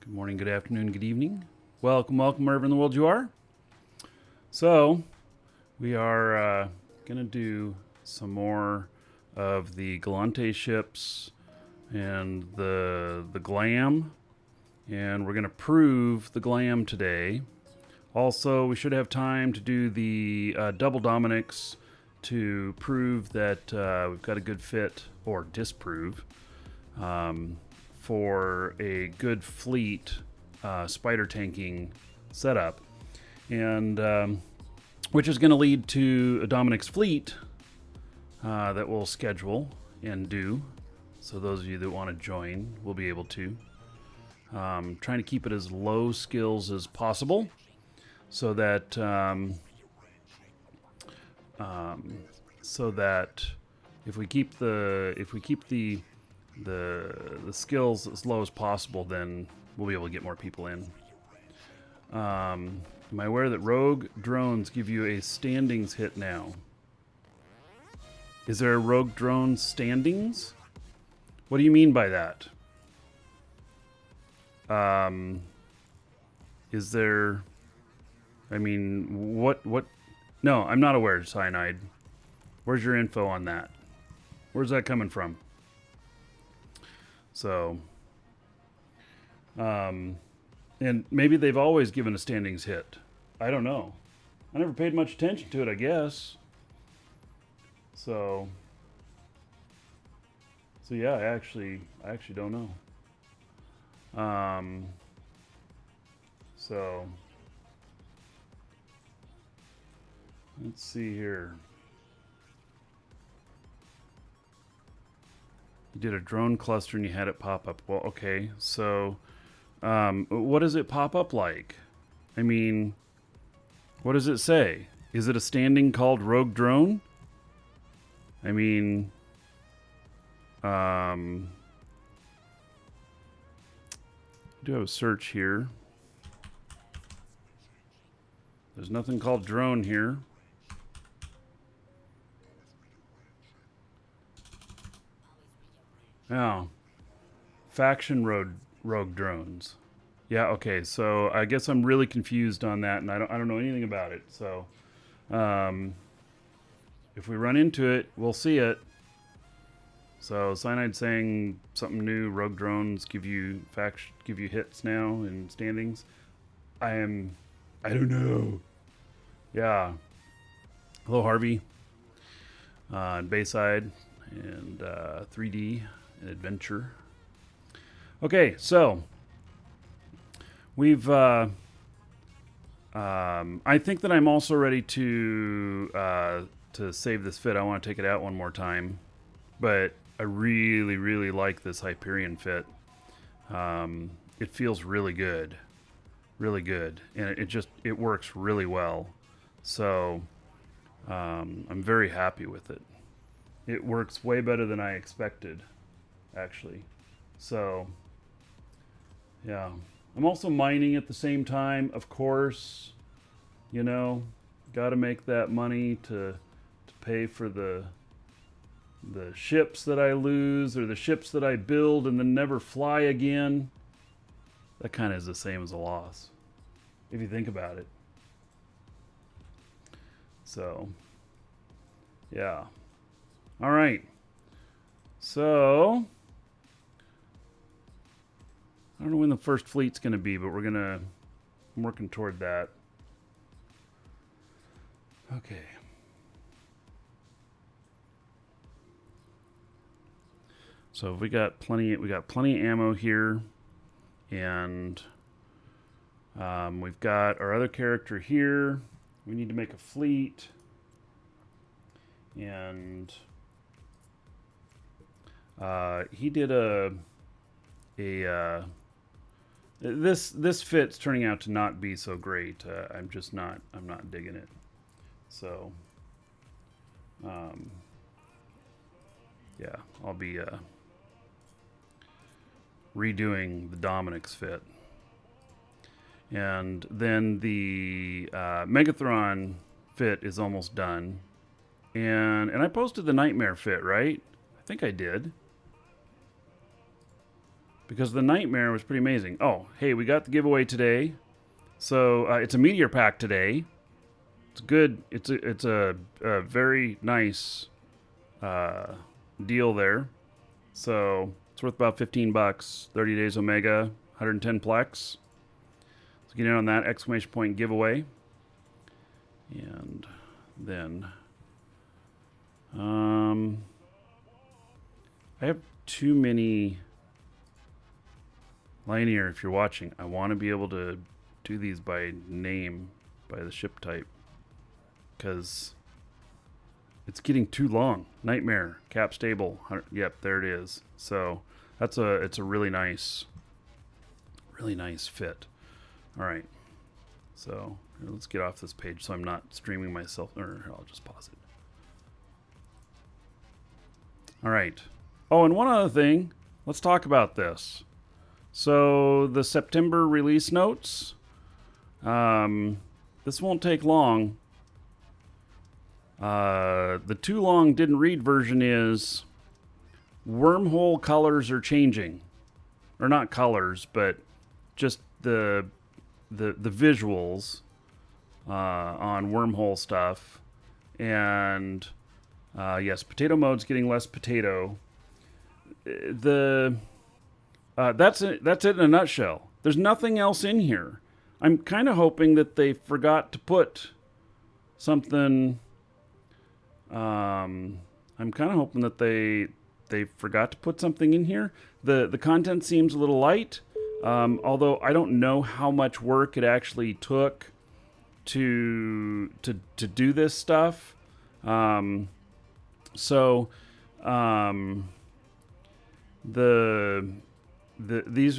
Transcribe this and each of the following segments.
Good morning, good afternoon, good evening. Welcome wherever in the world you are. So, we are going to do some more of the Gallente ships and the Glam. And we're going to prove the Glam today. Also, we should have time to do the double Dominics to prove that we've got a good fit, or disprove, for a good fleet spider tanking setup. And which is going to lead to a Dominic's fleet that we'll schedule and do. So those of you that want to join will be able to. Trying to keep it as low skills as possible, so that if we keep the skills as low as possible, then we'll be able to get more people in. Am I aware that rogue drones give you a standings hit now? Is there a rogue drone standings? What do you mean by that? Is there... I mean, what... No, I'm not aware, Cyanide. Where's your info on that? Where's that coming from? So... and maybe they've always given a standings hit. I don't know. I never paid much attention to it, I guess. So yeah, I actually don't know. So let's see here. You did a drone cluster and you had it pop up. Well, okay. So what does it pop up like? I mean, what does it say? Is it a standing called rogue drone? I mean, do have a search here. There's nothing called drone here. Oh, faction rogue drones. Yeah, okay. So I guess I'm really confused on that, and I don't know anything about it. So, if we run into it, we'll see it. So Cyanide saying something new. Rogue drones give you hits now in standings. I don't know. Yeah. Hello, Harvey. And Bayside and 3D and Adventure. Okay, so we've. I think that I'm also ready to save this fit. I want to take it out one more time, but I really, really like this Hyperion fit. It feels really good, and it works really well. So I'm very happy with it. It works way better than I expected, actually. So yeah, I'm also mining at the same time, of course. You know, got to make that money to pay for the ships that I lose, or the ships that I build and then never fly again. That kind of is the same as a loss, if you think about it. So, yeah. All right. So, I don't know when the first fleet's going to be, but I'm working toward that. Okay. So we got plenty of ammo here, and we've got our other character here. We need to make a fleet, and he did this fit's turning out to not be so great. I'm not digging it. So yeah, I'll be redoing the Dominic's fit. And then the Megathron fit is almost done. And I posted the Nightmare fit, right? I think I did. because the Nightmare was pretty amazing. Oh, hey, we got the giveaway today. So it's a meteor pack today. It's good. It's a very nice deal there. So it's worth about $15. 30 days Omega, 110 Plex. So get in on that exclamation point giveaway. And then I have too many linear. If you're watching, I want to be able to do these by name, by the ship type, because it's getting too long. Nightmare, cap stable. Yep, there it is. So it's a really nice fit. All right. So let's get off this page so I'm not streaming myself, or I'll just pause it. All right. Oh, and one other thing. Let's talk about this. So the September release notes. This won't take long. The too long didn't read version is wormhole colors are changing, or not colors, but just the visuals on wormhole stuff. And yes, potato mode's getting less potato. That's it in a nutshell. There's nothing else in here. I'm kind of hoping that they forgot to put something. I'm kind of hoping that they forgot to put something in here. The content seems a little light, although I don't know how much work it actually took to do this stuff. These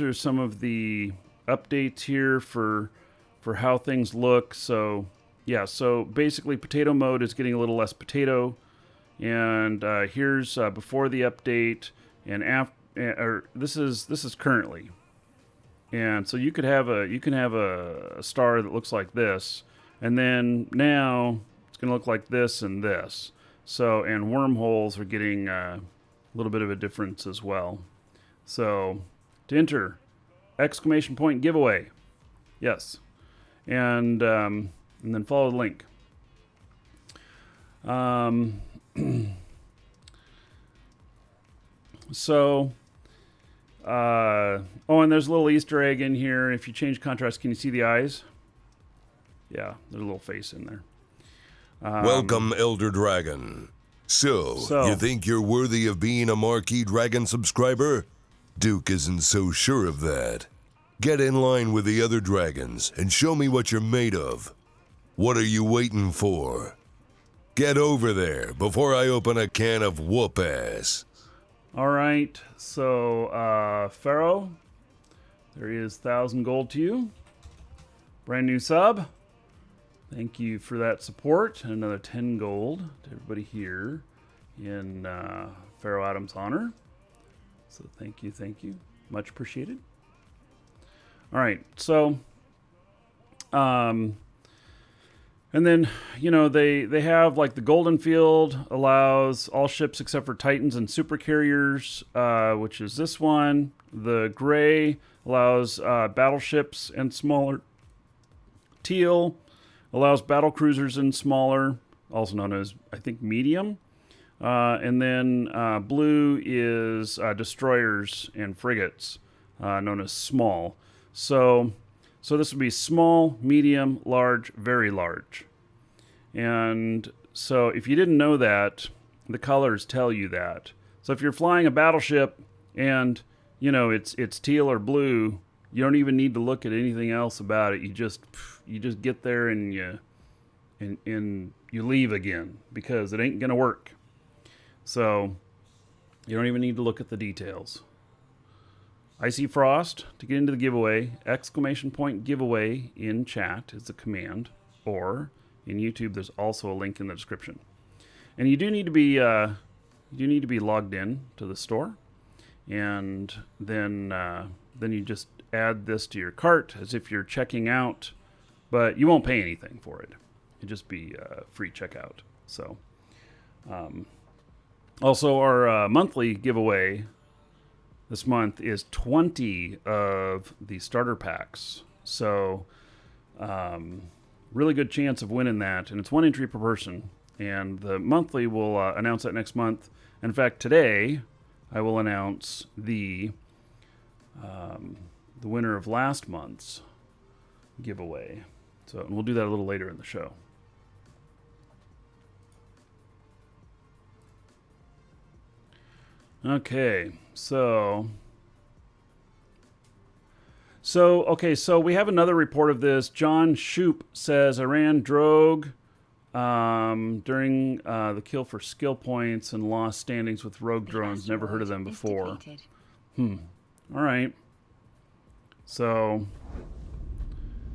are some of the updates here for how things look. So yeah, so basically potato mode is getting a little less potato, and here's before the update and after. Or this is currently, and so you can have a star that looks like this, and then now it's going to look like this and this. So, and wormholes are getting a little bit of a difference as well. So to enter, exclamation point giveaway, yes, and then follow the link. So, oh, and there's a little Easter egg in here. If you change contrast, can you see the eyes? Yeah, there's a little face in there. Welcome, Elder Dragon. So, you think you're worthy of being a Markee Dragon subscriber? Duke isn't so sure of that. Get in line with the other dragons and show me what you're made of. What are you waiting for? Get over there before I open a can of whoop-ass. All right, so Pharaoh, there is 1,000 gold to you. Brand new sub. Thank you for that support. And another 10 gold to everybody here in Pharaoh Adam's honor. So thank you. Much appreciated. All right, so and then, you know, they have like the golden field allows all ships except for Titans and supercarriers, which is this one. The gray allows battleships and smaller. Teal allows battle cruisers and smaller, also known as, I think, medium. And then blue is destroyers and frigates, known as small. So this would be small, medium, large, very large. And so if you didn't know that, the colors tell you that. So if you're flying a battleship and, you know, it's teal or blue, you don't even need to look at anything else about it. You just get there and you leave again, because it ain't going to work. So you don't even need to look at the details. Icy Frost, to get into the giveaway, exclamation point giveaway in chat is the command, or in YouTube there's also a link in the description. And you do need to be logged in to the store, and then you just add this to your cart as if you're checking out, but you won't pay anything for it. It'd just be free checkout. So also our monthly giveaway this month is 20 of the starter packs. So, really good chance of winning that. And it's 1 entry per person. And the monthly will announce that next month. In fact, today I will announce the winner of last month's giveaway. So and we'll do that a little later in the show. Okay, so we have another report of this. John Shoop says I ran Drogue during the kill for skill points and lost standings with rogue drones. Never heard of them before. All right. So,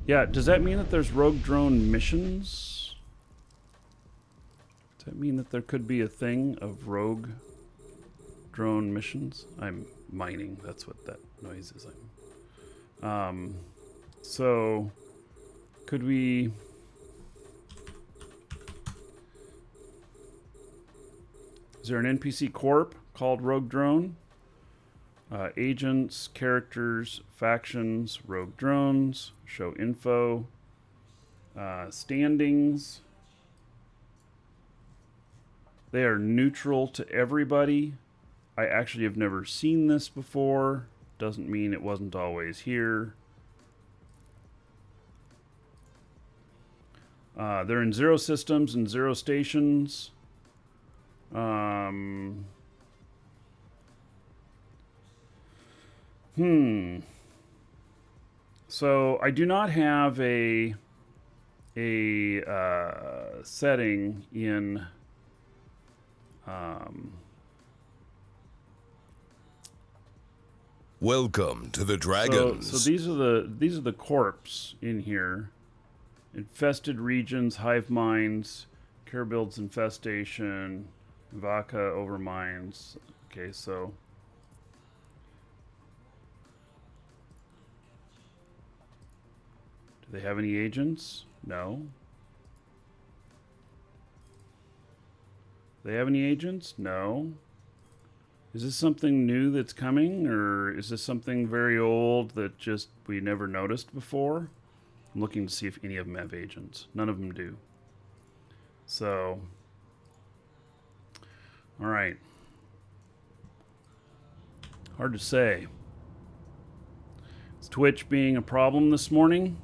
yeah, does that mean that there's rogue drone missions? Does that mean that there could be a thing of rogue drone missions? I'm mining. That's what that noise is. So could we... Is there an NPC corp called Rogue Drone? Agents, characters, factions, rogue drones, show info, standings. They are neutral to everybody. I actually have never seen this before. Doesn't mean it wasn't always here. They're in 0 systems and 0 stations. So I do not have a setting in Welcome to the Dragons. So these are the corps in here. Infested regions, hive minds, care builds infestation, Vaca overmines. Okay, so do they have any agents? No. Do they have any agents? No. Is this something new that's coming, or is this something very old that just we never noticed before? I'm looking to see if any of them have agents. None of them do. So, all right. Hard to say. Is Twitch being a problem this morning?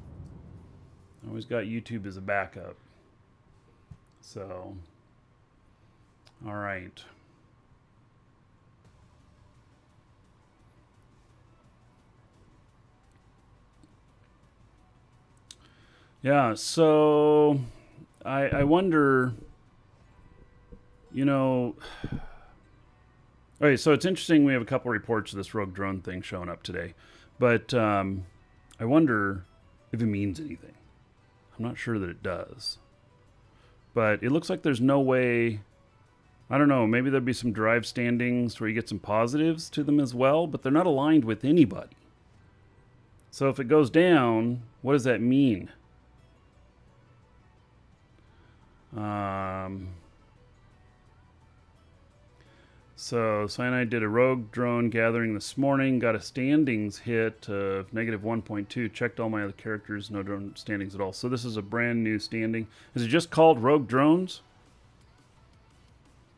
I always got YouTube as a backup. So, all right. Yeah, so I wonder, you know, okay, so it's interesting we have a couple reports of this rogue drone thing showing up today, but I wonder if it means anything. I'm not sure that it does, but it looks like there's no way, I don't know, maybe there'd be some drive standings where you get some positives to them as well, but they're not aligned with anybody. So if it goes down, what does that mean? So Cyanide did a rogue drone gathering this morning, got a standings hit of -1.2, checked all my other characters, no drone standings at all. So this is a brand new standing. Is it just called Rogue Drones?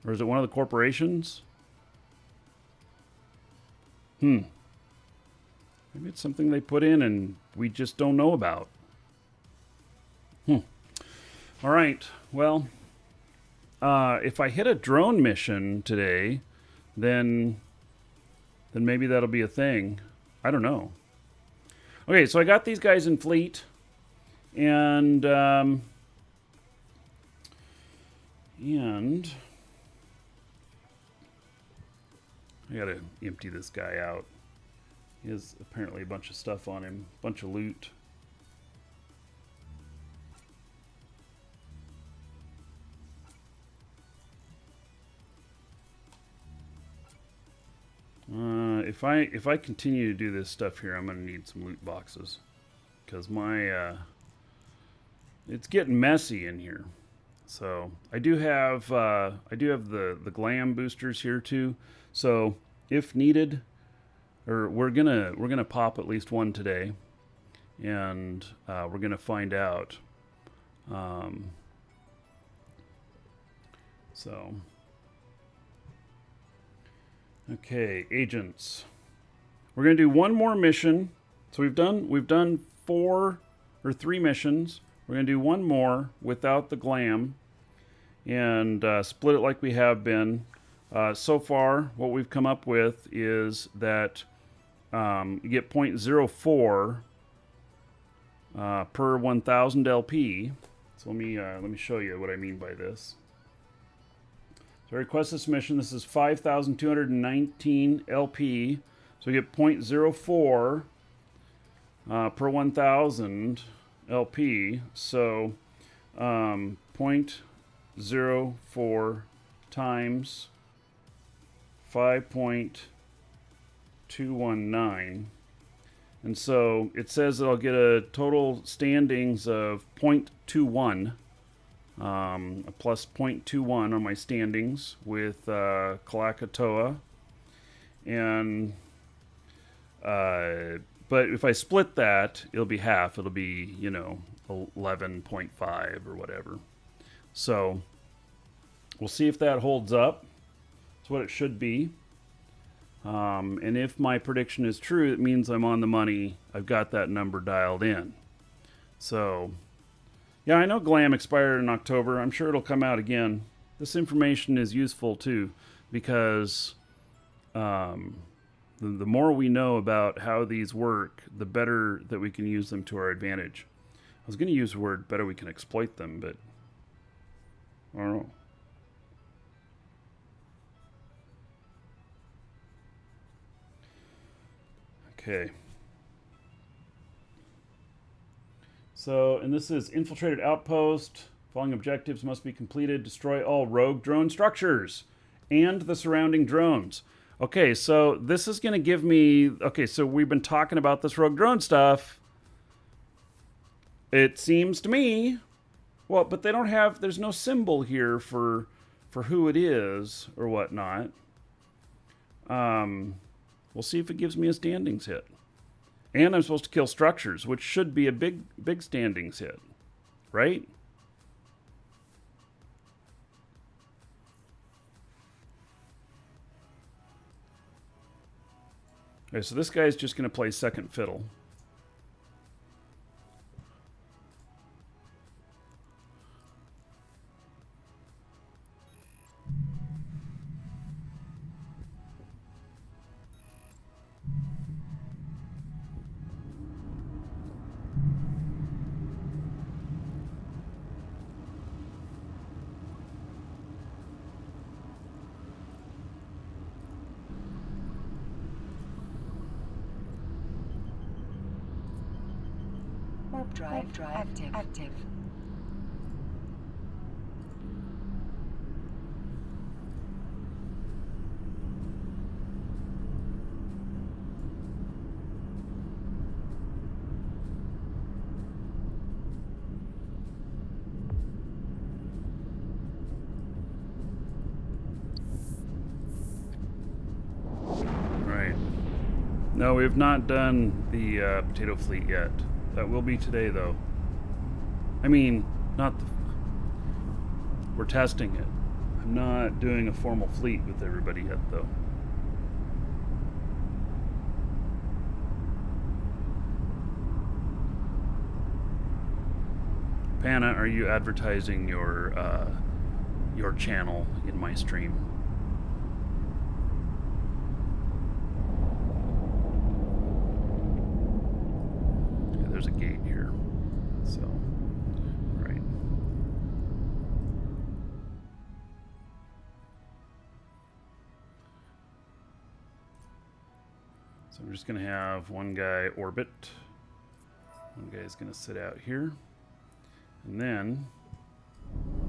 Or is it one of the corporations? Maybe it's something they put in and we just don't know about. All right, well, if I hit a drone mission today, then maybe that'll be a thing. I don't know. Okay, so I got these guys in fleet, and I gotta empty this guy out. He has apparently a bunch of stuff on him, a bunch of loot. If I continue to do this stuff here, I'm gonna need some loot boxes, because my it's getting messy in here. So I do have the glam boosters here too. So if needed, or we're gonna pop at least one today, and we're gonna find out. So, okay, agents. We're gonna do one more mission. So we've done 4 or 3 missions. We're gonna do one more without the glam, and split it like we have been. So far, what we've come up with is that you get 0.04 per 1,000 LP. So let me show you what I mean by this. So I request this mission. This is 5,219 LP. So we get 0.04 per 1,000 LP. So 0.04 times 5.219. And so it says that I'll get a total standings of 0.21, a plus 0.21 on my standings with Kalakatoa. And but if I split that, it'll be half. It'll be, 11.5 or whatever. So we'll see if that holds up. It's what it should be. And if my prediction is true, it means I'm on the money. I've got that number dialed in. So, yeah, I know Glam expired in October. I'm sure it'll come out again. This information is useful, too, because the more we know about how these work, the better that we can use them to our advantage. I was going to use the word better we can exploit them, but I don't know. Okay. So, and this is infiltrated outpost. Following objectives must be completed. Destroy all rogue drone structures and the surrounding drones. Okay, so this is going to give me... Okay, so we've been talking about this rogue drone stuff. It seems to me... Well, but they don't have... There's no symbol here for who it is or whatnot. We'll see if it gives me a standings hit. And I'm supposed to kill structures, which should be a big standings hit. Right? Okay, so this guy's just going to play second fiddle. Drive active. Right. No, we have not done the potato fleet yet. That will be today, though. I mean, not the... We're testing it. I'm not doing a formal fleet with everybody yet, though. Panna, are you advertising your channel in my stream? There's a gate here, so right. So I'm just gonna have one guy orbit. One guy's gonna sit out here, and then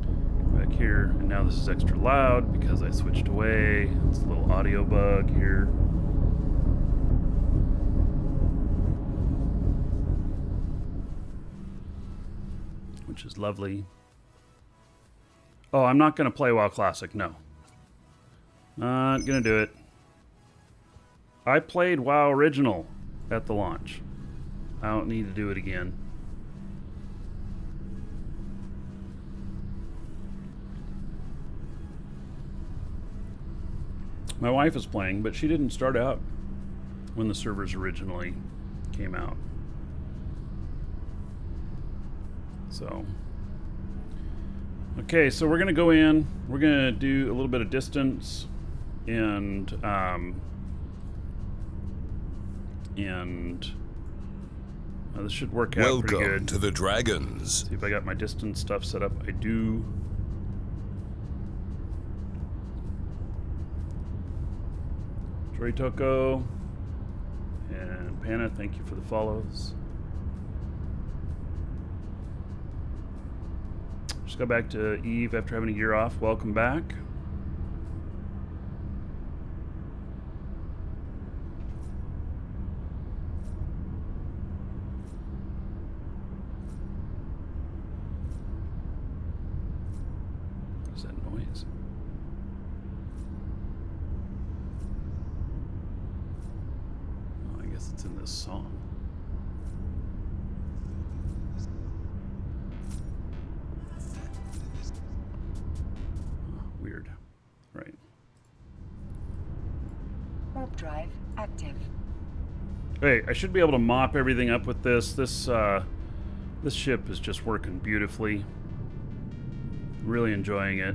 come back here. And now this is extra loud because I switched away. It's a little audio bug here. Which is lovely. Oh, I'm not going to play WoW Classic, no. Not going to do it. I played WoW Original at the launch. I don't need to do it again. My wife is playing, but she didn't start out when the servers originally came out. So, okay, so we're gonna go in. We're gonna do a little bit of distance, and this should work out pretty good. Welcome to the Dragons. See if I got my distance stuff set up. I do. Troy Toko and Panna, thank you for the follows. Just got back to Eve after having a year off. Welcome back. What is that noise? Oh, I guess it's in this song. Weird. Right. Warp drive active. Hey, I should be able to mop everything up with this. This ship is just working beautifully. Really enjoying it.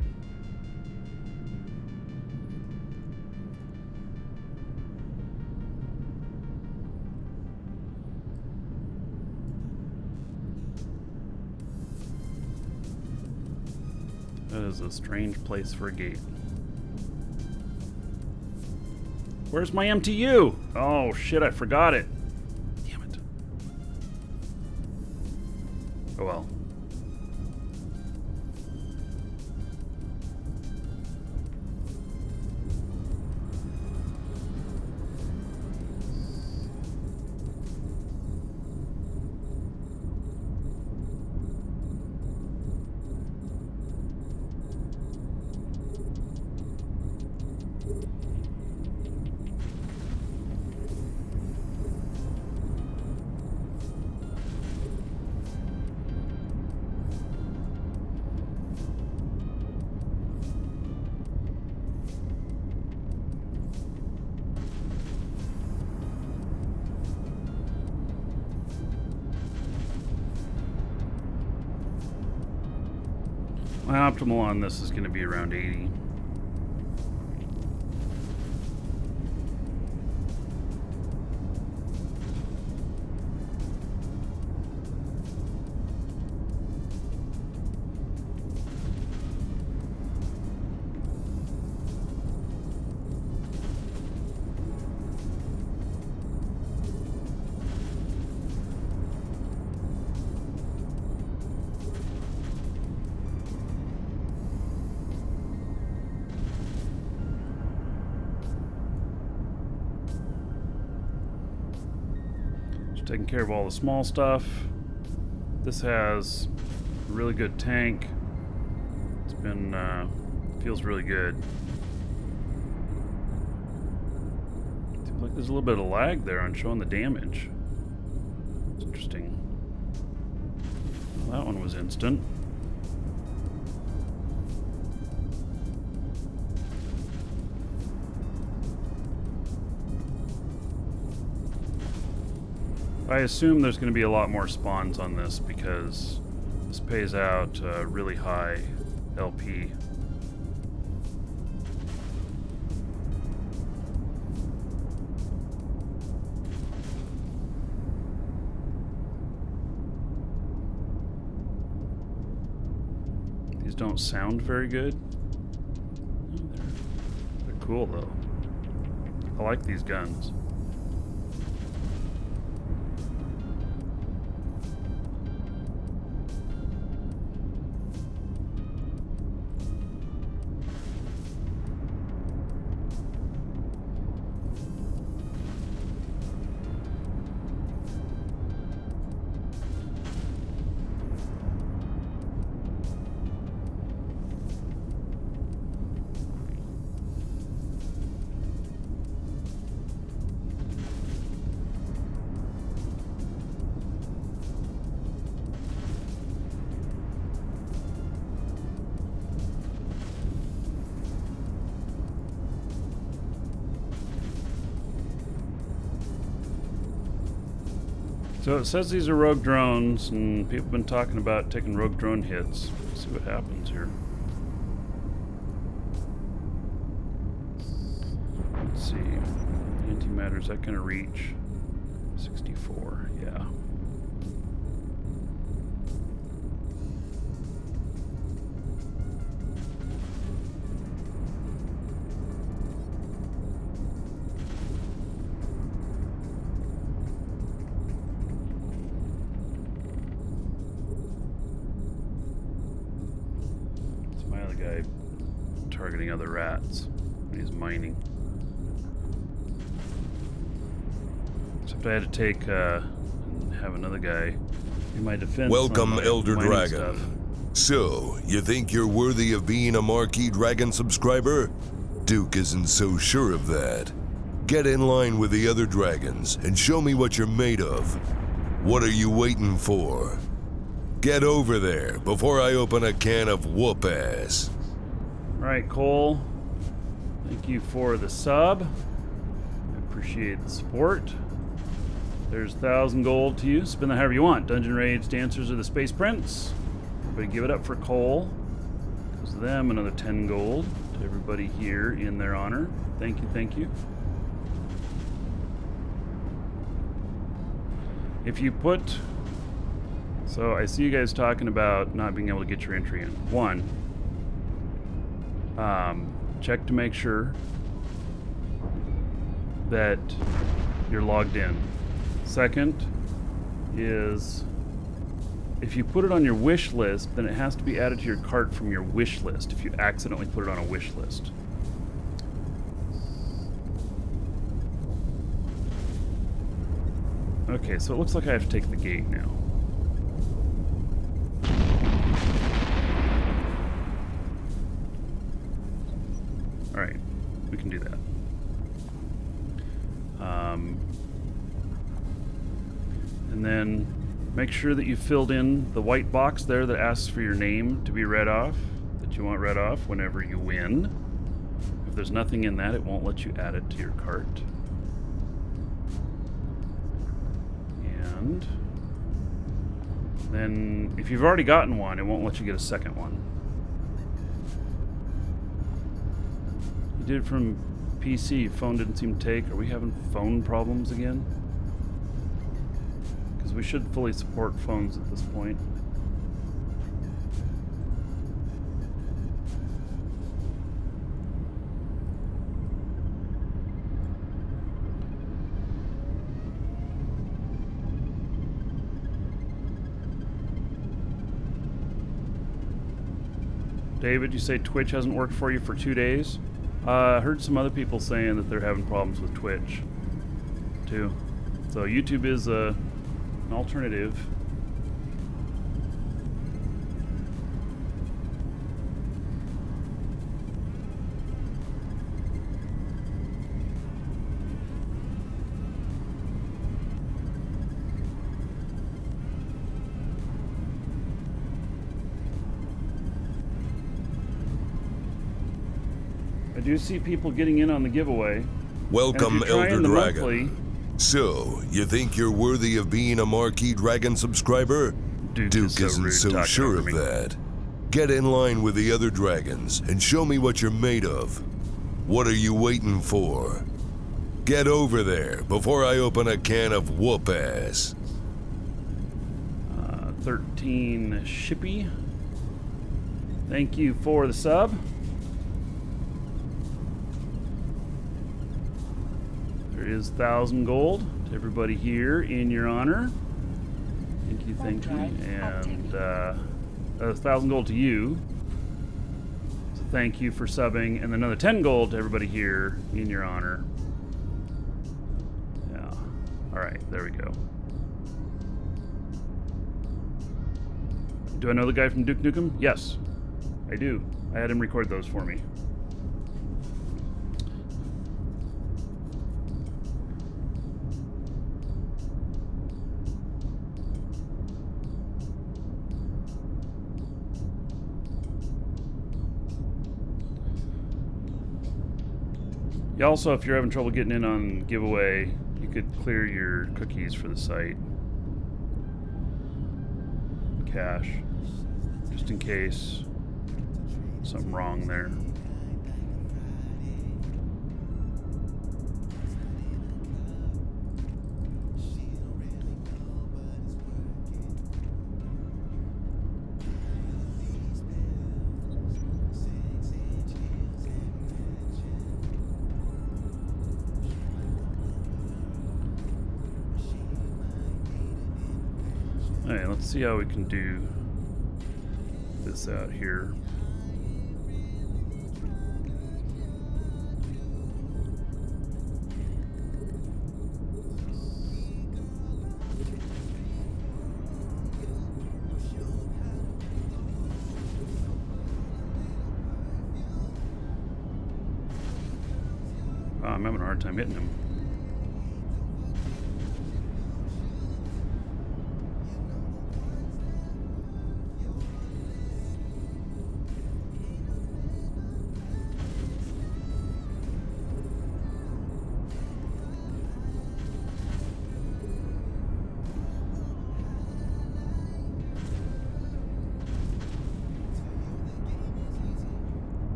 That is a strange place for a gate. Where's my MTU? Oh shit, I forgot it. Damn it. Oh well. My optimal on this is going to be around 80. Taking care of all the small stuff. This has a really good tank. It's been, feels really good. Seems like there's a little bit of lag there on showing the damage. It's interesting. Well, that one was instant. I assume there's going to be a lot more spawns on this because this pays out really high LP. These don't sound very good. They're cool though. I like these guns. So it says these are rogue drones, and people have been talking about taking rogue drone hits. Let's see what happens here. Let's see. Antimatter, is that going to reach 64? Yeah. Guy targeting other rats when he's mining. Except I had to take and have another guy in my defense. Welcome, on Elder Dragon. Stuff. So, you think you're worthy of being a Markee Dragon subscriber? Duke isn't so sure of that. Get in line with the other dragons and show me what you're made of. What are you waiting for? Get over there before I open a can of whoop-ass. Alright, Cole. Thank you for the sub. I appreciate the support. There's 1,000 gold to you. Spend that however you want. Dungeon Raids, Dancers, or the Space Prince. Everybody give it up for Cole. Goes to them, another 10 gold. To everybody here in their honor. Thank you, thank you. If you put... So I see you guys talking about not being able to get your entry in. One, check to make sure that you're logged in. Second is if you put it on your wish list, then it has to be added to your cart from your wish list if you accidentally put it on a wish list. Okay, so it looks like I have to take the gate now. Alright, we can do that. And then make sure that you filled in the white box there that asks for your name to be read off, that you want read off whenever you win. If there's nothing in that, it won't let you add it to your cart. And then if you've already gotten one, it won't let you get a second one. You did it from PC, phone didn't seem to take. Are we having phone problems again? Because we should fully support phones at this point. David, you say Twitch hasn't worked for you for 2 days? I heard some other people saying that they're having problems with Twitch, too. So YouTube is an alternative. I do see people getting in on the giveaway. Welcome, Elder Dragon. So, you think you're worthy of being a Markee Dragon subscriber? Duke isn't so sure of that. Get in line with the other dragons and show me what you're made of. What are you waiting for? Get over there before I open a can of whoop-ass. 13 Shippy. Thank you for the sub. There is 1,000 gold to everybody here in your honor. Thank you, thank you. And 1,000 gold to you. So thank you for subbing. And another 10 gold to everybody here in your honor. Yeah. Alright, there we go. Do I know the guy from Duke Nukem? Yes, I do. I had him record those for me. Yeah, also, if you're having trouble getting in on giveaway, you could clear your cookies for the site. cache, just in case something wrong there. Alright, let's see how we can do this out here. I'm having a hard time hitting him.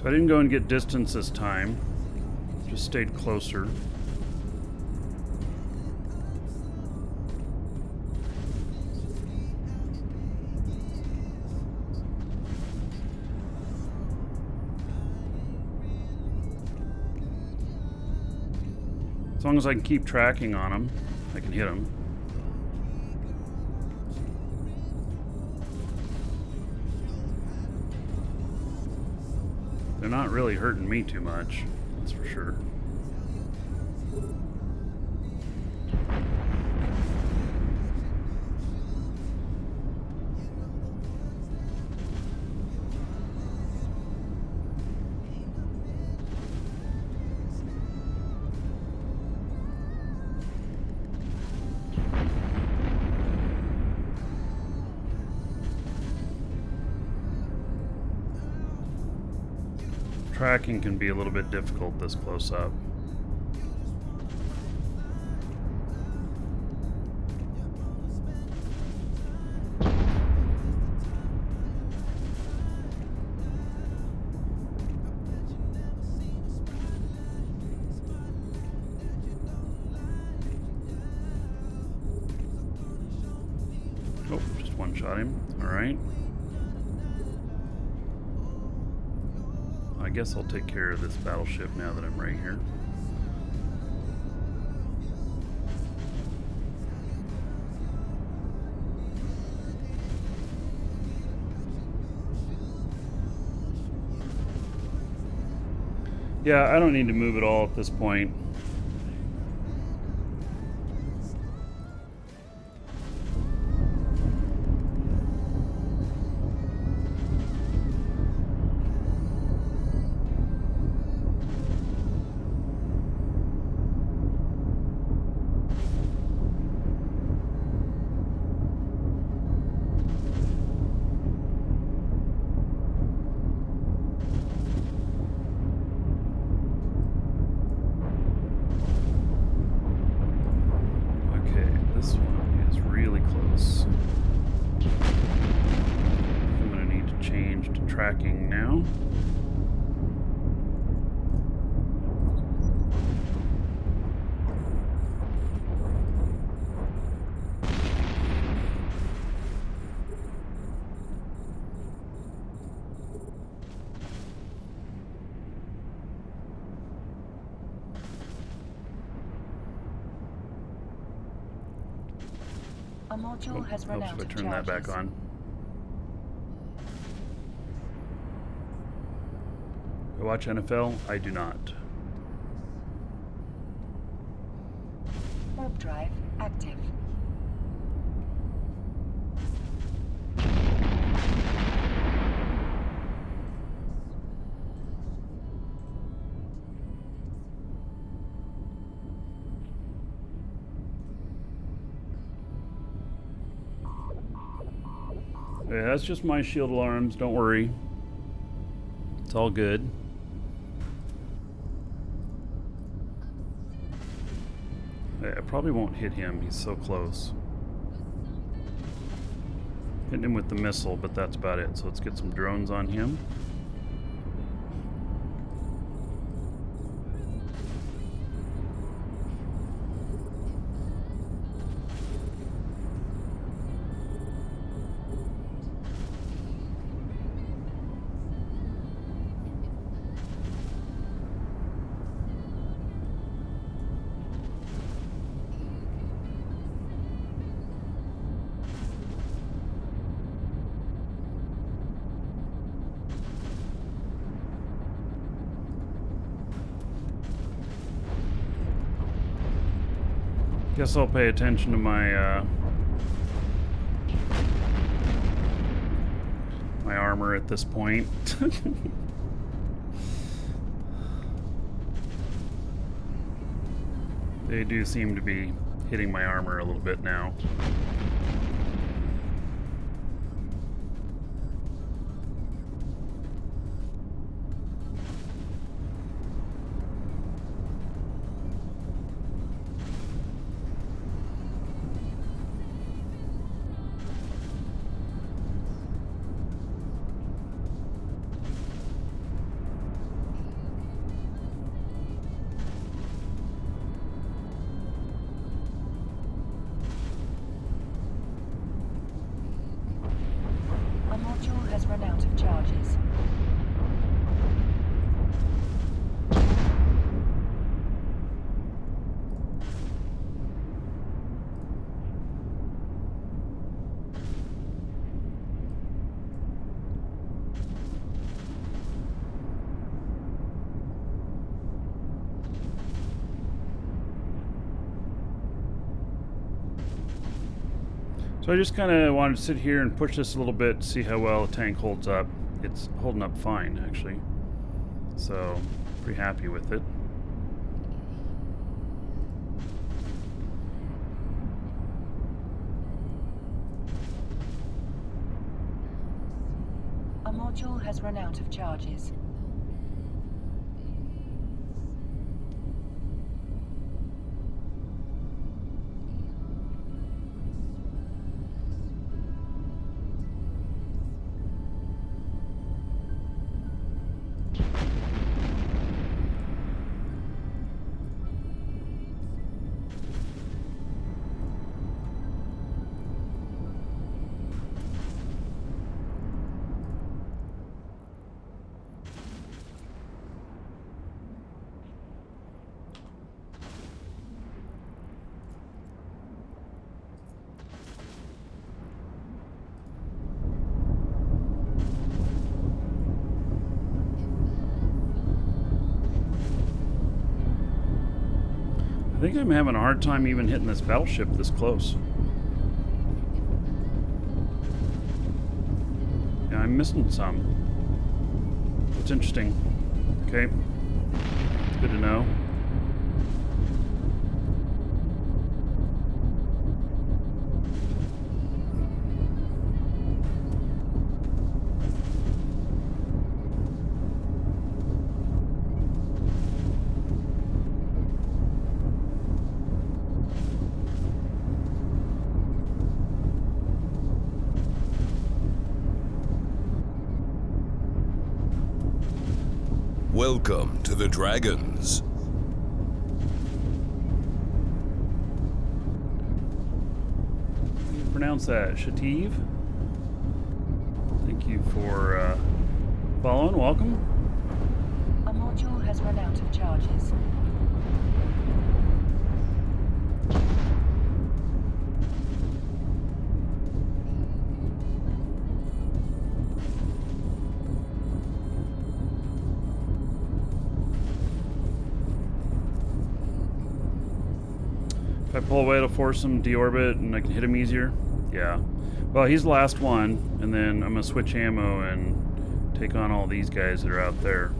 So I didn't go and get distance this time, just stayed closer. As long as I can keep tracking on them, I can hit them. They're not really hurting me too much, that's for sure. Tracking can be a little bit difficult this close up. Oh, just one shot him. All right. I guess I'll take care of this battleship now that I'm right here. Yeah, I don't need to move at all at this point. This one is really close. I'm going to need to change to tracking now. A module has run out Should I of turn that back charges. on? I watch NFL? I do not. Warp drive active. Yeah, that's just my shield alarms. Don't worry. It's all good. I probably won't hit him. He's so close. Hitting him with the missile, but that's about it. So let's get some drones on him. Guess I'll pay attention to my my armor at this point. They do seem to be hitting my armor a little bit now. Run out of charges. So I just kind of wanted to sit here and push this a little bit to see how well the tank holds up. It's holding up fine, actually. So, pretty happy with it. A module has run out of charges. I think I'm having a hard time even hitting this battleship this close. Yeah, I'm missing some. It's interesting. Okay. Good to know. Welcome to the Dragons. How do you pronounce that? Shativ? Thank you for following. Welcome. A module has run out of charges. If I pull away, it'll force him to deorbit and I can hit him easier. Yeah. Well, he's the last one, and then I'm going to switch ammo and take on all these guys that are out there.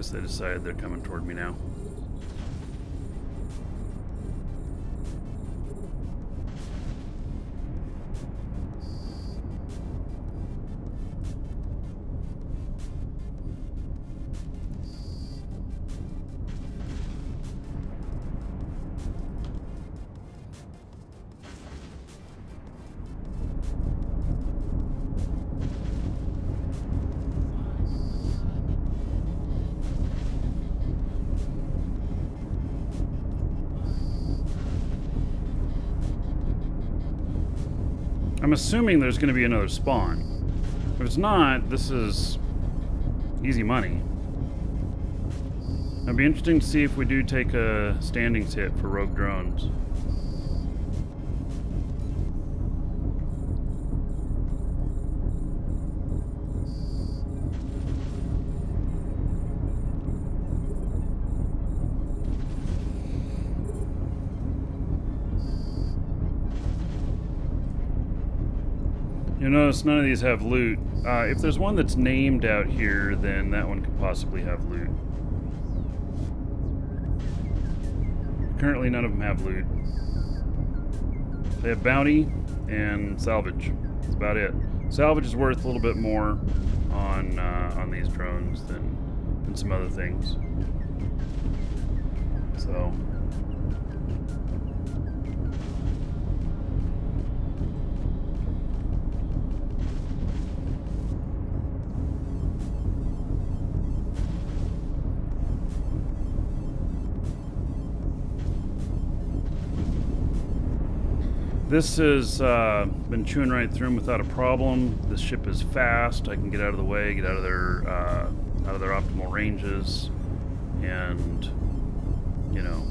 guess they decided they're coming toward me now. I'm assuming there's going to be another spawn. If it's not, this is easy money. It'll be interesting to see if we do take a standings hit for rogue drones. You'll notice none of these have loot. If there's one that's named out here, then that one could possibly have loot. Currently, none of them have loot. They have bounty and salvage. That's about it. Salvage is worth a little bit more on these drones than some other things. So. This has been chewing right through them without a problem. This ship is fast. I can get out of the way, get out of their optimal ranges, and you know,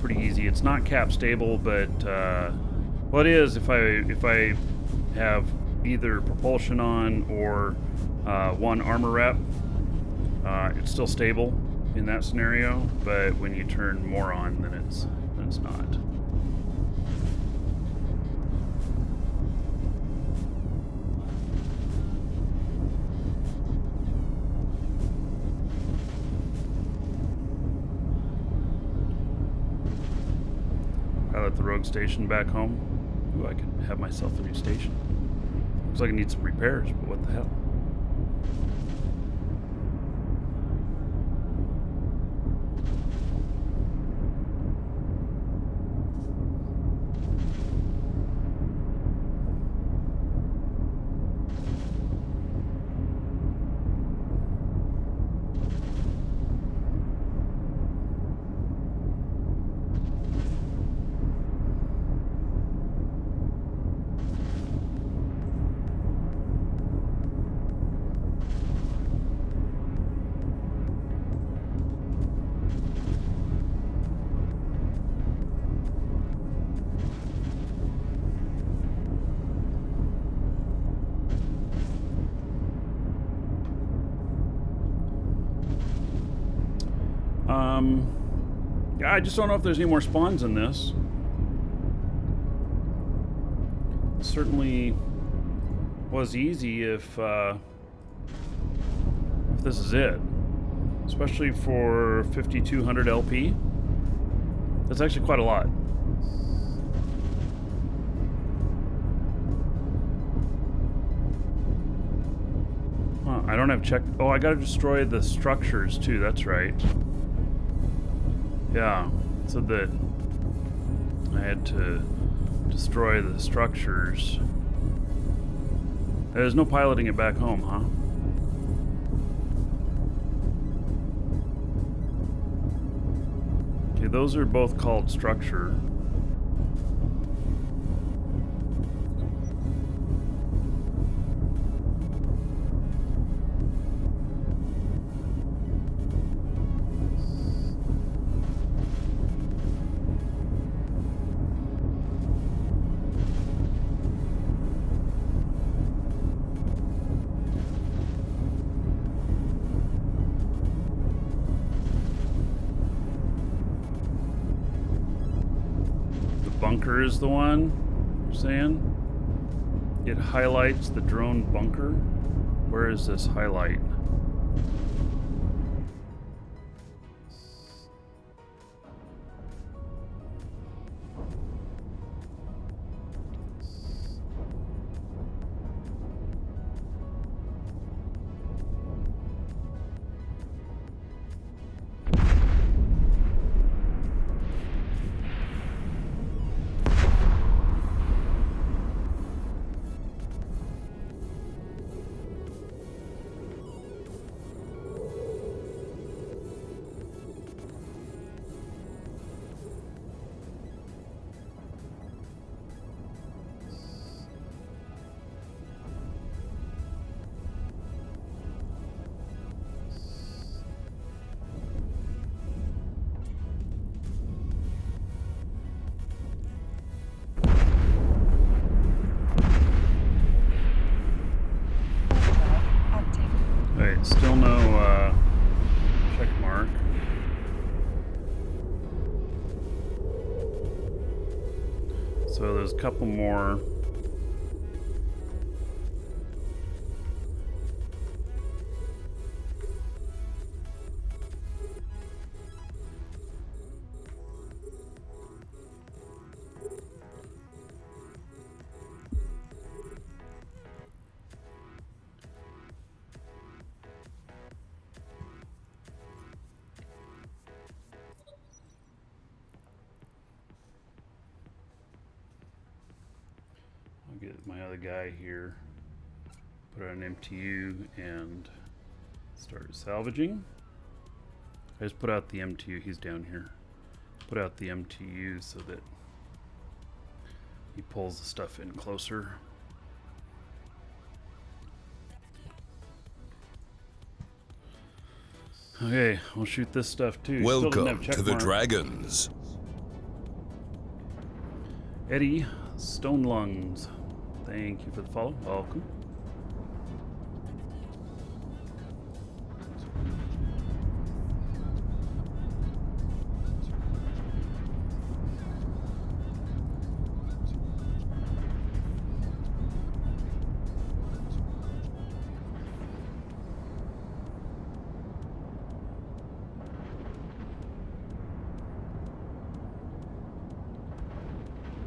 pretty easy. It's not cap stable, but well, it is if I have either propulsion on or one armor rep. It's still stable in that scenario, but when you turn more on, then it's not. Pilot the rogue station back home. Ooh, I could have myself a new station. Looks like I need some repairs, but what the hell? Yeah, I just don't know if there's any more spawns in this. It certainly was easy if this is it. Especially for 5200 LP. That's actually quite a lot. Huh, I don't have check. Oh, I gotta destroy the structures too, that's right. Yeah, so that I had to destroy the structures. There's no piloting it back home, huh? Okay, those are both called structure. Bunker is the one you're saying? It highlights the drone bunker. Where is this highlight? Still no check mark. So there's a couple more. I'll get my other guy here, put out an MTU and start salvaging. I just put out the MTU, he's down here. Put out the MTU so that he pulls the stuff in closer. Okay, we'll shoot this stuff too. Welcome to the Dragons. Eddie Stone Lungs, thank you for the follow. Welcome.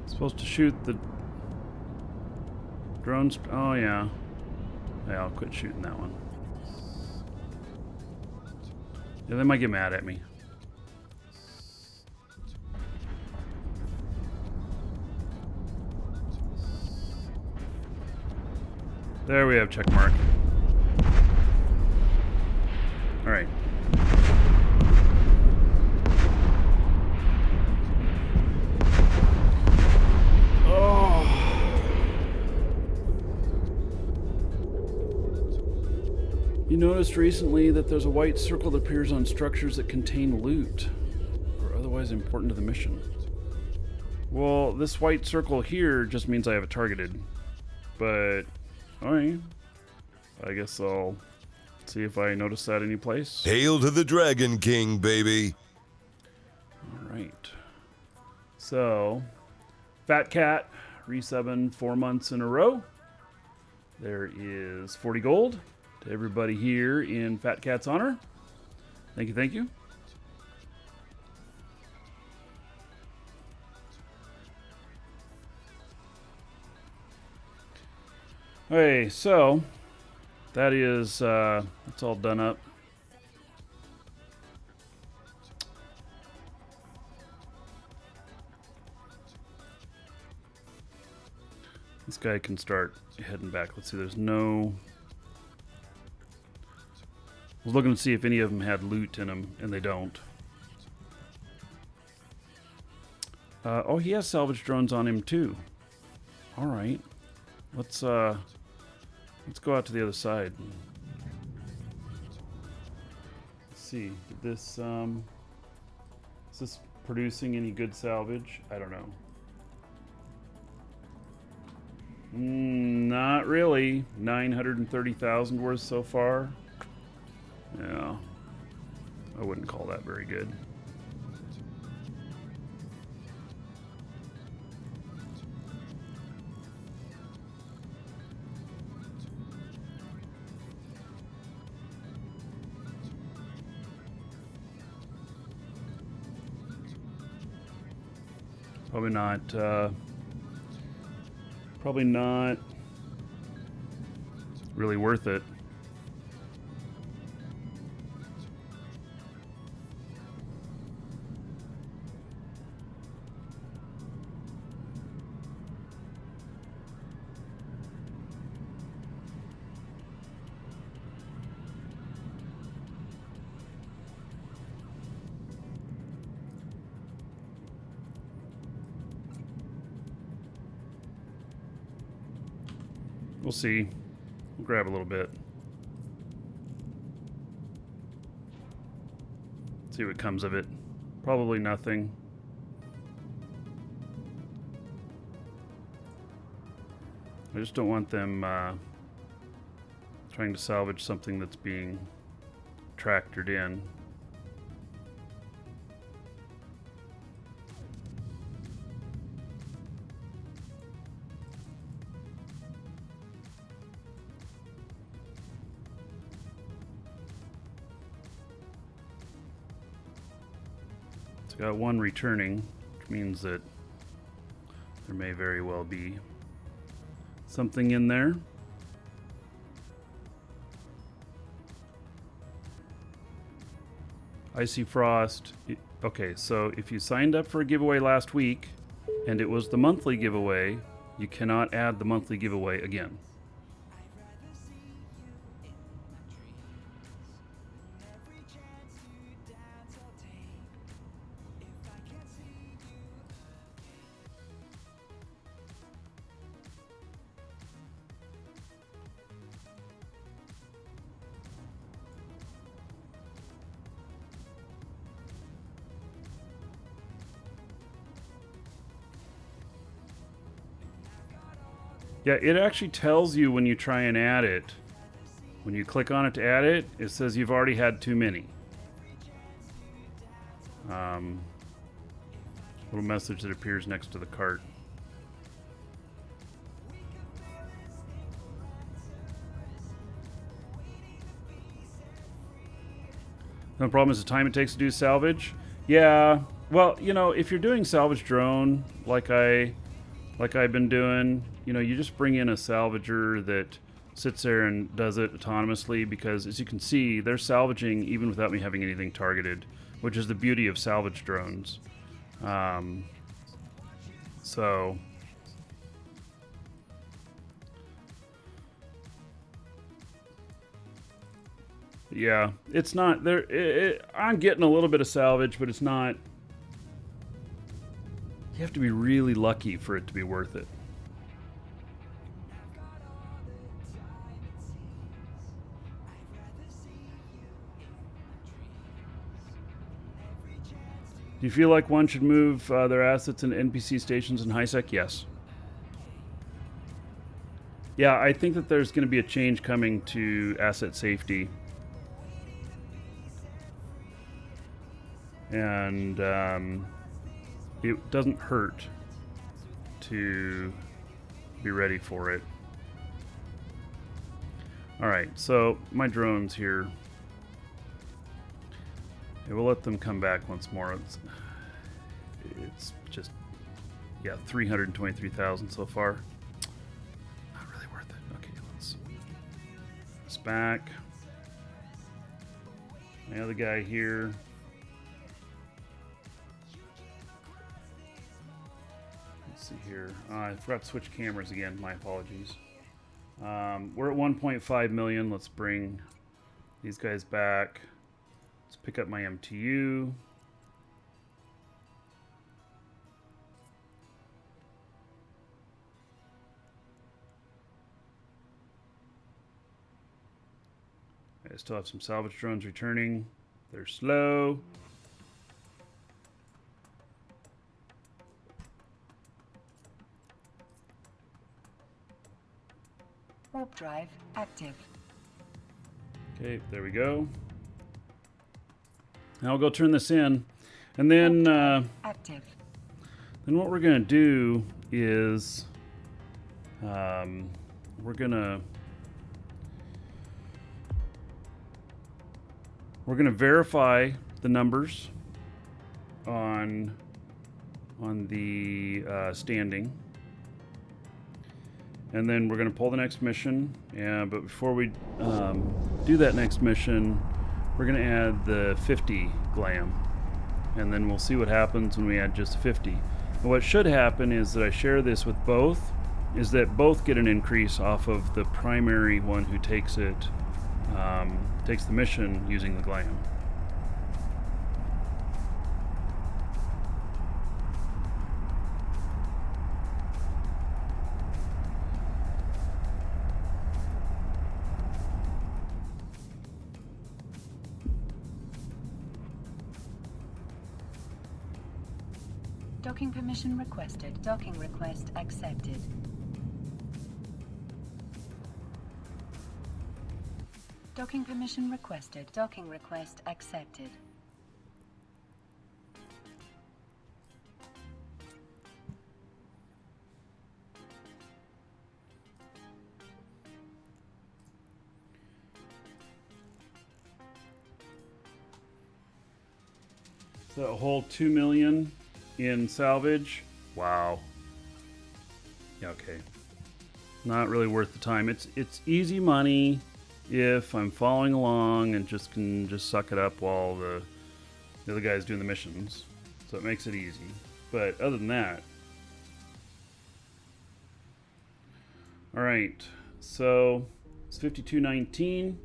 Supposed to shoot the drones. Oh yeah. Yeah, I'll quit shooting that one. Yeah, they might get mad at me. There we have check mark. All right. You noticed recently that there's a white circle that appears on structures that contain loot or otherwise important to the mission. Well, this white circle here just means I have it targeted. But, alright. I guess I'll see if I notice that any place. Hail to the Dragon King, baby! Alright. So, Fat Cat, resubbing 4 months in a row. There is 40 gold. To everybody here in Fat Cat's honor. Thank you, thank you. Okay, so that is that's all done up. This guy can start heading back. Let's see, there's no... I was looking to see if any of them had loot in them, and they don't. Oh, he has salvage drones on him too. All right, let's go out to the other side. Let's see. Did this is this producing any good salvage? I don't know. Not really. 930,000 worth so far. Yeah, I wouldn't call that very good. Probably not really worth it. We'll see. We'll grab a little bit. See what comes of it. Probably nothing. I just don't want them Trying to salvage something that's being tractored in. It's got one returning, which means that there may very well be something in there. Icy Frost. Okay, so if you signed up for a giveaway last week and it was the monthly giveaway, you cannot add the monthly giveaway again. Yeah, it actually tells you when you try and add it. When you click on it to add it, it says you've already had too many. Little message that appears next to the cart. The problem is the time it takes to do salvage. Yeah, well, you know, if you're doing salvage drone like I've been doing, you know, you just bring in a salvager that sits there and does it autonomously, because as you can see, they're salvaging even without me having anything targeted, which is the beauty of salvage drones. So yeah, it's not there. I'm getting a little bit of salvage, but it's not. You have to be really lucky for it to be worth it. Do you feel like one should move their assets into NPC stations in HiSec? Yes. Yeah, I think that there's going to be a change coming to asset safety. And it doesn't hurt to be ready for it. Alright, so my drones here. Yeah, we'll let them come back once more. It's just, yeah, 323,000 so far. Not really worth it. Okay, let's this back. My other guy here. Let's see here. I forgot to switch cameras again. My apologies. We're at 1.5 million. Let's bring these guys back. Let's pick up my MTU. I still have some salvage drones returning. They're slow. Warp drive active. Okay, there we go. Now I'll go turn this in, and then active. Then what we're gonna do is we're gonna verify the numbers on the standing, and then we're gonna pull the next mission. But before we do that next mission, we're going to add the 50 glam, and then we'll see what happens when we add just 50. And what should happen is that I share this with both, is that both get an increase off of the primary one who takes it, takes the mission using the glam. Docking permission requested. Docking request accepted. Docking permission requested. Docking request accepted. So a whole 2 million in salvage. Wow. Yeah, okay. Not really worth the time. It's easy money if I'm following along and can suck it up while the other guy's doing the missions. So it makes it easy. But other than that, all right. So it's 5219.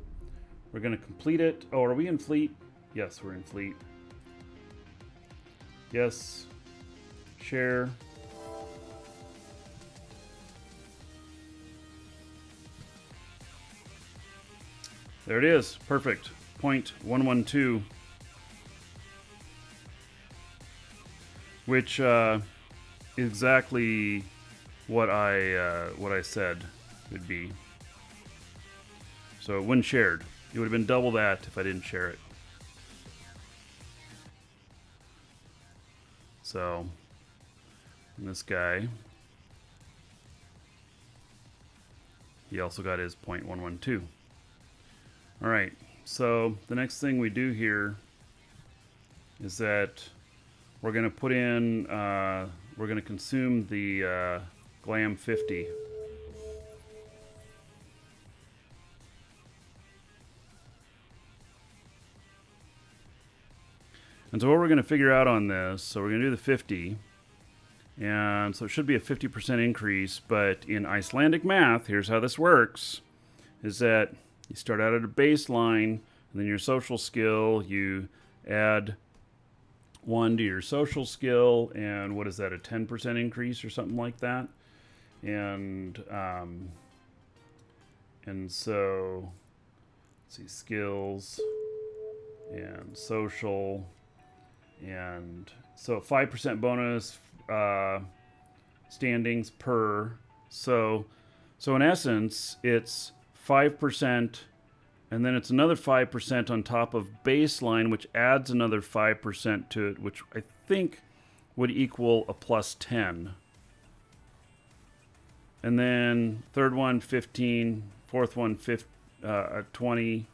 We're gonna complete it. Oh, are we in fleet? Yes, we're in fleet. Yes. Share. There it is. Perfect. 0.112. Which exactly what I said would be. So when shared, it would have been double that if I didn't share it. So, and this guy, he also got his 0.112. All right, so the next thing we do here is that we're going to put in, we're going to consume the Glam 50. And so what we're going to figure out on this, so we're going to do the 50, and so it should be a 50% increase, but in Icelandic math, here's how this works, is that you start out at a baseline, and then your social skill, you add 1 to your social skill, and what is that, a 10% increase or something like that? And so, let's see, skills, and social, and so 5% bonus standings per. So in essence, it's 5%, and then it's another 5% on top of baseline, which adds another 5% to it, which I think would equal a plus 10. And then third one, 15, fourth one, 20,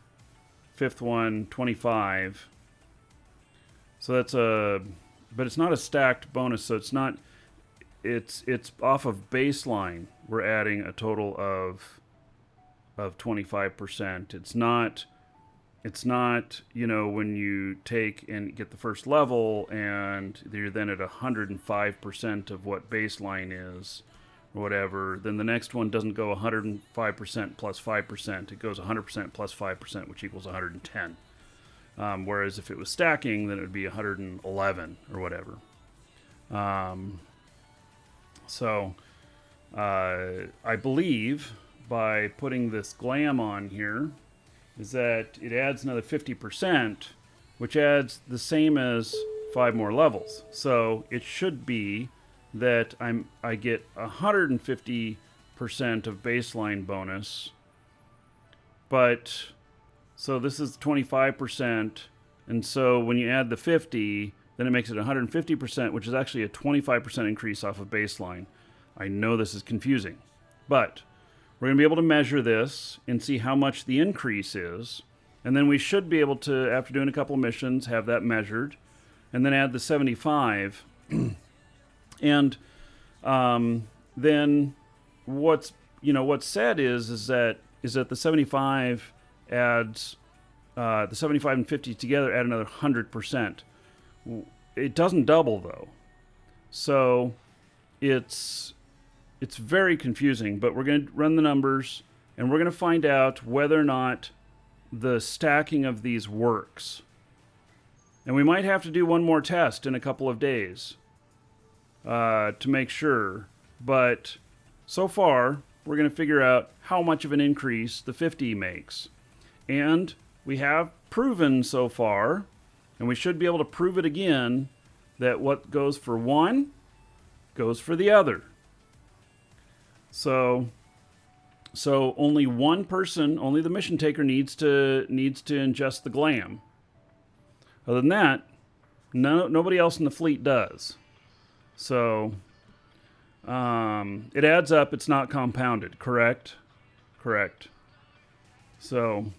fifth one, 25. So that's but it's not a stacked bonus, so it's not, it's off of baseline. We're adding a total of 25%. It's not, you know, when you take and get the first level and you're then at 105% of what baseline is or whatever, then the next one doesn't go 105% plus 5%. It goes 100% plus 5%, which equals 110. Whereas if it was stacking, then it would be 111 or whatever. So I believe by putting this glam on here is that it adds another 50%, which adds the same as 5 more levels. So it should be that I get 150% of baseline bonus, but so this is 25%, and so when you add the 50, then it makes it 150%, which is actually a 25% increase off of baseline. I know this is confusing, but we're going to be able to measure this and see how much the increase is, and then we should be able to, after doing a couple of missions, have that measured, and then add the 75, and then what's said is that the 75 adds the 75 and 50 together add another 100%. It doesn't double though, so it's very confusing. But we're going to run the numbers and we're going to find out whether or not the stacking of these works. And we might have to do one more test in a couple of days to make sure. But so far, we're going to figure out how much of an increase the 50 makes. And we have proven so far, and we should be able to prove it again, that what goes for one goes for the other. So So only one person, only the mission taker needs to ingest the glam. Other than that, nobody else in the fleet does. So it adds up. It's not compounded. Correct. So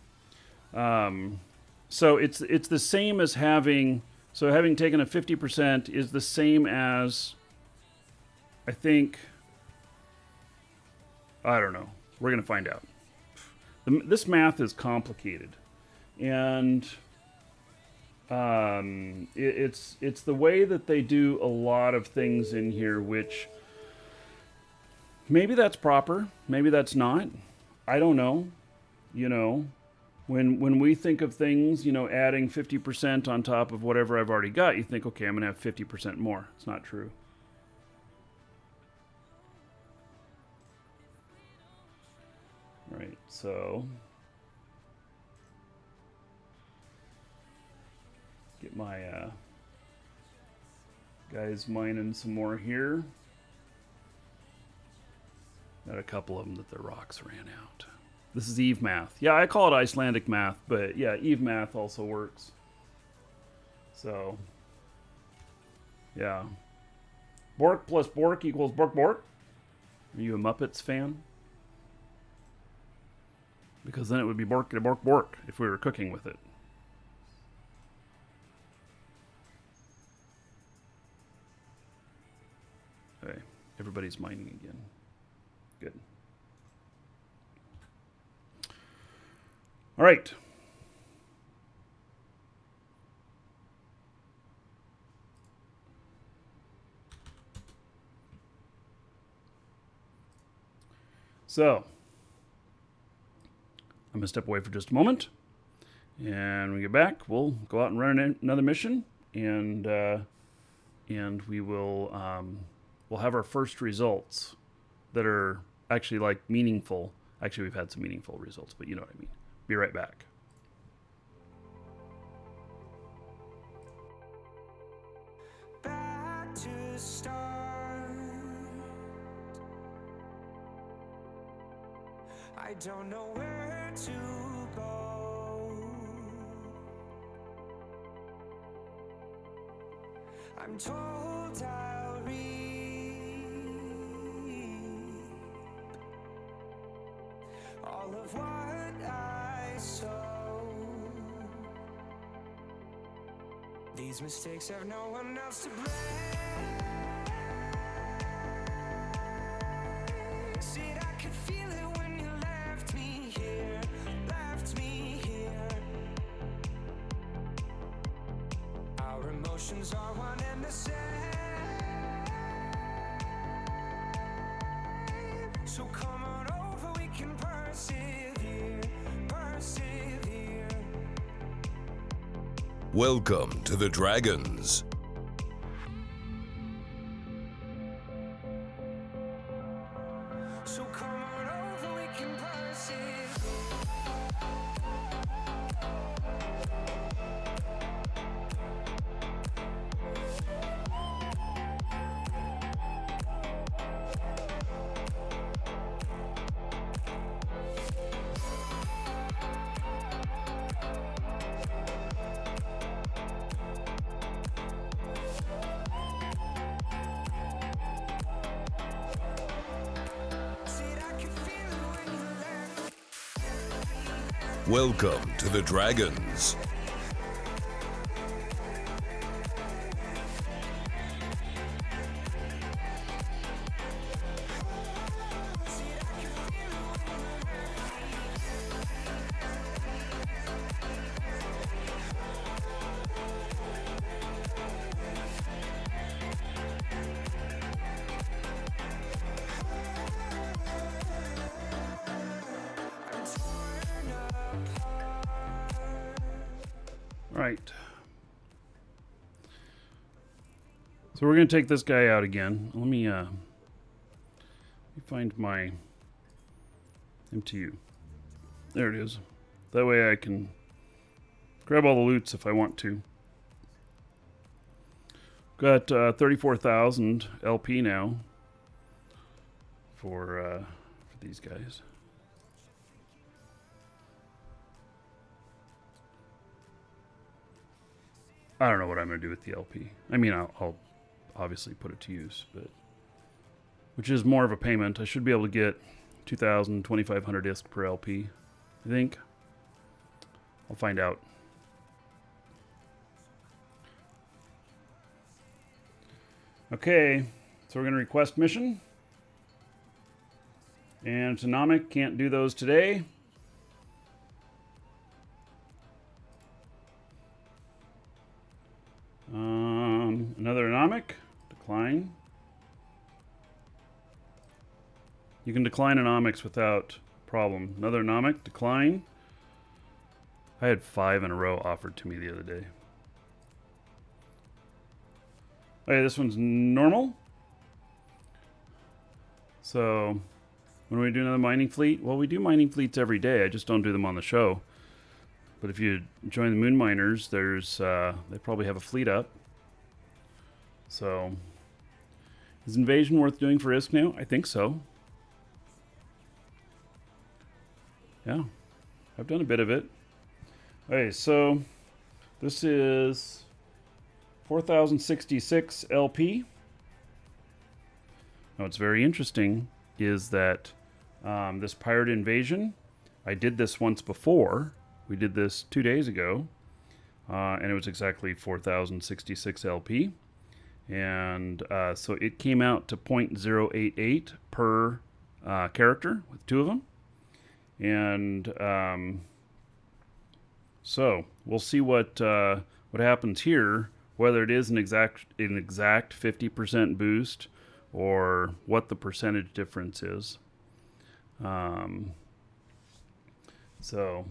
it's the same as having. So having taken a 50% is the same as, I think. I don't know. We're gonna find out. This math is complicated, and it's the way that they do a lot of things in here, which maybe that's proper, maybe that's not. I don't know. You know, when we think of things, you know, adding 50% on top of whatever I've already got, you think, okay, I'm gonna have 50% more. It's not true. Right, so get my guys mining some more here. Got a couple of them that their rocks ran out. This is Eve math. Yeah, I call it Icelandic math, but yeah, Eve math also works. So, yeah. Bork plus Bork equals Bork Bork. Are you a Muppets fan? Because then it would be Bork to Bork Bork if we were cooking with it. Okay, everybody's mining again. Good. All right. So, I'm going to step away for just a moment. And when we get back, we'll go out and run another mission. And we will we'll have our first results that are actually like meaningful. Actually, we've had some meaningful results, but you know what I mean. Be right back. Back to start. I don't know where to go. I'm told I'll reap all of what I sow. These mistakes have no one else to blame. Said I could feel it when you left me here, left me here. Our emotions are one and the same. So come on over, we can persevere, persevere. Welcome to the Dragons. So come on over, we can persevere. Said I could feel it when you left. Welcome to the Dragons. All right. So we're going to take this guy out again. Let me find my MTU. There it is. That way I can grab all the loots if I want to. Got 34,000 LP now for these guys. I don't know what I'm going to do with the LP. I mean, I'll obviously put it to use, but which is more of a payment. I should be able to get 2,000, 2,500 ISK per LP, I think. I'll find out. Okay, so we're going to request mission. And Tonomic can't do those today. Another Anomic. Decline. You can decline Anomics without problem. Another Anomic. Decline. I had 5 in a row offered to me the other day. Okay, this one's normal. So, when we do another mining fleet? Well, we do mining fleets every day. I just don't do them on the show. But if you join the Moon Miners, there's they probably have a fleet up. So, is Invasion worth doing for ISK now? I think so. Yeah, I've done a bit of it. Okay, so this is 4,066 LP. Now, what's very interesting is that this Pirate Invasion, I did this once before. We did this 2 days ago, and it was exactly 4,066 LP. And so it came out to 0.088 per character with 2 of them. And so we'll see what happens here, whether it is an exact 50% boost or what the percentage difference is. So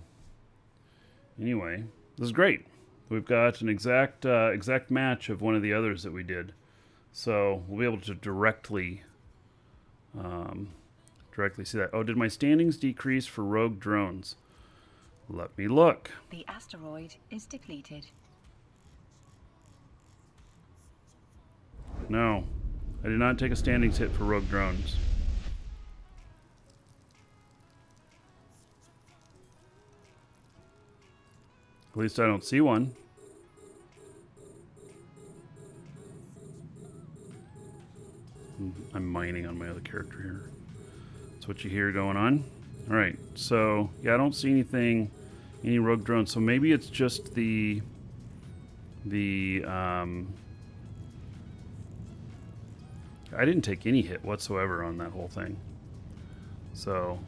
anyway, this is great. We've got an exact match of one of the others that we did. So we'll be able to directly see that. Oh, did my standings decrease for rogue drones? Let me look. The asteroid is depleted. No, I did not take a standings hit for rogue drones. At least I don't see one. I'm mining on my other character here. That's what you hear going on. All right, so yeah, I don't see any rogue drones. So maybe it's just the I didn't take any hit whatsoever on that whole thing. So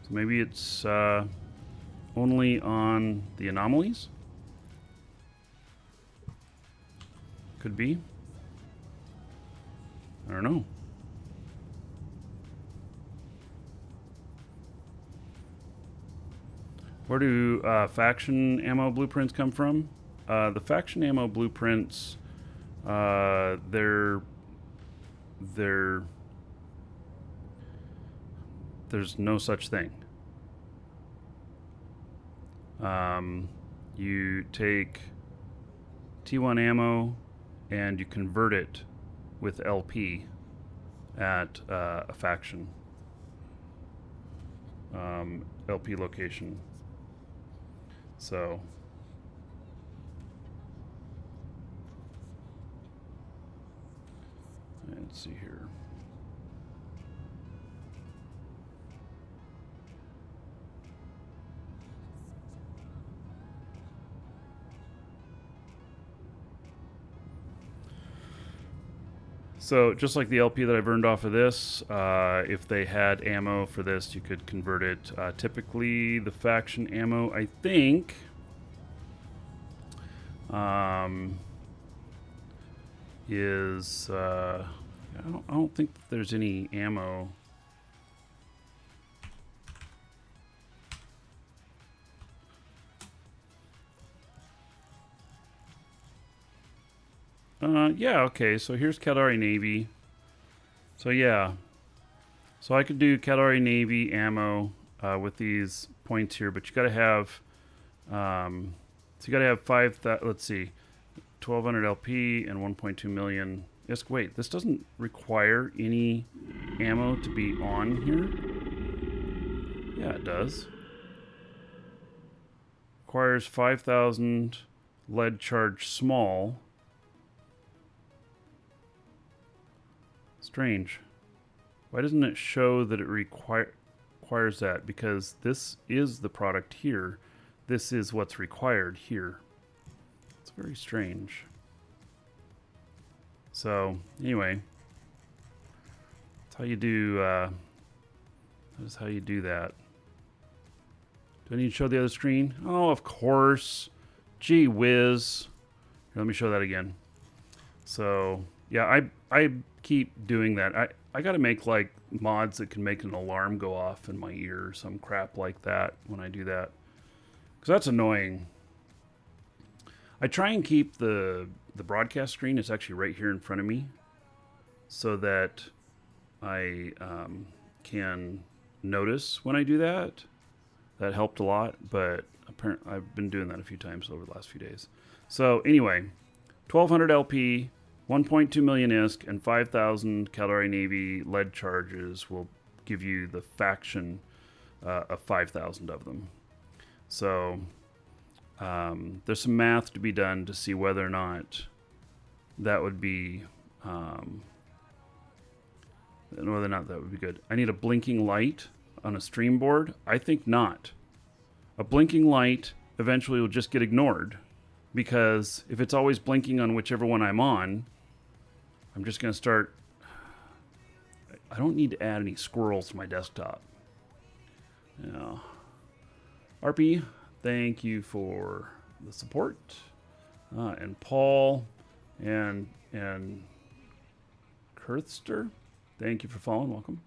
maybe it's only on the anomalies. Could be. I don't know. Where do faction ammo blueprints come from? The faction ammo blueprints, there's no such thing. You take T1 ammo and you convert it with LP at a faction LP location. So let's see here. So just like the LP that I've earned off of this, if they had ammo for this, you could convert it. Typically, the faction ammo, I think, is I don't think that there's any ammo. Yeah, okay, so here's Caldari Navy. So yeah, so I could do Caldari Navy ammo with these points here, but you gotta have, so you gotta have 1,200 LP and 1.2 million. Yes, wait, this doesn't require any ammo to be on here? Yeah, it does. Requires 5,000 lead charge small. Strange. Why doesn't it show that it requires that? Because this is the product here. This is what's required here. It's very strange. So anyway, that's how you do. That is how you do that. Do I need to show the other screen? Oh, of course. Gee whiz. Here, let me show that again. So yeah, I keep doing that. I got to make like mods that can make an alarm go off in my ear or some crap like that when I do that, because that's annoying. I try and keep the broadcast screen. It's actually right here in front of me, so that I can notice when I do that. That helped a lot, but apparently I've been doing that a few times over the last few days. So anyway, 1200 LP, 1.2 million ISK, and 5,000 Calorie Navy lead charges will give you the faction of 5,000 of them. So there's some math to be done to see whether or not that would be good. I need a blinking light on a stream board. I think not. A blinking light eventually will just get ignored, because if it's always blinking on whichever one I'm on, I'm just going to start... I don't need to add any squirrels to my desktop. Yeah. RP, thank you for the support. And Paul and Kurthster, thank you for following. Welcome.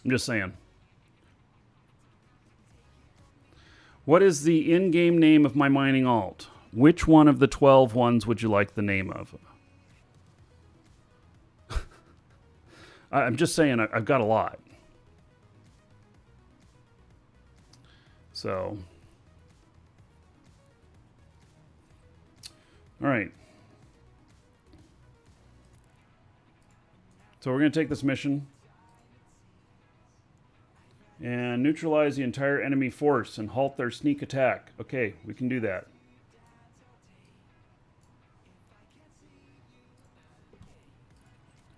I'm just saying. What is the in-game name of my mining alt? Which one of the 12 ones would you like the name of? I'm just saying, I've got a lot. So. All right. So we're going to take this mission and neutralize the entire enemy force and halt their sneak attack. Okay, we can do that.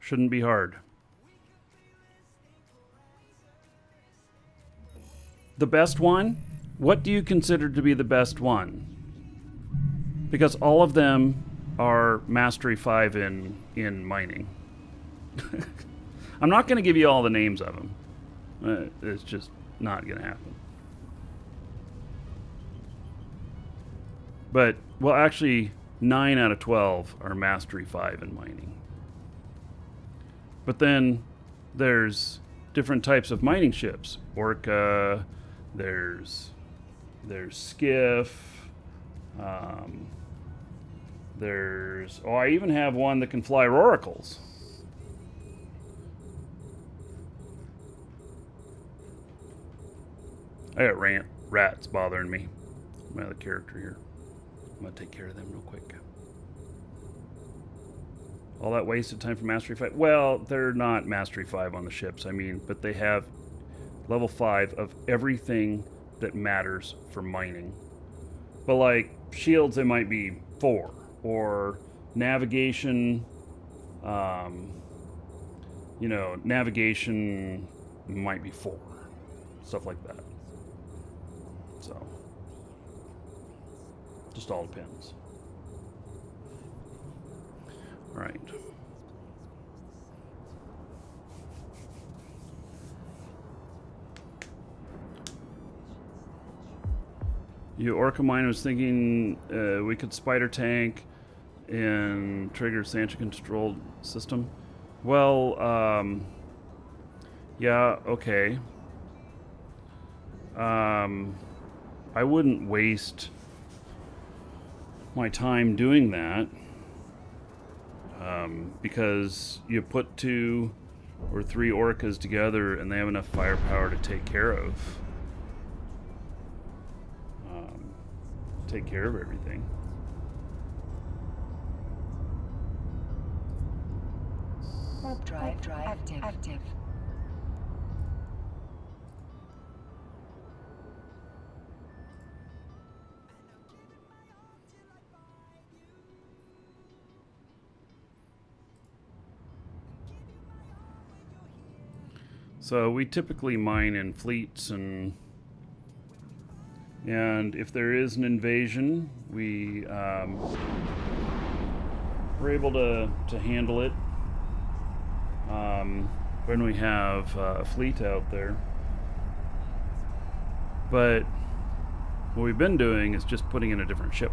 Shouldn't be hard. The best one? What do you consider to be the best one? Because all of them are Mastery 5 in mining. I'm not going to give you all the names of them. It's just not going to happen. But, well, actually, 9 out of 12 are Mastery 5 in mining. But then there's different types of mining ships. Orca, there's Skiff, I even have one that can fly Roracles. I got rats bothering me. My other character here. I'm going to take care of them real quick. All that wasted time for Mastery 5. Well, they're not Mastery 5 on the ships, I mean, but they have level 5 of everything that matters for mining. But like shields, it might be 4. Or navigation, navigation might be 4. Stuff like that. So, just all depends. All right. You Orca Mine was thinking we could spider tank and trigger Sancha controlled system. Well, yeah, okay. I wouldn't waste my time doing that, because you put 2 or 3 orcas together and they have enough firepower to take care of everything. Warp drive active. So we typically mine in fleets, and if there is an invasion, we're able to handle it when we have a fleet out there. But what we've been doing is just putting in a different ship.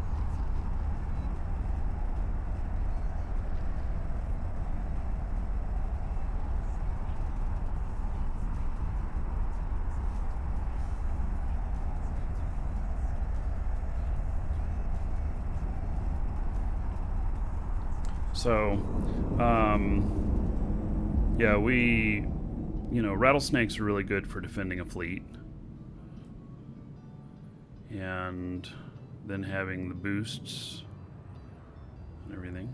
So, yeah, rattlesnakes are really good for defending a fleet. And then having the boosts and everything.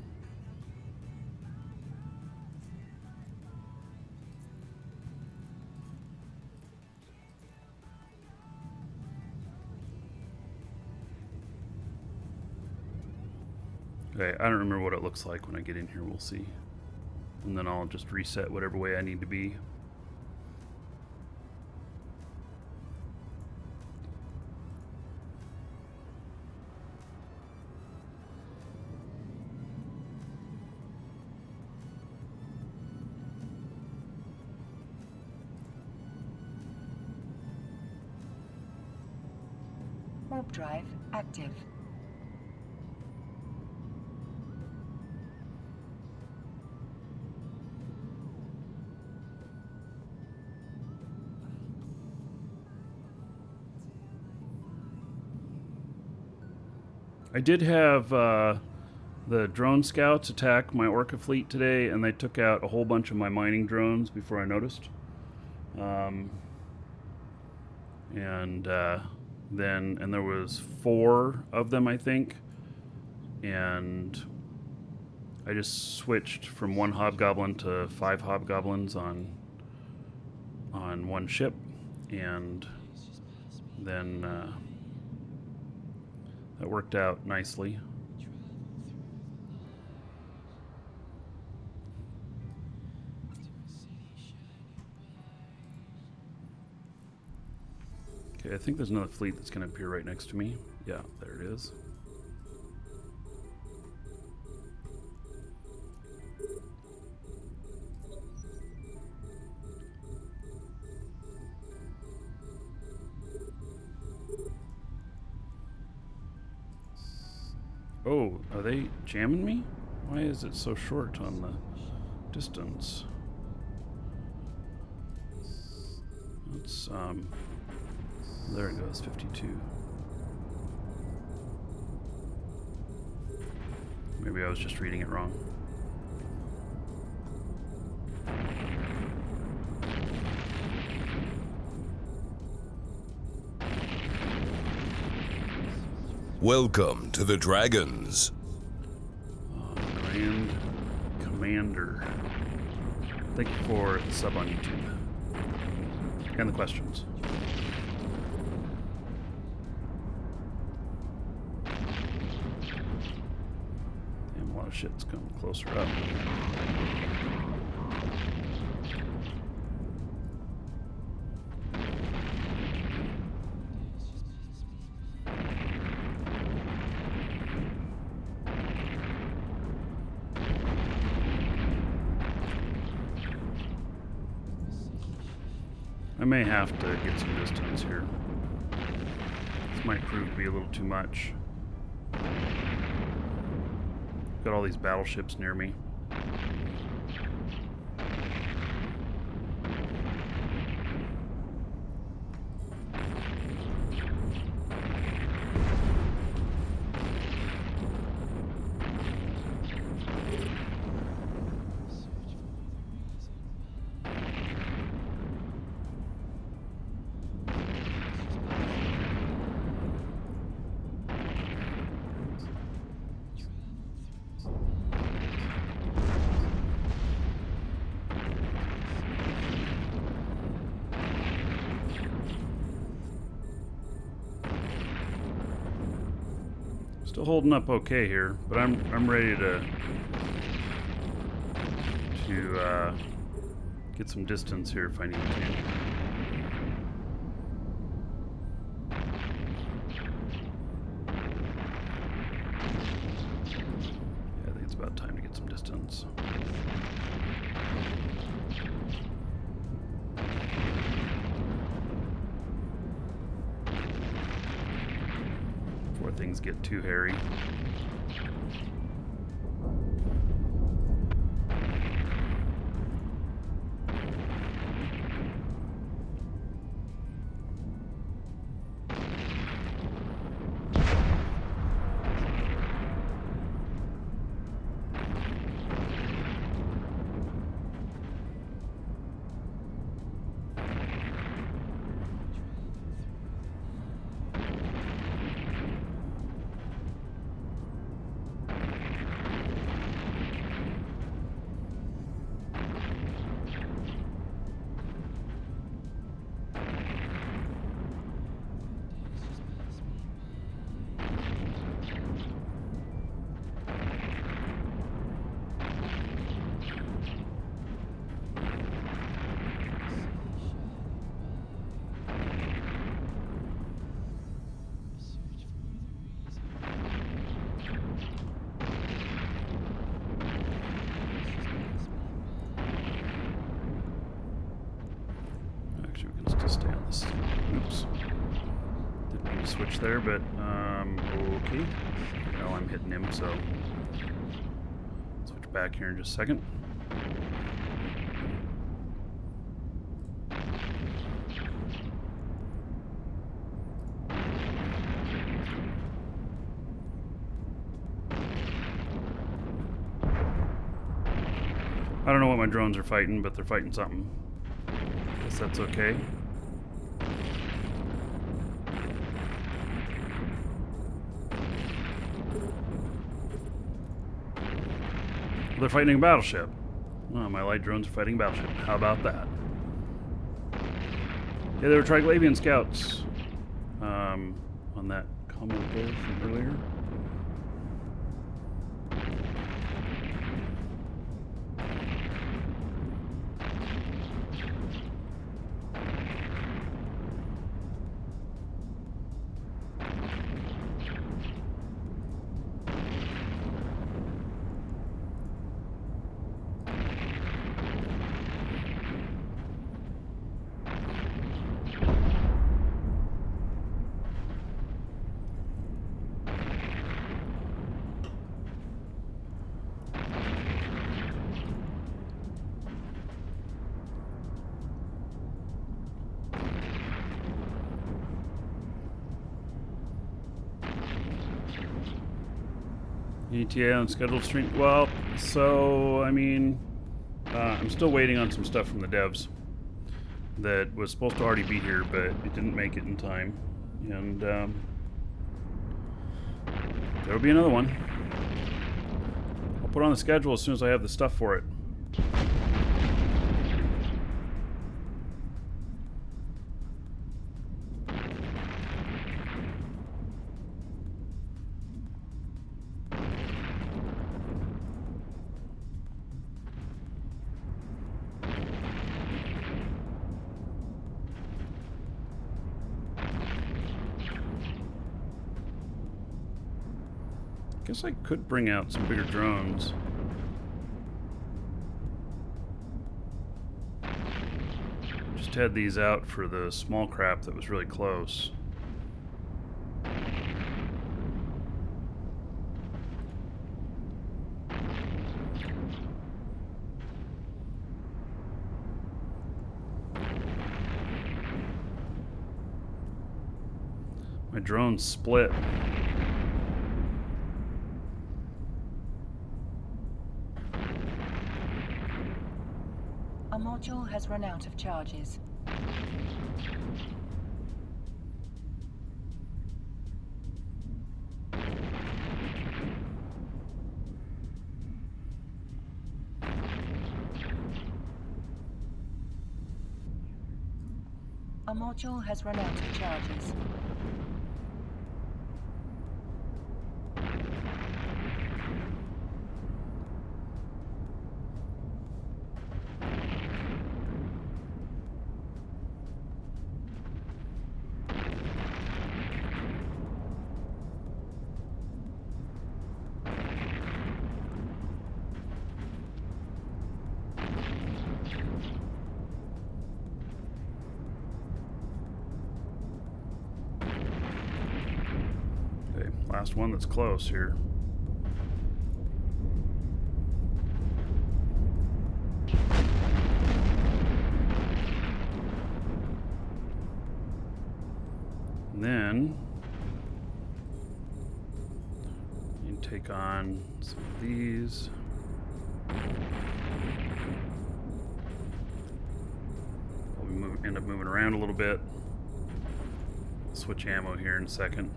Okay, I don't remember what it looks like when I get in here. We'll see. And then I'll just reset whatever way I need to be. Warp drive active. I did have the drone scouts attack my Orca fleet today, and they took out a whole bunch of my mining drones before I noticed. And there was 4 of them, I think, and I just switched from 1 hobgoblin to 5 hobgoblins on one ship, and then that worked out nicely. Okay, I think there's another fleet that's going to appear right next to me. Yeah, there it is. Oh, are they jamming me? Why is it so short on the distance? Let's, there it goes, 52. Maybe I was just reading it wrong. Welcome to the Dragons. Grand Commander. Thank you for the sub on YouTube. And the questions. Damn, a lot of shit's coming closer up. I may have to get some distance here. This might prove to be a little too much. Got all these battleships near me. Still holding up okay here, but I'm ready to Get some distance here if I need to. Yeah, I think it's about time to get some distance. Before things get too hairy. Stay on this. Oops. Didn't mean to switch there, but okay. Well, I'm hitting him, so switch back here in just a second. I don't know what my drones are fighting, but they're fighting something. Guess that's okay. They're fighting a battleship. Oh, my light drones are fighting a battleship. How about that? Yeah, they were Triglavian scouts. On that comment there from earlier. ETA on scheduled stream. Well, so I mean, I'm still waiting on some stuff from the devs that was supposed to already be here, but it didn't make it in time, and there will be another one. I'll put on the schedule as soon as I have the stuff for it. Guess I could bring out some bigger drones. Just had these out for the small crap that was really close. My drone's split. A module has run out of charges. A module has run out of charges. Last one that's close here. And then you can take on some of these. We'll end up moving around a little bit. Switch ammo here in a second.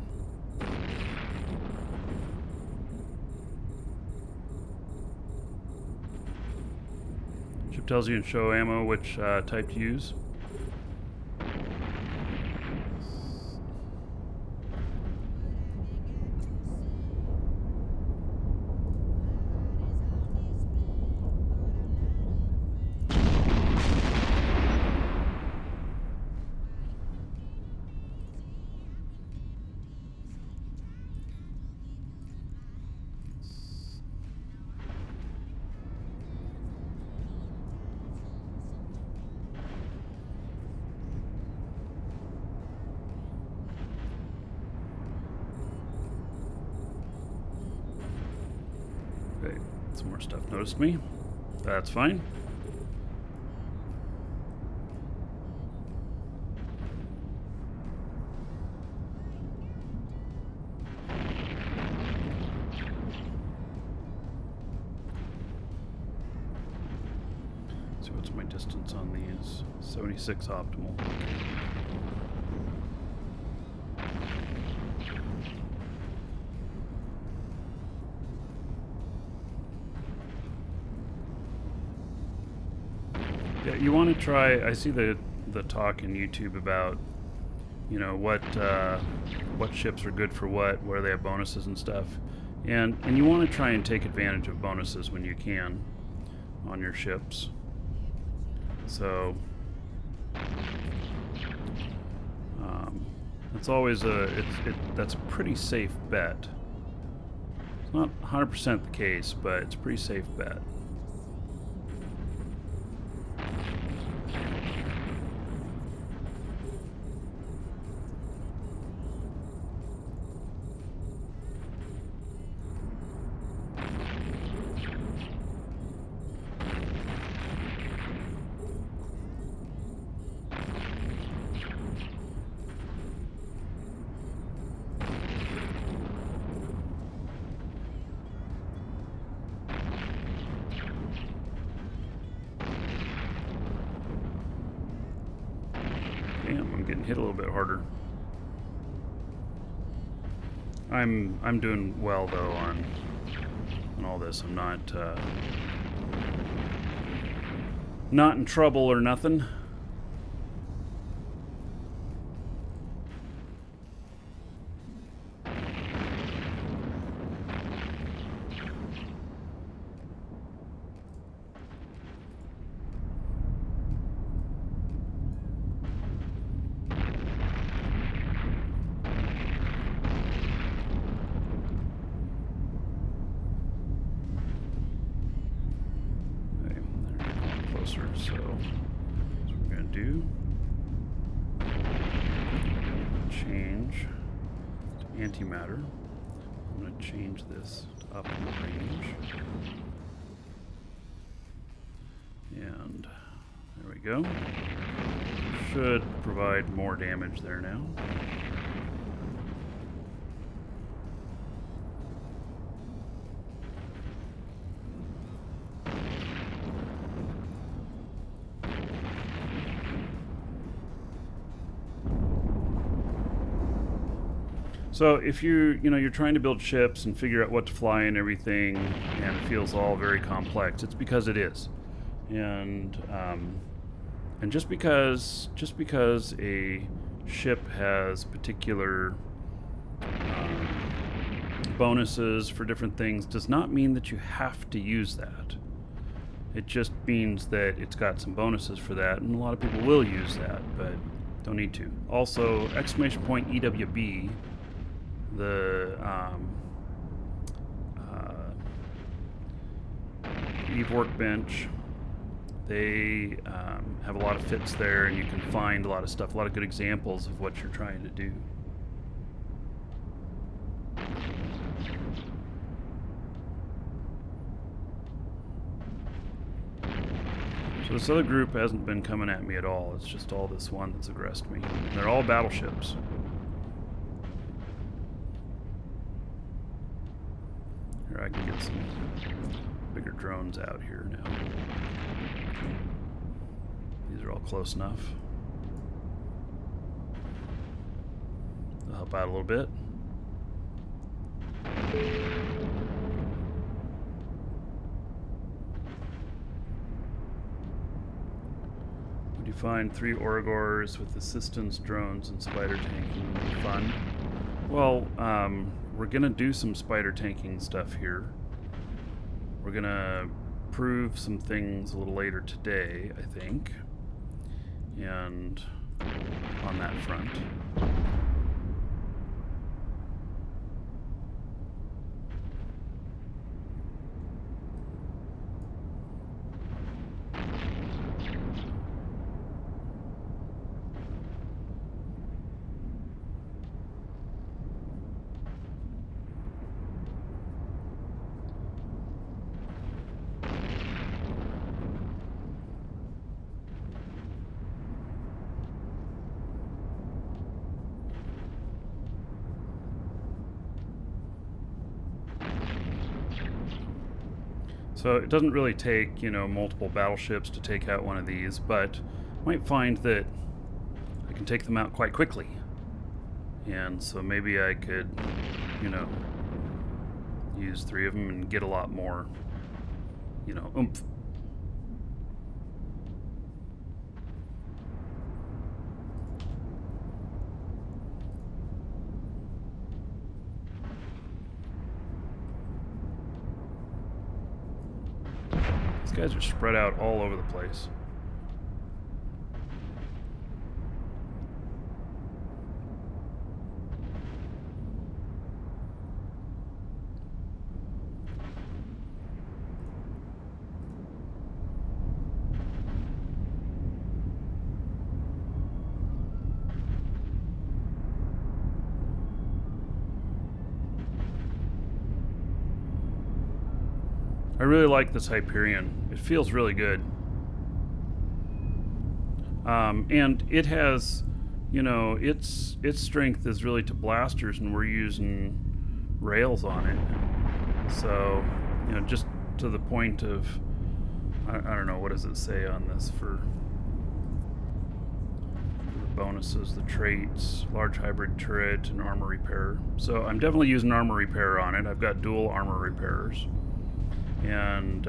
Ship tells you in show ammo which type to use. Okay, some more stuff noticed me. That's fine. So what's my distance on these? 76 optimal. Yeah, you want to try. I see the talk in YouTube about, you know, what ships are good for where they have bonuses and stuff, and you want to try and take advantage of bonuses when you can on your ships. So it's always that's a pretty safe bet. It's not 100% the case, but it's a pretty safe bet. Damn, I'm getting hit a little bit harder. I'm doing well though on all this. I'm not in trouble or nothing. So what we're going to do, change to antimatter. I'm going to change this to optimal range. And there we go. Should provide more damage there now. So if you're trying to build ships and figure out what to fly and everything, and it feels all very complex, it's because it is. And just because a ship has particular bonuses for different things does not mean that you have to use that. It just means that it's got some bonuses for that, and a lot of people will use that, but don't need to. Also, exclamation point EWB, the Eve Workbench, they have a lot of fits there, and you can find a lot of stuff, a lot of good examples of what you're trying to do. So this other group hasn't been coming at me at all. It's just all this one that's aggressed me. And they're all battleships. Here, I can get some bigger drones out here now. These are all close enough. They'll help out a little bit. Would you find 3 Origors with assistance drones and spider tanking would be fun? Well, we're gonna do some spider tanking stuff here. We're gonna prove some things a little later today, I think. And on that front. So it doesn't really take, multiple battleships to take out one of these, but might find that I can take them out quite quickly. And so maybe I could, use 3 of them and get a lot more, oomph. These guys are spread out all over the place. I really like this Hyperion. It feels really good. And it has, its strength is really to blasters, and we're using rails on it. So, just to the point of, I don't know, what does it say on this for the bonuses, the traits, large hybrid turret, and armor repair. So I'm definitely using armor repair on it. I've got dual armor repairers. And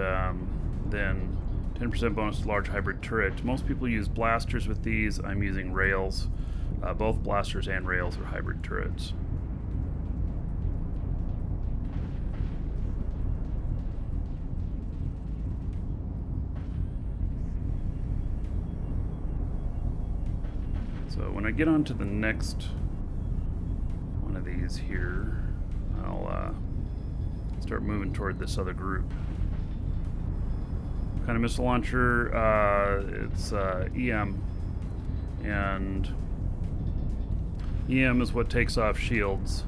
then 10% bonus to large hybrid turret. Most people use blasters with these. I'm using rails. Both blasters and rails are hybrid turrets. So when I get onto the next one of these here, I'll start moving toward this other group. Kind of missile launcher, it's EM, and EM is what takes off shields.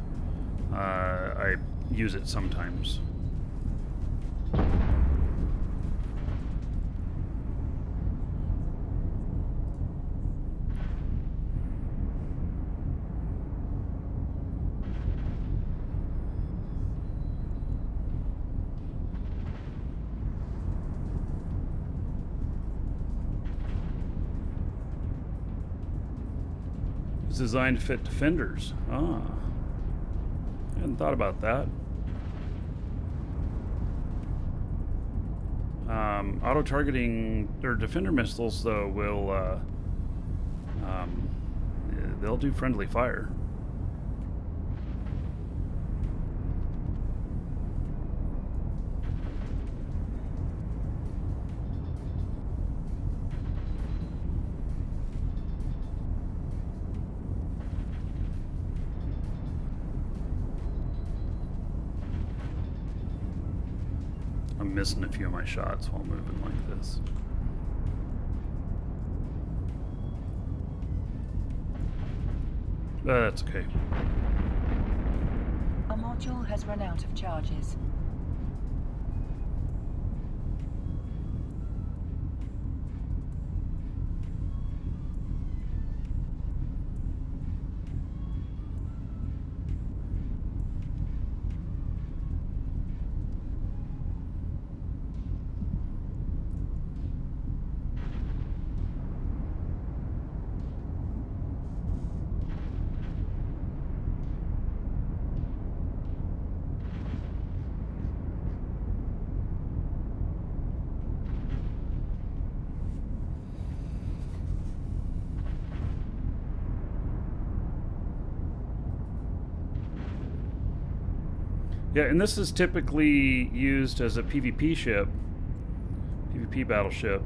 I use it sometimes. Designed to fit defenders. I hadn't thought about that. Auto-targeting or defender missiles, though, will they'll do friendly fire. I'm missing a few of my shots while moving like this. That's okay. A module has run out of charges. Yeah, and this is typically used as a PvP ship, PvP battleship,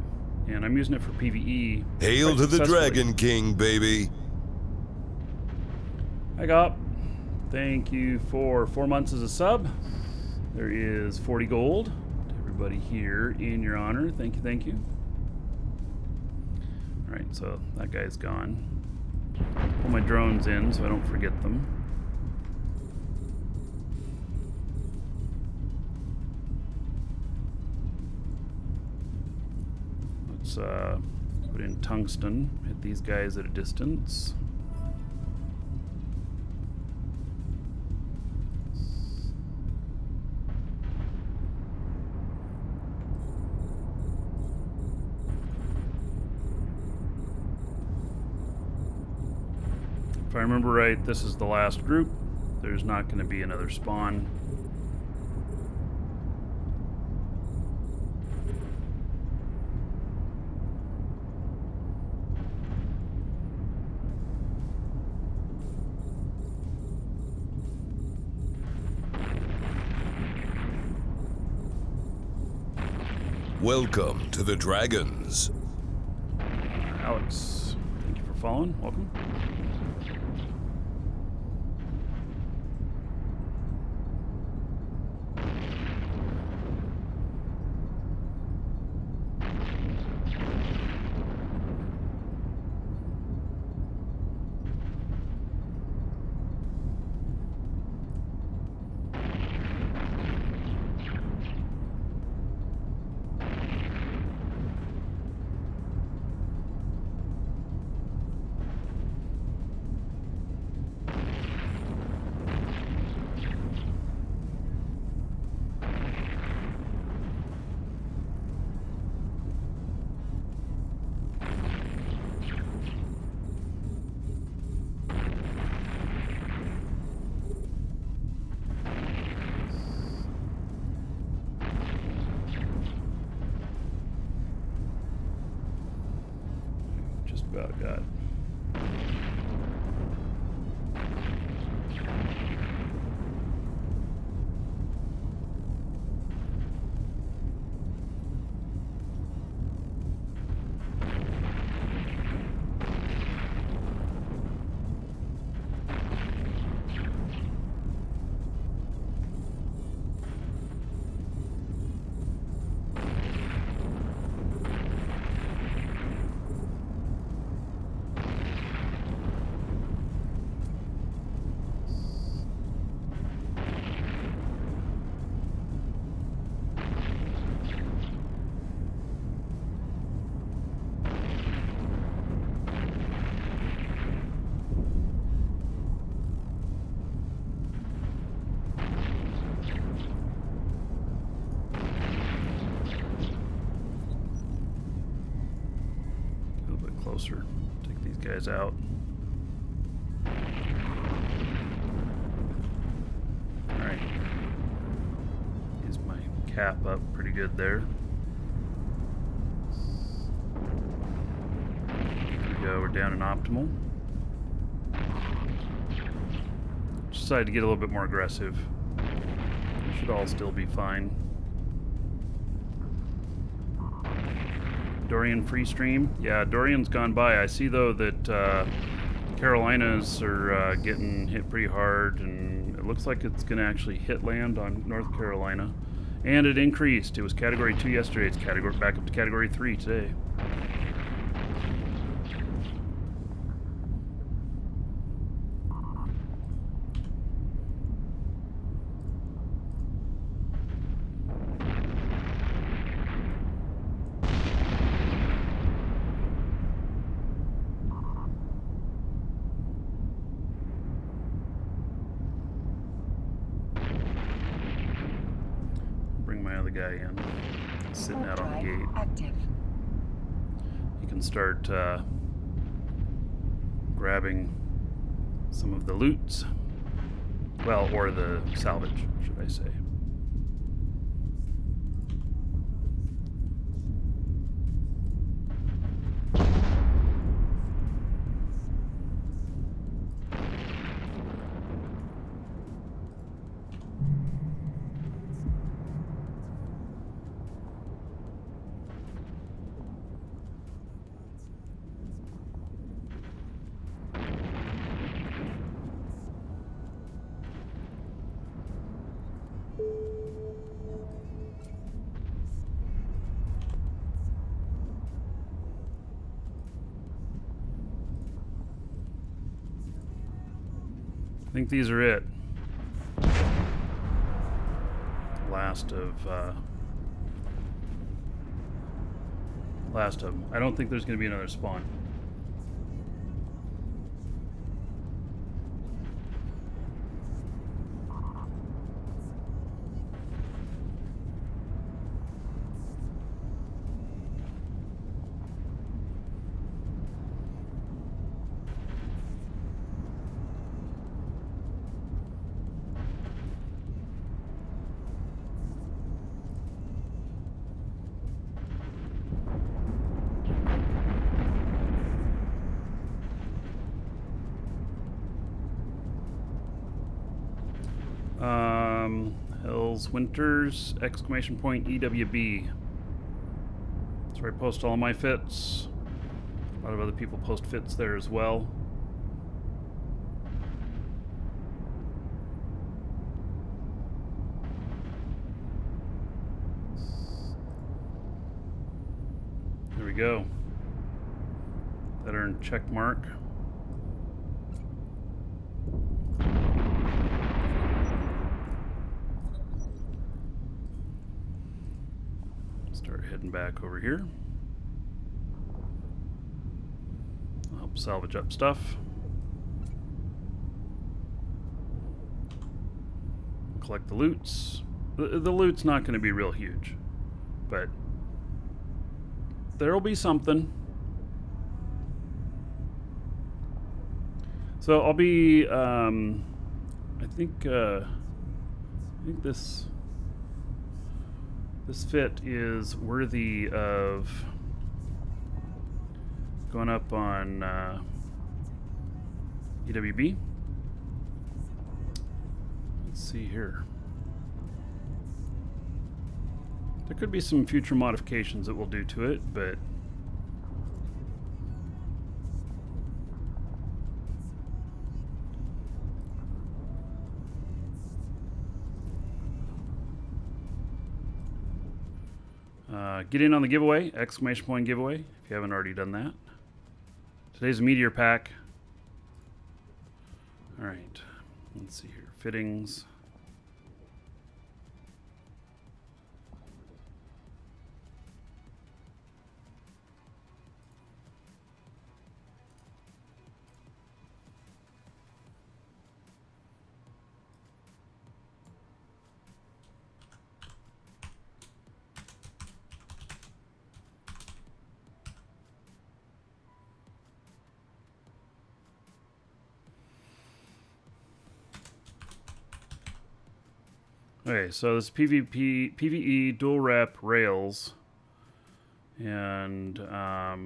and I'm using it for PvE. Hail to the Dragon King, baby. Hi, Gop. Thank you for 4 months as a sub. There is 40 gold to everybody here in your honor. Thank you, thank you. All right, so that guy's gone. Pull my drones in so I don't forget them. Let's put in tungsten, hit these guys at a distance. If I remember right, this is the last group. There's not going to be another spawn. Welcome to the Dragons. Alex, thank you for following. Welcome. Just about got. Closer. Take these guys out. Alright. Use my cap up pretty good there. There we go, we're down in optimal. Decided to get a little bit more aggressive. Should all still be fine. Dorian free stream. Yeah, Dorian's gone by. I see though that Carolinas are getting hit pretty hard, and it looks like it's going to actually hit land on North Carolina. And it increased. It was Category 2 yesterday. It's back up to Category 3 today. Guy in, sitting out on the gate. Active. You can start grabbing some of the loots. Well, or the salvage, should I say. think these are it. Last of them. I don't think there's going to be another spawn. Hills Winters exclamation point EWB. That's where I post all my fits. A lot of other people post fits there as well. There we go. That earned check mark. Start heading back over here. I'll help salvage up stuff. Collect the loots. The loot's not going to be real huge, but there'll be something. So I'll be, I think this fit is worthy of going up on EWB. Let's see here. There could be some future modifications that we'll do to it, but get in on the giveaway, exclamation point giveaway, if you haven't already done that. Today's a meteor pack. All right, let's see here. Fittings. Okay, so this PvE dual rep rails, and I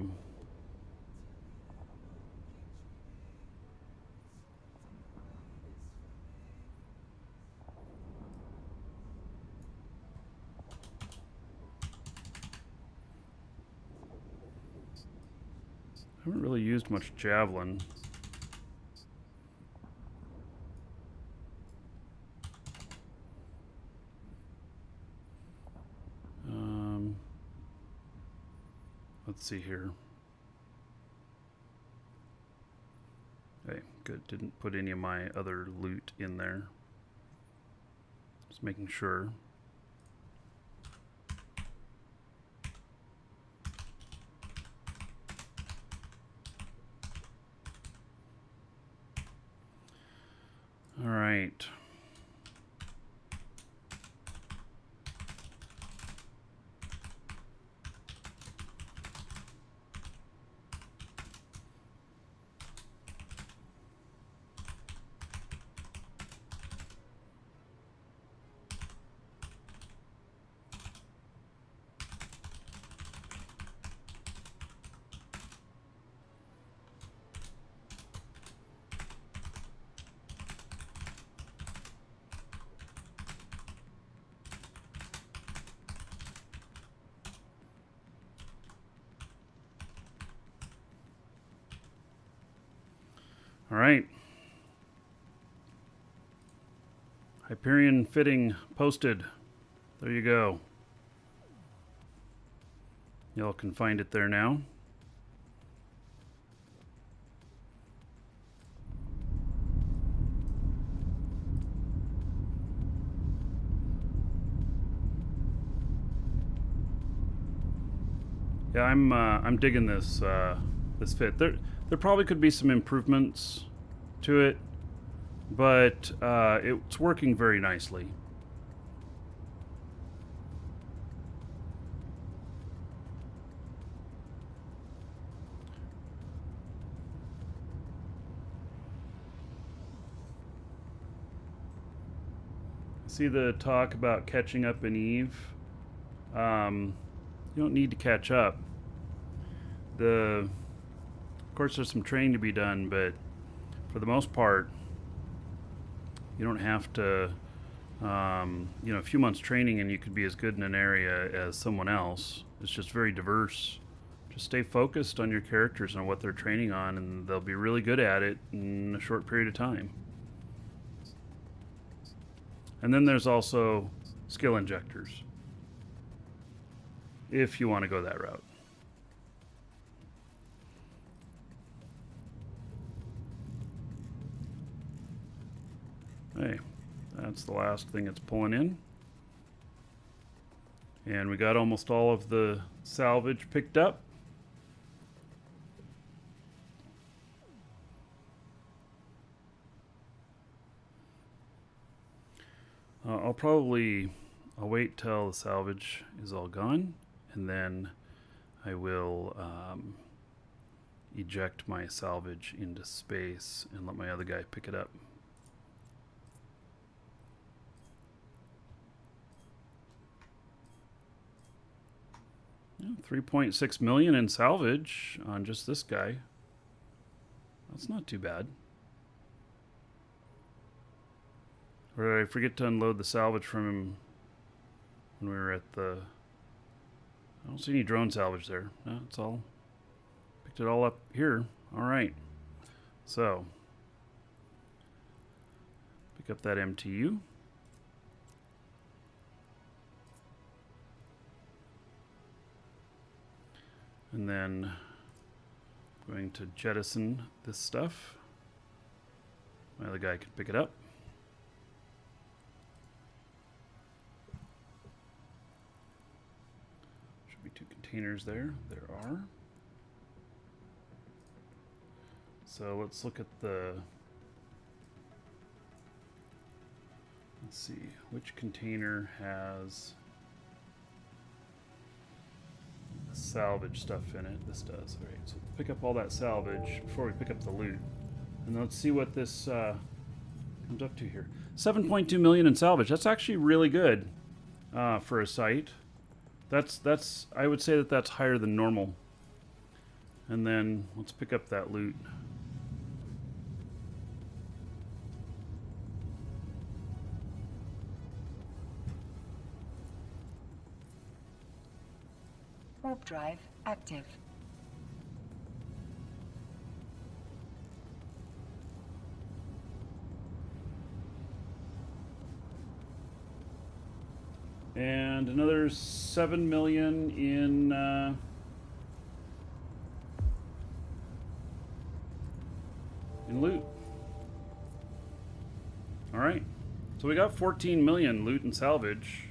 haven't really used much javelin. Let's see here. Okay, good. Didn't put any of my other loot in there. Just making sure. All right. All right. Hyperion fitting posted. There you go. Y'all can find it there now. Yeah, I'm digging this this fit. There probably could be some improvements to it, but it's working very nicely. See the talk about catching up in Eve? You don't need to catch up. Of course, there's some training to be done, but for the most part, you don't have to. You know, a few months training and you could be as good in an area as someone else. It's just very diverse. Just stay focused on your characters and what they're training on, and they'll be really good at it in a short period of time. And then there's also skill injectors, if you want to go that route. Hey, that's the last thing it's pulling in. And we got almost all of the salvage picked up. I'll wait till the salvage is all gone, and then I will eject my salvage into space and let my other guy pick it up. Yeah, 3.6 million in salvage on just this guy. That's not too bad. Or did I forget to unload the salvage from him when we were at the... I don't see any drone salvage there. No, it's all... Picked it all up here. Alright. So. Pick up that MTU. And then I'm going to jettison this stuff. My other guy can pick it up. Containers there are. So let's look at let's see which container has the salvage stuff in it. This does. All right, so let's pick up all that salvage before we pick up the loot, and let's see what this comes up to here. 7.2 million in salvage. That's actually really good for a site. That's I would say that's higher than normal. And then let's pick up that loot. Warp drive active. And another 7 million in loot. All right, so we got 14 million loot and salvage.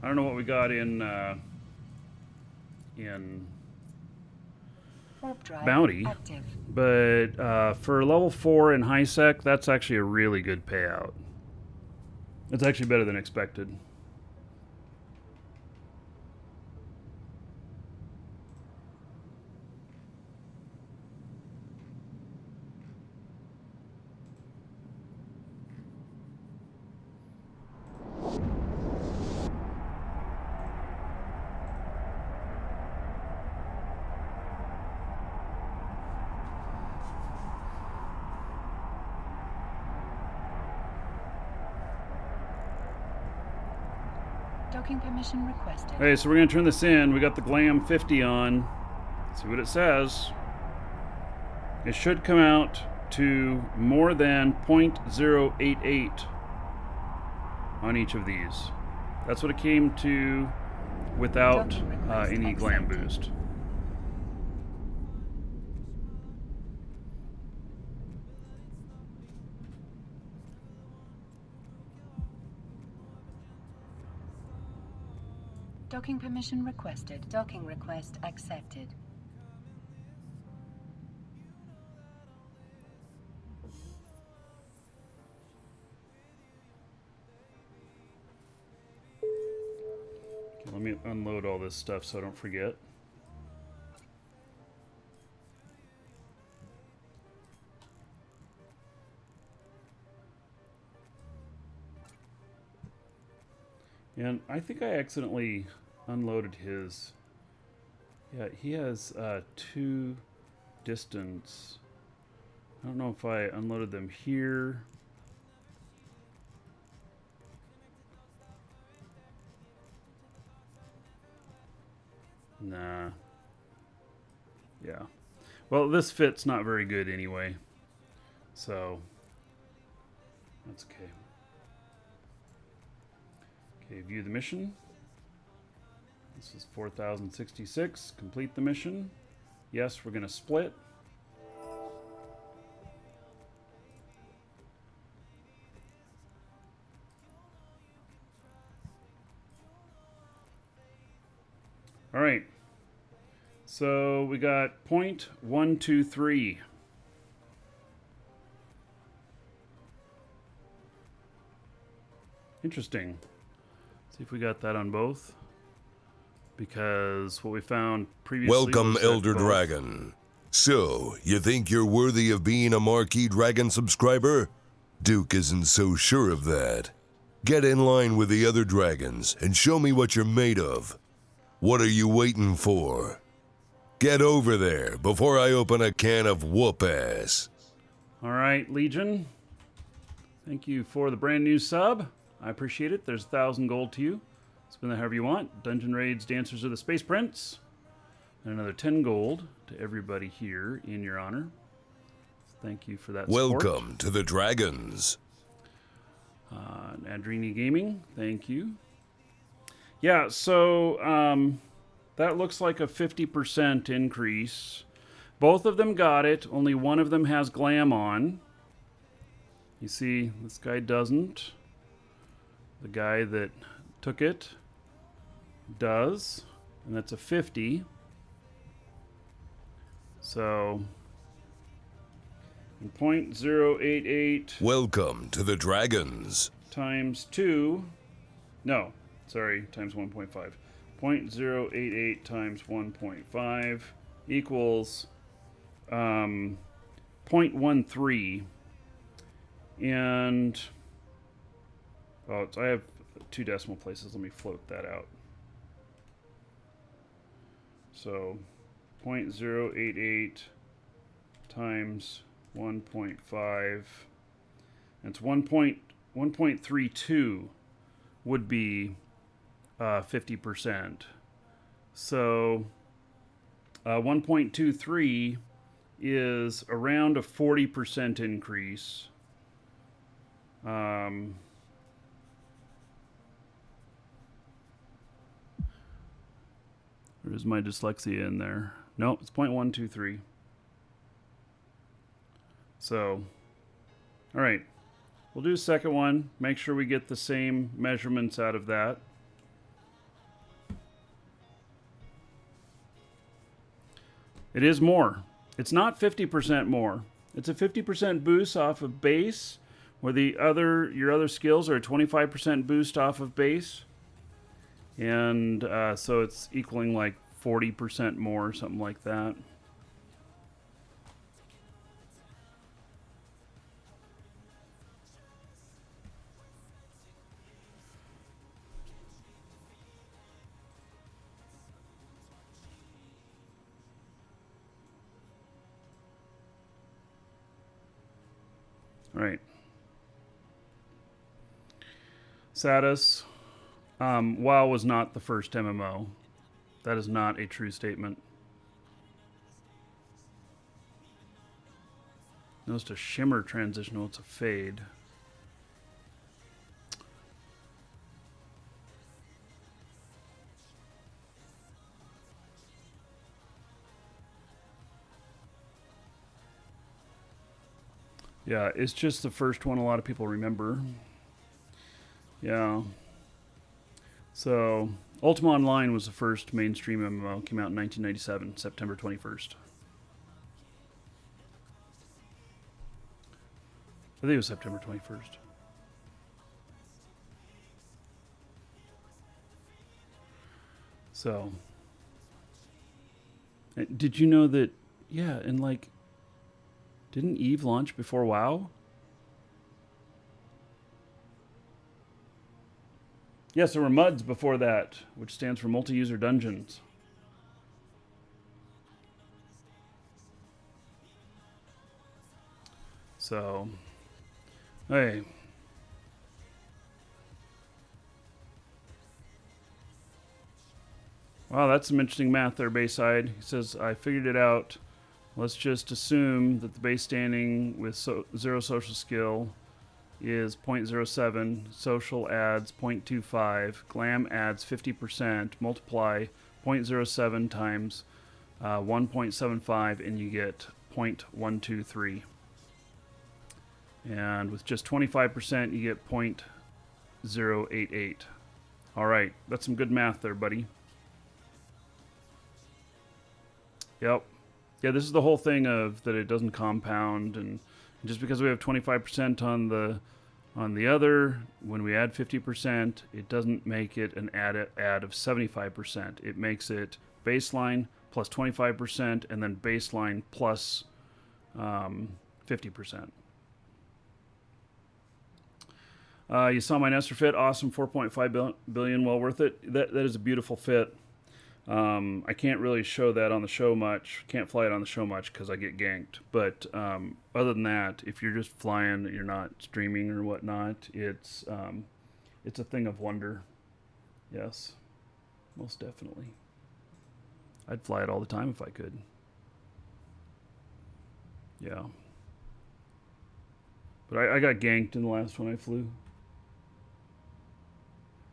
I don't know what we got in bounty, active. But for level 4 in high sec, that's actually a really good payout. It's actually better than expected. Docking permission requested. Okay, so we're going to turn this in. We got the Glam 50 on. See what it says. It should come out to more than 0.088 on each of these. That's what it came to without any Glam boost. Docking permission requested. Docking request accepted. Okay, let me unload all this stuff so I don't forget. And I think I accidentally unloaded his. Yeah, he has 2 distance. I don't know if I unloaded them here. Nah. Yeah. Well, this fit's not very good anyway. So, that's okay. Okay, view the mission. This is 4066. Complete the mission. Yes, we're going to split. All right. So we got 0.123. Interesting. See if we got that on both. Because what we found previously. Welcome, Elder Dragon. So, you think you're worthy of being a Markee Dragon subscriber? Duke isn't so sure of that. Get in line with the other dragons and show me what you're made of. What are you waiting for? Get over there before I open a can of whoop-ass. All right, Legion. Thank you for the brand new sub. I appreciate it. There's 1,000 gold to you. Spend that however you want. Dungeon Raids, Dancers of the Space Prince. And another 10 gold to everybody here in your honor. Thank you for that support. Welcome to the Dragons. Adrini Gaming, thank you. Yeah, so that looks like a 50% increase. Both of them got it. Only one of them has Glam on. You see, this guy doesn't. The guy that took it does. And that's a 50. So, 0.088. Welcome to the Dragons. Times 2. No, sorry, times 1.5. 0.088 times 1.5 equals 0.13. And oh, I have 2 decimal places. Let me float that out. So 0.088 times 1.5. It's 1.32 would be 50%. So 1.23 is around a 40% increase. There's my dyslexia in there. No, it's 0.123. So, all right. We'll do a second one. Make sure we get the same measurements out of that. It is more. It's not 50% more. It's a 50% boost off of base, where your other skills are a 25% boost off of base. And so it's equaling like 40% more, something like that. Right. Satis. WoW was not the first MMO. That is not a true statement. Notice a shimmer transition. No, it's a fade. Yeah, it's just the first one a lot of people remember. Yeah. So, Ultima Online was the first mainstream MMO. Came out in 1997, September 21st. I think it was September 21st. So, did you know that, yeah, and like, didn't EVE launch before WoW? Yes, there were MUDs before that, which stands for Multi-User Dungeons. So, hey. Wow, that's some interesting math there, Bayside. He says, I figured it out. Let's just assume that the base standing with 0 social skill is 0.07, social adds 0.25, glam adds 50%, multiply 0.07 times 1.75, and you get 0.123. And with just 25%, you get 0.088. All right, that's some good math there, buddy. Yep. Yeah, this is the whole thing of that it doesn't compound, and just because we have 25% on the other, when we add 50%, it doesn't make it an add of 75%. It makes it baseline plus 25%, and then baseline plus 50%. You saw my Nestor fit, awesome, 4.5 billion, well worth it. That is a beautiful fit. I can't really show that on the show much. Can't fly it on the show much because I get ganked. But other than that, if you're just flying, you're not streaming or whatnot, it's a thing of wonder. Yes, most definitely. I'd fly it all the time if I could. Yeah. But I got ganked in the last one I flew.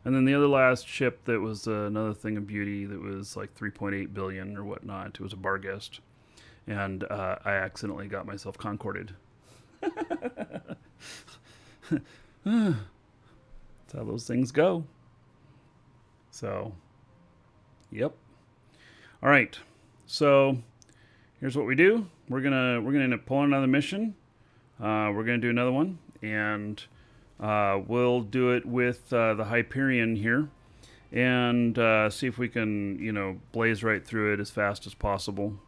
And then the other last ship that was another thing of beauty that was like 3.8 billion or whatnot. It was a bar guest. And I accidentally got myself concorded. That's how those things go. So, yep. All right. So, here's what we do. We're gonna end up pulling another mission. We're gonna do another one, and we'll do it with the Hyperion here, and see if we can, blaze right through it as fast as possible.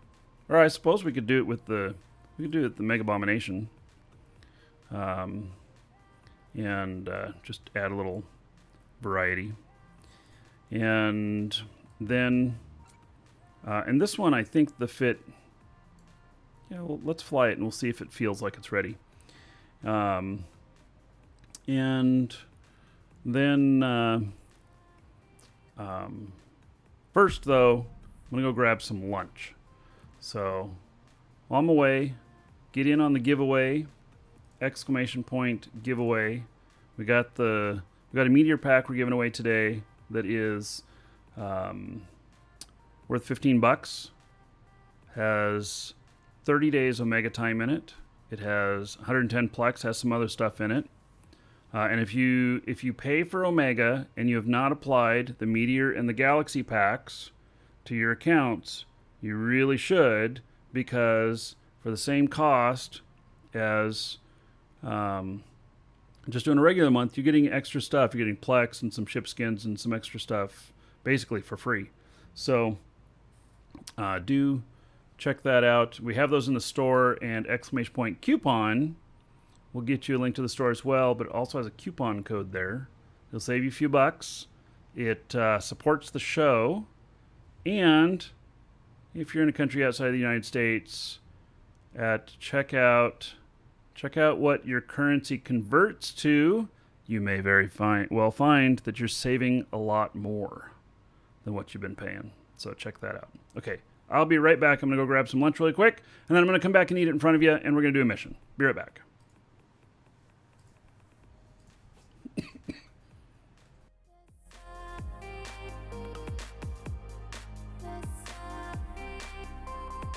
Or I suppose we could do it with the Mega Abomination, and just add a little variety. And then, and this one, I think the fit. Yeah, well, let's fly it and we'll see if it feels like it's ready. And then first, though, I'm going to go grab some lunch. So while I'm away, get in on the giveaway, ! Giveaway. We got a meteor pack we're giving away today that is worth $15. Has 30 days Omega time in it. It has 110 Plex, has some other stuff in it. And if you pay for Omega and you have not applied the Meteor and the Galaxy packs to your accounts, you really should, because for the same cost as just doing a regular month, you're getting extra stuff. You're getting Plex and some ship skins and some extra stuff basically for free. So do check that out. We have those in the store, and ! Coupon will get you a link to the store as well, but it also has a coupon code there. It'll save you a few bucks. It supports the show, and if you're in a country outside the United States, at checkout, check out what your currency converts to. You may very well find that you're saving a lot more than what you've been paying. So check that out. Okay, I'll be right back. I'm going to go grab some lunch really quick, and then I'm going to come back and eat it in front of you, and we're going to do a mission. Be right back.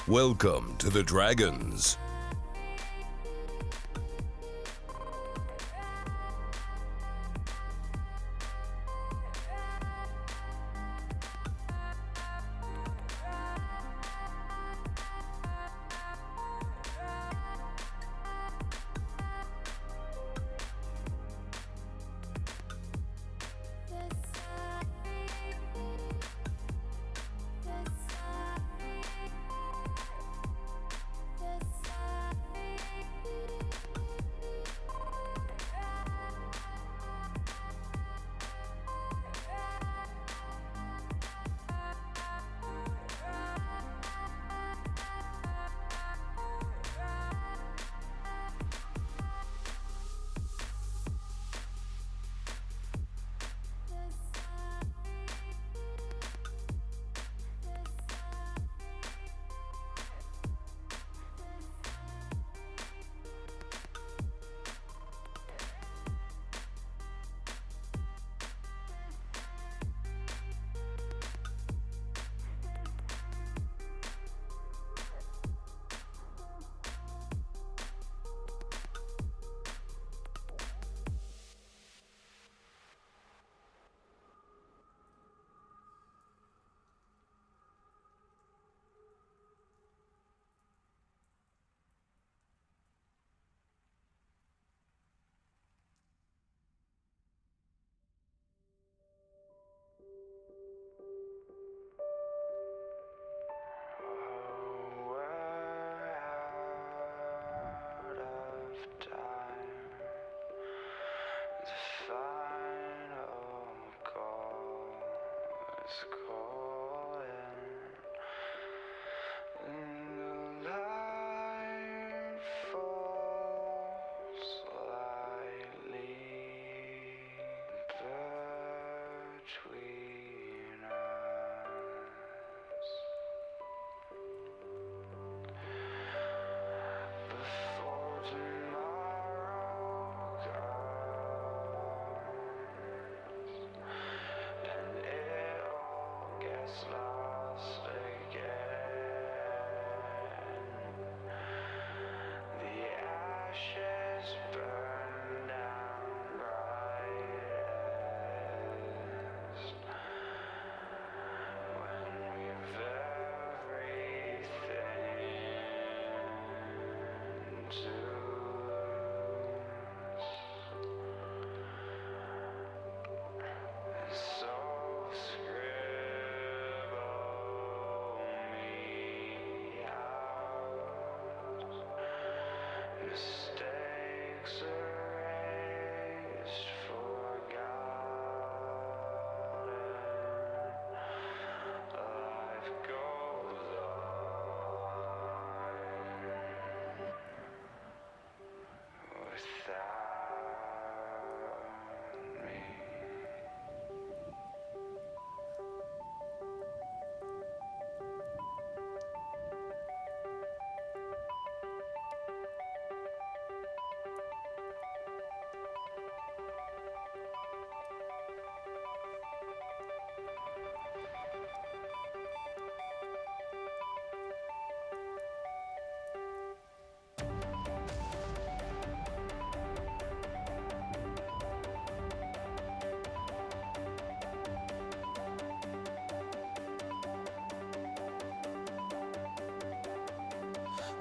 Welcome to the Dragons.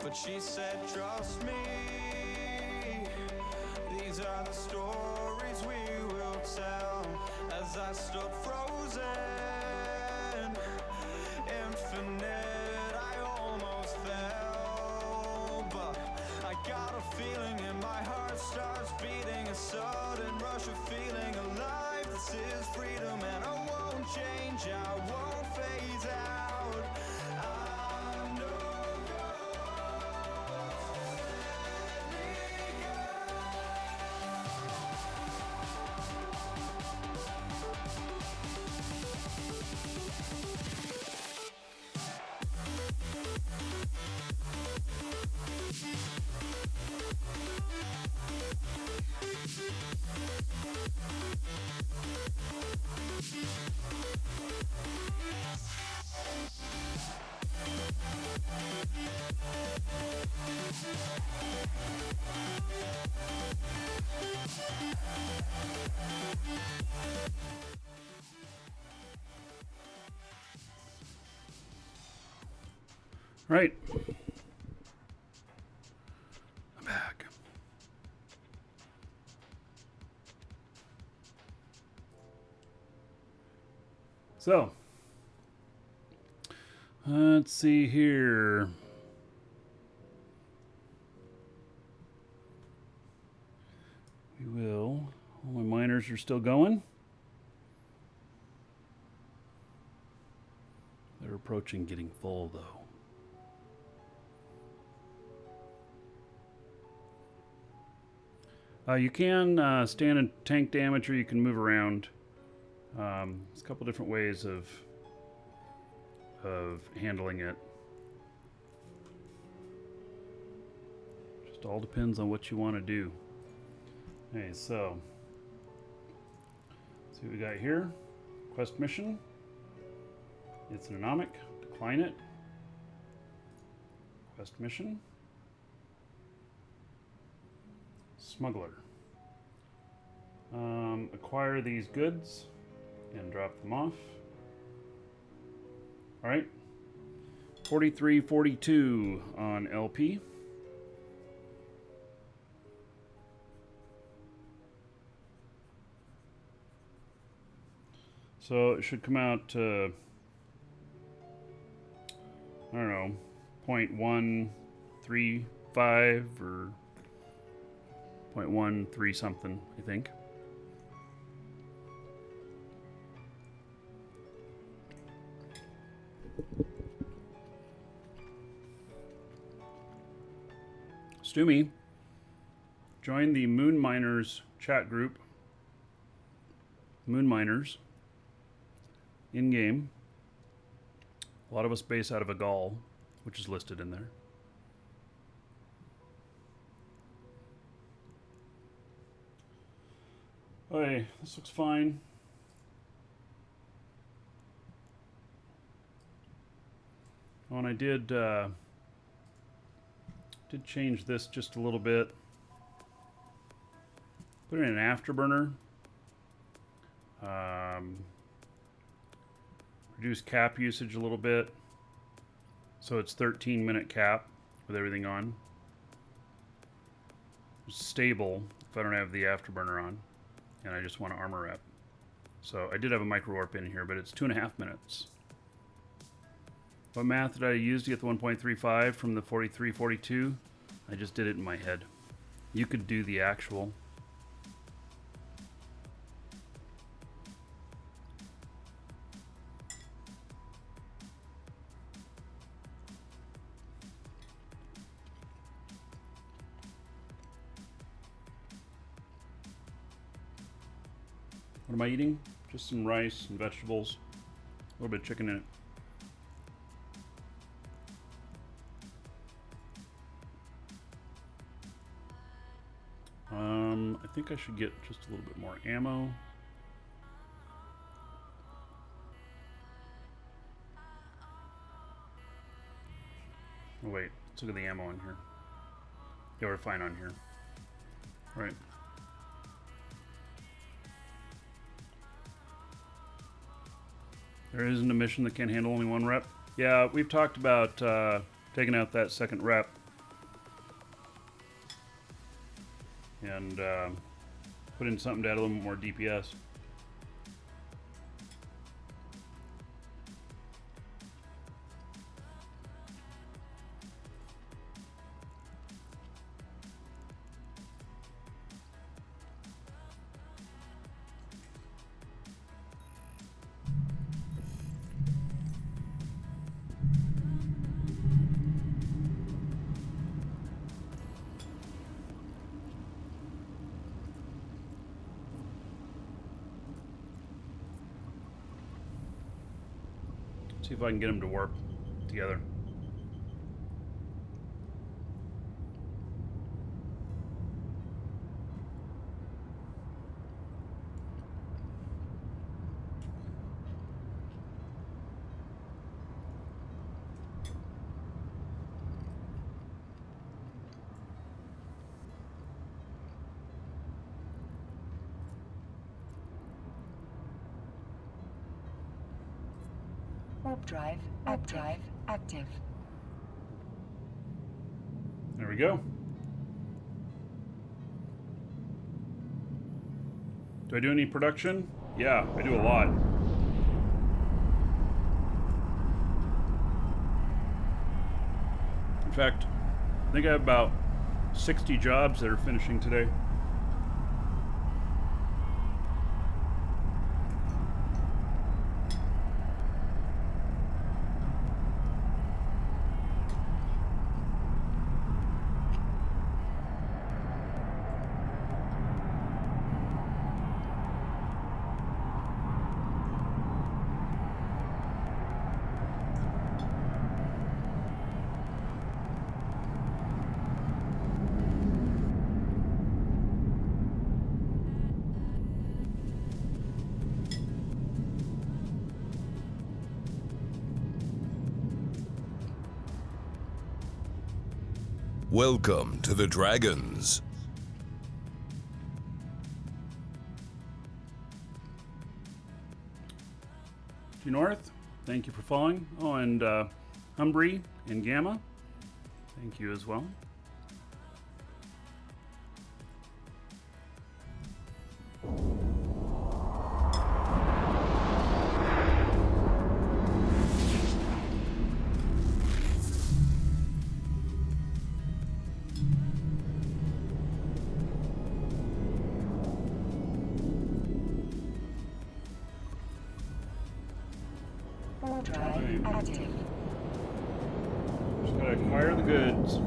But she said, trust me, these are the stories we will tell. As I stood frozen, infinite, I almost fell. But I got a feeling and my heart starts beating, a sudden rush of feeling alive. This is freedom and I won't change, I won't phase out. I know. Right. I'm back. So, let's see here. We will. All my miners are still going. They're approaching getting full, though. You can stand and tank damage, or you can move around. There's a couple different ways of handling it. Just all depends on what you want to do. Okay, so let's see what we got here. Quest mission. It's an anomic. Decline it. Quest mission. Smuggler. Acquire these goods and drop them off. All right. 43.42 on LP. So it should come out to, I don't know, 0.135 or 0.13 something, I think. Stewie, join the Moon Miners chat group. Moon Miners. In-game. A lot of us base out of a Gall, which is listed in there. Okay, this looks fine. Oh, and I did change this just a little bit. Put it in an afterburner. Reduce cap usage a little bit. So it's 13-minute cap with everything on. It's stable if I don't have the afterburner on. And I just want to armor wrap. So I did have a micro warp in here, but it's 2.5 minutes. What math did I use to get the 1.35 from the 4342? I just did it in my head. You could do the actual. What am I eating? Just some rice and vegetables. A little bit of chicken in it. I think I should get just a little bit more ammo. Oh wait, let's look at the ammo on here. Yeah, we're fine on here. All right. There isn't a mission that can handle only one rep. Yeah, we've talked about taking out that second rep. And put in something to add a little more DPS. See if I can get them to warp together. Warp drive active. There we go. Do I do any production? Yeah, I do a lot. In fact, I think I have about 60 jobs that are finishing today. Welcome to the Dragons. G North, thank you for following. Oh, and Humbry and Gamma, thank you as well. Drive active. Just gotta acquire the goods.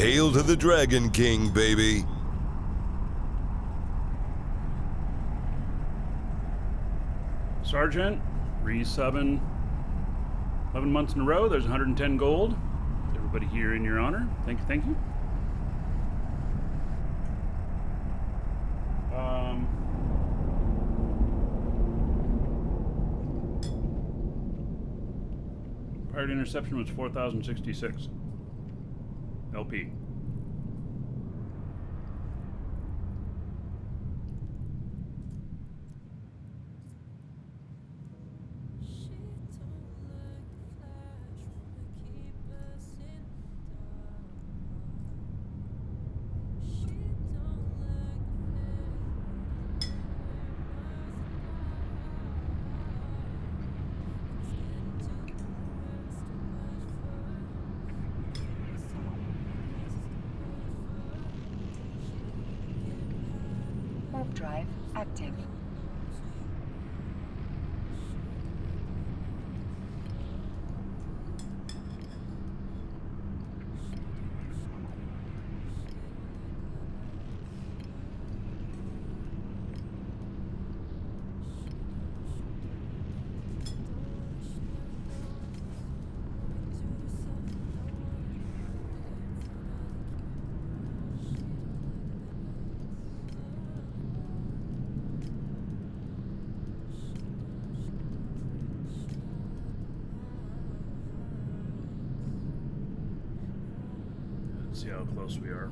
Hail to the Dragon King, baby. Sergeant, resubbing 11 months in a row. There's 110 gold. Everybody here in your honor. Thank you, thank you. Pirate interception was 4,066 LP. Warp drive active. See how close we are.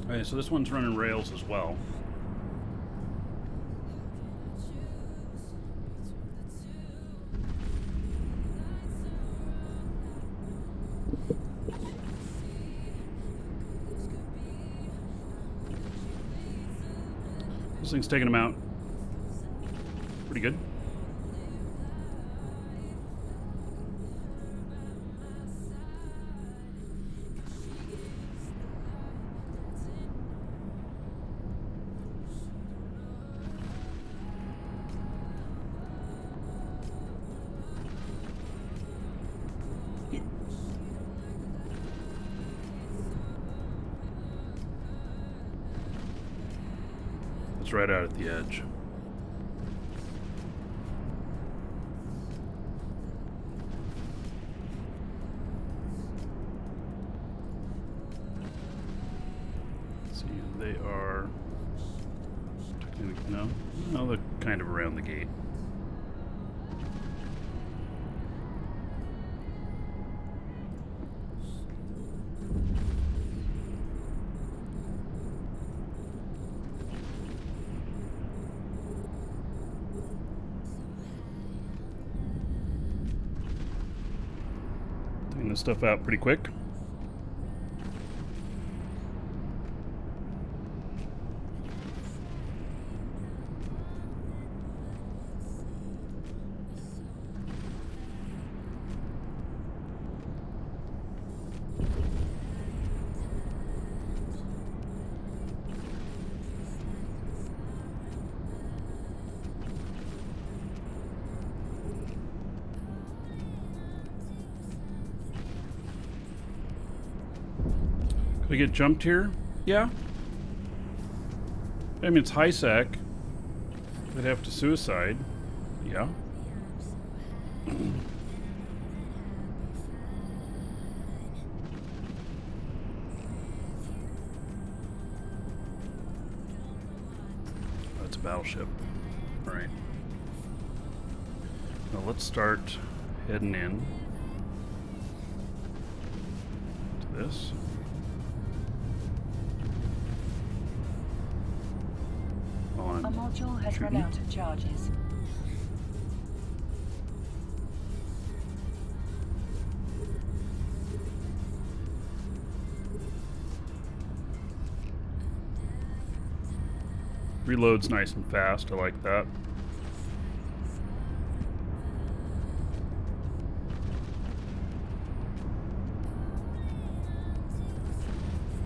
Okay, so this one's running rails as well. This thing's taking them out pretty good. It's right out at the edge. Let's see, they are technically, no, they're kind of around the gate. This stuff out pretty quick. We get jumped here? Yeah. I mean, it's high sec. They'd have to suicide. Yeah. battleship. All right. Now let's start heading in to this. A module has run out of charges. Reloads nice and fast. I like that.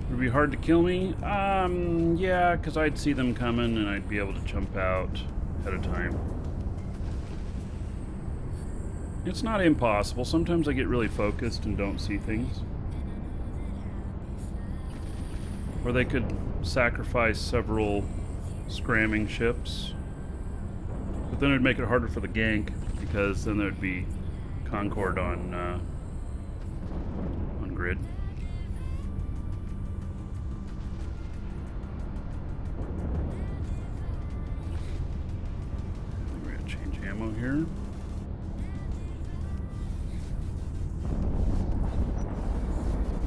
Would it be hard to kill me? Yeah, because I'd see them coming and I'd be able to jump out ahead of time. It's not impossible. Sometimes I get really focused and don't see things. Or they could sacrifice several scramming ships. But then it'd make it harder for the gank, because then there'd be Concord on grid. We're gonna change ammo here.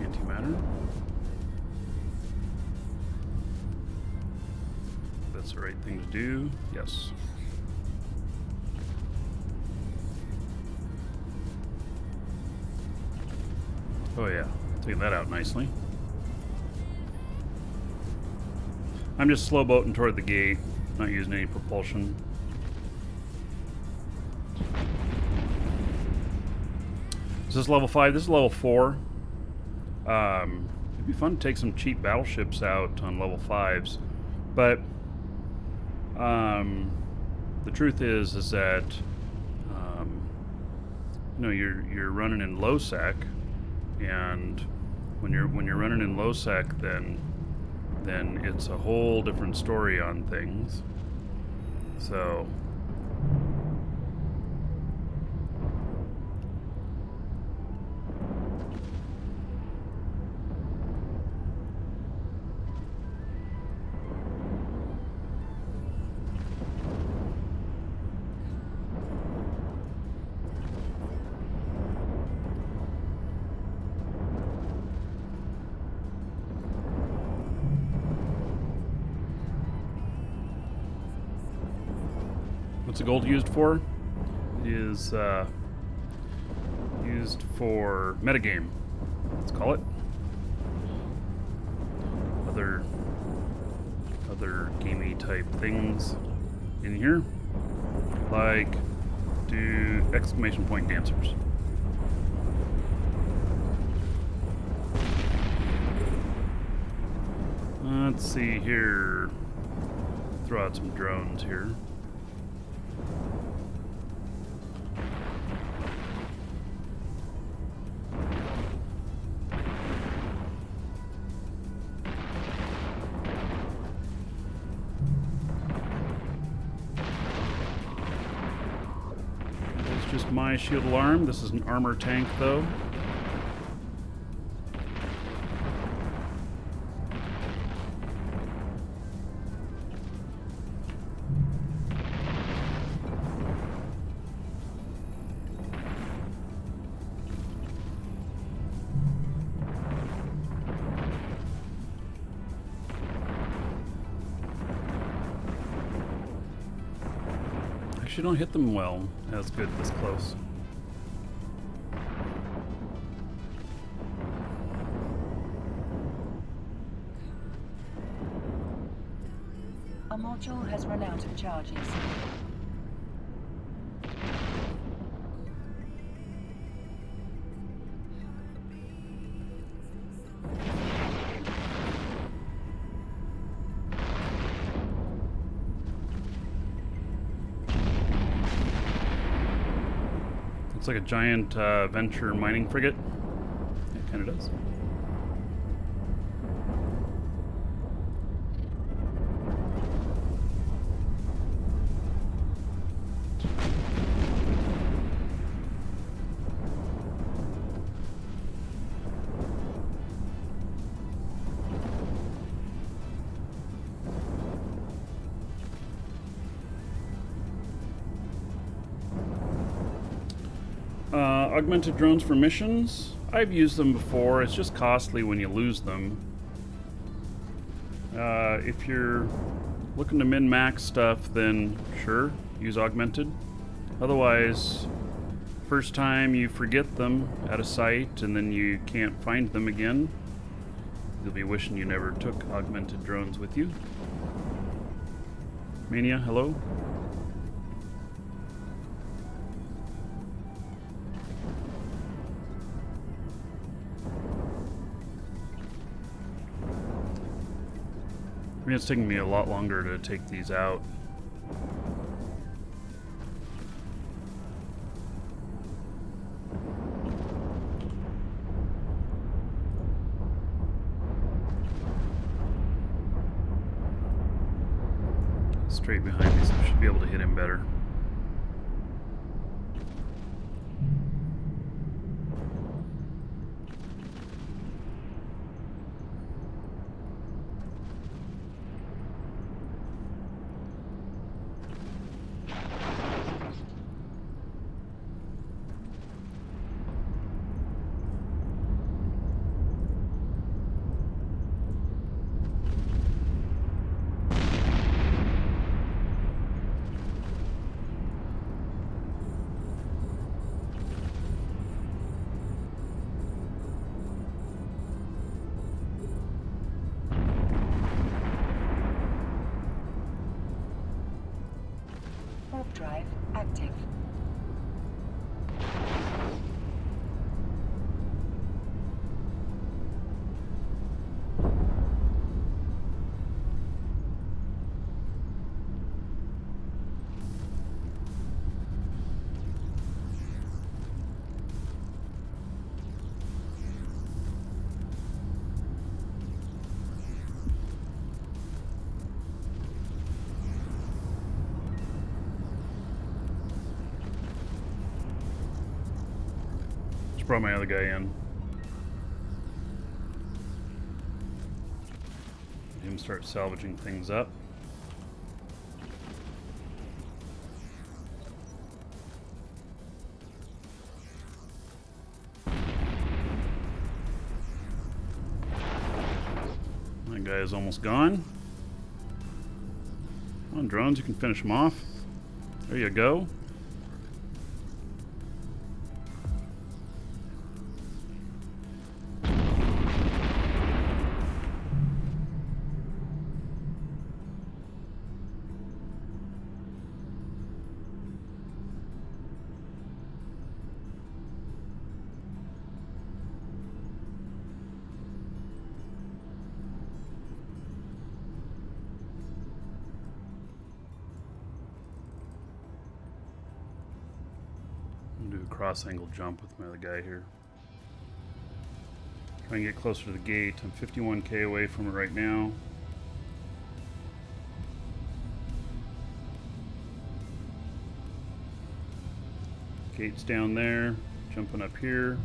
Antimatter. That's the right thing to do. Yes. Oh yeah, taking that out nicely. I'm just slow boating toward the gate, not using any propulsion. Is this level 5? This is level 4. It'd be fun to take some cheap battleships out on level 5s, but the truth is that you know, you're running in low sec, and when you're running in low sec, then it's a whole different story on things. So what's the gold used for? It is used for metagame, let's call it. Other gamey type things in here, like do exclamation point dancers. Let's see here. Throw out some drones here. Just my shield alarm. This is an armor tank, though. Actually, don't hit them well. That's good this close. A module has run out of charges. Looks like a giant venture mining frigate. It kind of does. Augmented drones for missions. I've used them before. It's just costly when you lose them. If you're looking to min-max stuff, then sure, use augmented. Otherwise, first time you forget them at a site and then you can't find them again, you'll be wishing you never took augmented drones with you. Mania, hello? I mean, it's taking me a lot longer to take these out. Straight behind me, so I should be able to hit him better. Warp drive active. Brought my other guy in. Let him start salvaging things up. That guy is almost gone. Come on, drones, you can finish him off. There you go. Do a cross-angle jump with my other guy here. Try and get closer to the gate. I'm 51k away from it right now. Gate's down there. Jumping up here.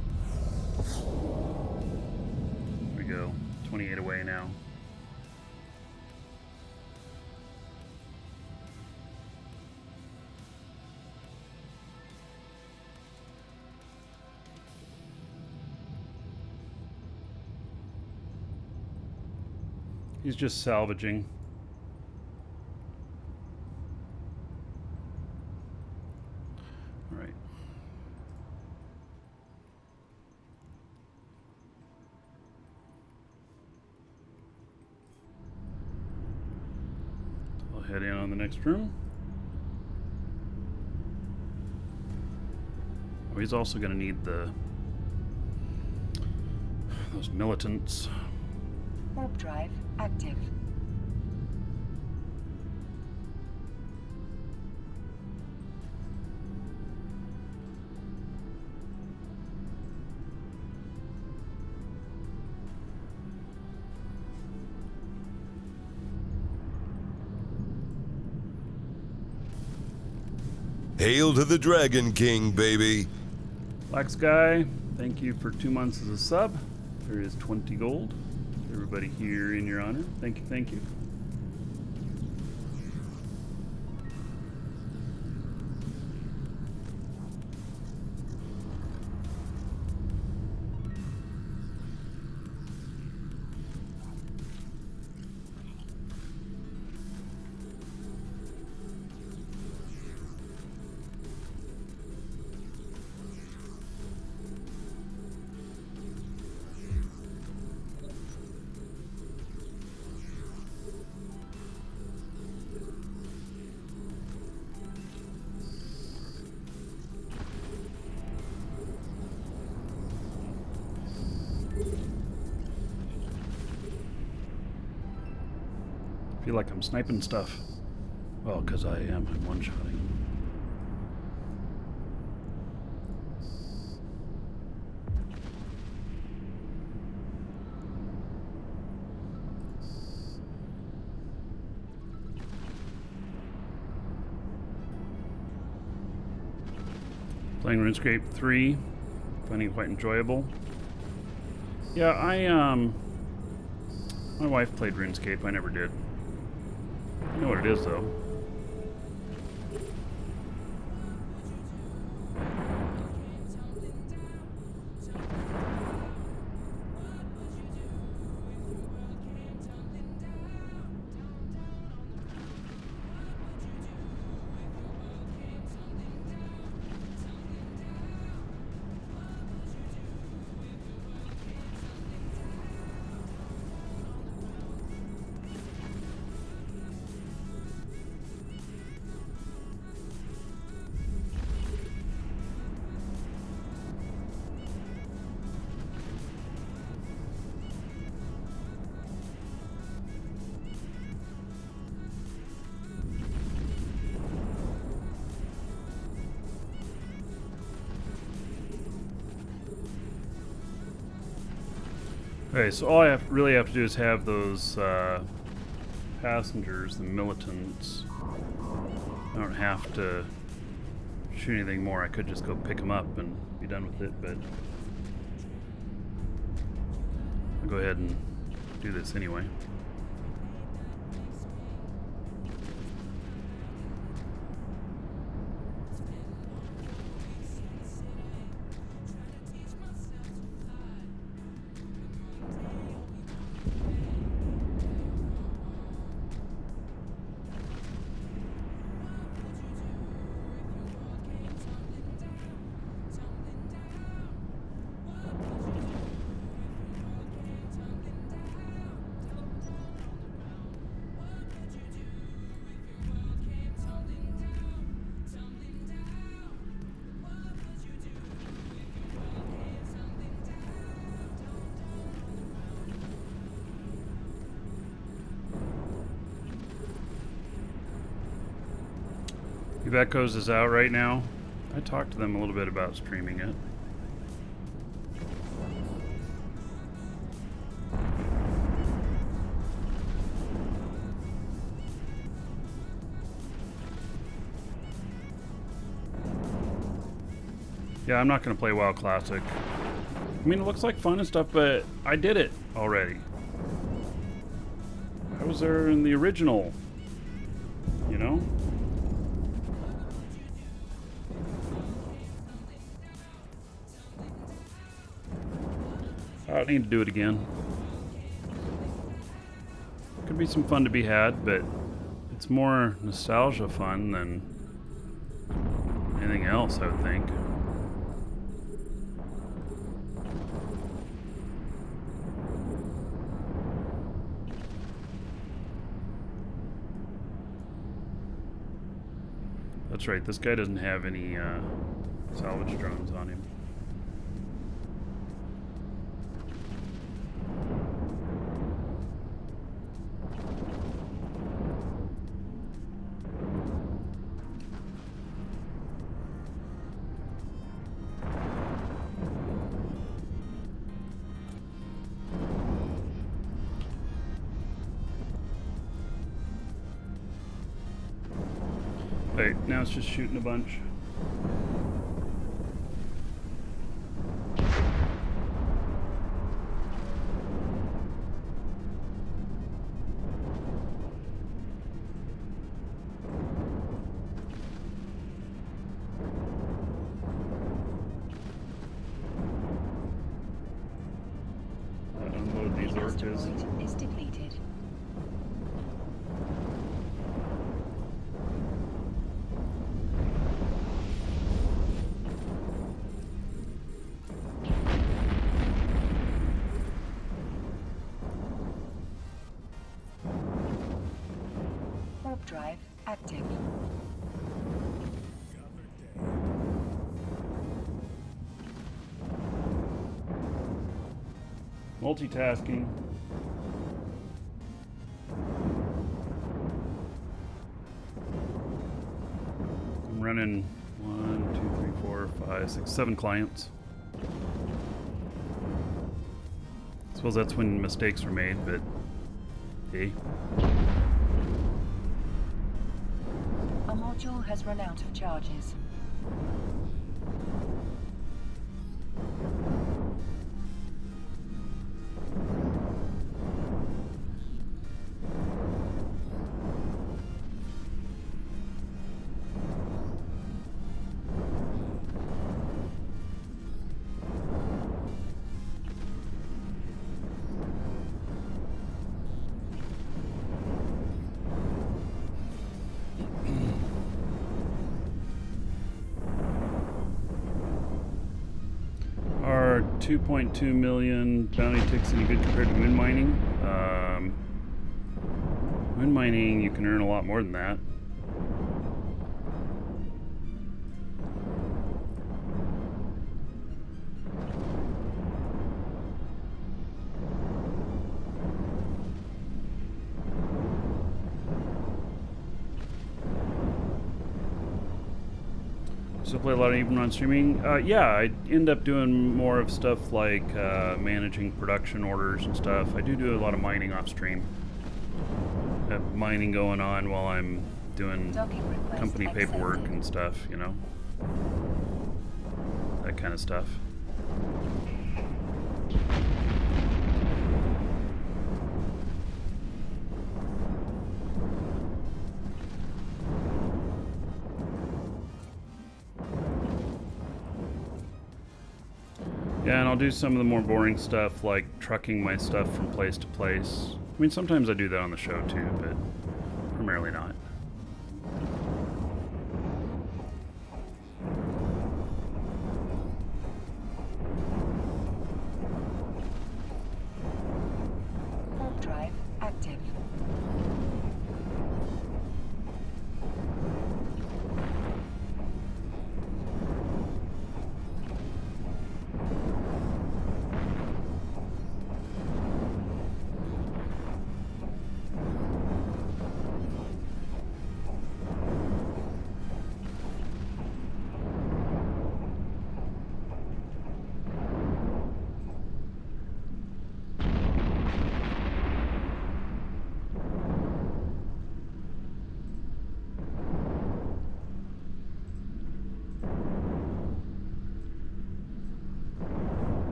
There we go. 28 away now. He's just salvaging. All right. I'll head in on the next room. Oh, he's also going to need those militants. Warp drive active. Hail to the Dragon King, baby. Black Sky, thank you for 2 months as a sub. There is 20 gold. Everybody here in your honor. Thank you, thank you. feel like I'm sniping stuff. Well, because I am. I'm one-shotting. Playing RuneScape 3, finding it quite enjoyable. Yeah, my wife played RuneScape. I never did. I know what it is, though. Okay, so all I really have to do is have those passengers, the militants. I don't have to shoot anything more. I could just go pick them up and be done with it, but I'll go ahead and do this anyway. Echoes is out right now. I talked to them a little bit about streaming it. Yeah, I'm not going to play WoW Classic. I mean, it looks like fun and stuff, but I did it already. I was there in the original, you know? I don't need to do it again. Could be some fun to be had, but it's more nostalgia fun than anything else, I would think. That's right, this guy doesn't have any salvage drones on him. Wait, now it's just shooting a bunch. Unload these orcas. Is depleted. Drive active. Multitasking. running 1, 2, 3, 4, 5, 6, 7 clients. I suppose that's when mistakes are made, but hey. A module has run out of charges. Are 2.2 million bounty ticks any good compared to wind mining? Wind mining, you can earn a lot more than that. Still play a lot of eveonline streaming. Yeah, I end up doing more of stuff like managing production orders and stuff. I do a lot of mining off stream. I have mining going on while I'm doing company paperwork and stuff, you know, that kind of stuff. Yeah, and I'll do some of the more boring stuff like trucking my stuff from place to place. I mean, sometimes I do that on the show too, but primarily not. Warp drive active.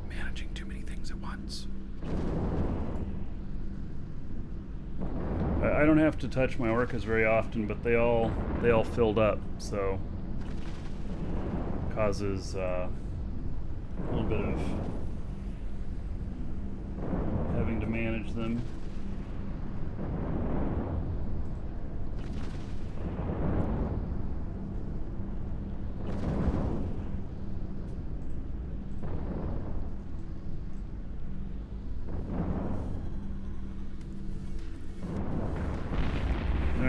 Managing too many things at once. I don't have to touch my orcas very often, but they all filled up, so causes a little bit of having to manage them.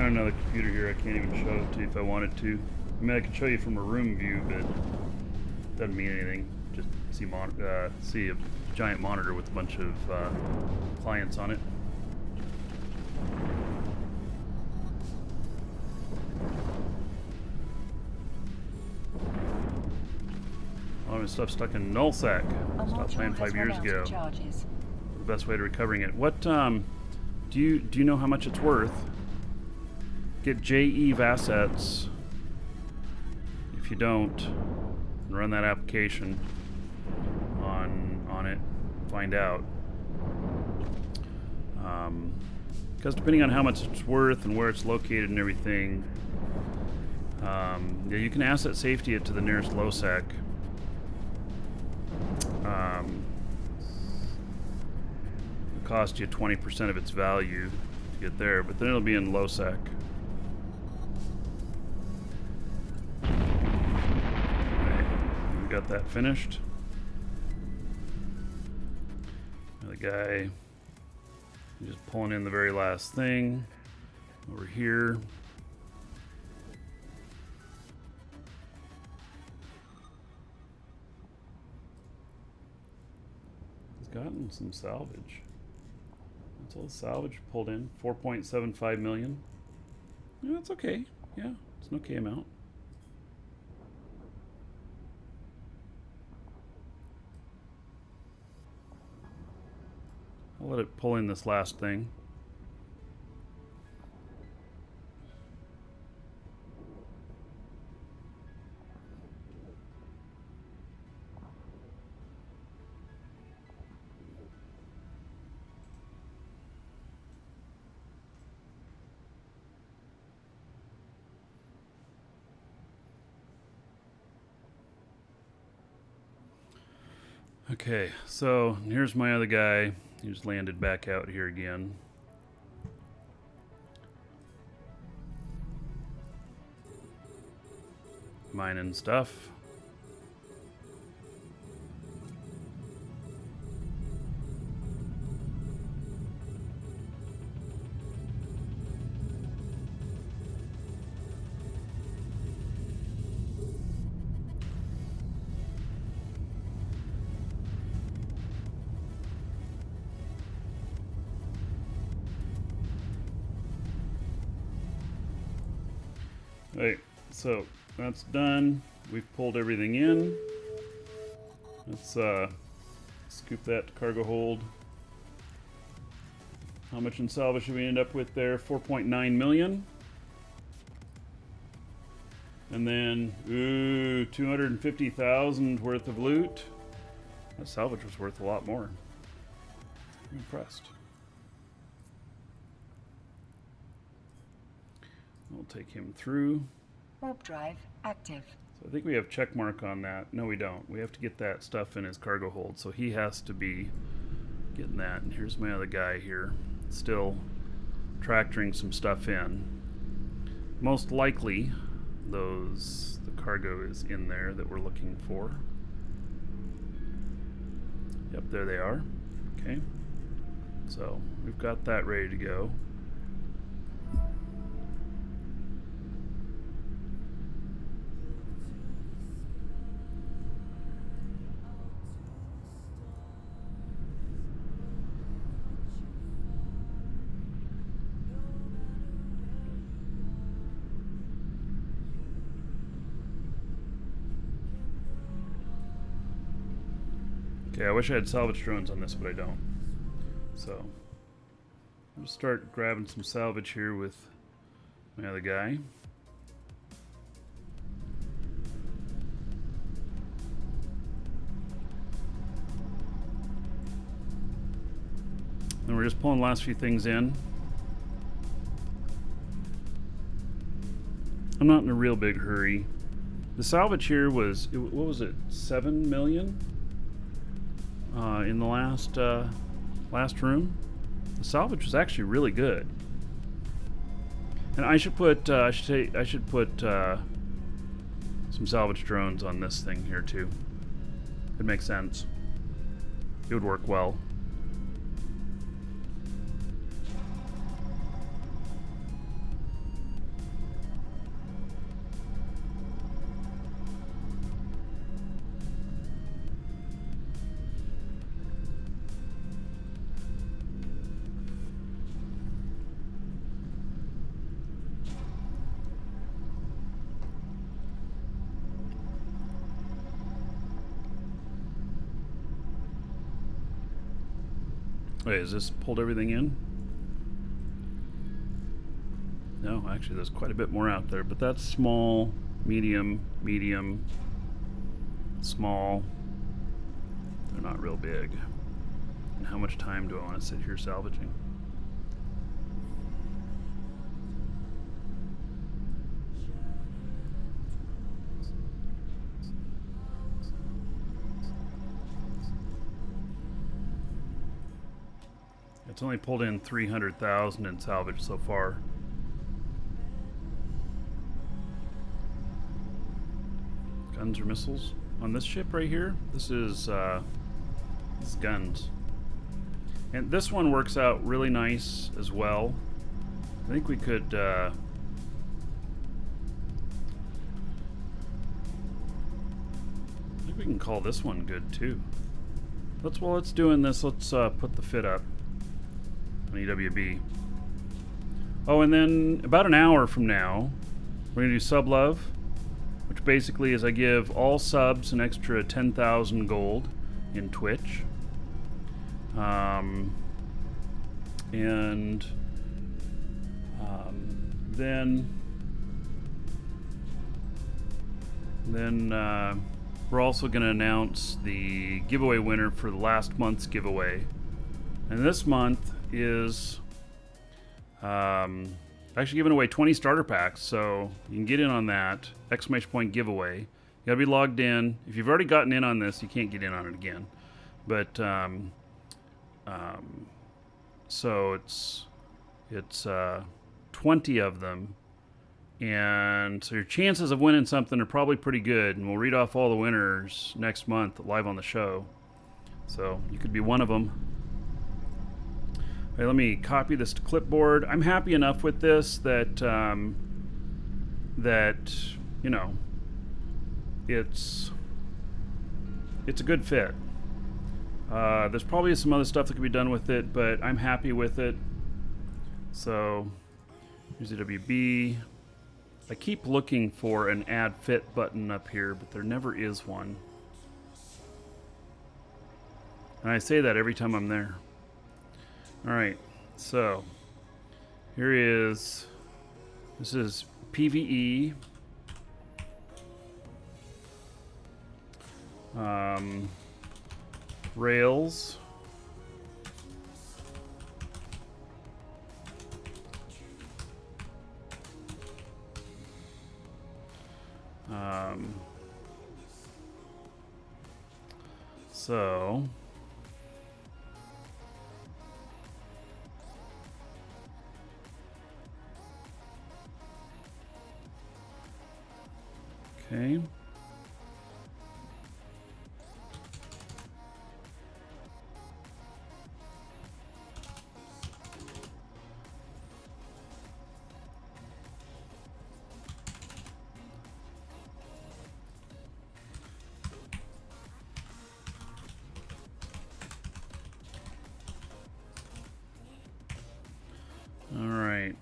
Another computer here I can't even show it to you if I wanted to. I mean, I can show you from a room view, but it doesn't mean anything. Just see a giant monitor with a bunch of clients on it. A lot of my stuff stuck in nullsec. Stopped playing 5 years ago. The best way to recovering it. What do you know how much it's worth? Get JEV assets. If you don't, run that application on it. Find out. Because depending on how much it's worth and where it's located and everything, yeah, you can asset safety it to the nearest LOSEC. It'll cost you 20% of its value to get there, but then it'll be in LOSEC. Got that finished. The guy just pulling in the very last thing over here. He's gotten some salvage. That's all the salvage pulled in. 4.75 million. Yeah, that's okay. Yeah, it's an okay amount. I'll let it pull in this last thing. Okay, so here's my other guy. He just landed back out here again. Mining stuff. Alright, so that's done. We've pulled everything in. Let's scoop that to cargo hold. How much in salvage should we end up with there? 4.9 million. And then, ooh, 250,000 worth of loot. That salvage was worth a lot more. I'm impressed. We'll take him through. Warp drive active. So I think we have check mark on that. No, we don't. We have to get that stuff in his cargo hold. So he has to be getting that. And here's my other guy here. Still tractoring some stuff in. Most likely, the cargo is in there that we're looking for. Yep, there they are. Okay. So we've got that ready to go. Okay, I wish I had salvage drones on this, but I don't. So, I'll just start grabbing some salvage here with my other guy. Then we're just pulling the last few things in. I'm not in a real big hurry. The salvage here was, what was it, 7 million? In the last room, the salvage was actually really good, and I should put some salvage drones on this thing here too. It makes sense. It would work well. Wait, has this pulled everything in? No, actually there's quite a bit more out there, but that's small, medium, medium, small. They're not real big. And how much time do I want to sit here salvaging? It's only pulled in 300,000 in salvage so far. Guns or missiles on this ship right here. This is guns, and this one works out really nice as well. I think we could. I think we can call this one good too. While it's doing this, let's put the fit up. EWB. Oh, and then about an hour from now, we're going to do Sub Love, which basically is I give all subs an extra 10,000 gold in Twitch. Then we're also going to announce the giveaway winner for the last month's giveaway. And this month is actually giving away 20 starter packs, so you can get in on that. ! Giveaway. You got to be logged in. If you've already gotten in on this, you can't get in on it again. But so it's 20 of them, and so your chances of winning something are probably pretty good. And we'll read off all the winners next month live on the show. So you could be one of them. Okay, let me copy this to clipboard. I'm happy enough with this that you know, it's a good fit. There's probably some other stuff that could be done with it, but I'm happy with it. So here's the WB. I keep looking for an add fit button up here, but there never is one. And I say that every time I'm there. Alright, so this is PvE. Rails. So okay. All right.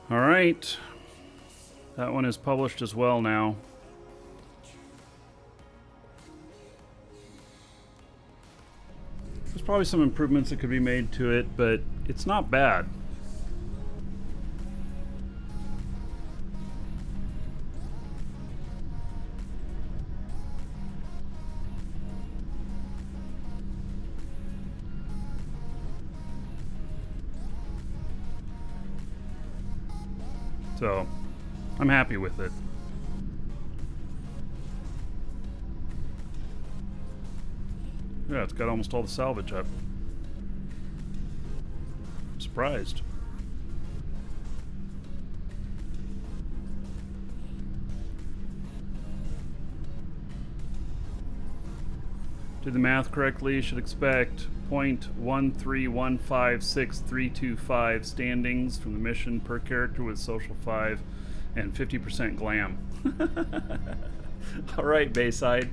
All right. That one is published as well now. There's probably some improvements that could be made to it, but it's not bad. So I'm happy with it. Yeah, it's got almost all the salvage up. I'm surprised. Did the math correctly? Should expect 0.13156,325 standings from the mission per character with social 5 and 50% glam. All right, Bayside.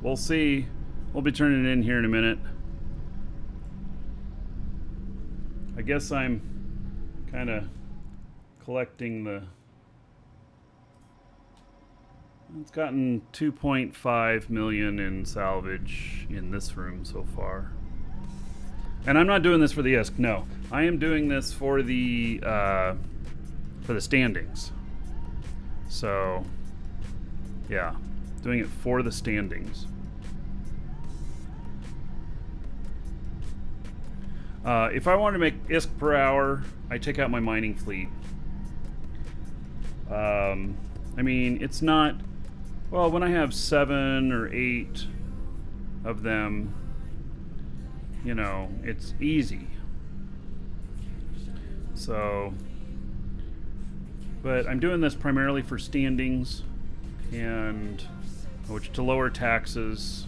We'll see. We'll be turning it in here in a minute. I guess I'm kind of collecting the... It's gotten 2.5 million in salvage in this room so far. And I'm not doing this for the ISK, no. I am doing this for the standings. So, yeah, doing it for the standings. If I wanted to make ISK per hour, I take out my mining fleet. I mean, it's not... Well, when I have 7 or 8 of them, you know, it's easy. So, but I'm doing this primarily for standings, and which to lower taxes,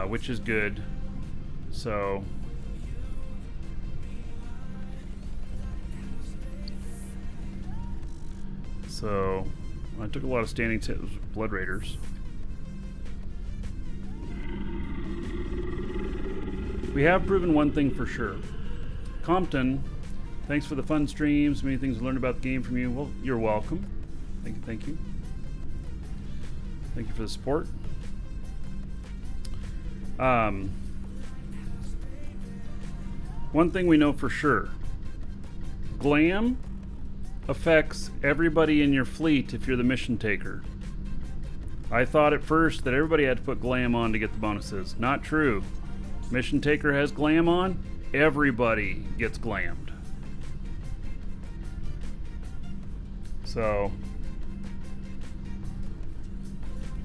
which is good. So I took a lot of standing hits with Blood Raiders. We have proven one thing for sure. Compton, thanks for the fun streams. Many things learned about the game from you. Well, you're welcome. Thank you, thank you. Thank you for the support. One thing we know for sure. Glam affects everybody in your fleet if you're the mission taker. I thought at first that everybody had to put Glam on to get the bonuses. Not true. Mission taker has Glam on, everybody gets glammed. So,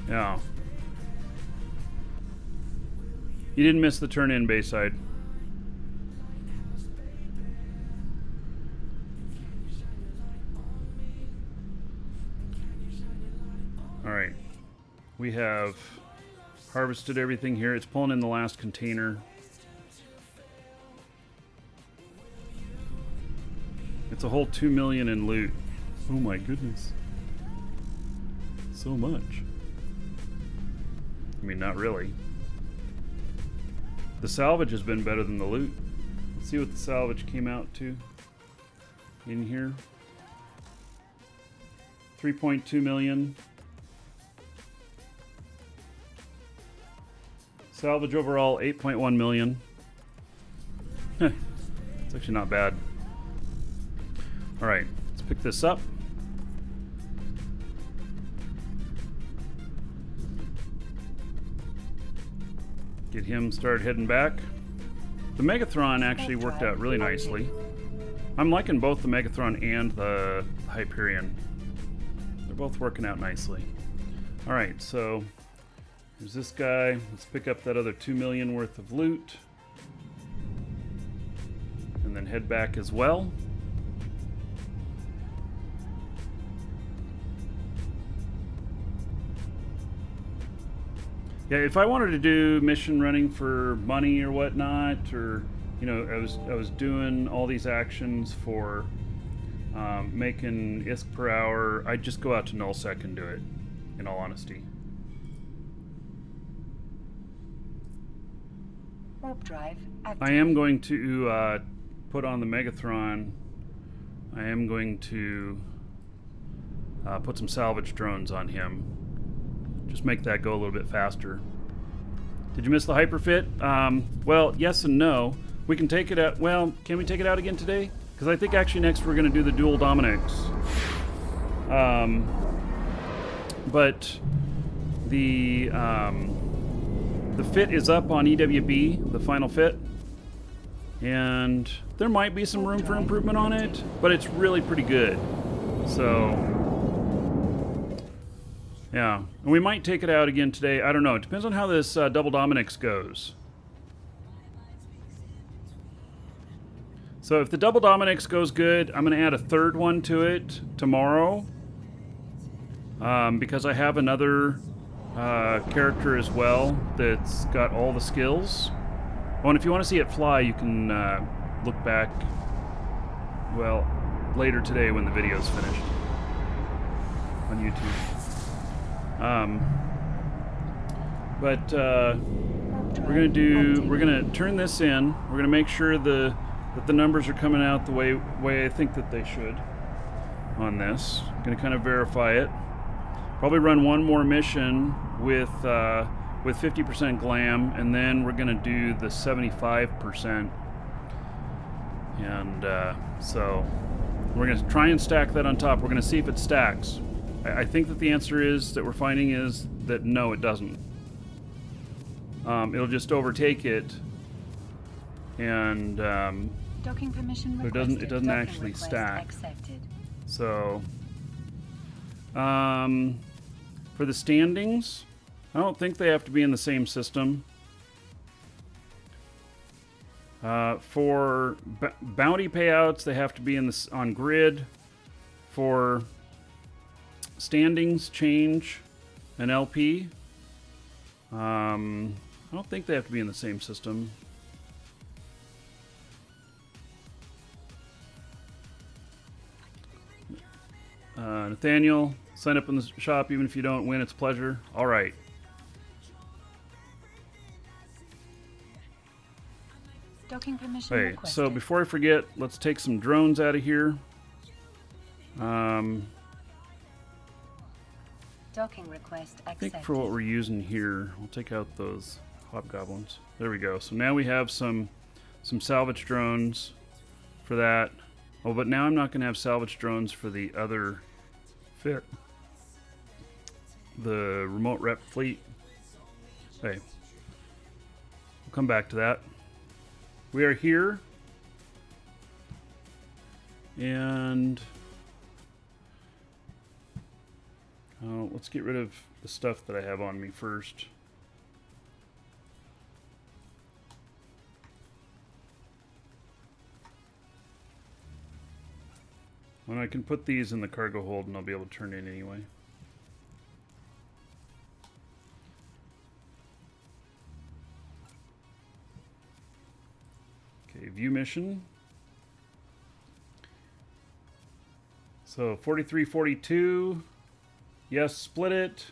yeah. You didn't miss the turn in, Bayside. Alright. We have harvested everything here. It's pulling in the last container. It's a whole 2 million in loot. Oh my goodness. So much. I mean, not really. The salvage has been better than the loot. Let's see what the salvage came out to in here. 3.2 million. Salvage overall 8.1 million. It's actually not bad. Alright, let's pick this up. Get him started heading back. The Megathron actually worked out really nicely. I'm liking both the Megathron and the Hyperion. They're both working out nicely. Alright, so there's this guy. Let's pick up that other 2 million worth of loot. And then head back as well. Yeah, if I wanted to do mission running for money or whatnot, or you know, I was doing all these actions for making ISK per hour, I'd just go out to nullsec and do it, in all honesty. Warp drive active. I am going to put on the Megathron. I am going to put some salvage drones on him. Just make that go a little bit faster. Did you miss the hyperfit? Well, yes and no. We can take it out. Well, can we take it out again today? Because I think actually next we're going to do the dual Dominix. But the fit is up on EWB, the final fit. And there might be some room for improvement on it, but it's really pretty good. So yeah, and we might take it out again today. I don't know. It depends on how this double Dominix goes. So if the double Dominix goes good, I'm going to add a third one to it tomorrow. Because I have another character as well that's got all the skills. Oh, and if you want to see it fly, you can look back, well, later today when the video's finished on YouTube. But we're gonna turn this in. We're gonna make sure that the numbers are coming out the way I think that they should on this. Gonna kind of verify it. Probably run one more mission with 50% glam, and then we're gonna do the 75%. And so we're gonna try and stack that on top. We're gonna see if it stacks. I think that the answer is that we're finding is that no, it doesn't. It'll just overtake it, and docking permission it doesn't actually stack. Accepted. So, for the standings, I don't think they have to be in the same system. For bounty payouts, they have to be in this on grid. For standings, change an LP. I don't think they have to be in the same system. Nathaniel, sign up in the shop even if you don't win. It's a pleasure. All right. Docking permission Hey, requested. so before I forget, let's take some drones out of here. Docking request I think accepted. for what we're using here, we'll take out those hobgoblins. There we go. So now we have some salvage drones for that. Oh, but now I'm not going to have salvage drones for the other fit. The remote rep fleet. Hey, we'll come back to that. We are here. And let's get rid of the stuff that I have on me first. When I can put these in the cargo hold and I'll be able to turn in anyway. Okay, view mission. So 4342. Yes, split it.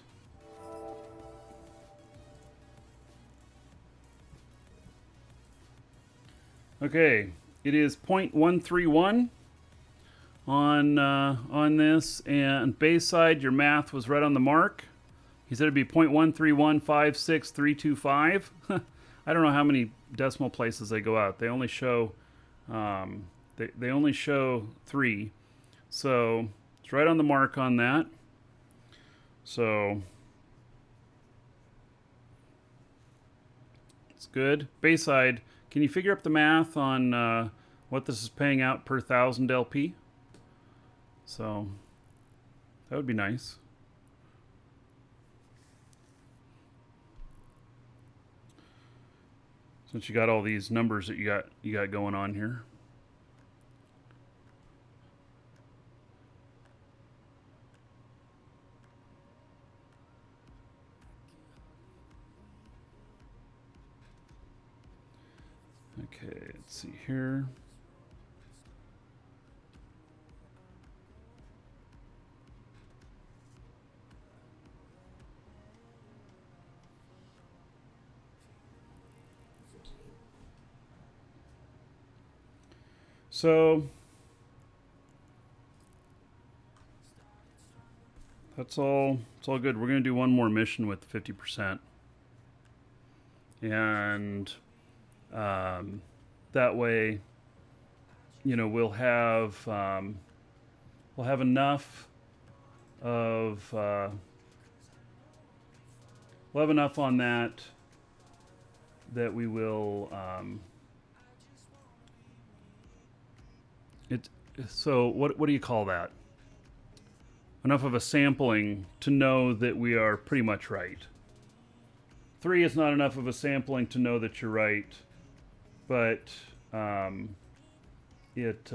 Okay, it is 0.131 on this, and Bayside, your math was right on the mark. He said it'd be 0.131566325. I don't know how many decimal places they go out. They only show they only show 3, so it's right on the mark on that. So it's good. Bayside, can you figure up the math on what this is paying out per 1,000 LP? So that would be nice. Since you got all these numbers that you got going on here. Okay, let's see here. So that's all. It's all good. We're gonna do one more mission with 50%, and that way, you know, we'll have enough of we'll have enough on that we will. So what do you call that? Enough of a sampling to know that we are pretty much right. 3 is not enough of a sampling to know that you're right, but it's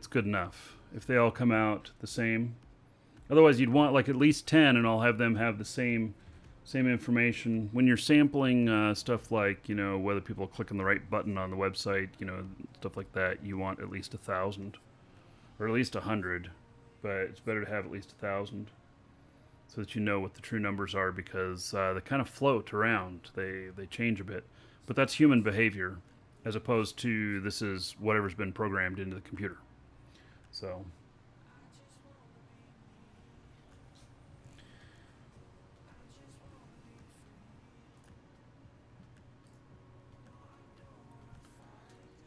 good enough if they all come out the same. Otherwise, you'd want like at least 10, and I'll have them have the same information. When you're sampling stuff like, you know, whether people click on the right button on the website, you know, stuff like that, you want at least 1,000 or at least 100, but it's better to have at least 1,000 so that you know what the true numbers are, because they kind of float around. They change a bit, but that's human behavior as opposed to this is whatever's been programmed into the computer. So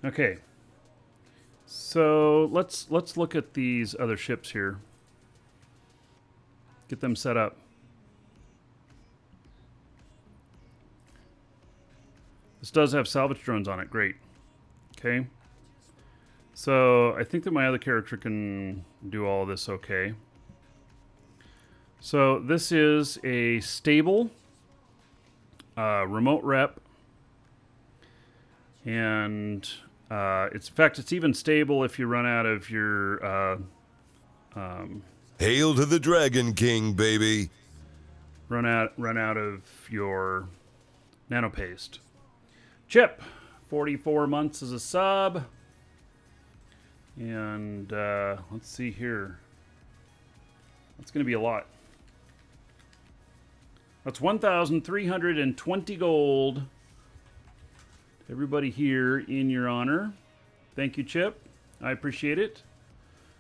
okay, so let's look at these other ships here. Get them set up. This does have salvage drones on it. Great. Okay. So I think that my other character can do all of this okay. So this is a stable remote rep And in fact, it's even stable if you run out of your... Hail to the Dragon King, baby! Run out of your nano paste. Chip, 44 months as a sub. And let's see here. That's going to be a lot. That's 1,320 gold. Everybody here in your honor. Thank you, Chip. I appreciate it.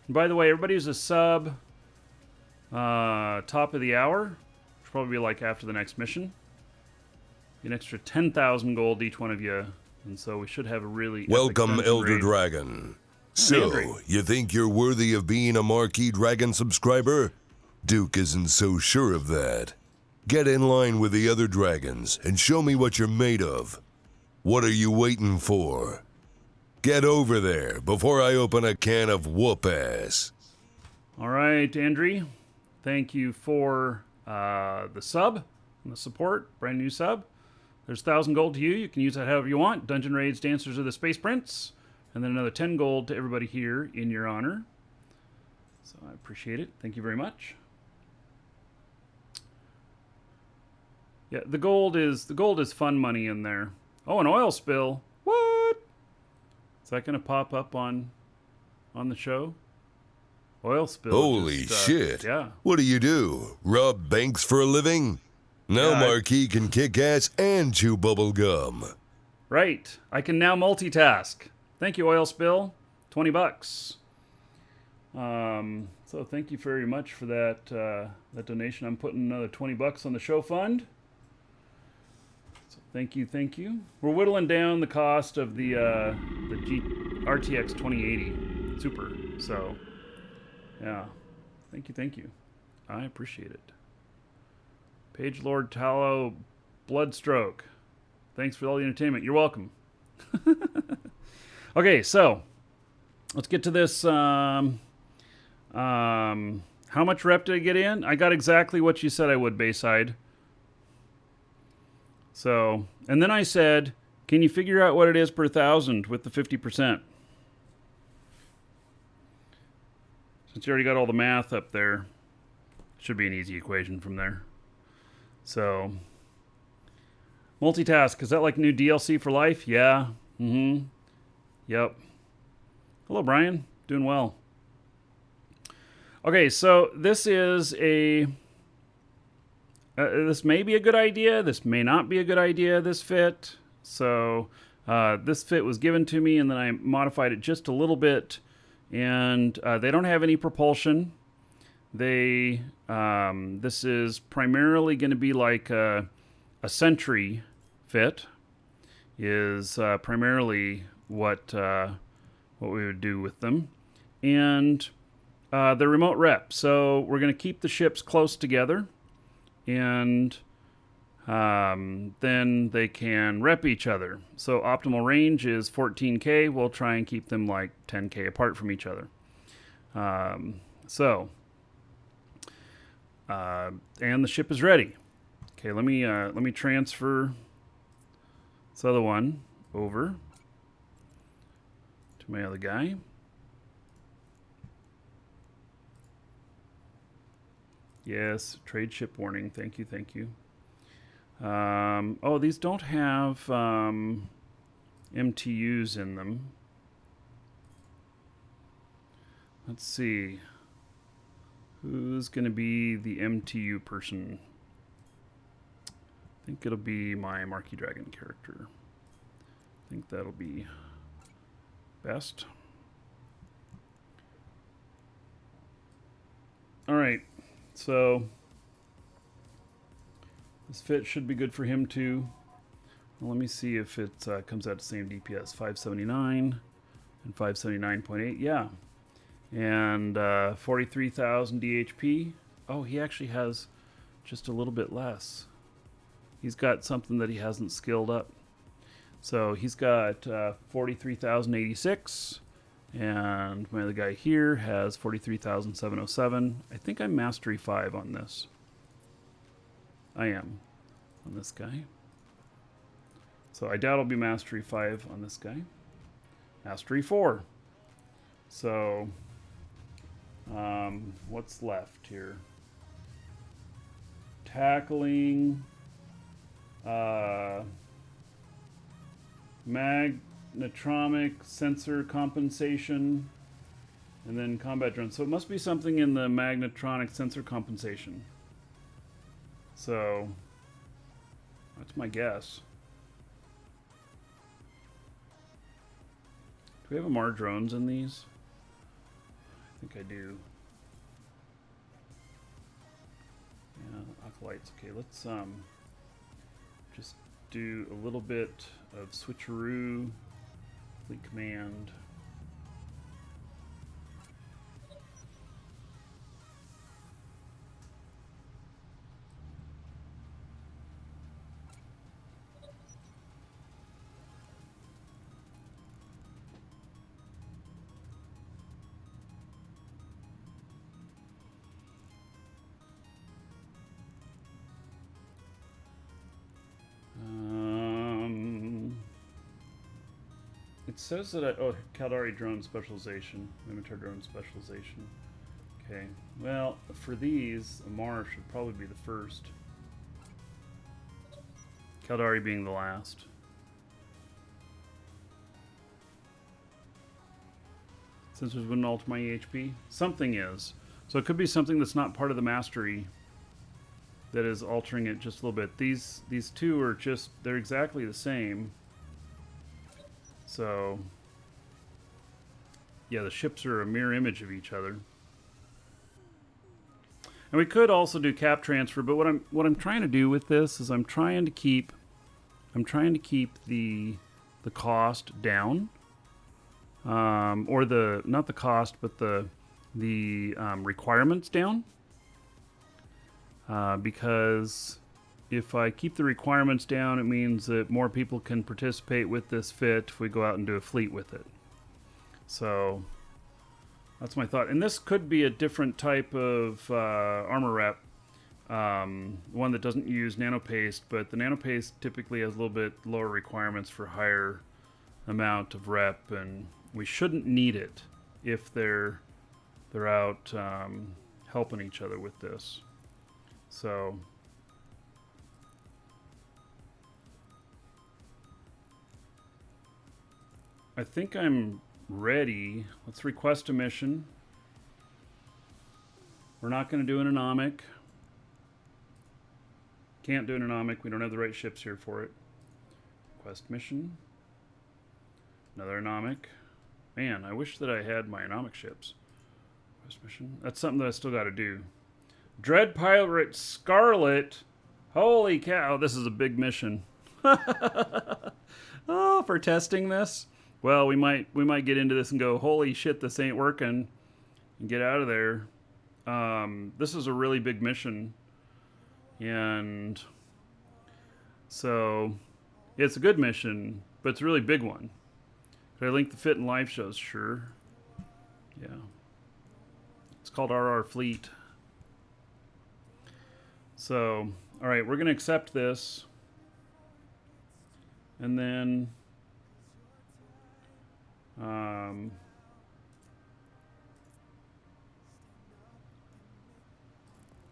And by the way, everybody who's a sub, top of the hour, which will probably be like after the next mission, an extra 10,000 gold each one of you. And so we should have a really welcome, Elder raid. Dragon. So, you think you're worthy of being a Markee Dragon subscriber? Duke isn't so sure of that. Get in line with the other dragons and show me what you're made of. What are you waiting for? Get over there before I open a can of whoop-ass. All right, Andrew. Thank you for the sub and the support. Brand new sub. There's 1,000 gold to you. You can use that however you want. Dungeon Raids, Dancers of the Space Prince. And then another 10 gold to everybody here in your honor. So I appreciate it. Thank you very much. Yeah, the gold is fun money in there. Oh, an oil spill. What? Is that going to pop up on the show? Oil spill. Holy shit. Yeah. What do? Rob banks for a living? Now Markee can kick ass and chew bubble gum. Right. I can now multitask. Thank you, Oil Spill. $20. So thank you very much for that donation. I'm putting another $20 on the show fund. So thank you. We're whittling down the cost of the RTX 2080 Super. So yeah, thank you. I appreciate it. Page Lord Tallow Bloodstroke. Thanks for all the entertainment. You're welcome. Okay, so let's get to this. How much rep did I get in? I got exactly what you said I would, Bayside. So, and then I said, can you figure out what it is per 1,000 with the 50%? Since you already got all the math up there, should be an easy equation from there. So, multitask, is that like new DLC for life? Yeah. Yep. Hello, Brian. Doing well. Okay, so this is this may be a good idea. This may not be a good idea, this fit. So this fit was given to me, and then I modified it just a little bit. And they don't have any propulsion. This is primarily going to be like a sentry fit. Is primarily what we would do with them, and the remote rep. So we're going to keep the ships close together, and then they can rep each other. So optimal range is 14K. We'll try and keep them like 10K apart from each other. And the ship is ready. Okay, let me transfer this other one over to my other guy. Yes, trade ship warning. Thank you. Oh, these don't have MTUs in them. Let's see. Who's going to be the MTU person? I think it'll be my Markee Dragon character. I think that'll be best. Alright, so this fit should be good for him too. Well, let me see if it comes out the same DPS. 579 and 579.8, yeah. And 43,000 DHP. Oh, he actually has just a little bit less. He's got something that he hasn't skilled up. So he's got 43,086, and my other guy here has 43,707. I think I'm Mastery 5 on this. I am on this guy. So I doubt it'll be Mastery 5 on this guy. Mastery 4. So, what's left here? Tackling, magnetronic sensor compensation, and then combat drone. So it must be something in the magnetronic sensor compensation. So that's my guess. Do we have MR drones in these? I think I do. Yeah, acolytes. Okay, let's just do a little bit of switcheroo, fleet command. It says that Caldari drone specialization, Mimitar drone specialization. Okay, well, for these, Amar should probably be the first. Caldari being the last. Sensors wouldn't alter my EHP? Something is. So it could be something that's not part of the mastery that is altering it just a little bit. These two are just, they're exactly the same. So, yeah, the ships are a mirror image of each other. And we could also do cap transfer, but what I'm trying to do with this is I'm trying to keep the cost down, or the not the cost, but the requirements down, because if I keep the requirements down, it means that more people can participate with this fit if we go out and do a fleet with it. So that's my thought. And this could be a different type of armor wrap, one that doesn't use nanopaste, but the nanopaste typically has a little bit lower requirements for higher amount of rep, and we shouldn't need it if they're out helping each other with this. So I think I'm ready. Let's request a mission. We're not going to do an anomic. Can't do an anomic. We don't have the right ships here for it. Request mission. Another anomic. Man, I wish that I had my anomic ships. Request mission. That's something that I still got to do. Dread Pirate Scarlet. Holy cow, this is a big mission. Oh, for testing this? Well, we might get into this and go, holy shit, this ain't working, and get out of there. This is a really big mission, and so it's a good mission, but it's a really big one. Could I link the fit and live shows? Sure. Yeah. It's called RR Fleet. So, all right, we're going to accept this, and then all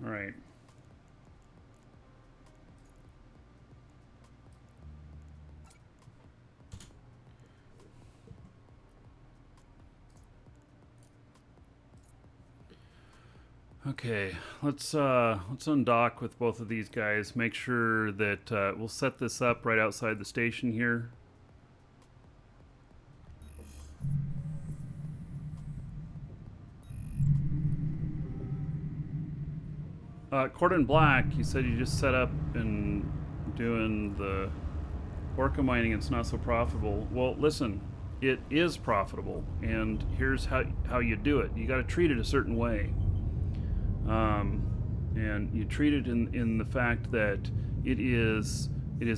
right. Okay, let's undock with both of these guys. Make sure that we'll set this up right outside the station here. Cordon Black, you said you just set up and doing the orca mining. It's not so profitable. Well, listen, it is profitable, and here's how you do it. You got to treat it a certain way. And you treat it in the fact that it is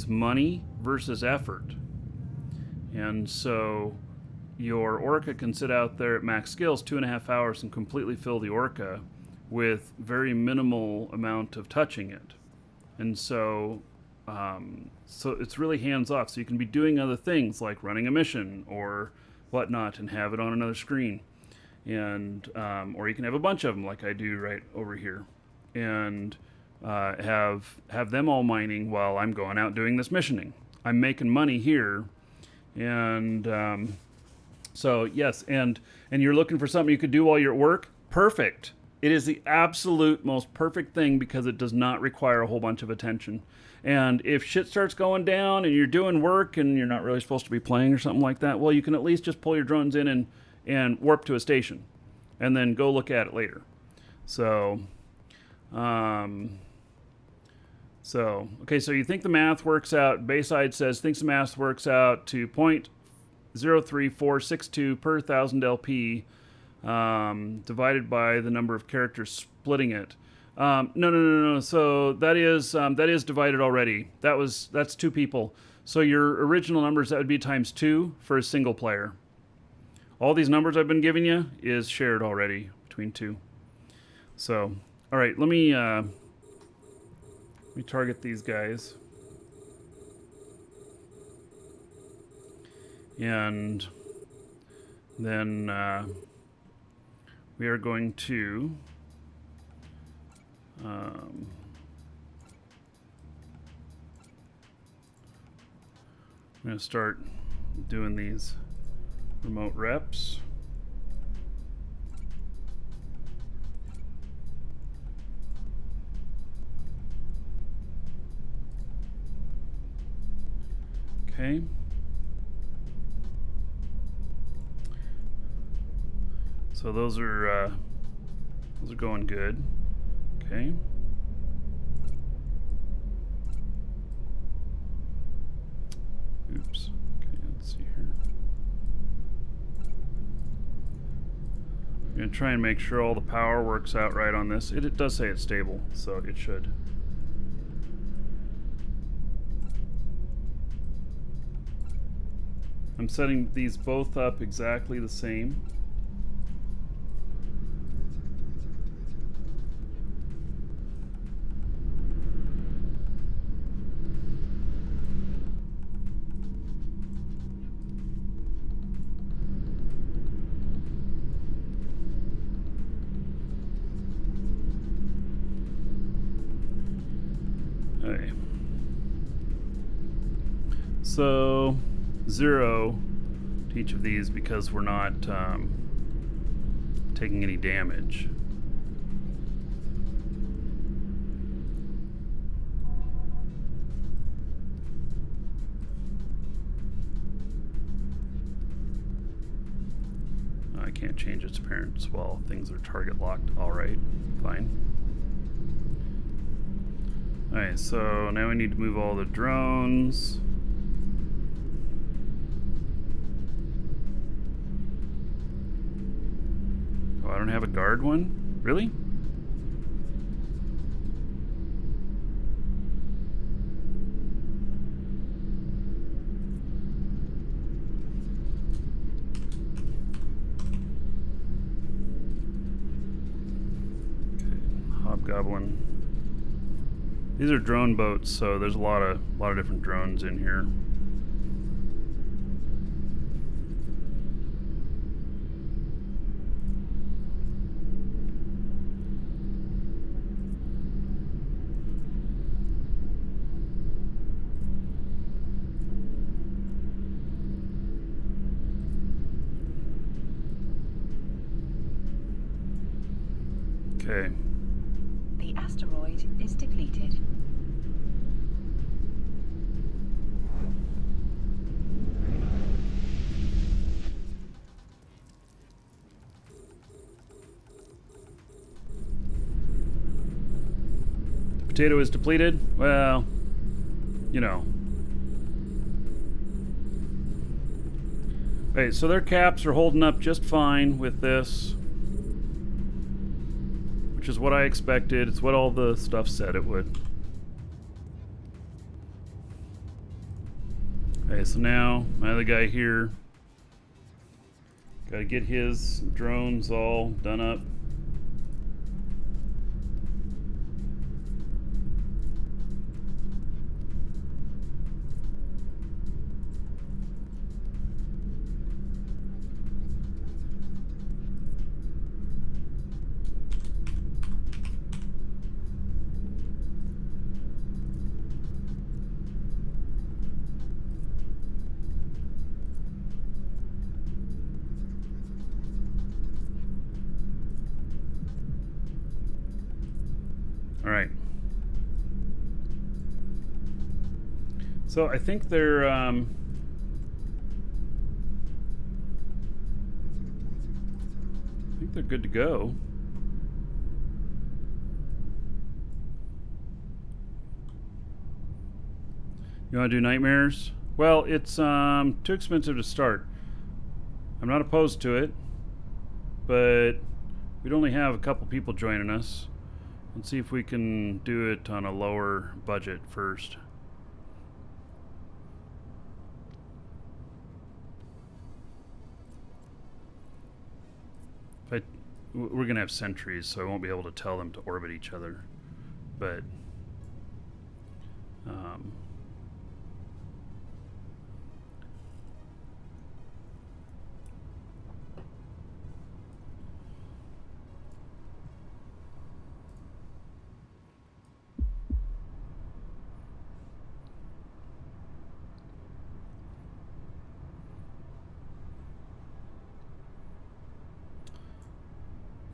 money versus effort. And so your orca can sit out there at max skills 2.5 hours and completely fill the orca with very minimal amount of touching it. And so So it's really hands off. So you can be doing other things like running a mission or whatnot and have it on another screen. And or you can have a bunch of them like I do right over here. And have them all mining while I'm going out doing this missioning. I'm making money here. And so yes, and you're looking for something you could do while you're at work? Perfect. It is the absolute most perfect thing because it does not require a whole bunch of attention. And if shit starts going down and you're doing work and you're not really supposed to be playing or something like that, well, you can at least just pull your drones in and warp to a station and then go look at it later. So, okay, so you think the math works out. Bayside says, thinks the math works out to 0.03462 per 1,000 LP. Divided by the number of characters splitting it. No. So that is divided already. That's 2 people. So your original numbers, that would be times 2 for a single player. All these numbers I've been giving you is shared already between 2. So, all right, let me target these guys. And then we are going to I'm going to start doing these remote reps. Okay. So those are going good. Okay. Oops. Okay, let's see here. I'm gonna try and make sure all the power works out right on this. It does say it's stable, so it should. I'm setting these both up exactly the same. Okay. So 0 to each of these because we're not taking any damage. I can't change its appearance while things are target locked. All right, fine. All right, so now we need to move all the drones. Oh, I don't have a guard one? Really? Okay, Hobgoblin. These are drone boats, so there's a lot of different drones in here. Okay. The asteroid is depleted. Potato is depleted? Well, you know. Okay, so their caps are holding up just fine with this, which is what I expected. It's what all the stuff said it would. Okay, so now my other guy here, got to get his drones all done up. Alright. So I think they're good to go. You want to do nightmares? Well, it's too expensive to start. I'm not opposed to it, but we'd only have a couple people joining us. Let's see if we can do it on a lower budget first. We're going to have sentries, so I won't be able to tell them to orbit each other. But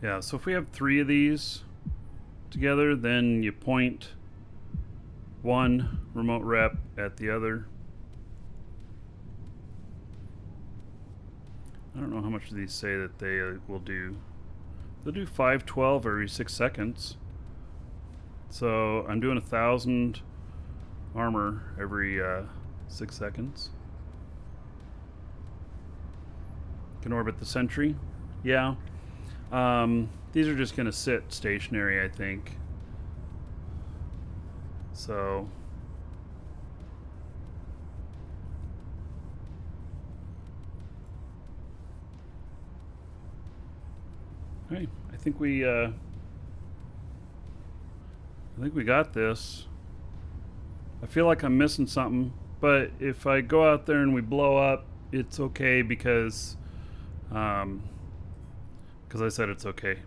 yeah, so if we have 3 of these together, then you point one remote rep at the other. I don't know how much these say that they will do. They'll do 512 every 6 seconds. So I'm doing 1,000 armor every 6 seconds. Can orbit the sentry. Yeah. These are just going to sit stationary, I think. So hey, I think we got this. I feel like I'm missing something, but if I go out there and we blow up, it's okay because I said it's okay.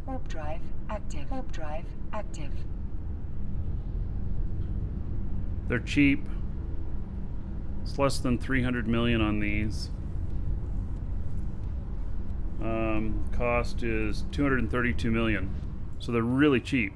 Warp drive active. Warp drive active. They're cheap. It's less than 300 million on these. Cost is 232 million. So they're really cheap.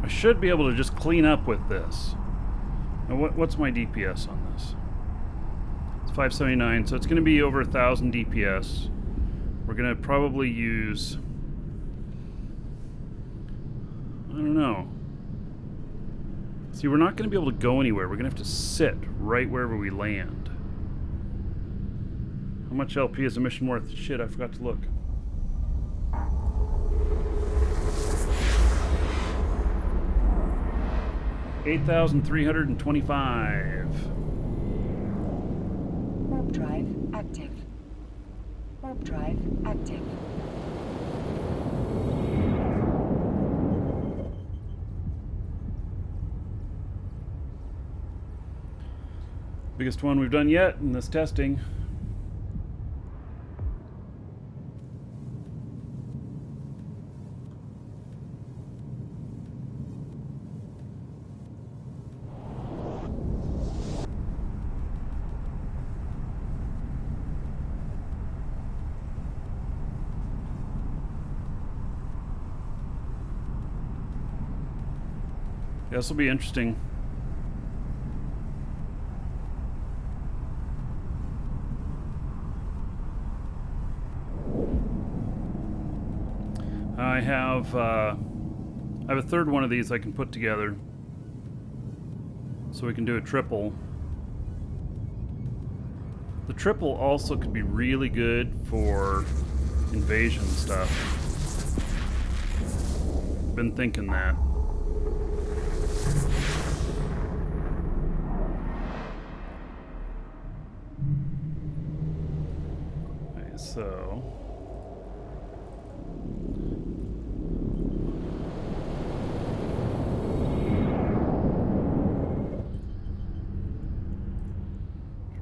I should be able to just clean up with this. Now what's my DPS on this? It's 579, so it's going to be over 1,000 DPS. We're going to probably use... I don't know. See, we're not going to be able to go anywhere. We're going to have to sit right wherever we land. How much LP is a mission worth? Shit, I forgot to look. $8,325. Warp drive active. Warp drive active. Biggest one we've done yet in this testing. Yeah, this will be interesting. I have a third one of these I can put together, so we can do a triple. The triple also could be really good for invasion stuff. Been thinking that. Okay, so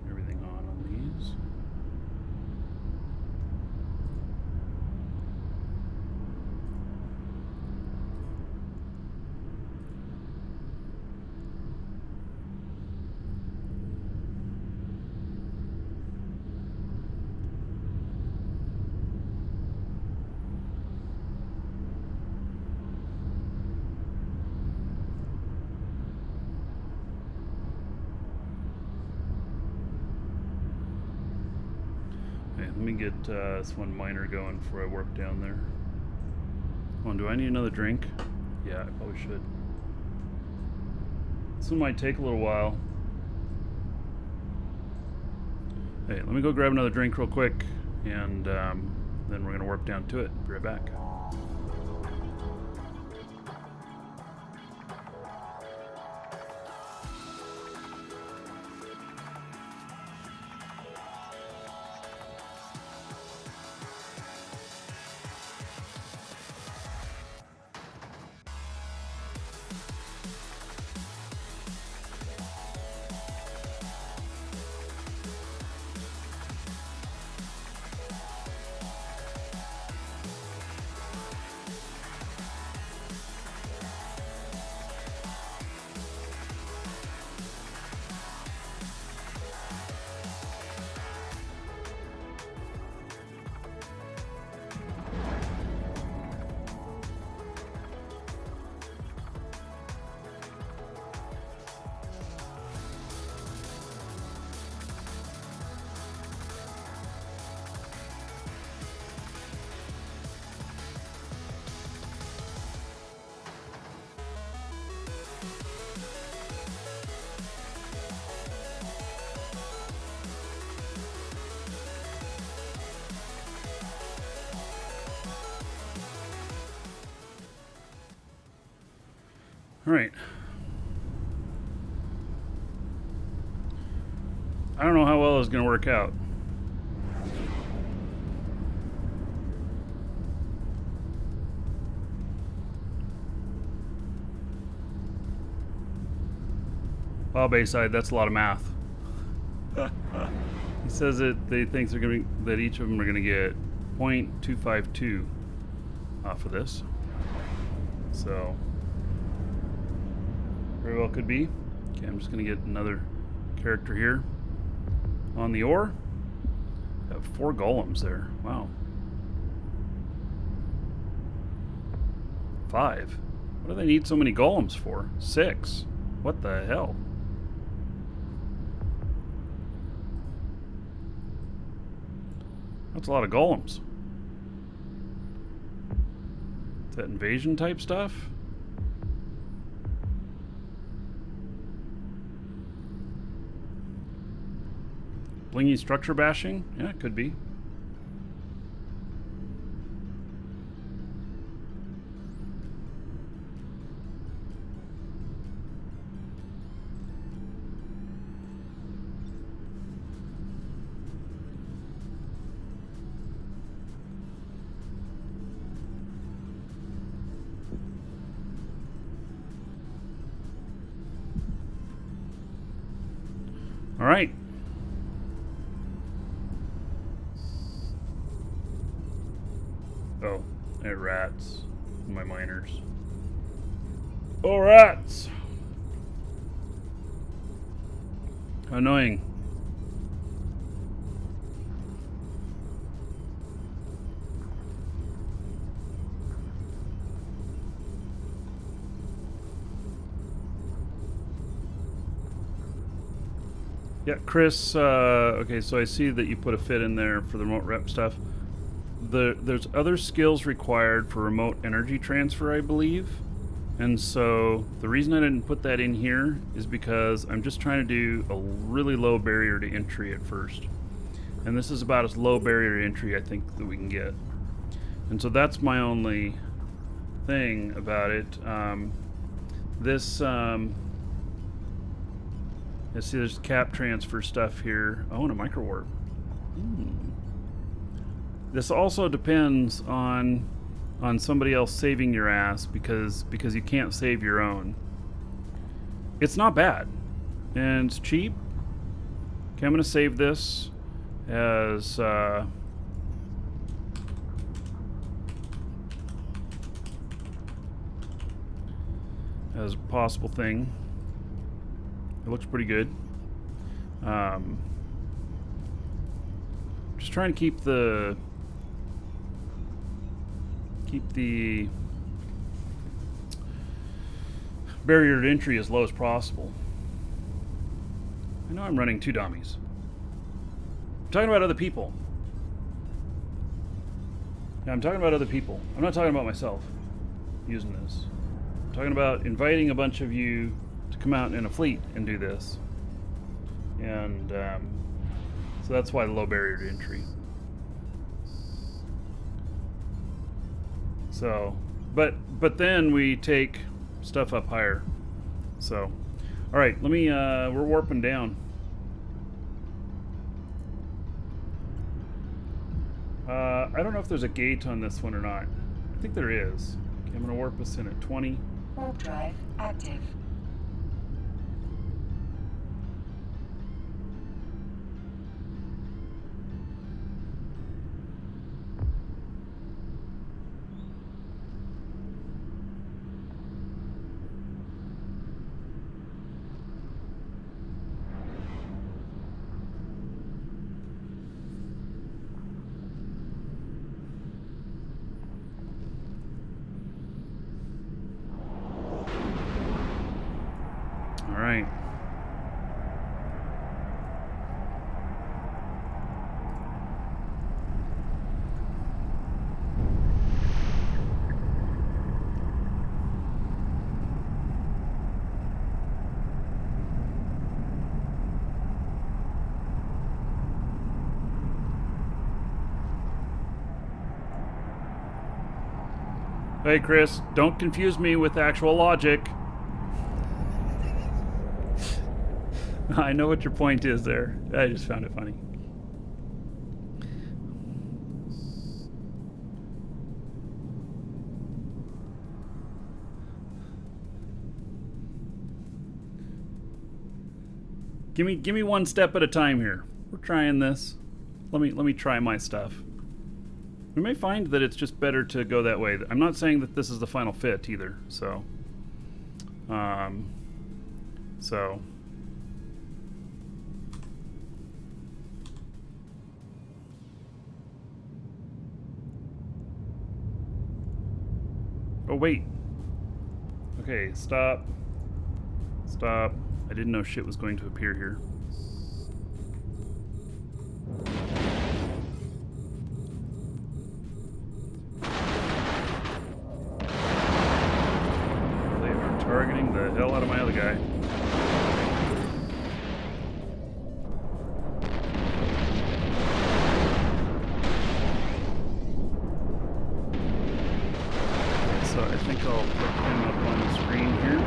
turn everything on these. Okay, let me get this one miner going before I warp down there. Oh, do I need another drink? Yeah, I probably should. This one might take a little while. Hey, let me go grab another drink real quick, and then we're gonna warp down to it. Be right back. All right. I don't know how well it's going to work out. Wow, Bayside, that's a lot of math. He says that they think they're going to that each of them are going to get 0.252 off of this. So very well could be. Okay, I'm just going to get another character here on the ore. I have 4 golems there. Wow. 5. What do they need so many golems for? 6. What the hell? That's a lot of golems. Is that invasion type stuff? Blingy structure bashing? Yeah, it could be. All right. Oh, there are rats in my miners. Oh, rats! How annoying. Yeah, Chris, okay, so I see that you put a fit in there for the remote rep stuff. There's other skills required for remote energy transfer, I believe. And so the reason I didn't put that in here is because I'm just trying to do a really low barrier to entry at first. And this is about as low barrier to entry I think that we can get. And so that's my only thing about it. This, let's see, there's cap transfer stuff here. Oh, and a micro warp. This also depends on somebody else saving your ass because you can't save your own. It's not bad, and it's cheap. Okay, I'm gonna save this as a possible thing. It looks pretty good. Just trying to keep the barrier to entry as low as possible. I know I'm running 2 dummies. I'm talking about other people. Yeah, I'm talking about other people. I'm not talking about myself using this. I'm talking about inviting a bunch of you to come out in a fleet and do this. And so that's why the low barrier to entry. So, but then we take stuff up higher. So, all right, let me. We're warping down. I don't know if there's a gate on this one or not. I think there is. Okay, I'm gonna warp us in at 20. Warp drive active. All right. Hey, Chris, don't confuse me with actual logic. I know what your point is there. I just found it funny. Give me one step at a time here. We're trying this. Let me try my stuff. We may find that it's just better to go that way. I'm not saying that this is the final fit either. So, oh wait. Okay, stop. Stop. I didn't know shit was going to appear here. They are targeting the hell out of my other guy. So I think I'll put him up on the screen here.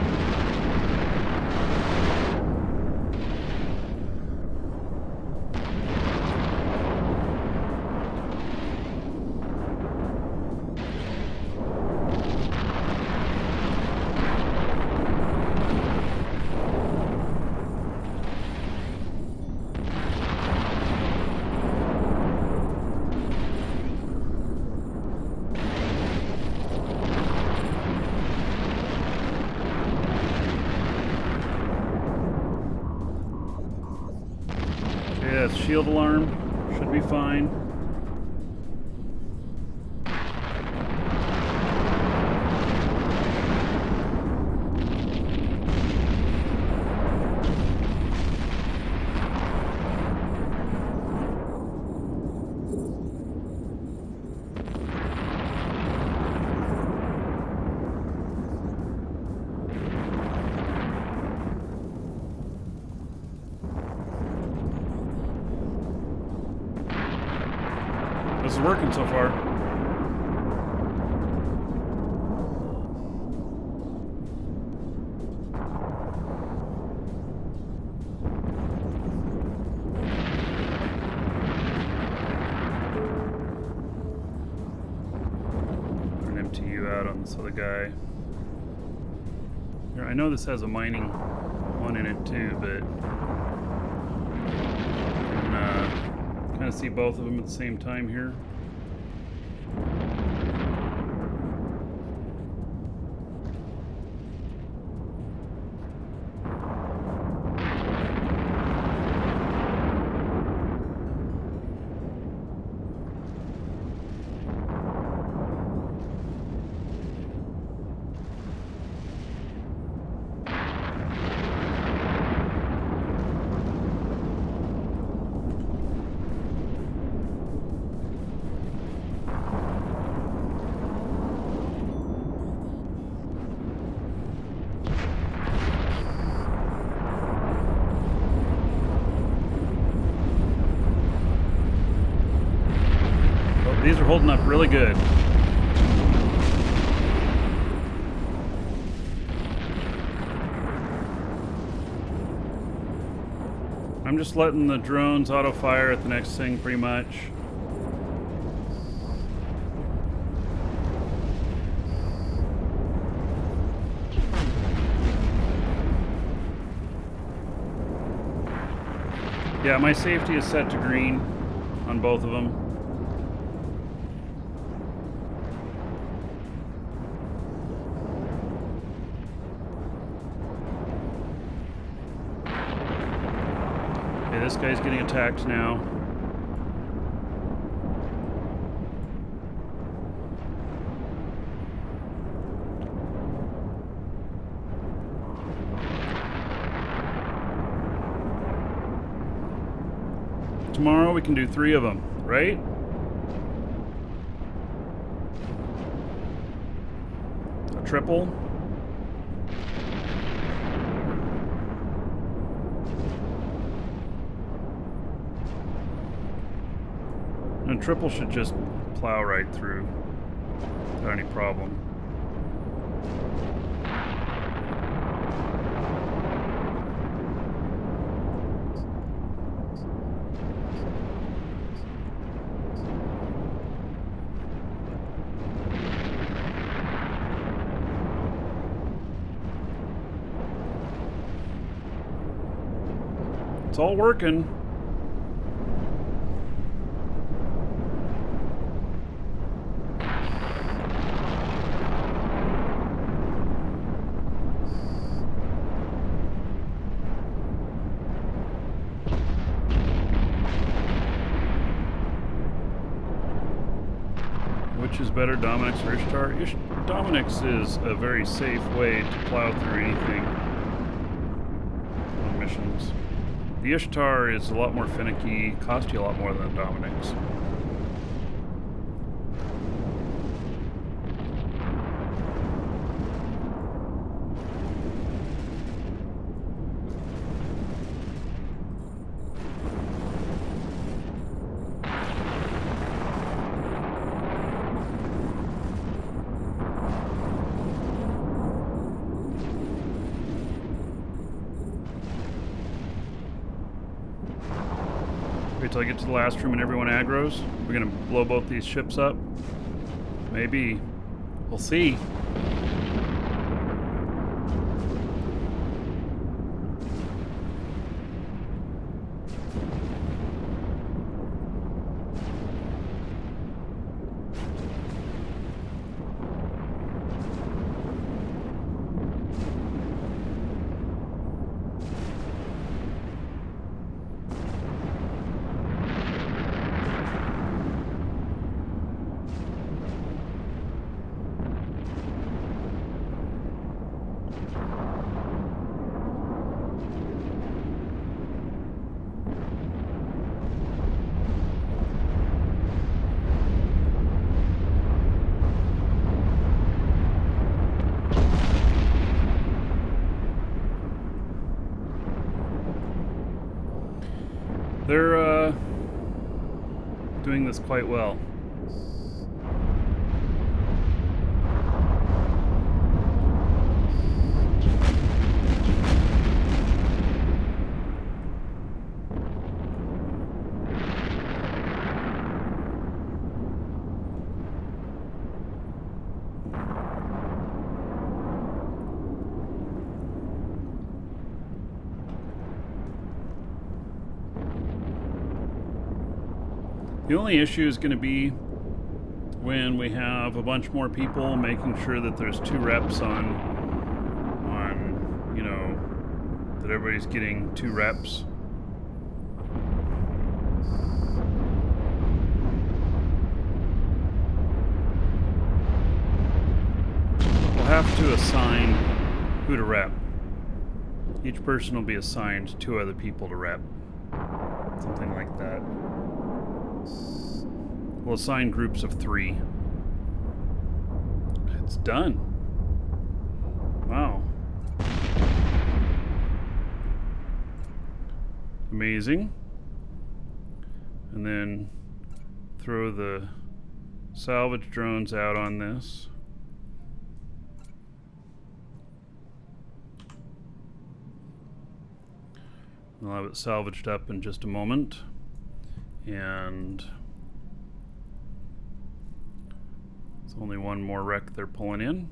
Shield alarm should be fine. This is working so far. you out on this other guy. Here, I know this has a mining one in it too, but I can kind of see both of them at the same time here. These are holding up really good. I'm just letting the drones auto fire at the next thing pretty much. Yeah, my safety is set to green on both of them. This guy's getting attacked now. Tomorrow we can do 3 of them, right? A triple. And triple should just plow right through without any problem. It's all working. Which is better, Glamourex or Ishtar? Glamourex is a very safe way to plow through anything on missions. The Ishtar is a lot more finicky, costs you a lot more than Glamourex. Wait till I get to the last room and everyone aggroes. We're gonna blow both these ships up. Maybe. We'll see. They're doing this quite well. The only issue is going to be when we have a bunch more people, making sure that there's 2 reps on, you know, that everybody's getting 2 reps. We'll have to assign who to rep. Each person will be assigned 2 other people to rep. Something like that. We'll assign groups of 3. It's done. Wow. Amazing. And then throw the salvage drones out on this. I'll have it salvaged up in just a moment. And there's only one more wreck they're pulling in.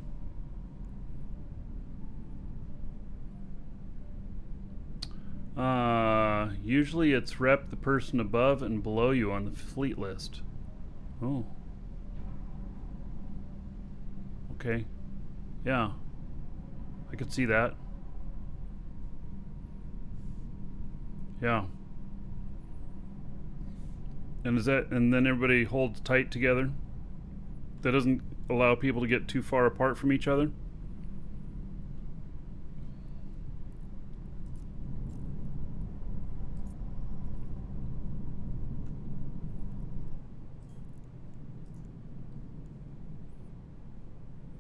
Usually it's rep the person above and below you on the fleet list. Oh. Okay. Yeah. I could see that. Yeah. And is that, and then everybody holds tight together? That doesn't allow people to get too far apart from each other?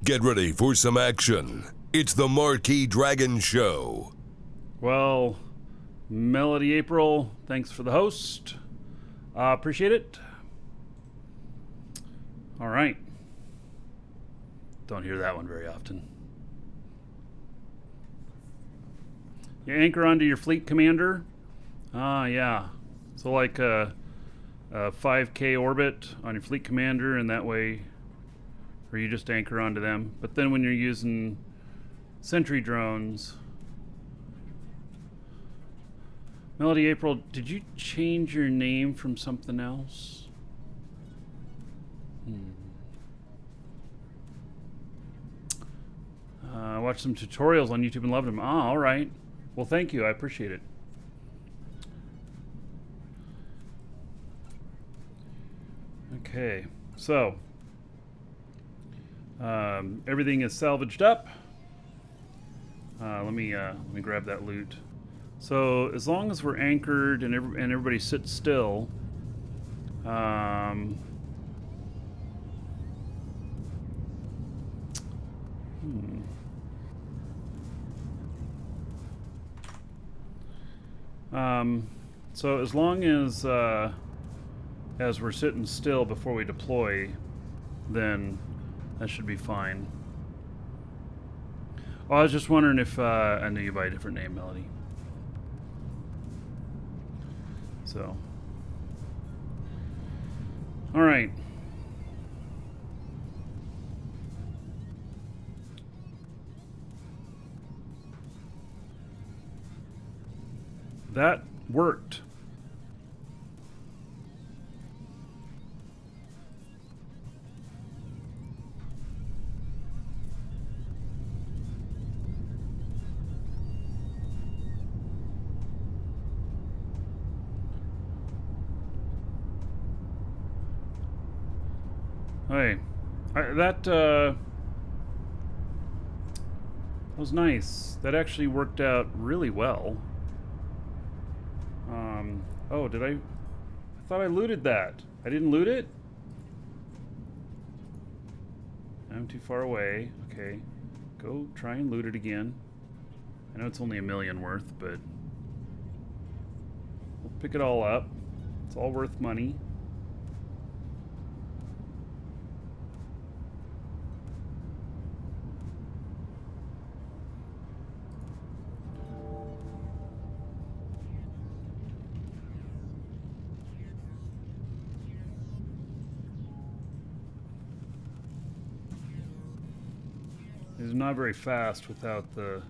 Get ready for some action. It's the Markee Dragon Show. Well, Melody April, thanks for the host. Appreciate it. All right. Don't hear that one very often. You anchor onto your fleet commander. Yeah. So like a 5K orbit on your fleet commander, and that way, or you just anchor onto them. But then when you're using sentry drones, Melody April, did you change your name from something else? I watched some tutorials on YouTube and loved them. All right. Well, thank you. I appreciate it. Okay. So, everything is salvaged up. Let me grab that loot. So as long as we're anchored and everybody sits still, so as long as we're sitting still before we deploy, then that should be fine. Oh, I was just wondering if I knew you by a different name, Melody. So, all right. That worked. Hey, that was nice. That actually worked out really well. Oh, did I thought I looted that. I didn't loot it? I'm too far away. Okay. Go try and loot it again. I know it's only $1 million worth, but we'll pick it all up. It's all worth money. It's not very fast without the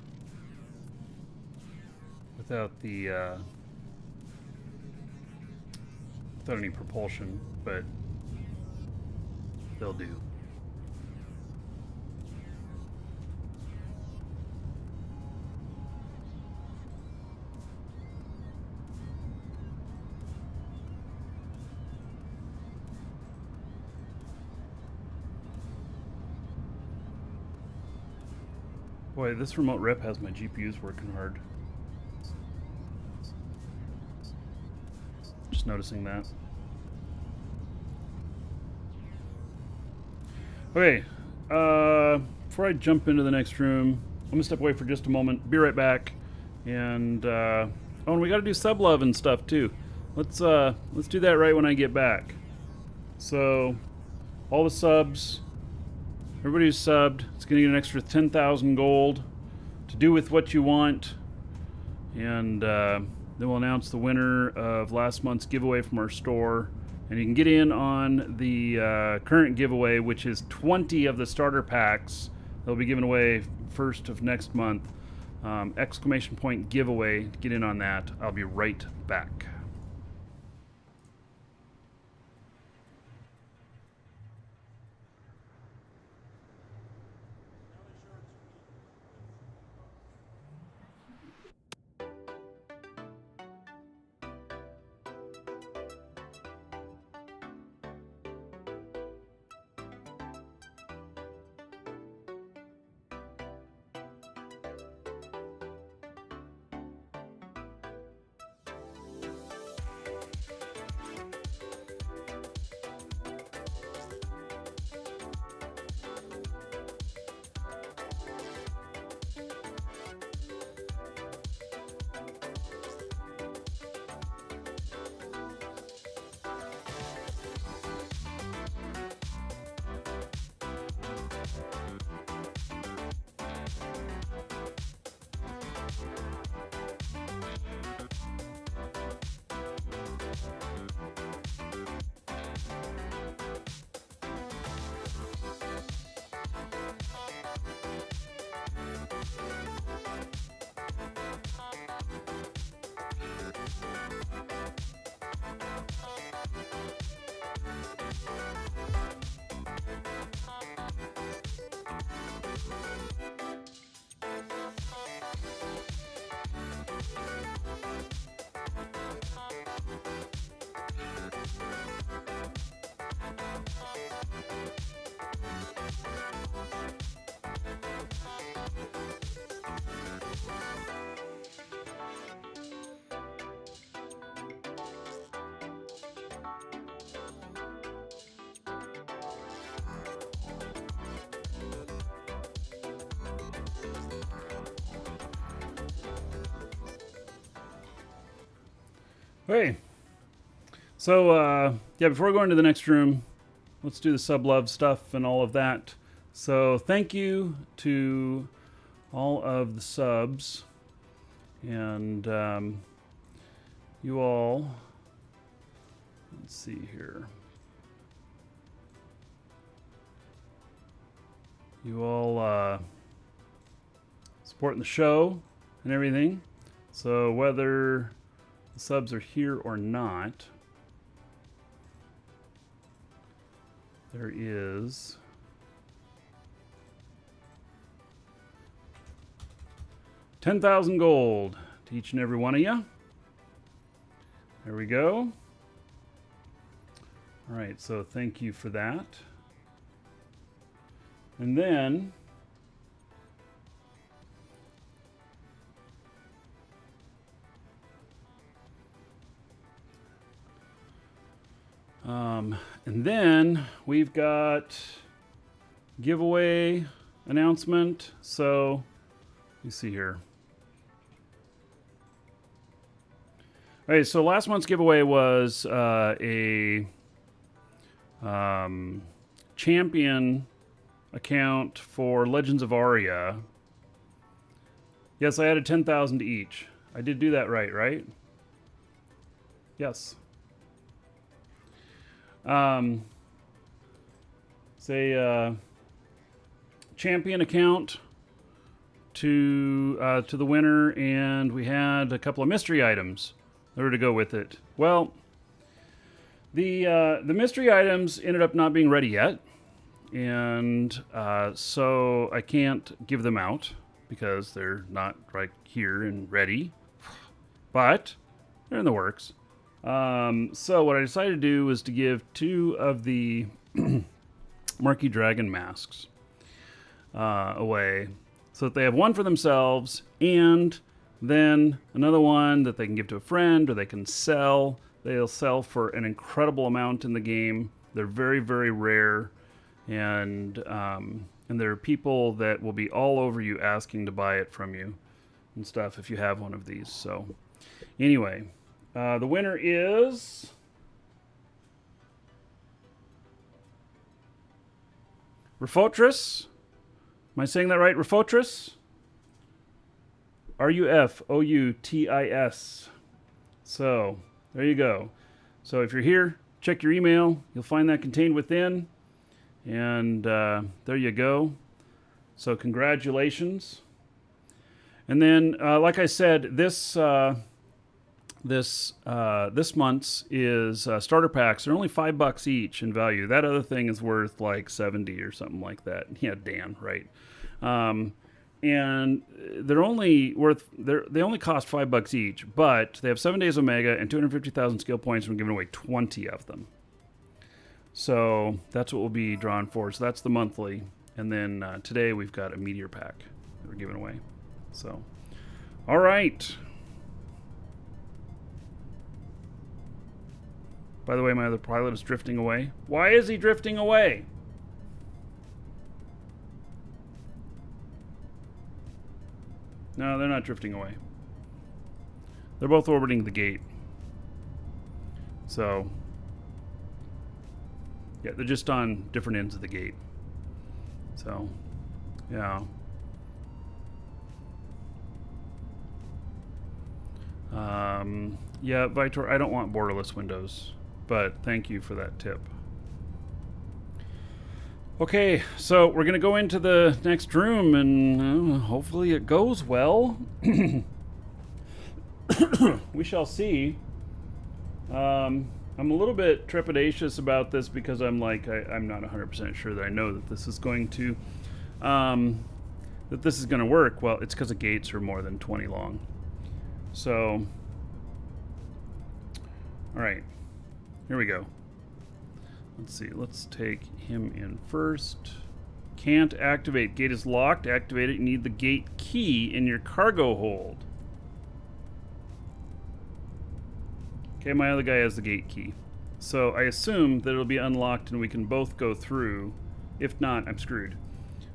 without any propulsion, but they'll do. Boy, this remote rep has my GPUs working hard. Just noticing that. Okay, before I jump into the next room, I'm gonna step away for just a moment. Be right back. And oh, and we got to do sub love and stuff too. Let's do that right when I get back. So, all the subs. Everybody who's subbed, it's going to get an extra 10,000 gold to do with what you want. And then we'll announce the winner of last month's giveaway from our store. And you can get in on the current giveaway, which is 20 of the starter packs. They'll be given away first of next month. Exclamation point giveaway. Get in on that. I'll be right back. Hey, so yeah, before we go into the next room, let's do the sub love stuff and all of that. So thank you to all of the subs, and you all, let's see here, you all supporting the show and everything. So whether the subs are here or not, there is $10,000 gold to each and every one of you. There we go. All right, so thank you for that. And then we've got giveaway announcement. So let me see here. All right, so last month's giveaway was a champion account for Legends of Aria. Yes, I added 10,000 to each. I did do that right? Yes. Say champion account to the winner, and we had a couple of mystery items that were to go with it. Well, The mystery items ended up not being ready yet, and so I can't give them out because they're not right here and ready, but they're in the works. So what I decided to do was to give 2 of the Markee Dragon masks away, so that they have one for themselves and then another one that they can give to a friend or they can sell. They'll sell for an incredible amount in the game. They're very, very rare, and there are people that will be all over you asking to buy it from you and stuff if you have one of these. So anyway, the winner is Rufotris. Am I saying that right? Rufotris? Rufoutis. So there you go. So if you're here, check your email. You'll find that contained within. And there you go. So congratulations. And then, like I said, this month's is starter packs. They're only $5 each in value. That other thing is worth like 70 or something like that. Yeah, Dan, right? And they're only they only cost $5 each, but they have 7 days Omega and 250,000 skill points. And we're giving away 20 of them. So that's what we'll be drawn for. So that's the monthly. And then today we've got a meteor pack that we're giving away. So, all right. By the way, my other pilot is drifting away. Why is he drifting away? No, they're not drifting away. They're both orbiting the gate. So, yeah, they're just on different ends of the gate. So, yeah. Yeah, Vitor, I don't want borderless windows, but thank you for that tip. Okay, so we're going to go into the next room, and hopefully it goes well. We shall see. I'm a little bit trepidatious about this because I'm like, I'm not 100% sure that I know that this is going to, work. Well, it's because the gates are more than 20 long. So, all right, here we go. Let's see, let's take him in first. Can't activate. Gate is locked. Activate it. You need the gate key in your cargo hold. Okay, my other guy has the gate key. So I assume that it'll be unlocked and we can both go through. If not, I'm screwed.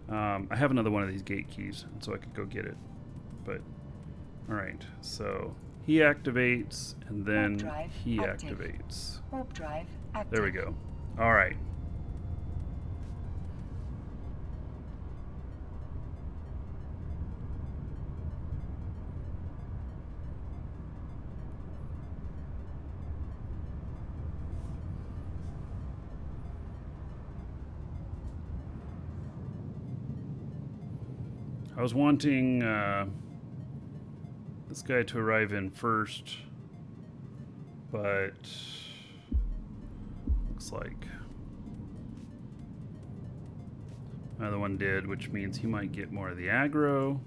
I have another one of these gate keys, so I could go get it. But, all right, so he activates, and then he activates. Warp drive active. There we go. All right. I was wanting this guy to arrive in first, but looks like my other one did, which means he might get more of the aggro.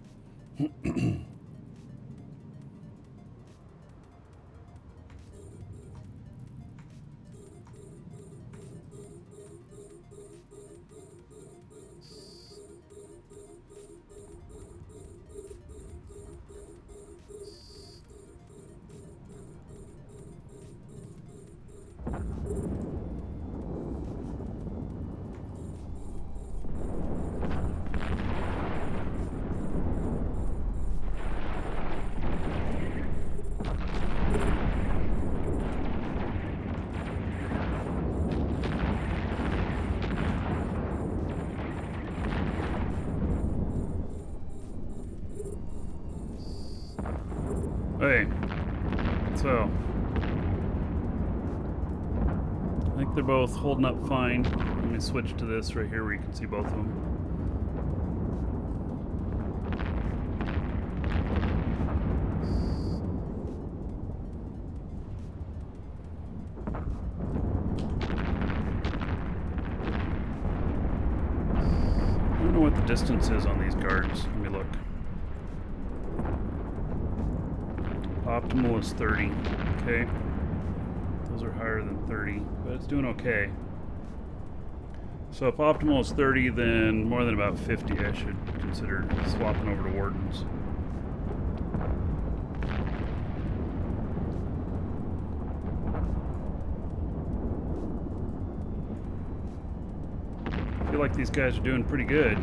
Okay, so I think they're both holding up fine. Let me switch to this right here where you can see both of them. what the distance is on these guards. Let me look. Optimal is 30. Okay. Those are higher than 30, but it's doing okay. So if optimal is 30, then more than about 50 I should consider swapping over to wardens. I feel like these guys are doing pretty good.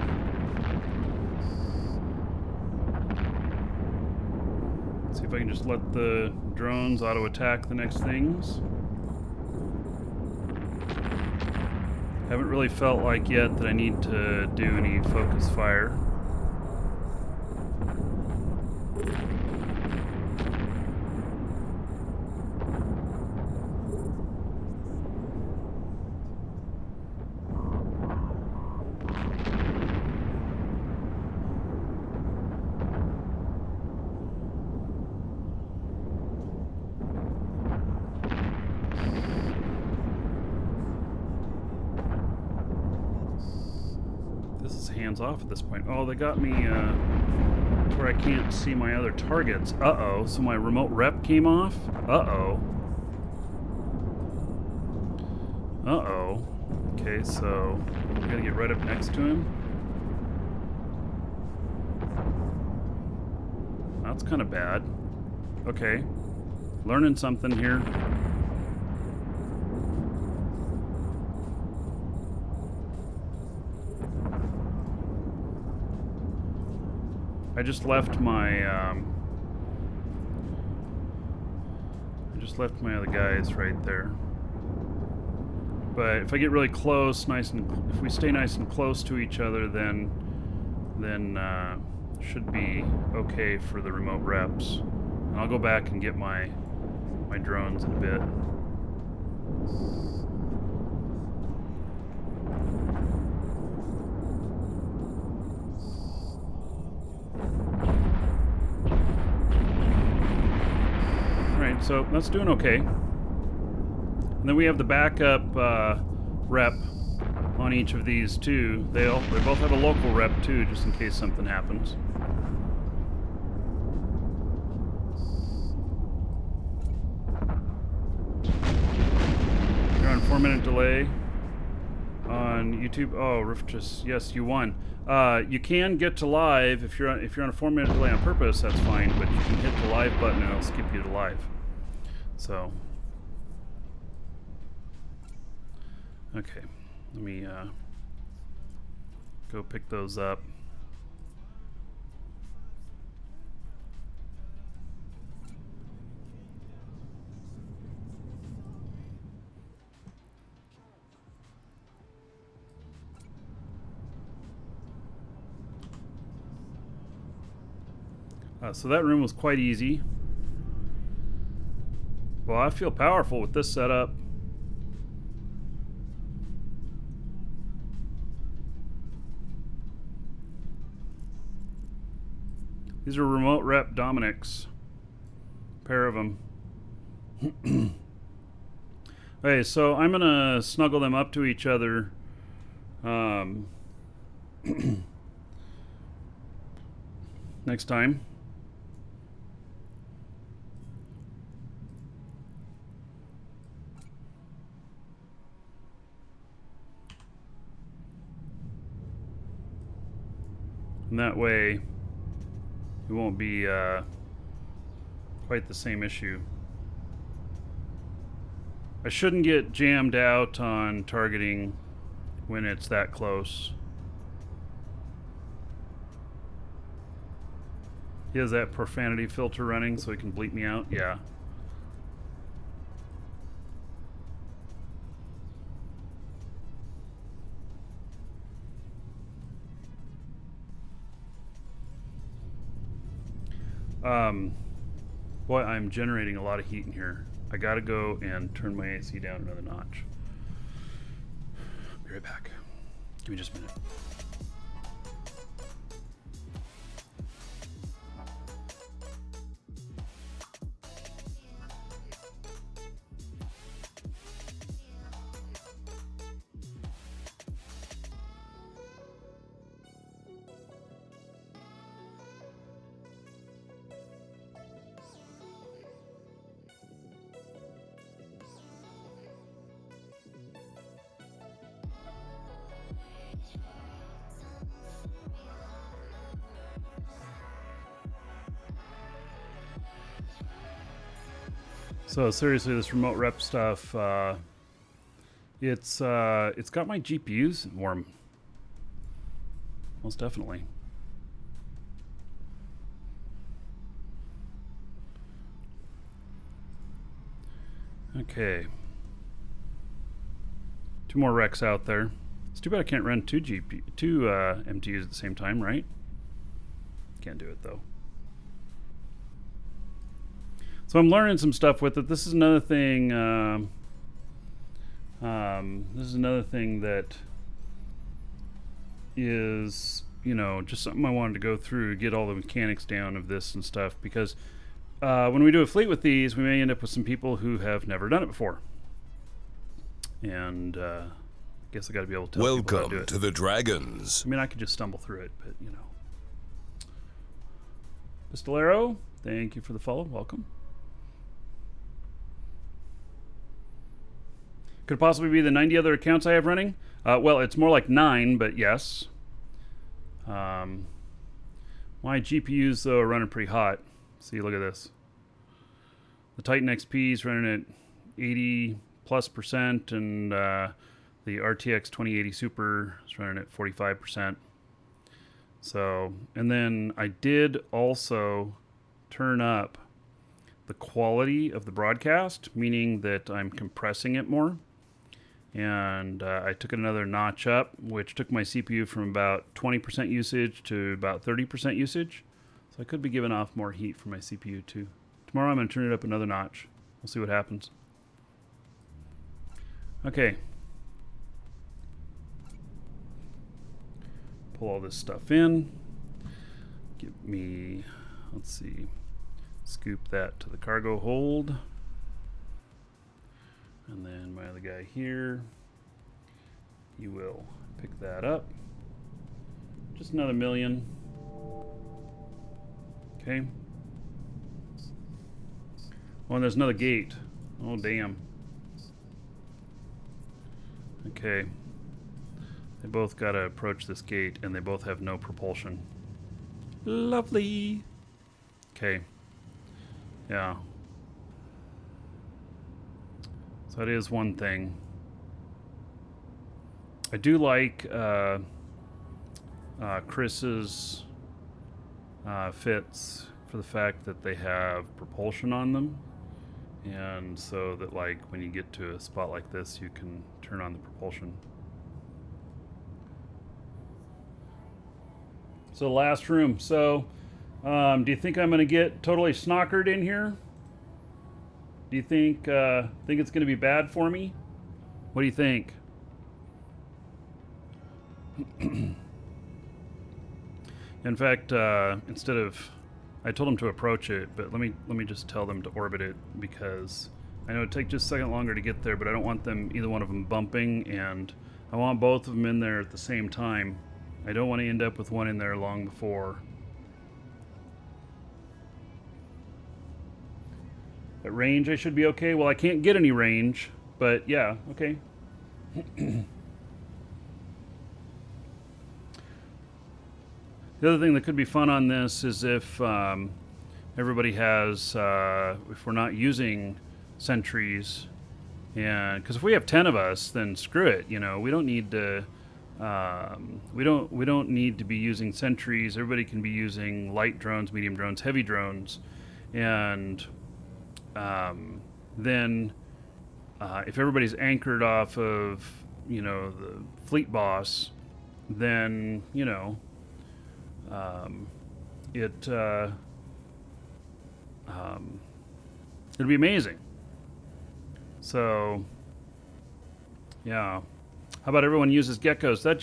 Let's see if I can just let the drones auto-attack the next things. Haven't really felt like yet that I need to do any focus fire. Hands off at this point. Oh, they got me to where I can't see my other targets. Uh-oh. So my remote rep came off? Uh-oh. Uh-oh. Okay, so I gotta get right up next to him. That's kind of bad. Okay. Learning something here. I just left my other guys right there. But if I get really close, if we stay nice and close to each other, then should be okay for the remote reps. And I'll go back and get my drones in a bit. So that's doing okay. And then we have the backup rep on each of these too. They both have a local rep too, just in case something happens. You're on 4-minute delay on YouTube. Oh, Riftress, yes, you won. You can get to live if you're on a 4-minute delay on purpose. That's fine, but you can hit the live button and it'll skip you to live. So, okay, let me go pick those up. So that room was quite easy. Well, I feel powerful with this setup. These are remote rep Dominics. Pair of them. Okay, so I'm gonna snuggle them up to each other. Next time. And that way, it won't be quite the same issue. I shouldn't get jammed out on targeting when it's that close. He has that profanity filter running so he can bleep me out? Yeah. Boy, I'm generating a lot of heat in here. I gotta go and turn my AC down another notch. Be right back. Give me just a minute. So seriously, this remote rep stuff, it's got my GPUs warm. Most definitely. Okay. 2 more Rex out there. It's too bad I can't run two MTUs at the same time, right? Can't do it though. So I'm learning some stuff with it. This is another thing. This is another thing that is, you know, just something I wanted to go through, get all the mechanics down of this and stuff, because when we do a fleet with these, we may end up with some people who have never done it before. And I guess I got to be able to tell people how to do it. Welcome to the Dragons. I mean, I could just stumble through it, but you know. Pistolero, thank you for the follow. Welcome. Could it possibly be the 90 other accounts I have running? Well, it's more like 9, but yes. My GPUs, though, are running pretty hot. See, look at this. The Titan XP is running at 80+%, and the RTX 2080 Super is running at 45%. So, and then I did also turn up the quality of the broadcast, meaning that I'm compressing it more. And I took it another notch up, which took my CPU from about 20% usage to about 30% usage. So I could be giving off more heat from my CPU too. Tomorrow I'm going to turn it up another notch. We'll see what happens. Okay. Pull all this stuff in. Give me, let's see, scoop that to the cargo hold. And then my other guy here, you will pick that up. Just another million. Okay. Oh, and there's another gate. Oh, damn. Okay. They both got to approach this gate, and they both have no propulsion. Lovely. Okay. Yeah. So that is one thing. I do like Chris's fits for the fact that they have propulsion on them, and so that like when you get to a spot like this, you can turn on the propulsion. So the last room. So do you think I'm going to get totally snockered in here? Do you think it's going to be bad for me? What do you think? In fact, instead of, I told them to approach it, but let me just tell them to orbit it, because I know it'd take just a second longer to get there, but I don't want them, either one of them, bumping, and I want both of them in there at the same time. I don't want to end up with one in there long before. At range, I should be okay. Well, I can't get any range, but yeah, okay. The other thing that could be fun on this is if everybody has, if we're not using sentries, and because if we have 10 of us, then screw it. You know, we don't need to. We don't need to be using sentries. Everybody can be using light drones, medium drones, heavy drones, and then if everybody's anchored off of, you know, the fleet boss, then, you know, it'll be amazing. So yeah, how about everyone uses geckos? That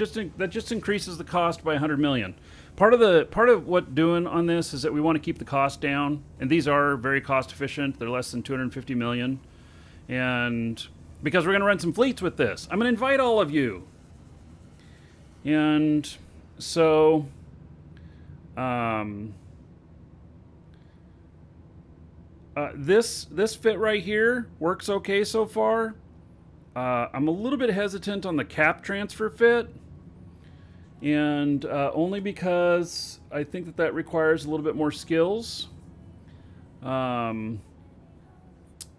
just increases the cost by 100 million. Part of what doing on this is that we want to keep the cost down, and these are very cost efficient. They're less than 250 million, and because we're going to run some fleets with this, I'm going to invite all of you. And so this fit right here works okay so far. I'm a little bit hesitant on the cap transfer fit, and only because I think that requires a little bit more skills.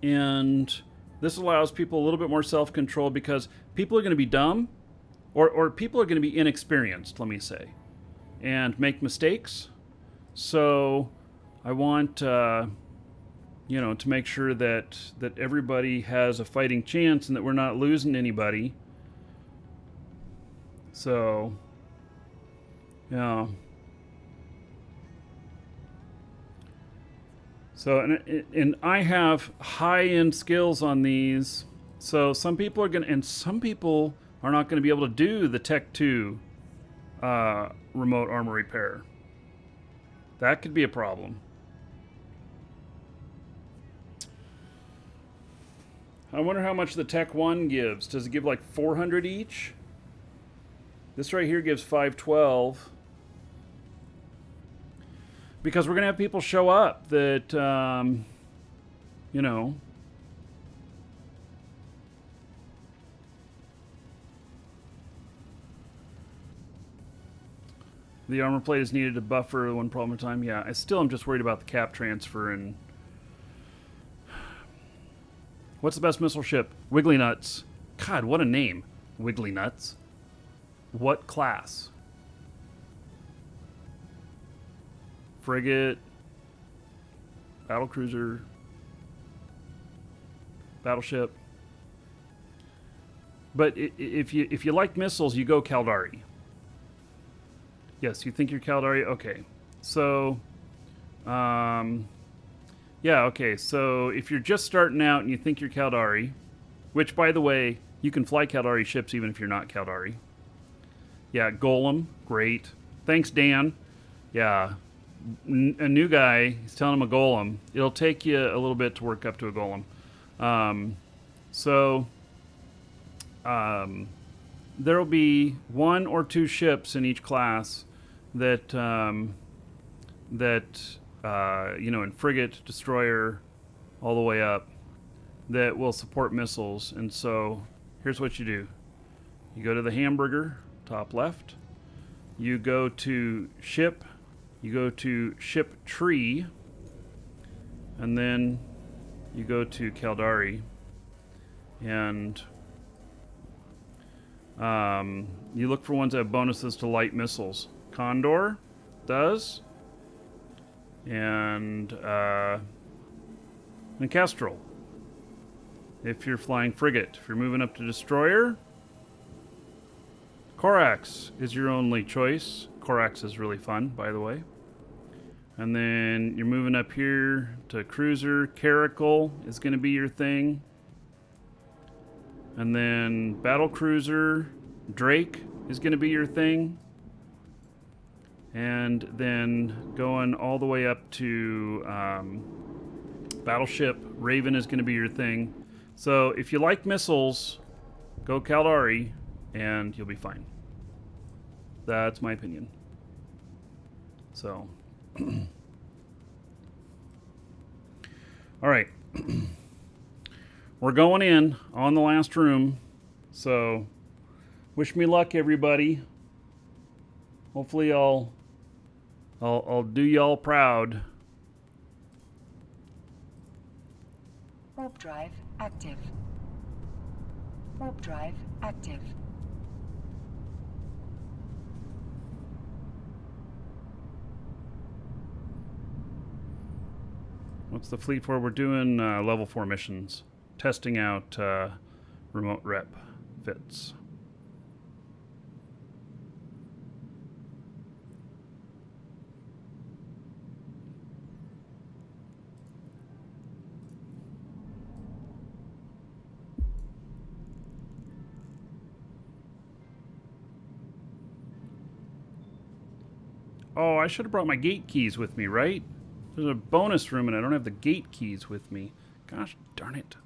And this allows people a little bit more self-control because people are going to be dumb, or people are going to be inexperienced, let me say, and make mistakes. So I want, to make sure that everybody has a fighting chance and that we're not losing anybody. So, yeah. So, and I have high-end skills on these. So some people are going to, and some people are not going to be able to do the Tech 2 remote armor repair. That could be a problem. I wonder how much the Tech 1 gives. Does it give like 400 each? This right here gives 512. Because we're going to have people show up that, the armor plate is needed to buffer one problem at a time. Yeah, I still am just worried about the cap transfer. And what's the best missile ship? Wiggly Nuts. God, what a name. Wiggly Nuts. What class? Frigate, battlecruiser, battleship. But if you like missiles, you go Caldari. Yes, you think you're Caldari? Okay. So, yeah, okay. So if you're just starting out and you think you're Caldari, which, by the way, you can fly Caldari ships even if you're not Caldari. Yeah, Golem, great. Thanks, Dan. Yeah. A new guy, he's telling him a golem. It'll take you a little bit to work up to a golem. There will be 1 or 2 ships in each class that, in frigate, destroyer, all the way up, that will support missiles. And so here's what you do. You go to the hamburger, top left. You go to ship. You go to ship tree, and then you go to Caldari, and you look for ones that have bonuses to light missiles. Condor does, and Kestrel. If you're flying frigate, if you're moving up to destroyer, Corax is your only choice. Corax is really fun, by the way. And then you're moving up here to cruiser. Caracal is going to be your thing. And then battle cruiser. Drake is going to be your thing. And then going all the way up to battleship. Raven is going to be your thing. So if you like missiles, go Caldari and you'll be fine. That's my opinion. So... all right. We're going in on the last room. So wish me luck, everybody. Hopefully I'll do y'all proud. Warp drive active. Warp drive active. What's the fleet for? We're doing level 4 missions. Testing out remote rep fits. Oh, I should have brought my gate keys with me, right? There's a bonus room and I don't have the gate keys with me. Gosh darn it.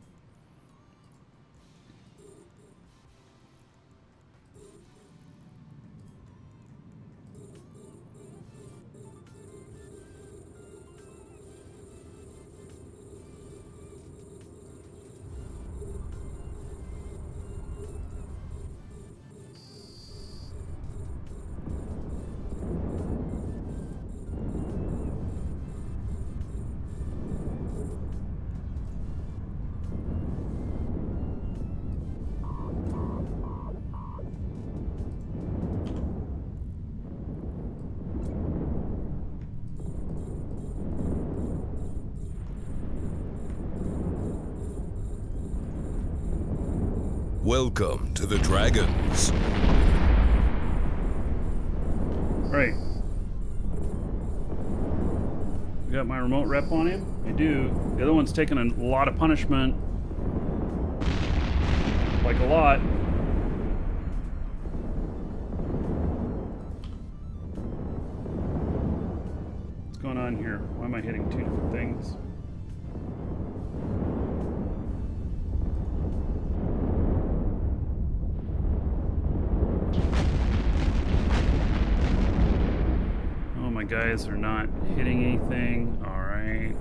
Welcome to the Dragons. Right. You got my remote rep on him? I do. The other one's taking a lot of punishment. Like a lot. What's going on here? Why am I hitting two different things? Oh, my guys are not hitting anything. All right.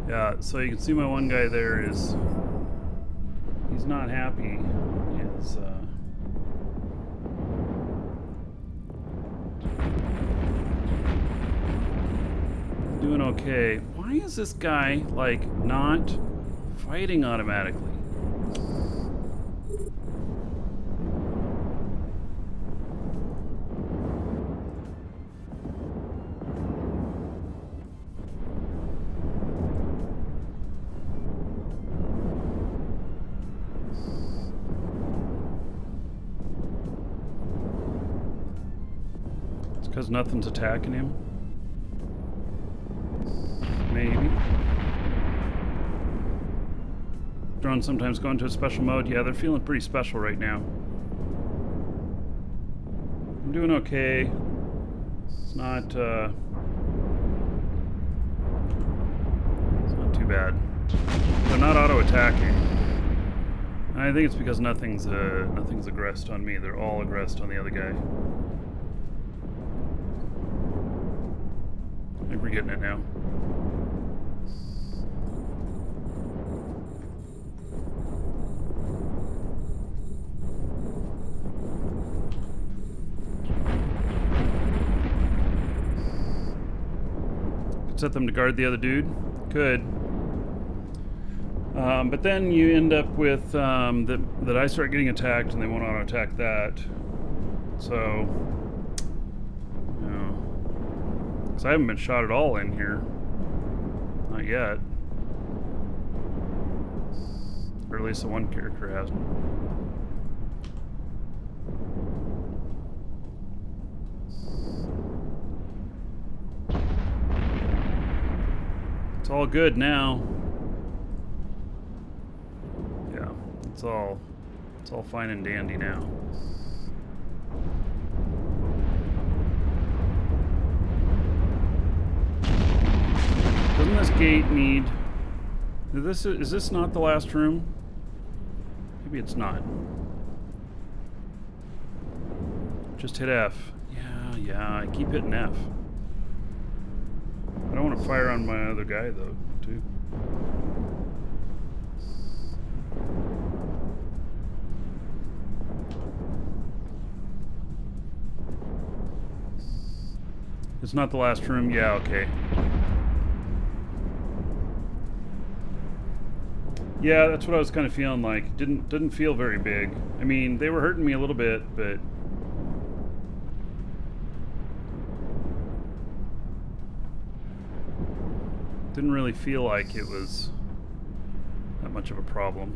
Yeah, so you can see my one guy there is, he's not happy. He's doing okay. Why is this guy, like, not fighting automatically? Because nothing's attacking him? Maybe. Drones sometimes go into a special mode. Yeah, they're feeling pretty special right now. I'm doing okay. It's not too bad. They're not auto-attacking. And I think it's because nothing's aggressed on me. They're all aggressed on the other guy. I think we're getting it now. Could set them to guard the other dude. Could. But then you end up with that I start getting attacked and they won't auto-attack that. So... I haven't been shot at all in here. Not yet. Or at least the one character hasn't. It's all good now. Yeah, it's all fine and dandy now. Doesn't this gate need... Is this not the last room? Maybe it's not. Just hit F. Yeah, I keep hitting F. I don't want to fire on my other guy, though, too. It's not the last room? Yeah, okay. Yeah, that's what I was kind of feeling like. Didn't feel very big. I mean, they were hurting me a little bit, but didn't really feel like it was that much of a problem.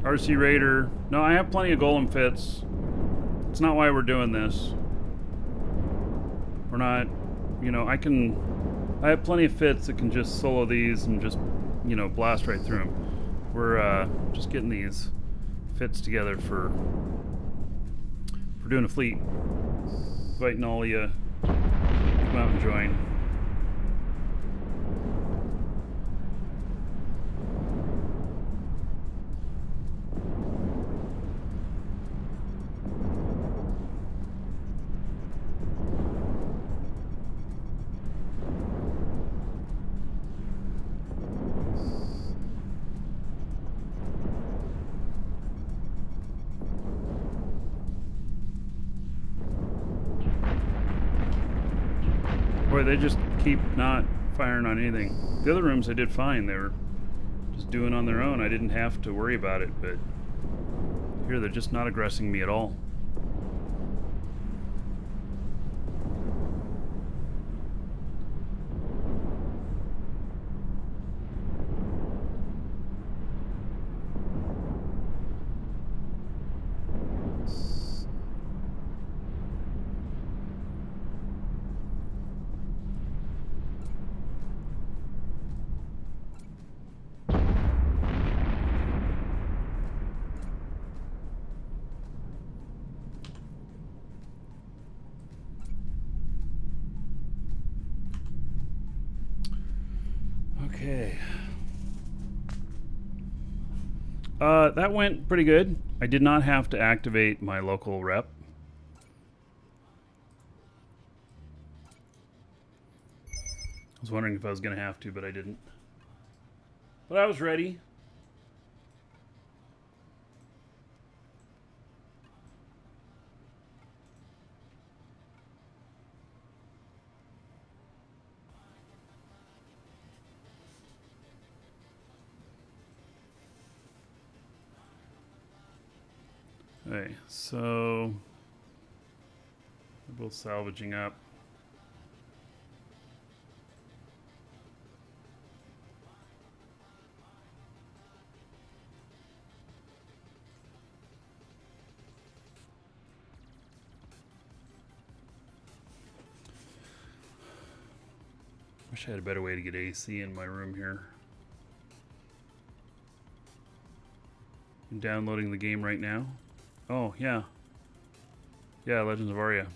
RC Raider. No, I have plenty of golem fits. It's not why we're doing this. We're not, you know, I have plenty of fits that can just solo these and just, you know, blast right through them. We're just getting these fits together for doing a fleet. Inviting all of you to come out and join. Boy, they just keep not firing on anything. The other rooms I did fine. They were just doing on their own. I didn't have to worry about it, but here they're just not aggressing me at all. Okay. That went pretty good. I did not have to activate my local rep. I was wondering if I was going to have to, but I didn't. But I was ready. Okay, so we're both salvaging up. Wish I had a better way to get AC in my room here. I'm downloading the game right now. Oh, yeah. Yeah, Legends of Aria.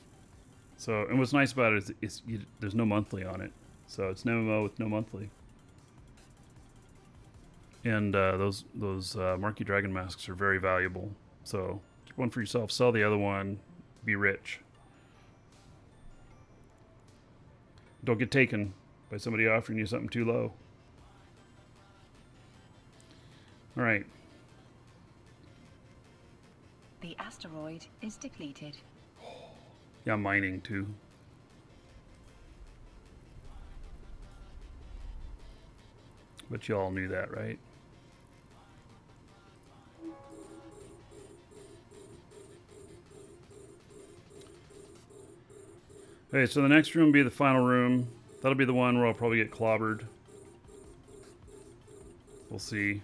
So, and what's nice about it is there's no monthly on it. So it's an MMO with no monthly. And those Markee Dragon masks are very valuable. So, get one for yourself, sell the other one, be rich. Don't get taken by somebody offering you something too low. All right. The asteroid is depleted. Yeah, mining too. But you all knew that, right? Okay, so the next room will be the final room. That'll be the one where I'll probably get clobbered. We'll see.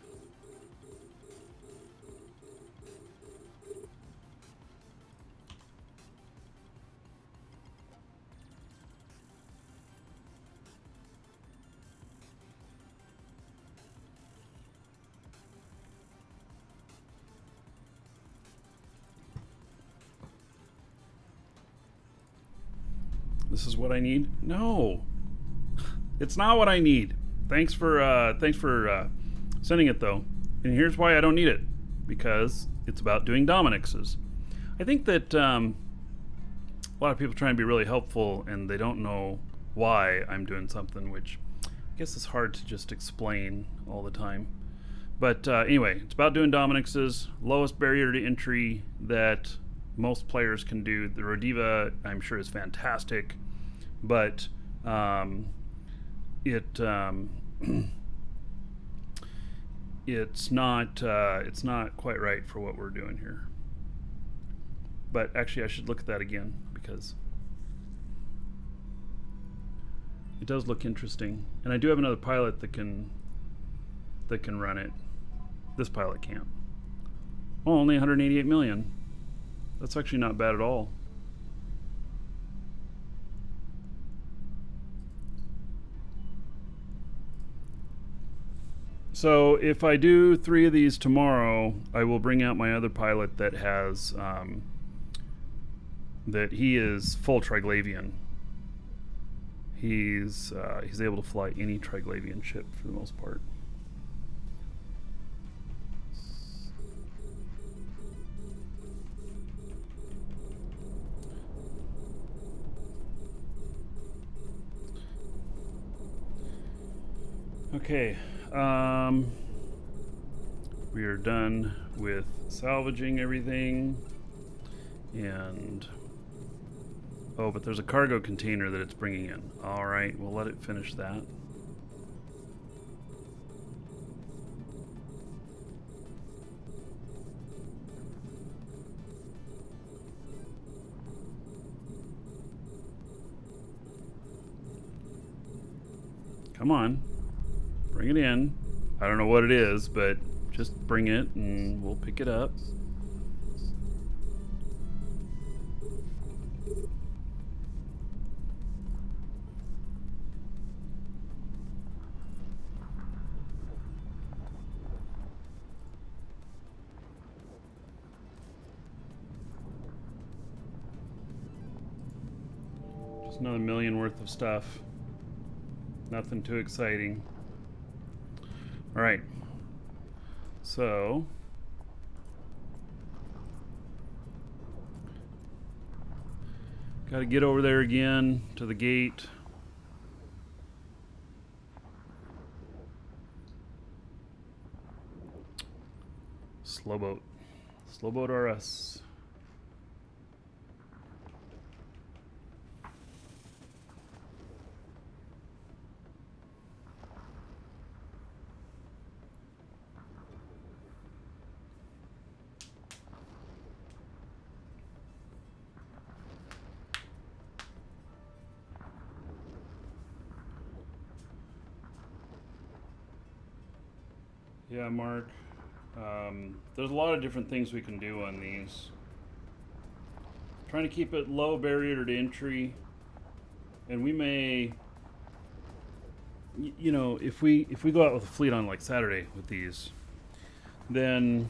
This is what I need? No. It's not what I need. Thanks for sending it though. And here's why I don't need it. Because it's about doing Dominixes. I think that a lot of people try and be really helpful and they don't know why I'm doing something, which I guess is hard to just explain all the time. But anyway, it's about doing Dominixes. Lowest barrier to entry that most players can do. The Rodiva, I'm sure, is fantastic, but it's not quite right for what we're doing here. But actually, I should look at that again because it does look interesting, and I do have another pilot that can run it. This pilot can't. Oh, only 188 million. That's actually not bad at all. So if I do 3 of these tomorrow, I will bring out my other pilot that has that he is full Triglavian. He's able to fly any Triglavian ship for the most part. Okay, we are done with salvaging everything, and Oh, but there's a cargo container that it's bringing in. All right, we'll let it finish that. Come on, bring it in. I don't know what it is, but just bring it and we'll pick it up. Just another million worth of stuff. Nothing too exciting. All right. So got to get over there again to the gate. Slow boat. Slow boat RS. Yeah, Mark. There's a lot of different things we can do on these. Trying to keep it low barrier to entry, and we may, you know, if we go out with a fleet on like Saturday with these, then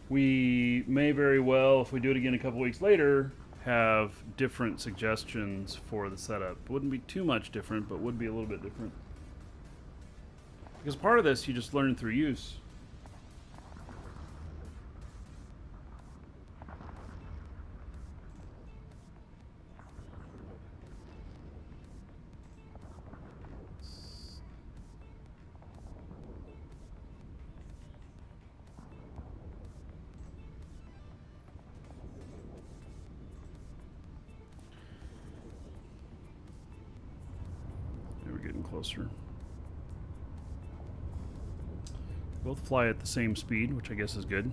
we may very well, if we do it again a couple weeks later, have different suggestions for the setup. It wouldn't be too much different, but would be a little bit different. Because part of this you just learn through use. We're getting closer. Both fly at the same speed, which I guess is good.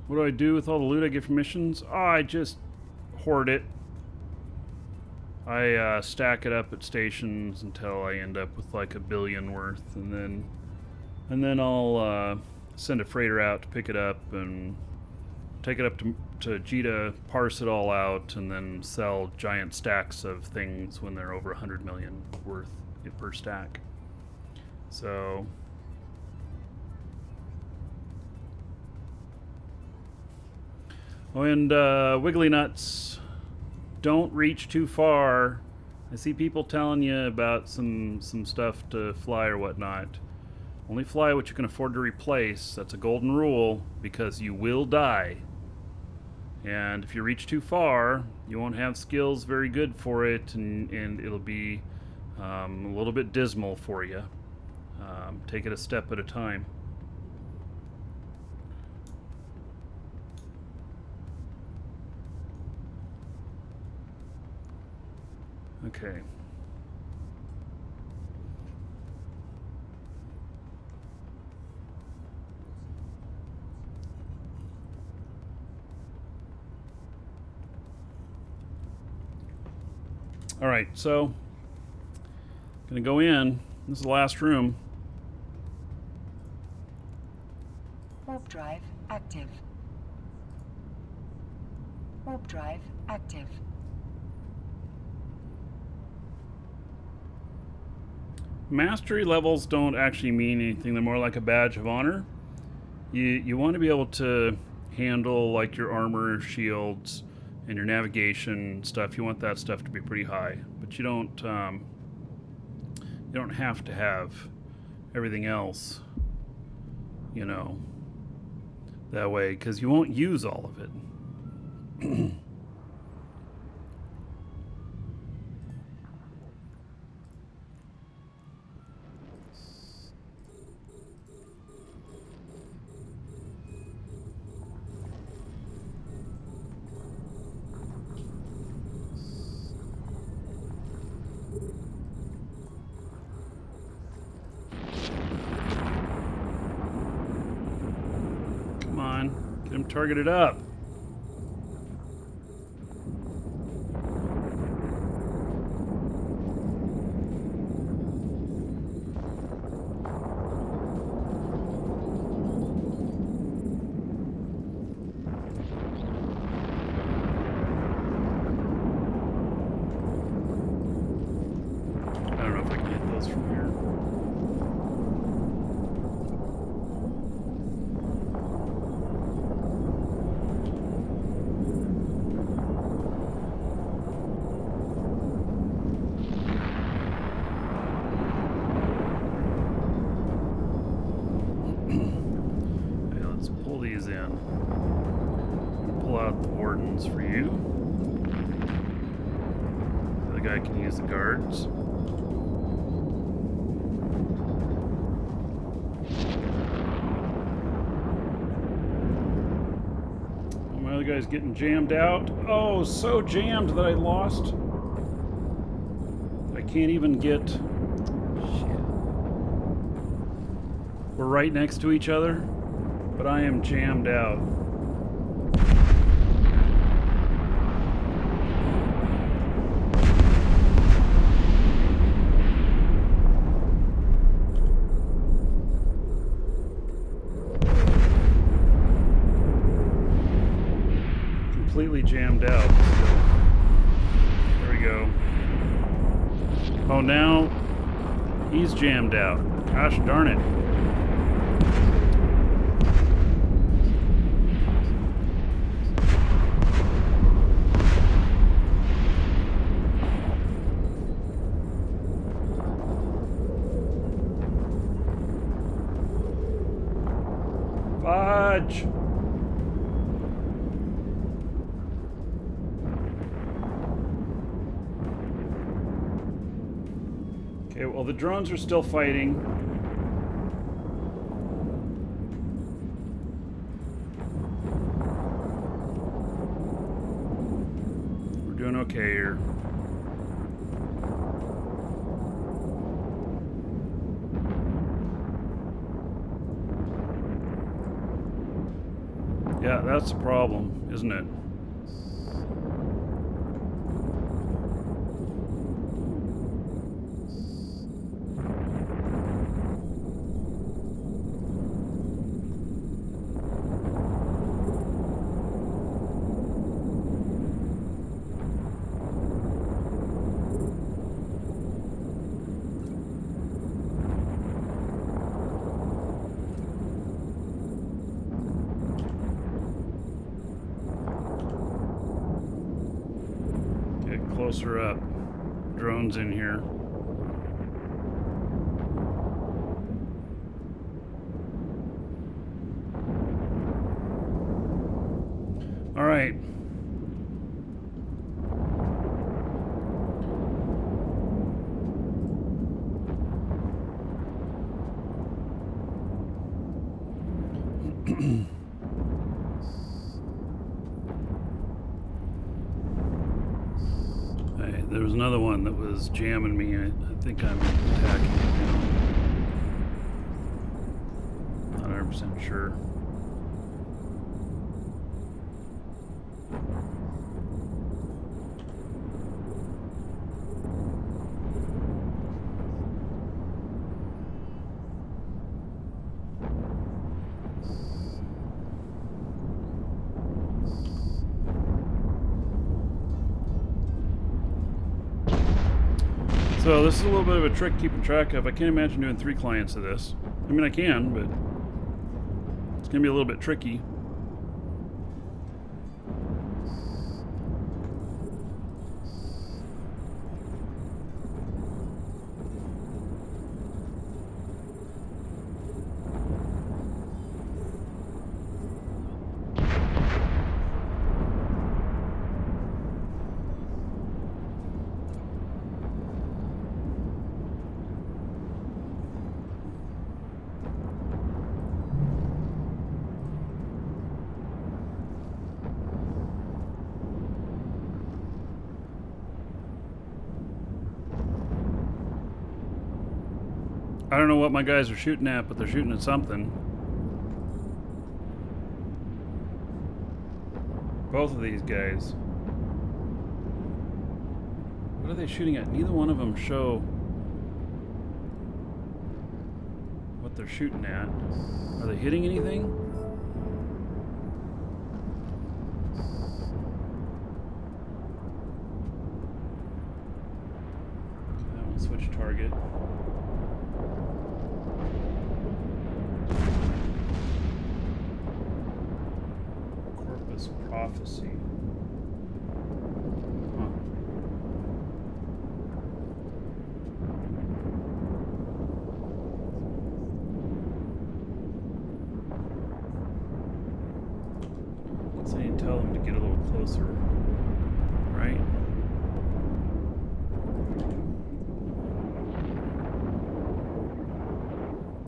What do I do with all the loot I get from missions? Oh, I just hoard it. I stack it up at stations until I end up with like 1 billion worth, and then I'll send a freighter out to pick it up and take it up to Jita, parse it all out, and then sell giant stacks of things when they're over 100 million worth per stack. So oh, and Wiggly Nuts, don't reach too far. I see people telling you about some stuff to fly or whatnot. Only fly what you can afford to replace. That's a golden rule, because you will die. And if you reach too far, you won't have skills very good for it, and it'll be a little bit dismal for you. Take it a step at a time. Okay. All right, so gonna go in. This is the last room. Warp drive active. Warp drive active. Mastery levels don't actually mean anything. They're more like a badge of honor. You want to be able to handle like your armor, shields, and your navigation stuff. You want that stuff to be pretty high, but you don't have to have everything else, you know, that way, because you won't use all of it. Come on, get him targeted up. I don't know if I can hit those from here. Okay, let's pull these in. Pull out the wardens for you. The other guy can use the guards. My other guy's getting jammed out. Oh, so jammed that I lost. I can't even get... Shit. We're right next to each other, but I am jammed out. Completely jammed out. There we go. Oh, now he's jammed out. Gosh darn it. Fudge! Okay, well, the drones are still fighting. We're doing okay here. Yeah, that's the problem, isn't it? Closer up. Drones in here. All right. There was another one that was jamming me. I think I'm attacking it now. Not 100% sure. So this is a little bit of a trick keeping track of. I can't imagine doing 3 clients of this. I mean, I can, but it's going to be a little bit tricky. I don't know what my guys are shooting at, but they're shooting at something. Both of these guys. What are they shooting at? Neither one of them show what they're shooting at. Are they hitting anything? That one switch target. Corpus Prophecy. So I need to tell them to get a little closer, right?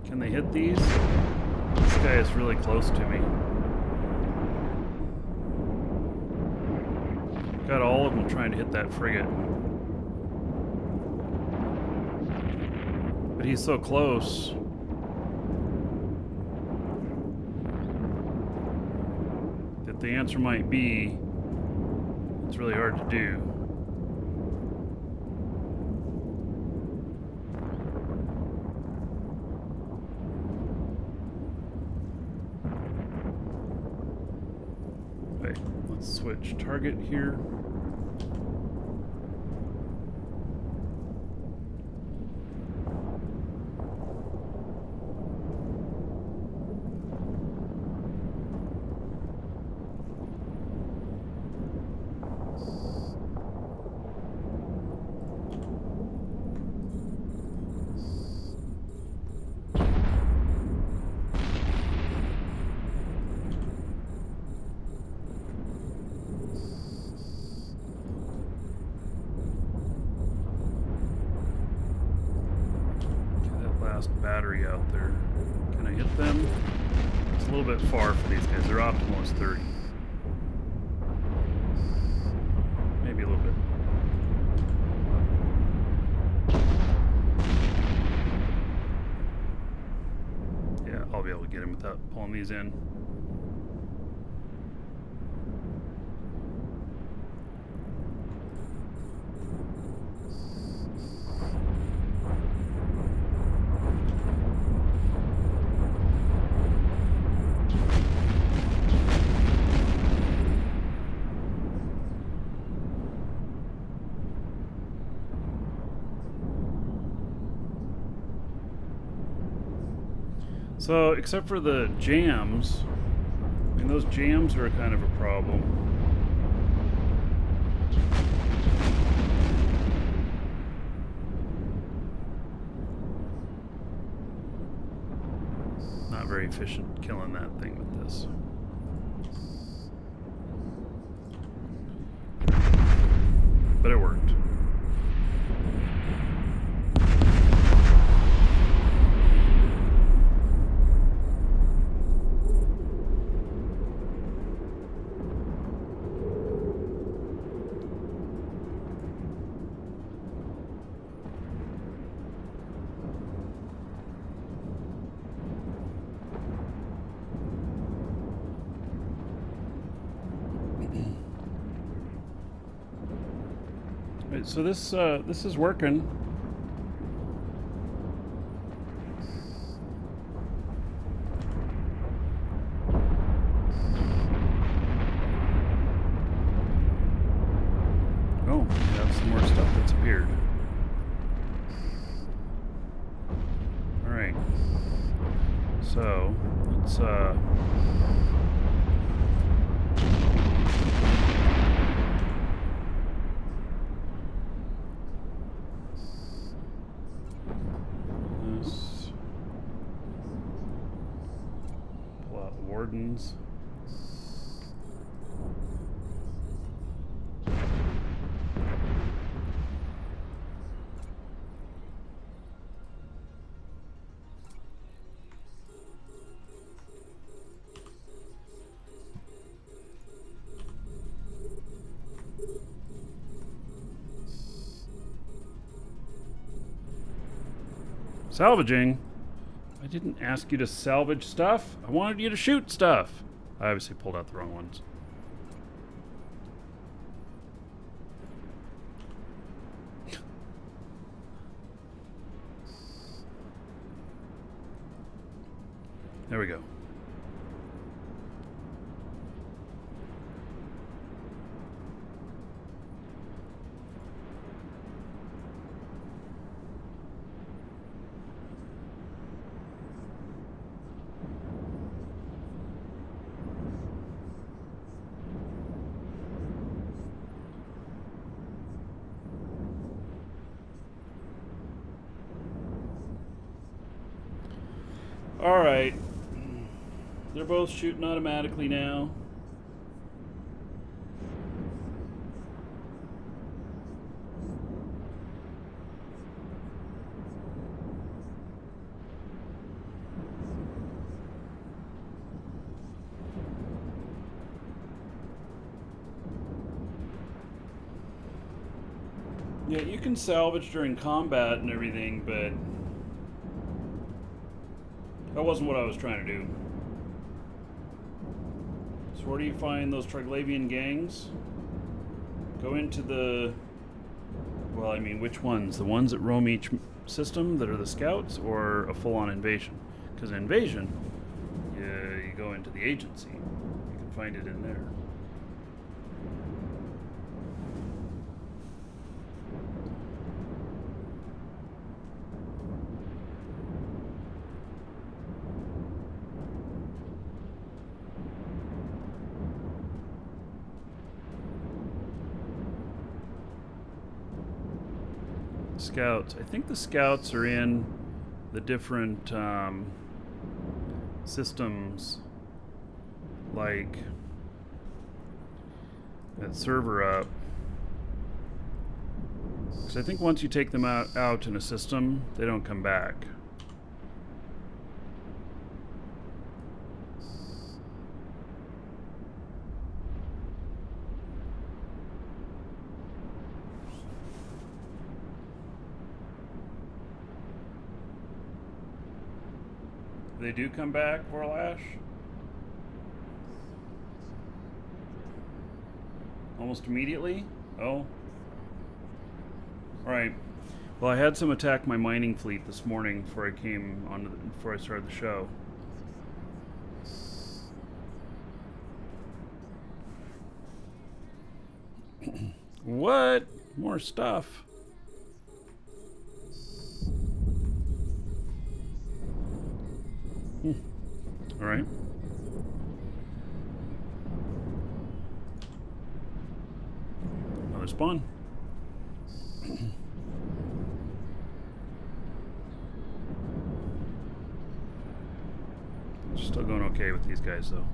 Can they hit these? This guy is really close to me. Got all of them trying to hit that frigate. But he's so close. The answer might be, it's really hard to do. Okay, let's switch target here. Battery out there. Can I hit them? It's a little bit far for these guys. Their optimal is 30. Maybe a little bit. Yeah, I'll be able to get him without pulling these in. So, except for the jams, I mean, those jams are kind of a problem. Not very efficient killing that thing with this. But it worked. So this is working. Oh, we have some more stuff that's appeared. All right. So let's wardens. Salvaging? I didn't ask you to salvage stuff. I wanted you to shoot stuff. I obviously pulled out the wrong ones. There we go. All right. They're both shooting automatically now. Yeah, you can salvage during combat and everything, but that wasn't what I was trying to do. So where do you find those Triglavian gangs? Go into the... Well, I mean, which ones? The ones that roam each system that are the scouts, or a full-on invasion? Because invasion, you go into the agency. You can find it in there. Scouts. I think the scouts are in the different systems, like that server up. Because I think once you take them out in a system, they don't come back. They do come back, Vorlash? Almost immediately? Oh. Alright. Well, I had some attack my mining fleet this morning before I started the show. What? More stuff. All right. Another spawn. Still going okay with these guys, though.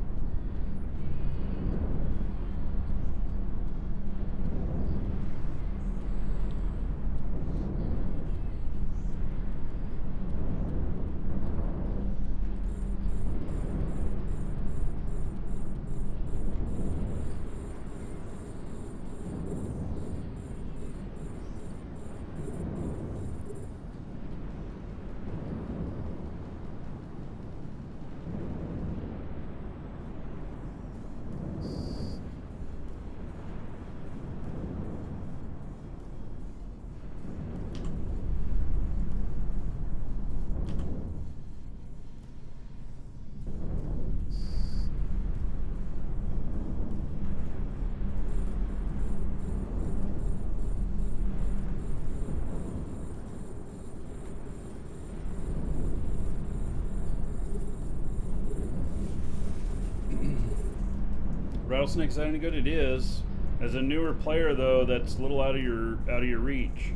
Rattlesnake's any good? It is. As a newer player, though, that's a little out of your reach.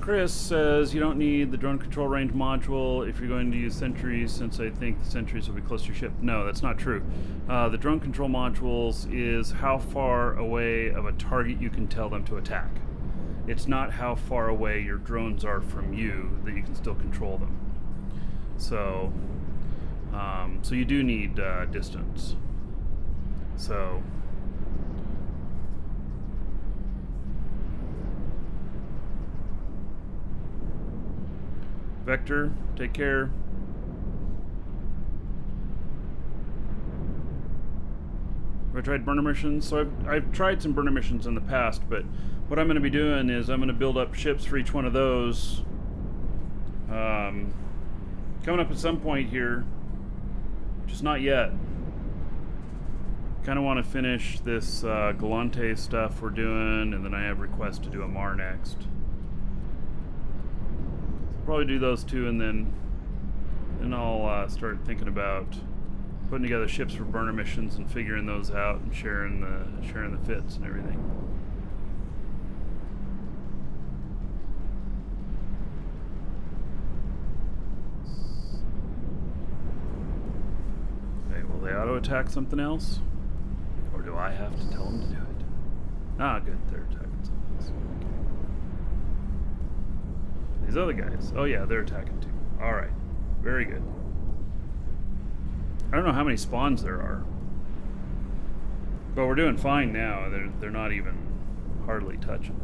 Chris says you don't need the drone control range module if you're going to use sentries, since I think the sentries will be close to your ship. No, that's not true. The drone control modules is how far away of a target you can tell them to attack. It's not how far away your drones are from you that you can still control them. So, so you do need distance. So, Vector, take care. Have I tried burner missions? So I've tried some burner missions in the past, but what I'm going to be doing is I'm going to build up ships for each one of those. Coming up at some point here, just not yet. Kind of want to finish this Gallente stuff we're doing, and then I have requests to do a Mar next. Probably do those two, and then I'll start thinking about putting together ships for burner missions and figuring those out and sharing the fits and everything. Okay, will they auto attack something else, or do I have to tell them to do it? Ah, good, they're attacking something else. Okay. These other guys, oh yeah, they're attacking too. All right, very good. I don't know how many spawns there are, but we're doing fine now. They're not even hardly touching.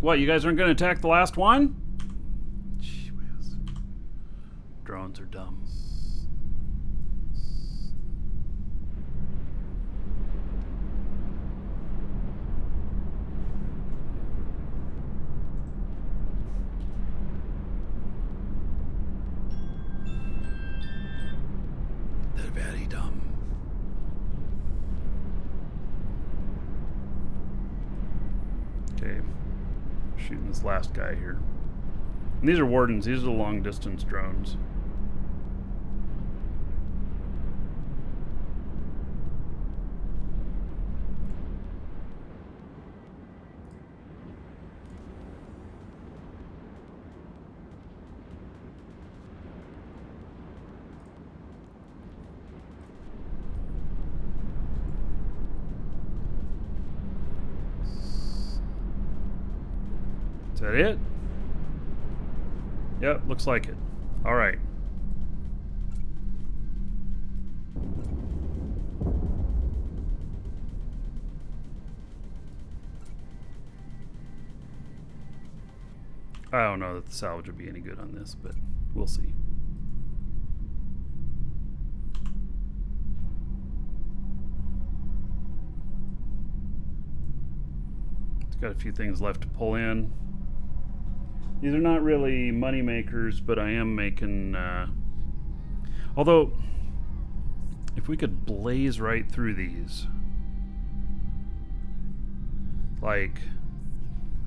What, you guys aren't going to attack the last one? Gee whiz. Drones are dumb. They're very dumb. Okay. Shooting this last guy here. And these are wardens. These are the long distance drones. Is that it? Yep, looks like it. All right. I don't know that the salvage would be any good on this, but we'll see. It's got a few things left to pull in. These are not really money makers, but I am making, although if we could blaze right through these, like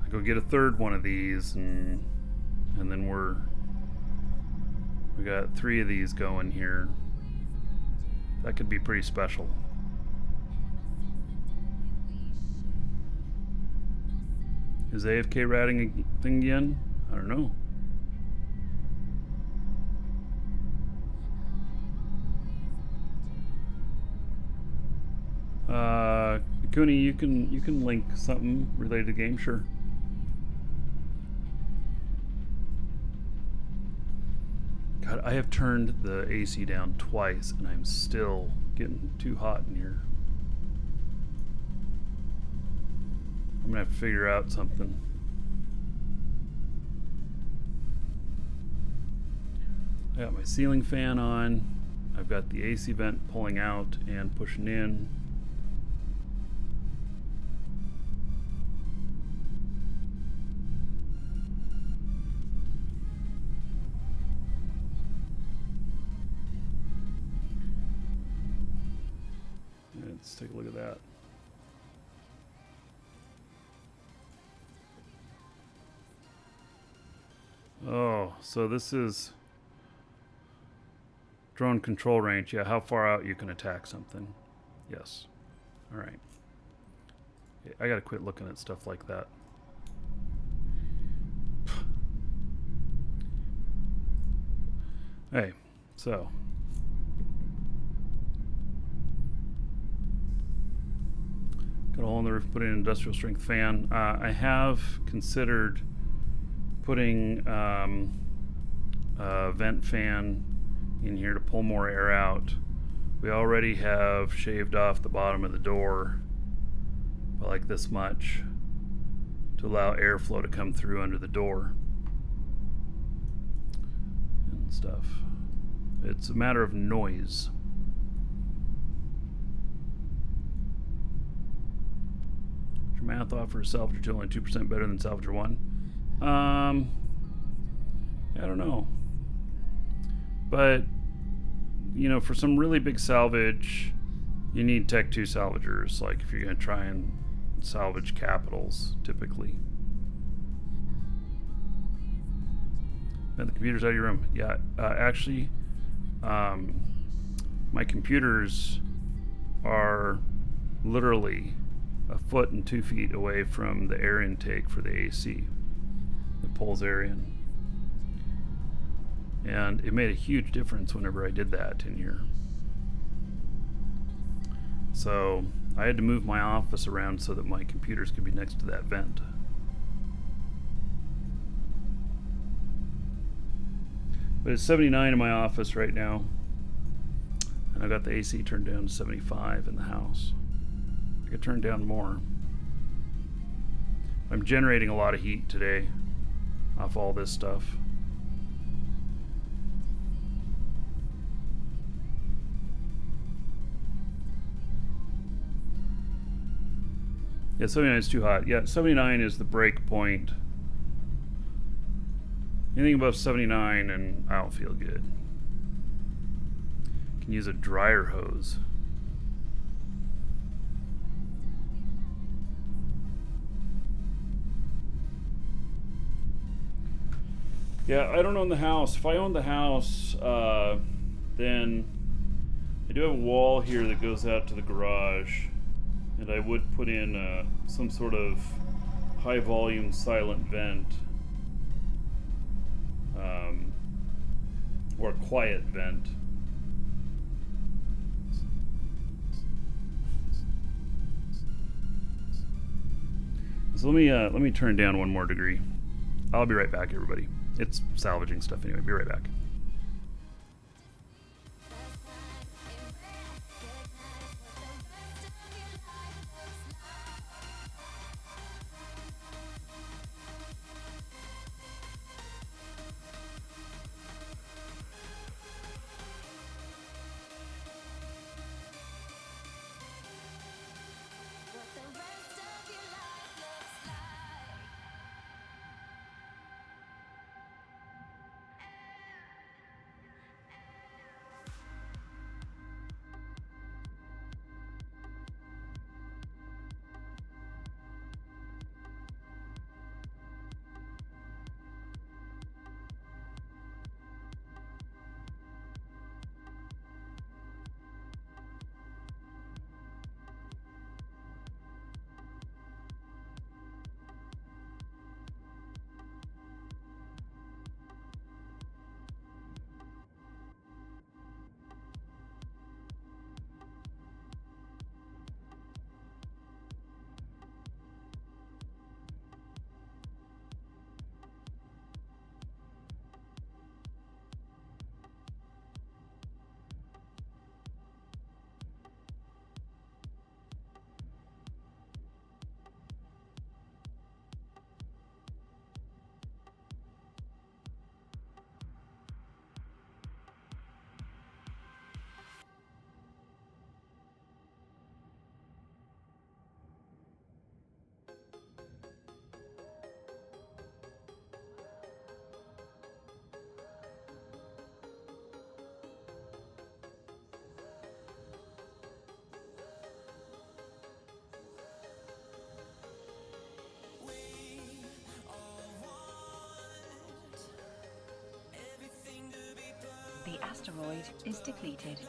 I go get a third one of these, and then we got 3 of these going here. That could be pretty special. Is AFK ratting a thing again? I don't know. Cooney, you can link something related to the game, sure. God, I have turned the AC down twice, and I'm still getting too hot in here. I'm gonna have to figure out something. I got my ceiling fan on. I've got the AC vent pulling out and pushing in. Let's take a look at that. Oh, so this is drone control range. Yeah, how far out you can attack something. Yes. All right. Okay, I gotta quit looking at stuff like that. Hey, so. Got a hole in the roof, put in an industrial strength fan. I have considered putting a vent fan in here to pull more air out. We already have shaved off the bottom of the door by like this much to allow airflow to come through under the door and stuff. It's a matter of noise. Your math offer Salvager 2 only 2% better than Salvager 1? I don't know. But, you know, for some really big salvage, you need Tech 2 salvagers, like if you're going to try and salvage capitals, typically. And the computer's out of your room. Yeah, actually, my computers are literally a foot and 2 feet away from the air intake for the AC that pulls air in. And it made a huge difference whenever I did that in here. So I had to move my office around so that my computers could be next to that vent. But it's 79 in my office right now. And I got the AC turned down to 75 in the house. I could turn down more. I'm generating a lot of heat today off all this stuff. Yeah, 79 is too hot. Yeah, 79 is the break point. Anything above 79 and I don't feel good. Can use a dryer hose. Yeah, I don't own the house. If I owned the house, then I do have a wall here that goes out to the garage, and I would put in some sort of high volume silent vent, or a quiet vent. So let me turn down one more degree. I'll be right back, everybody. It's salvaging stuff anyway. Be right back. The asteroid is depleted.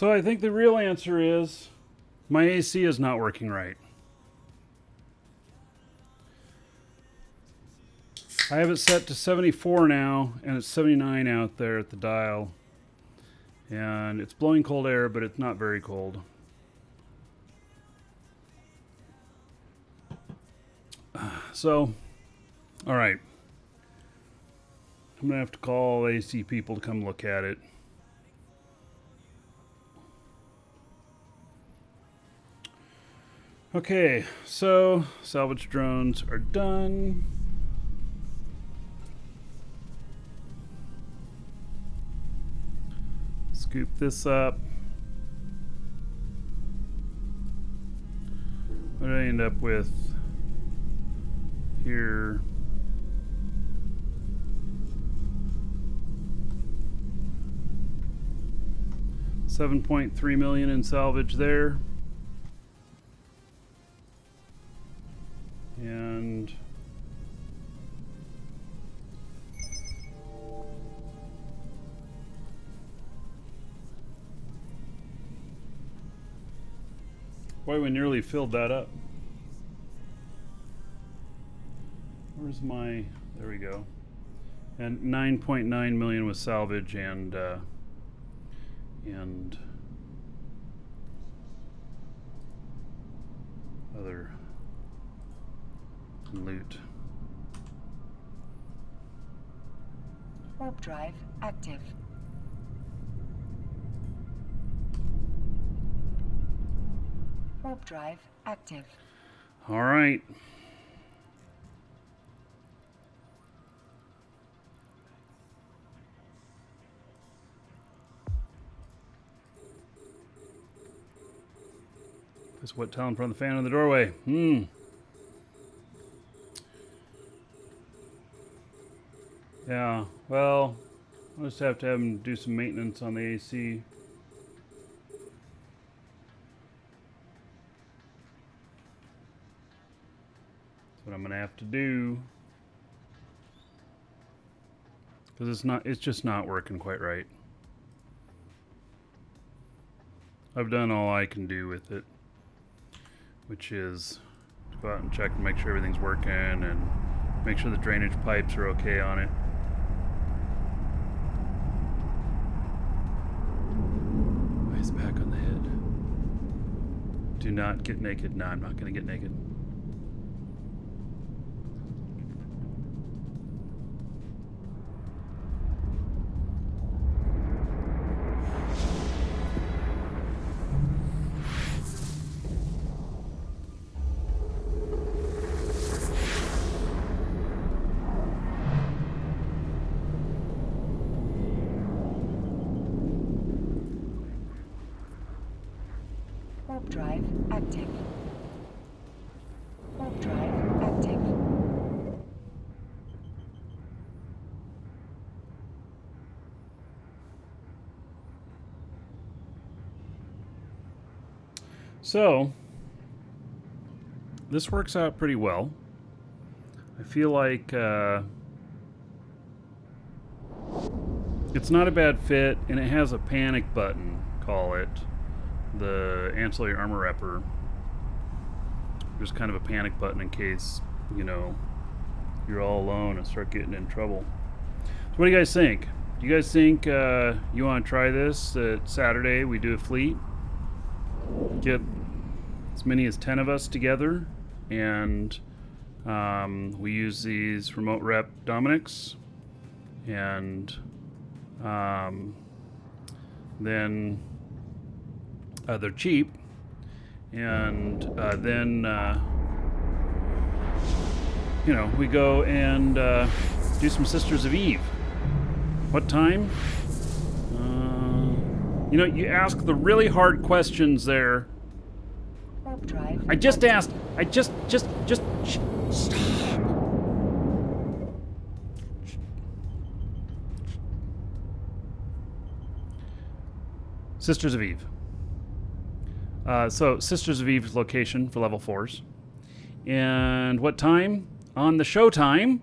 So I think the real answer is my AC is not working right. I have it set to 74 now, and it's 79 out there at the dial. And it's blowing cold air, but it's not very cold. So, all right. I'm going to have to call AC people to come look at it. Okay, so salvage drones are done. Scoop this up. What did I end up with here? $7.3 million in salvage there. And boy, we nearly filled that up. Where's my, there we go. And 9.9 million was salvage and other loot. Warp drive active. Warp drive active. All right. That's what telling from the fan in the doorway. Yeah, well, I'll just have to have him do some maintenance on the AC. That's what I'm gonna have to do. Because it's just not working quite right. I've done all I can do with it, which is to go out and check and make sure everything's working and make sure the drainage pipes are okay on it. Eyes back on the head. Do not get naked. No, I'm not going to get naked. Warp drive active. Warp drive active. So, this works out pretty well. I feel like it's not a bad fit, and it has a panic button, call it. The ancillary armor wrapper. There's kind of a panic button in case, you know, you're all alone and start getting in trouble. So what do you guys think? Do you guys think you want to try this Saturday? We do a fleet. Get as many as 10 of us together, and we use these remote rep Glamourex, and then they're cheap, and then you know, we go and do some Sisters of Eve. What time? You know, you ask the really hard questions there. Warp drive. I just asked. Stop. Sisters of Eve. So Sisters of Eve's location for level 4s. And what time? On the show time?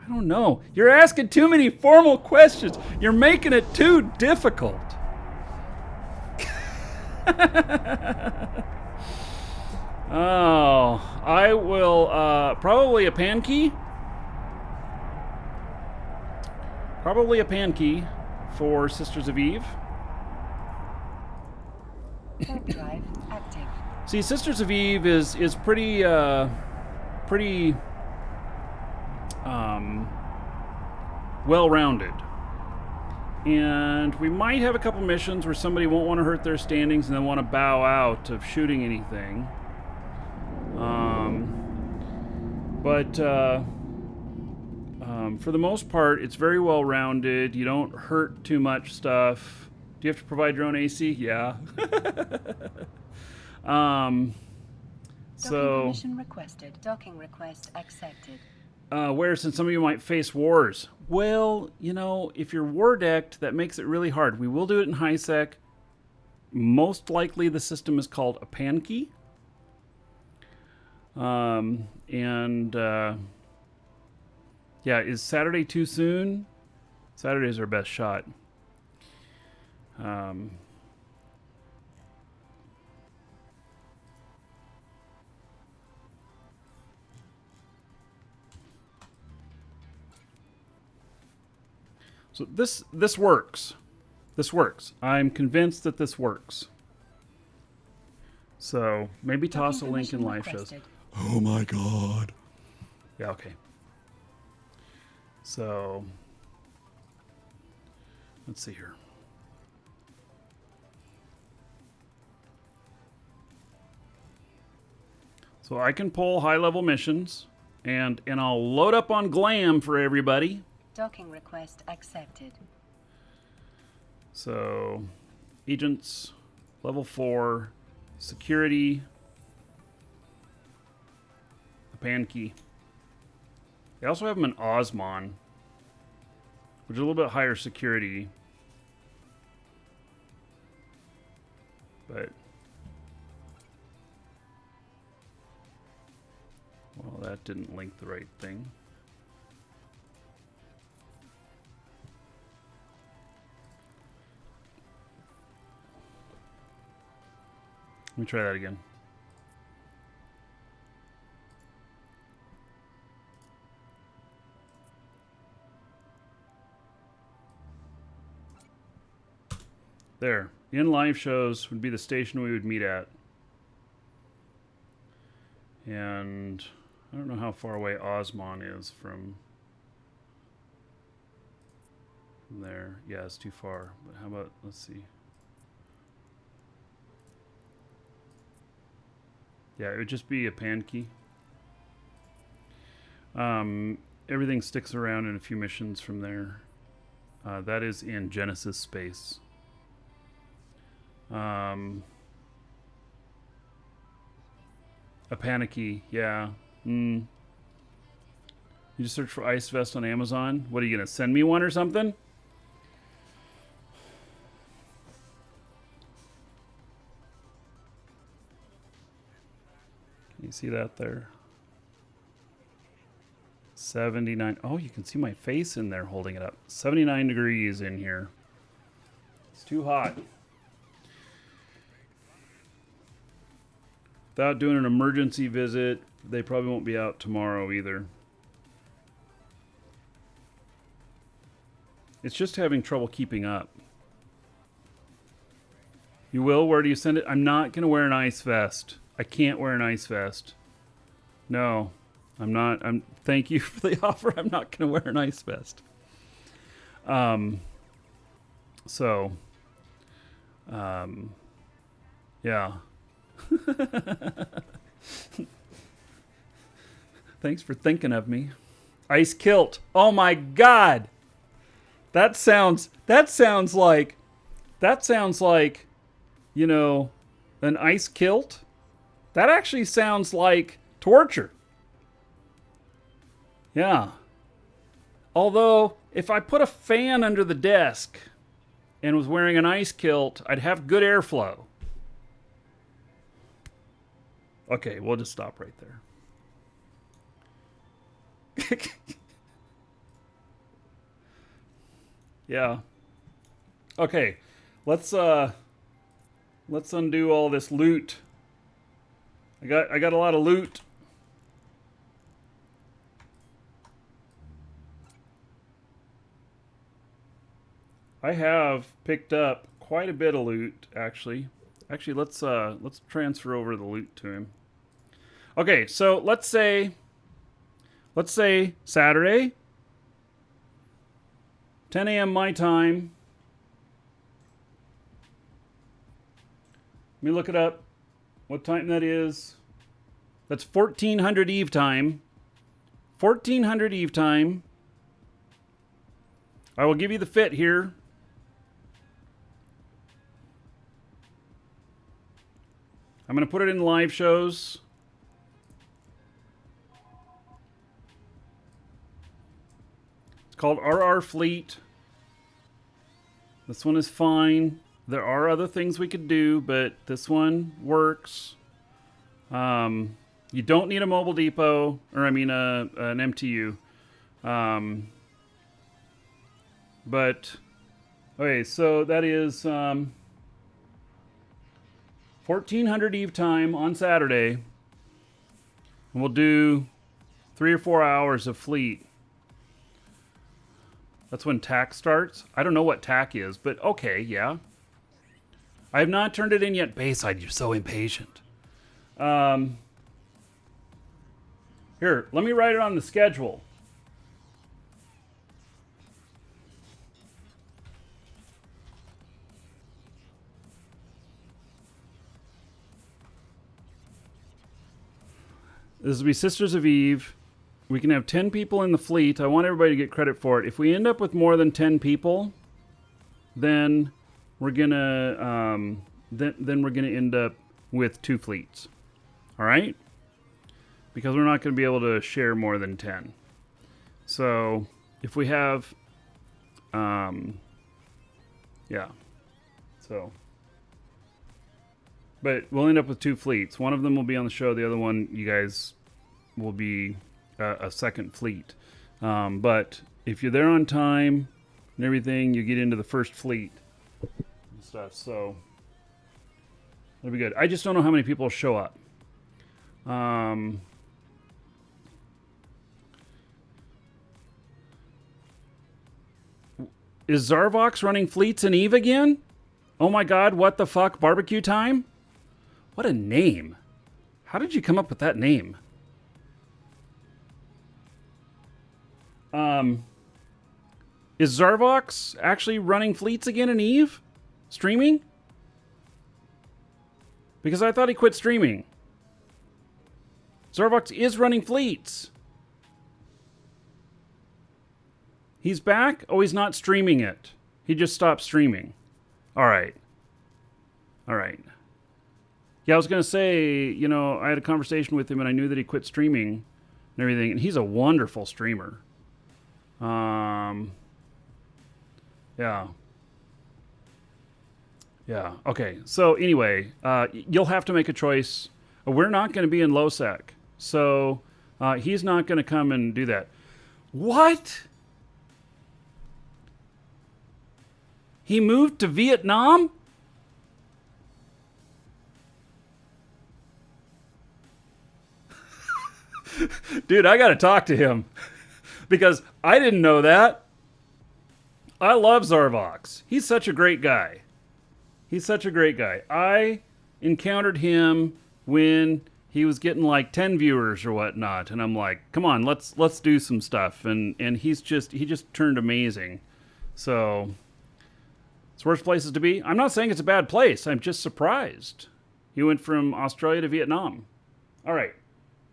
I don't know. You're asking too many formal questions. You're making it too difficult. Oh, I will, probably a pan key. Probably a pan key for Sisters of Eve. Warp drive active. See, Sisters of Eve is pretty pretty well-rounded, and we might have a couple missions where somebody won't want to hurt their standings and they want to bow out of shooting anything. But for the most part, it's very well-rounded. You don't hurt too much stuff. Do you have to provide your own AC? Yeah. Docking So, permission requested. Docking request accepted. where since some of you might face wars, well, you know, if you're war decked, that makes it really hard. We will do it in high sec. Most likely, the system is called a pan key. Yeah, is Saturday too soon? Saturday's our best shot. So this works. This works. I'm convinced that this works. So maybe toss a Docking link in permission live shows. requested. Oh my god. Yeah, okay. So let's see here. So I can pull high level missions and I'll load up on Glam for everybody. Docking request accepted. So agents, level 4, security, a pan key. They also have them in Osmon, which is a little bit higher security. But, well, that didn't link the right thing. Let me try that again. There. In live shows would be the station we would meet at. And I don't know how far away Osmon is from there. Yeah, it's too far. But how about, let's see. Yeah, it would just be a pan key. Everything sticks around in a few missions from there. That is in Genesis space. A panicky, yeah. You just search for ice vest on Amazon. What are you gonna send me one or something? Can you see that there? 79. Oh, you can see my face in there holding it up. 79 degrees in here. It's too hot. Without doing an emergency visit, they probably won't be out tomorrow either. It's just having trouble keeping up. You will? Where do you send it? I'm not going to wear an ice vest. I can't wear an ice vest. No, I'm not. Thank you for the offer. I'm not going to wear an ice vest. Yeah. Thanks for thinking of me. Ice kilt. Oh my god. That sounds like, you know, an ice kilt. That actually sounds like torture. Yeah. Although, if I put a fan under the desk and was wearing an ice kilt, I'd have good airflow. Okay, we'll just stop right there. Yeah. Okay, let's let's undo all this loot. I got a lot of loot. I have picked up quite a bit of loot, actually. Actually, let's transfer over the loot to him. Okay, so let's say Saturday, 10 a.m. my time. Let me look it up. What time that is? That's 1400 Eve time. 1400 Eve time. I will give you the fit here. I'm going to put it in live shows. It's called RR Fleet. This one is fine. There are other things we could do, but this one works. You don't need a mobile depot, or I mean an MTU. But, okay, so that is 1400 Eve time on Saturday. And we'll do 3 or 4 hours of fleet. That's when TAC starts. I don't know what TAC is, but okay, yeah. I have not turned it in yet. Bayside, you're so impatient. Here, let me write it on the schedule. This will be Sisters of Eve. We can have 10 people in the fleet. I want everybody to get credit for it. If we end up with more than 10 people, then we're gonna then we're gonna end up with 2 fleets. All right? Because we're not going to be able to share more than 10. So if we have, yeah. So, but we'll end up with 2 fleets. One of them will be on the show. The other one, you guys will be a second fleet. But if you're there on time and everything, you get into the first fleet and stuff. So it'll be good. I just don't know how many people show up. Is Zarvox running fleets in Eve again? Oh my god, what the fuck? Barbecue time? What a name. How did you come up with that name? Is Zarvox actually running fleets again in Eve? Streaming? Because I thought he quit streaming. Zarvox is running fleets. He's back? Oh, he's not streaming it. He just stopped streaming. All right. All right. Yeah, I was going to say, you know, I had a conversation with him and I knew that he quit streaming and everything. And he's a wonderful streamer. Yeah. Yeah. Okay. So anyway, you'll have to make a choice. We're not going to be in LoSec. So he's not going to come and do that. What? He moved to Vietnam? Dude, I got to talk to him. Because I didn't know that. I love Zarvox. He's such a great guy. He's such a great guy. I encountered him when he was getting like 10 viewers or whatnot. And I'm like, come on, let's do some stuff. And he just turned amazing. So it's worst places to be. I'm not saying it's a bad place. I'm just surprised. He went from Australia to Vietnam. All right.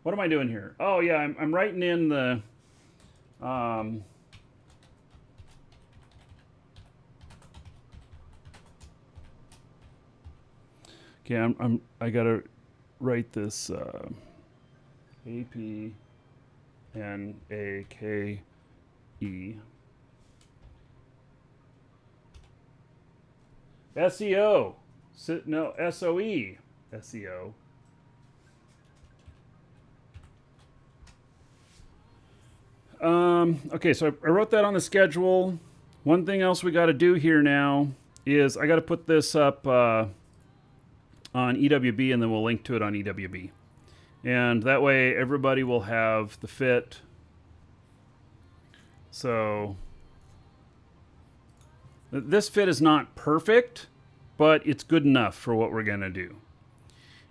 What am I doing here? Oh yeah, I'm writing in the okay, I gotta write this APNAKE SEO. No, SOE. SEO. Okay, so I wrote that on the schedule. One thing else we got to do here now is I got to put this up on EWB, and then we'll link to it on EWB. And that way everybody will have the fit. So this fit is not perfect, but it's good enough for what we're going to do.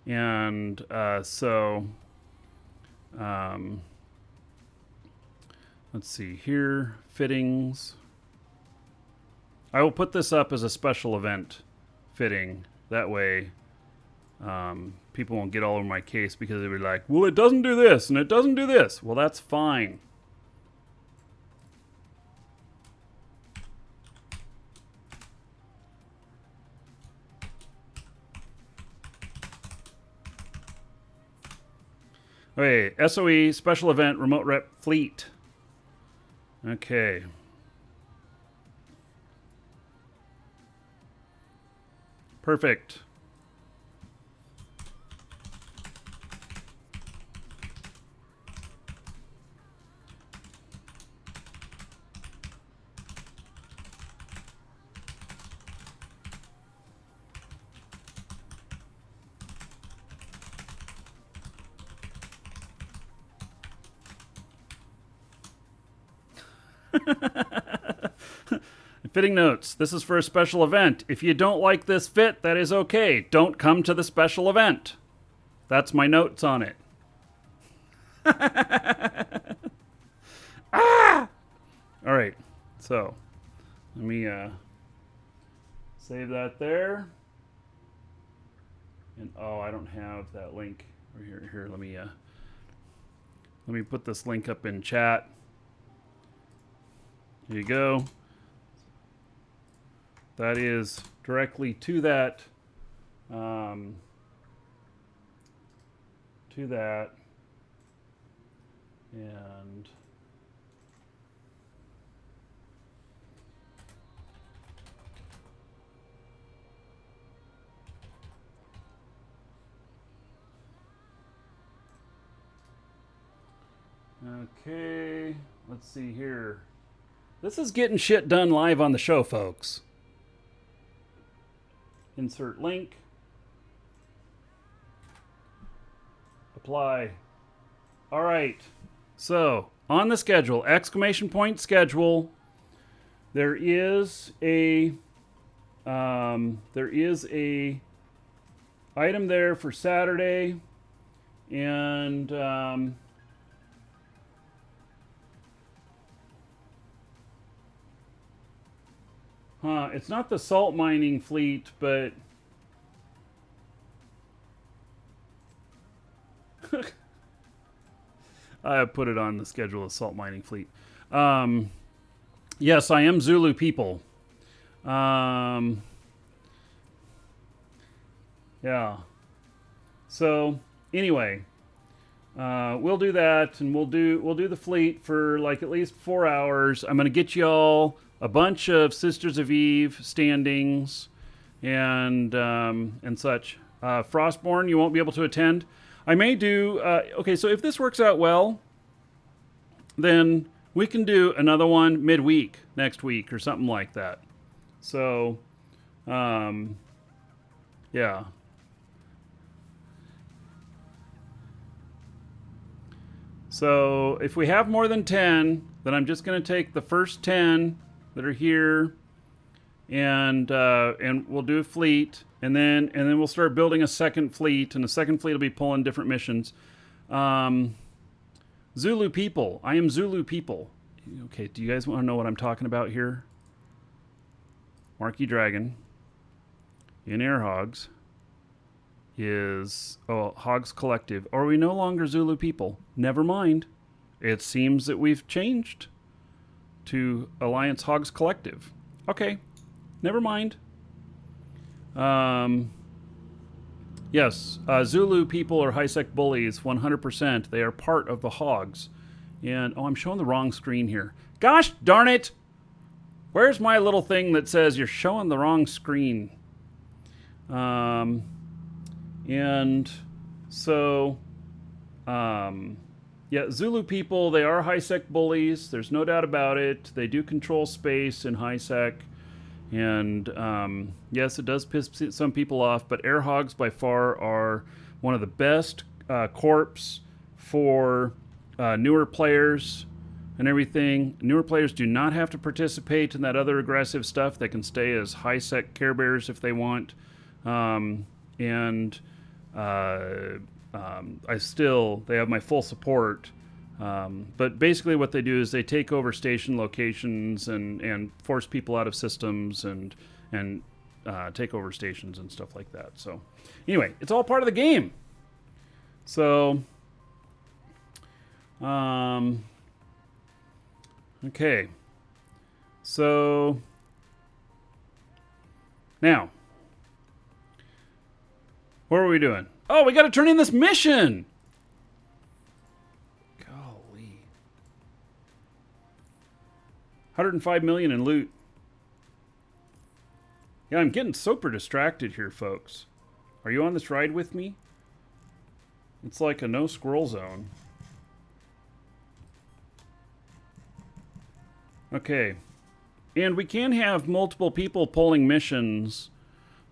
And let's see here, fittings. I will put this up as a special event fitting. That way people won't get all over my case because they'll be like, well, it doesn't do this and it doesn't do this. Well, that's fine. Okay, SOE, special event, remote rep fleet. Okay. Perfect. Fitting notes. This is for a special event. If you don't like this fit, that is okay. Don't come to the special event. That's my notes on it. Ah! All right. So, let me save that there. And oh, I don't have that link. Here, let me put this link up in chat. Here you go. That is directly to that. And okay, let's see here. This is getting shit done live on the show, folks. Insert link. Apply. All right. So, on the schedule, exclamation point schedule, there is a item there for Saturday, and it's not the salt mining fleet, but I put it on the schedule of salt mining fleet. Yes, I am Zulu people. Yeah. So anyway, we'll do that, and we'll do the fleet for like at least 4 hours. I'm gonna get y'all a bunch of Sisters of Eve standings and such. Frostborn, you won't be able to attend. I may do, okay, so if this works out well, then we can do another one midweek next week or something like that. So, yeah. So if we have more than 10, then I'm just going to take the first 10 that are here, and we'll do a fleet, and then we'll start building a second fleet, and the second fleet will be pulling different missions. Zulu people. I am Zulu people. Okay, do you guys want to know what I'm talking about here? Markee Dragon in Air Hogs is Hogs Collective. Are we no longer Zulu people? Never mind. It seems that we've changed to Alliance Hogs Collective. Okay, never mind. Yes, Zulu people are high-sec bullies, 100%. They are part of the Hogs. And, I'm showing the wrong screen here. Gosh darn it! Where's my little thing that says you're showing the wrong screen? And so, yeah, Zulu people, they are high-sec bullies. There's no doubt about it. They do control space in high-sec. And yes, it does piss some people off, but air hogs by far are one of the best corps for newer players and everything. Newer players do not have to participate in that other aggressive stuff. They can stay as high-sec Care Bears if they want. They have my full support. But basically what they do is they take over station locations and force people out of systems and take over stations and stuff like that. So anyway, it's all part of the game. So, okay. So now, what are we doing? Oh, we got to turn in this mission. Golly. 105 million in loot. Yeah, I'm getting super distracted here, folks. Are you on this ride with me? It's like a no squirrel zone. Okay. And we can have multiple people pulling missions,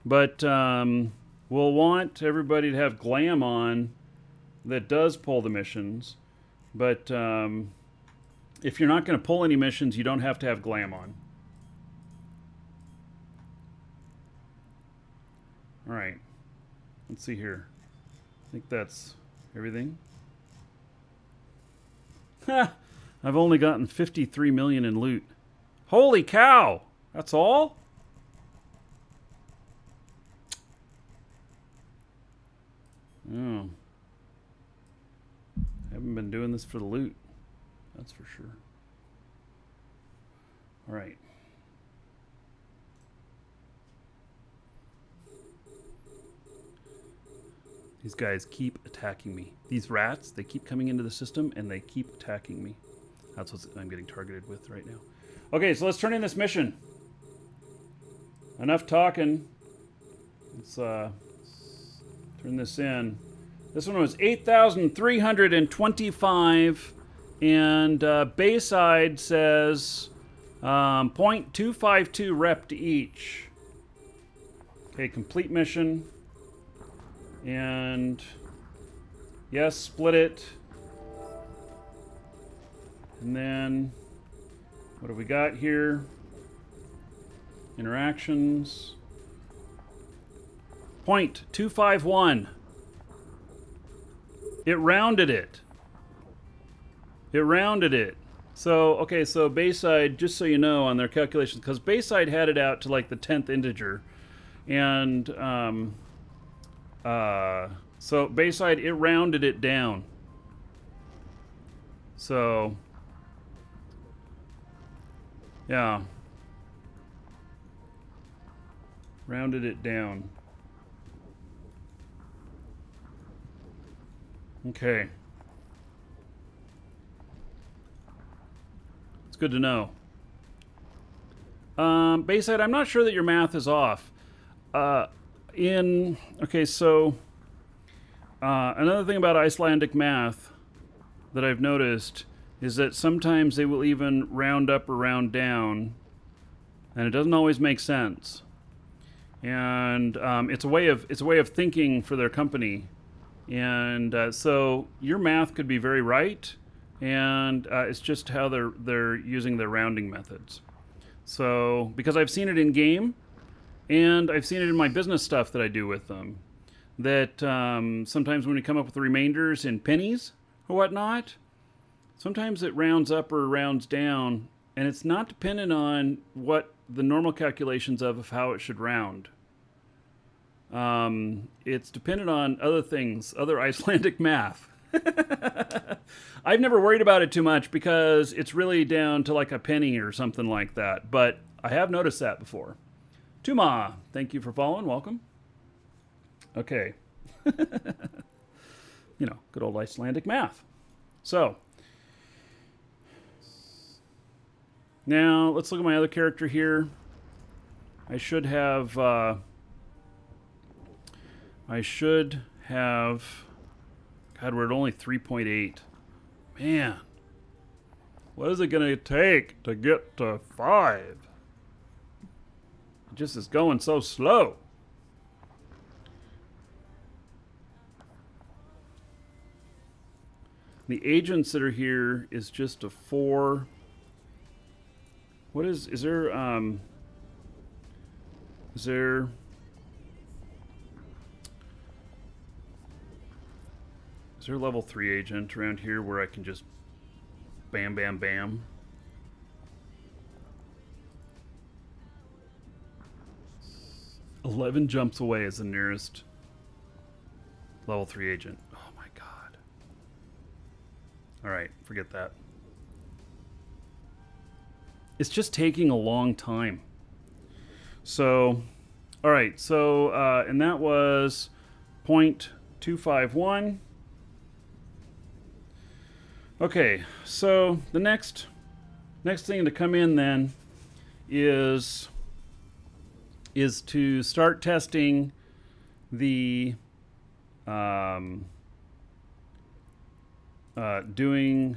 but we'll want everybody to have Glam on that does pull the missions. But if you're not going to pull any missions, you don't have to have Glam on. All right. Let's see here. I think that's everything. Ha! I've only gotten 53 million in loot. Holy cow! That's all? Oh. Haven't been doing this for the loot. That's for sure. All right. These guys keep attacking me. These rats, they keep coming into the system and they keep attacking me. That's what I'm getting targeted with right now. Okay, so let's turn in this mission. Enough talking. Let's turn this in. This one was 8,325, and Bayside says 0.252 rep to each. Okay, complete mission. And yes, split it. And then what have we got here? Interactions. 0.251. It rounded it. It rounded it. So, okay, so Bayside, just so you know on their calculations, because Bayside had it out to like the 10th integer. And so Bayside, it rounded it down. So, yeah. Rounded it down. Okay. It's good to know. Bayside, I'm not sure that your math is off. Okay, so another thing about Icelandic math that I've noticed is that sometimes they will even round up or round down, and it doesn't always make sense. And it's a way of thinking for their company. And so your math could be very right, and it's just how they're using their rounding methods. So because I've seen it in game, and I've seen it in my business stuff that I do with them, that sometimes when we come up with the remainders in pennies or whatnot, sometimes it rounds up or rounds down, and it's not dependent on what the normal calculations of how it should round. It's dependent on other things, other Icelandic math. I've never worried about it too much because it's really down to like a penny or something like that. But I have noticed that before. Tuma, thank you for following. Welcome. Okay. You know, good old Icelandic math. So, now let's look at my other character here. I should have... God, we're at only 3.8. Man. What is it going to take to get to 5? just is going so slow. The agents that are here is just a 4. What is there a level 3 agent around here where I can just bam, bam, bam? "11 jumps away" is the nearest level 3 agent. Oh my god. Alright, forget that. It's just taking a long time. So, alright, so, and that was 0.251. Okay, so the next thing to come in then is to start testing the doing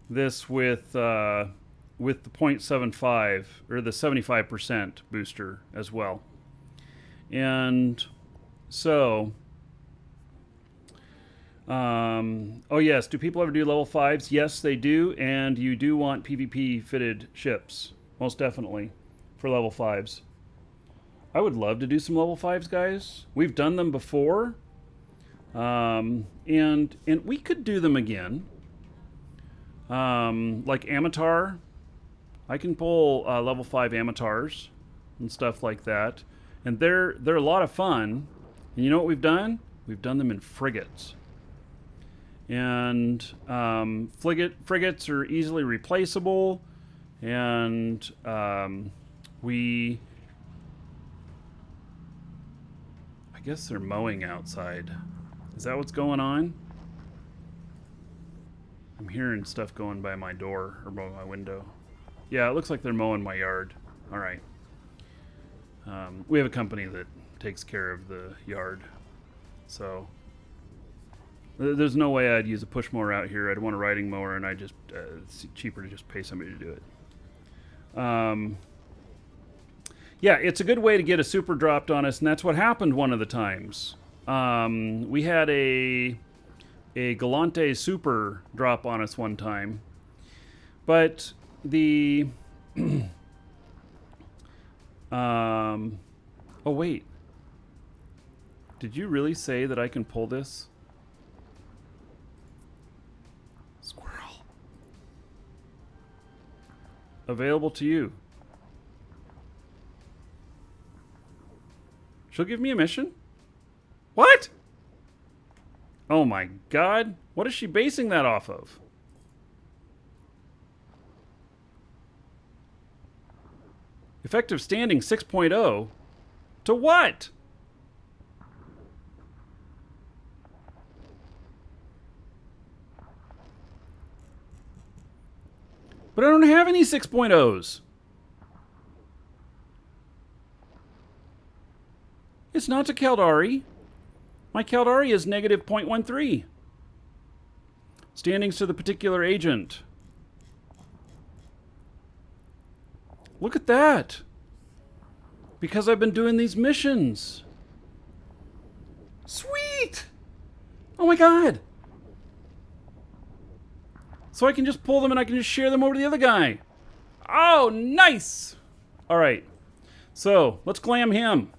this with the 0.75 or the 75% booster as well. And so oh yes, do people ever do level 5s? Yes, they do, and you do want PvP fitted ships, most definitely, for level 5s. I would love to do some level 5s, guys. We've done them before, and we could do them again. Like Amatar, I can pull level 5 Amatars and stuff like that, and they're a lot of fun. And you know what we've done? We've done them in frigates. And frigates are easily replaceable, and I guess they're mowing outside. Is that what's going on? I'm hearing stuff going by my door or by my window. Yeah, it looks like they're mowing my yard. All right. We have a company that takes care of the yard, so there's no way I'd use a push mower out here. I'd want a riding mower, and it's cheaper to just pay somebody to do it. Yeah, it's a good way to get a super dropped on us, and that's what happened one of the times. We had a Gallente super drop on us one time, but the oh wait, did you really say that I can pull this? Squirrel. Available to you. She'll give me a mission? What? Oh my god. What is she basing that off of? Effective standing 6.0. To what? But I don't have any 6.0s. It's not to Caldari. My Caldari is negative 0.13. Standings to the particular agent. Look at that. Because I've been doing these missions. Sweet! Oh my god. So I can just pull them and I can just share them over to the other guy. Oh, nice! Alright. So, let's glam him.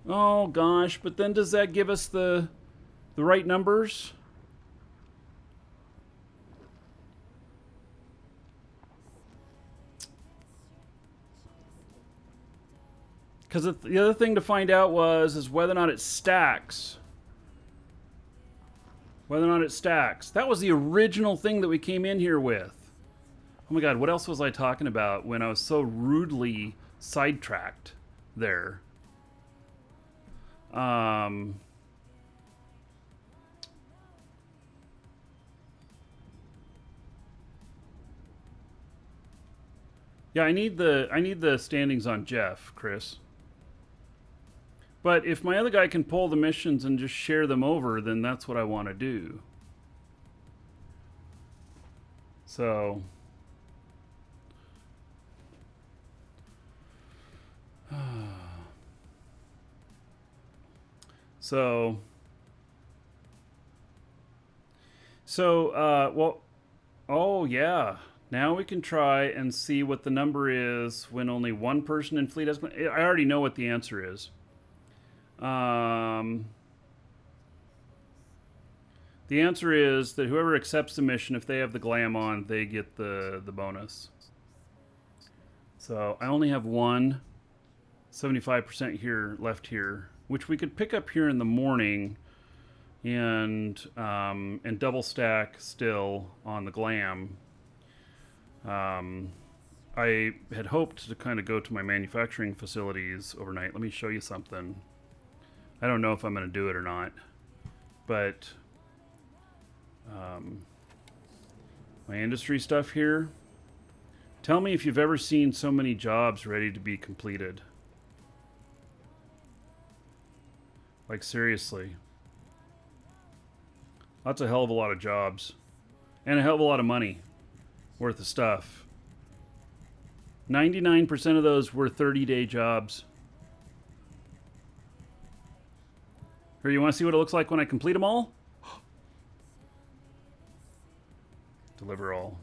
Oh gosh, but then does that give us the right numbers? Because the other thing to find out is whether or not it stacks. Whether or not it stacks. That was the original thing that we came in here with. Oh my god, what else was I talking about when I was so rudely sidetracked there? Yeah, I need the standings on Jeff, Chris. But if my other guy can pull the missions and just share them over, then that's what I want to do. So Well, oh yeah. Now we can try and see what the number is when only one person in fleet has. I already know what the answer is. The answer is that whoever accepts the mission, if they have the glam on, they get the bonus. So I only have one 75% here left here, which we could pick up here in the morning and double stack still on the glam. I had hoped to kind of go to my manufacturing facilities overnight. Let me show you something. I don't know if I'm going to do it or not, but my industry stuff here. Tell me if you've ever seen so many jobs ready to be completed. Like, seriously. That's a hell of a lot of jobs. And a hell of a lot of money worth of stuff. 99% of those were 30-day jobs. Here, you want to see what it looks like when I complete them all? Deliver all.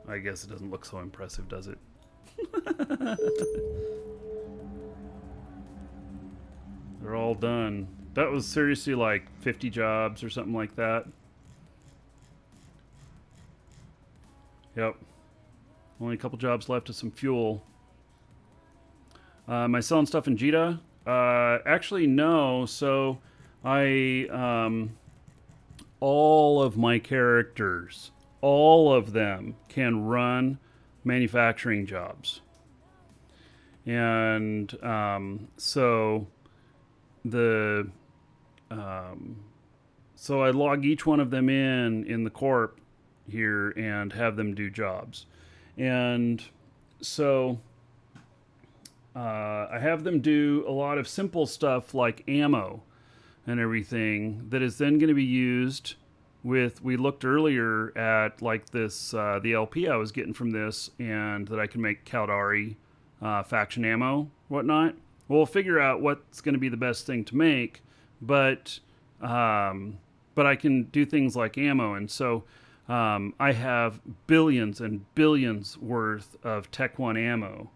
I guess it doesn't look so impressive, does it? They're all done. That was seriously like 50 jobs or something like that. Yep. Only a couple jobs left of some fuel. Am I selling stuff in Jita? Actually, no. So I all of my characters, all of them can run manufacturing jobs. And so I log each one of them in the corp here and have them do jobs. And so I have them do a lot of simple stuff like ammo and everything that is then going to be used with, we looked earlier at like this, the LP I was getting from this, and that I can make Caldari faction ammo, whatnot. We'll figure out what's going to be the best thing to make, but I can do things like ammo. And so I have billions and billions worth of Tech 1 ammo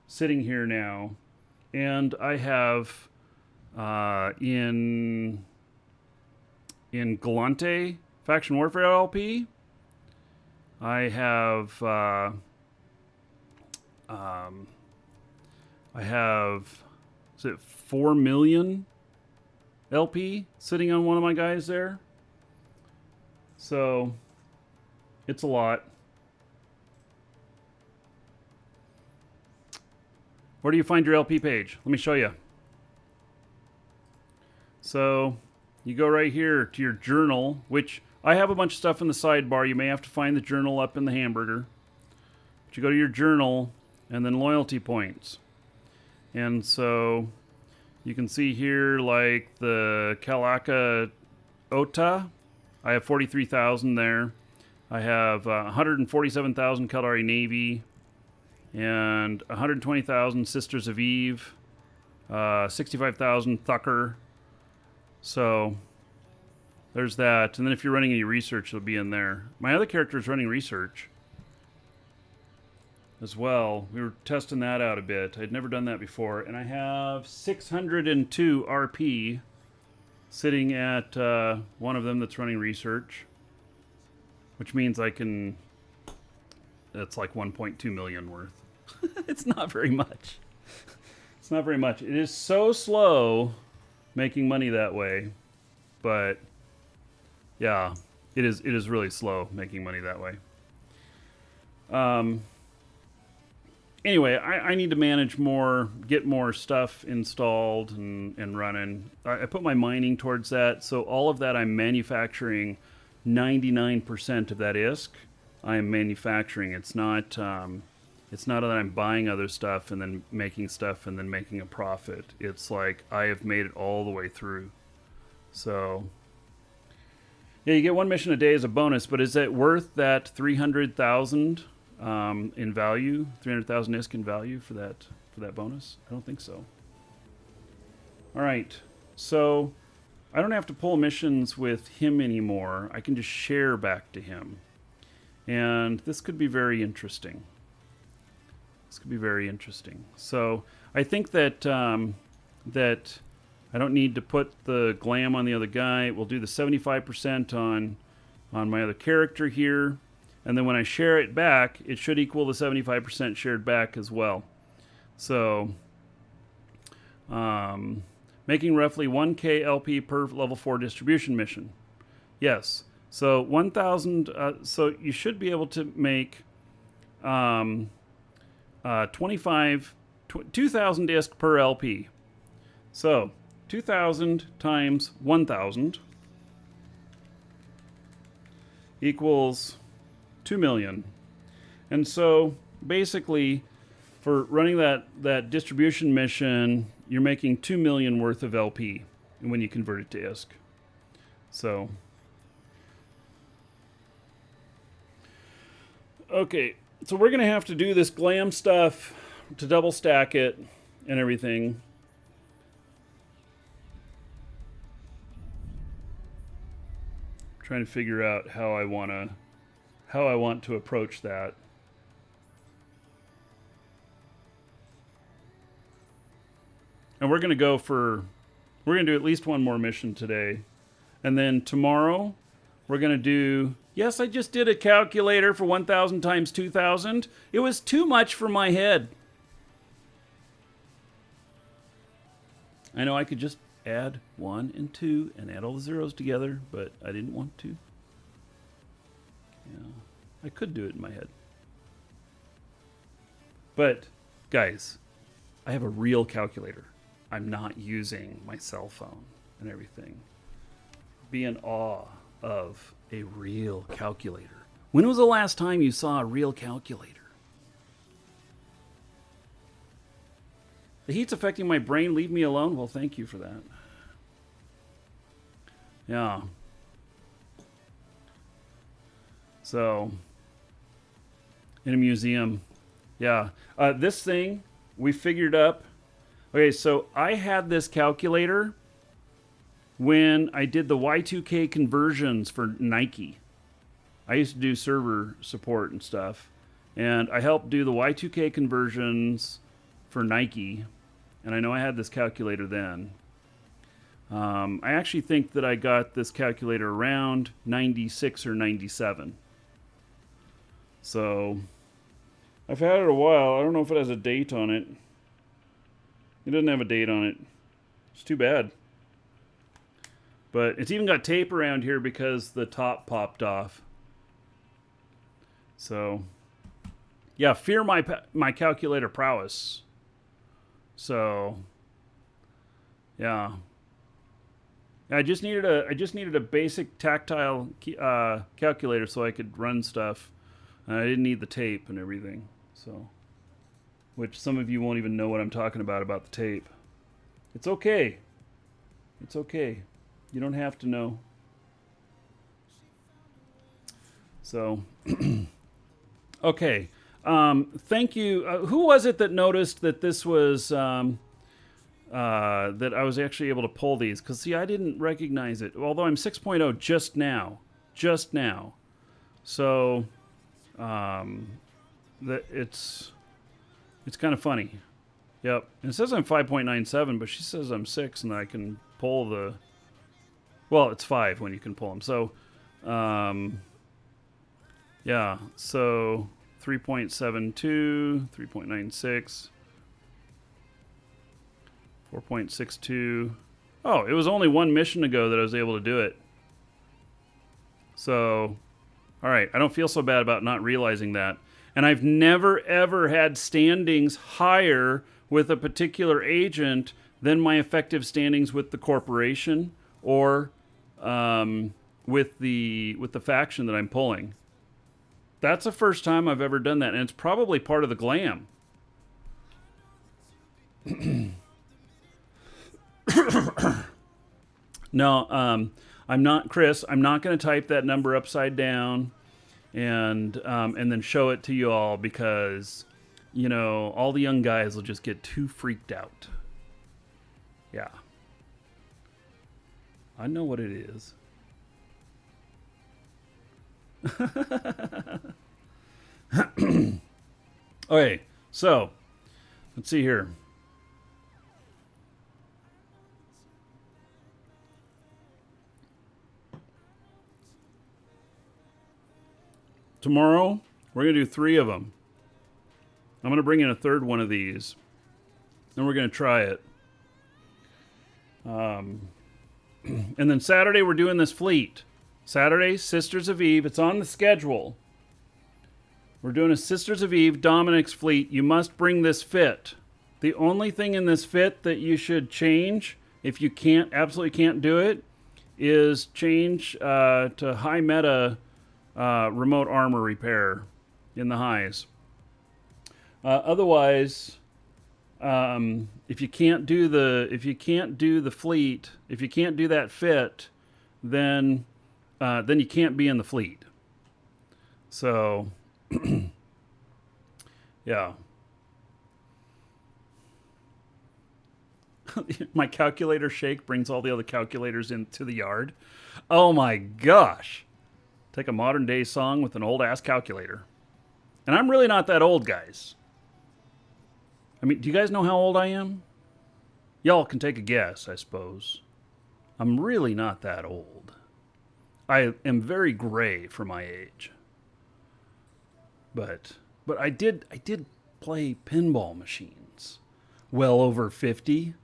sitting here now. And I have in Gallente Faction Warfare LP, I have is it 4 million LP sitting on one of my guys there? So it's a lot. Where do you find your LP page? Let me show you. So you go right here to your journal, which I have a bunch of stuff in the sidebar. You may have to find the journal up in the hamburger. But you go to your journal and then loyalty points. And so you can see here like the Kalaka Ota. I have 43,000 there. I have 147,000 Caldari Navy and 120,000 Sisters of Eve, 65,000 Thucker. So there's that. And then if you're running any research, it'll be in there. My other character is running research as well. We were testing that out a bit. I'd never done that before. And I have 602 RP sitting at one of them that's running research, which means I can, that's like 1.2 million worth. It's not very much. It's not very much. It is so slow making money that way, but yeah, it is really slow making money that way. Anyway, I need to manage more, get more stuff installed and running. I put my mining towards that, so all of that I'm manufacturing. 99% of that ISK I am manufacturing. It's not that I'm buying other stuff and then making stuff and then making a profit. It's like I have made it all the way through. So yeah, you get one mission a day as a bonus, but is it worth that 300,000 in value, 300,000 ISK in value for that bonus? I don't think so. All right, so I don't have to pull missions with him anymore. I can just share back to him. And this could be very interesting. This could be very interesting. So I think that that I don't need to put the glam on the other guy. We'll do the 75% on my other character here. And then when I share it back, it should equal the 75% shared back as well. So making roughly 1K LP per level 4 distribution mission. Yes. So 1,000. So you should be able to make 2,000 ISK per LP. So 2,000 times 1,000 equals 2 million. And so basically, for running that distribution mission, you're making 2 million worth of LP when you convert it to ISK. So, okay, so we're going to have to do this glam stuff to double stack it and everything. Trying to figure out how I want to approach that. And we're going to do at least one more mission today. And then tomorrow, we're going to do, yes, I just did a calculator for 1,000 times 2,000. It was too much for my head. I know I could just add 1 and 2 and add all the zeros together, but I didn't want to. Yeah, I could do it in my head. But, guys, I have a real calculator. I'm not using my cell phone and everything. Be in awe of a real calculator. When was the last time you saw a real calculator? The heat's affecting my brain. Leave me alone. Well, thank you for that. Yeah. So, in a museum. Yeah. This thing, we figured up. Okay, so I had this calculator when I did the Y2K conversions for Nike. I used to do server support and stuff. And I helped do the Y2K conversions for Nike. And I know I had this calculator then. I actually think that I got this calculator around 96 or 97. So, I've had it a while. I don't know if it has a date on it. It doesn't have a date on it. It's too bad. But it's even got tape around here because the top popped off. So, yeah, fear my calculator prowess. So, yeah. I just needed a basic tactile calculator so I could run stuff. And I didn't need the tape and everything. So, which some of you won't even know what I'm talking about the tape. It's okay. It's okay. You don't have to know. So, okay. Thank you. Who was it that noticed that this was that I was actually able to pull these? Because see, I didn't recognize it. Although I'm 6.0 just now. So, that it's kind of funny. Yep. And it says I'm 5.97, but she says I'm 6, and I can pull the. Well, it's 5 when you can pull them. So, yeah. So 3.72, 3.96, 4.62. Oh, it was only one mission ago that I was able to do it. So, all right. I don't feel so bad about not realizing that. And I've never, ever had standings higher with a particular agent than my effective standings with the corporation or with the faction that I'm pulling. That's the first time I've ever done that, and it's probably part of the glam. No, I'm not, Chris. I'm not going to type that number upside down. and then show it to you all, because, you know, all the young guys will just get too freaked out. Yeah. I know what it is. Okay, so let's see here. Tomorrow, we're going to do 3 of them. I'm going to bring in a third one of these, and we're going to try it. And then Saturday, we're doing this fleet. Saturday, Sisters of Eve. It's on the schedule. We're doing a Sisters of Eve Dominic's fleet. You must bring this fit. The only thing in this fit that you should change, if you absolutely can't do it, is change to high meta remote armor repair in the highs. Otherwise, if you can't do the fleet, if you can't do that fit, then you can't be in the fleet. So, yeah. My calculator shake brings all the other calculators into the yard. Oh my gosh. Take a modern day song with an old ass calculator. And I'm really not that old, guys. I mean, do you guys know how old I am? Y'all can take a guess, I suppose. I'm really not that old. I am very gray for my age. But I did play pinball machines. Well over 50.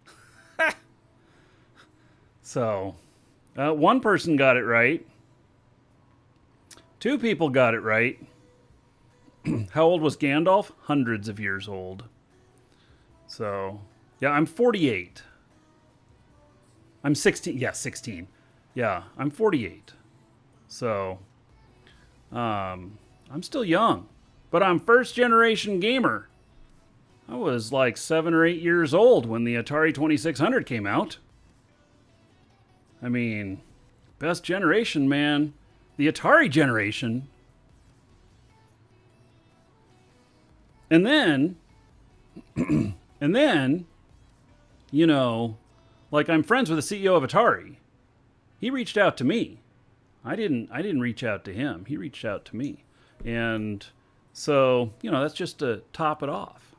So, one person got it right. 2 people got it right. How old was Gandalf? Hundreds of years old. So, yeah, I'm 48. I'm 16. Yeah, 16. Yeah, I'm 48. So, I'm still young. But I'm first generation gamer. I was like 7 or 8 years old when the Atari 2600 came out. I mean, best generation, man. The Atari generation. And then, you know, like, I'm friends with the CEO of Atari. He reached out to me. I didn't reach out to him. He reached out to me. And so, you know, that's just to top it off.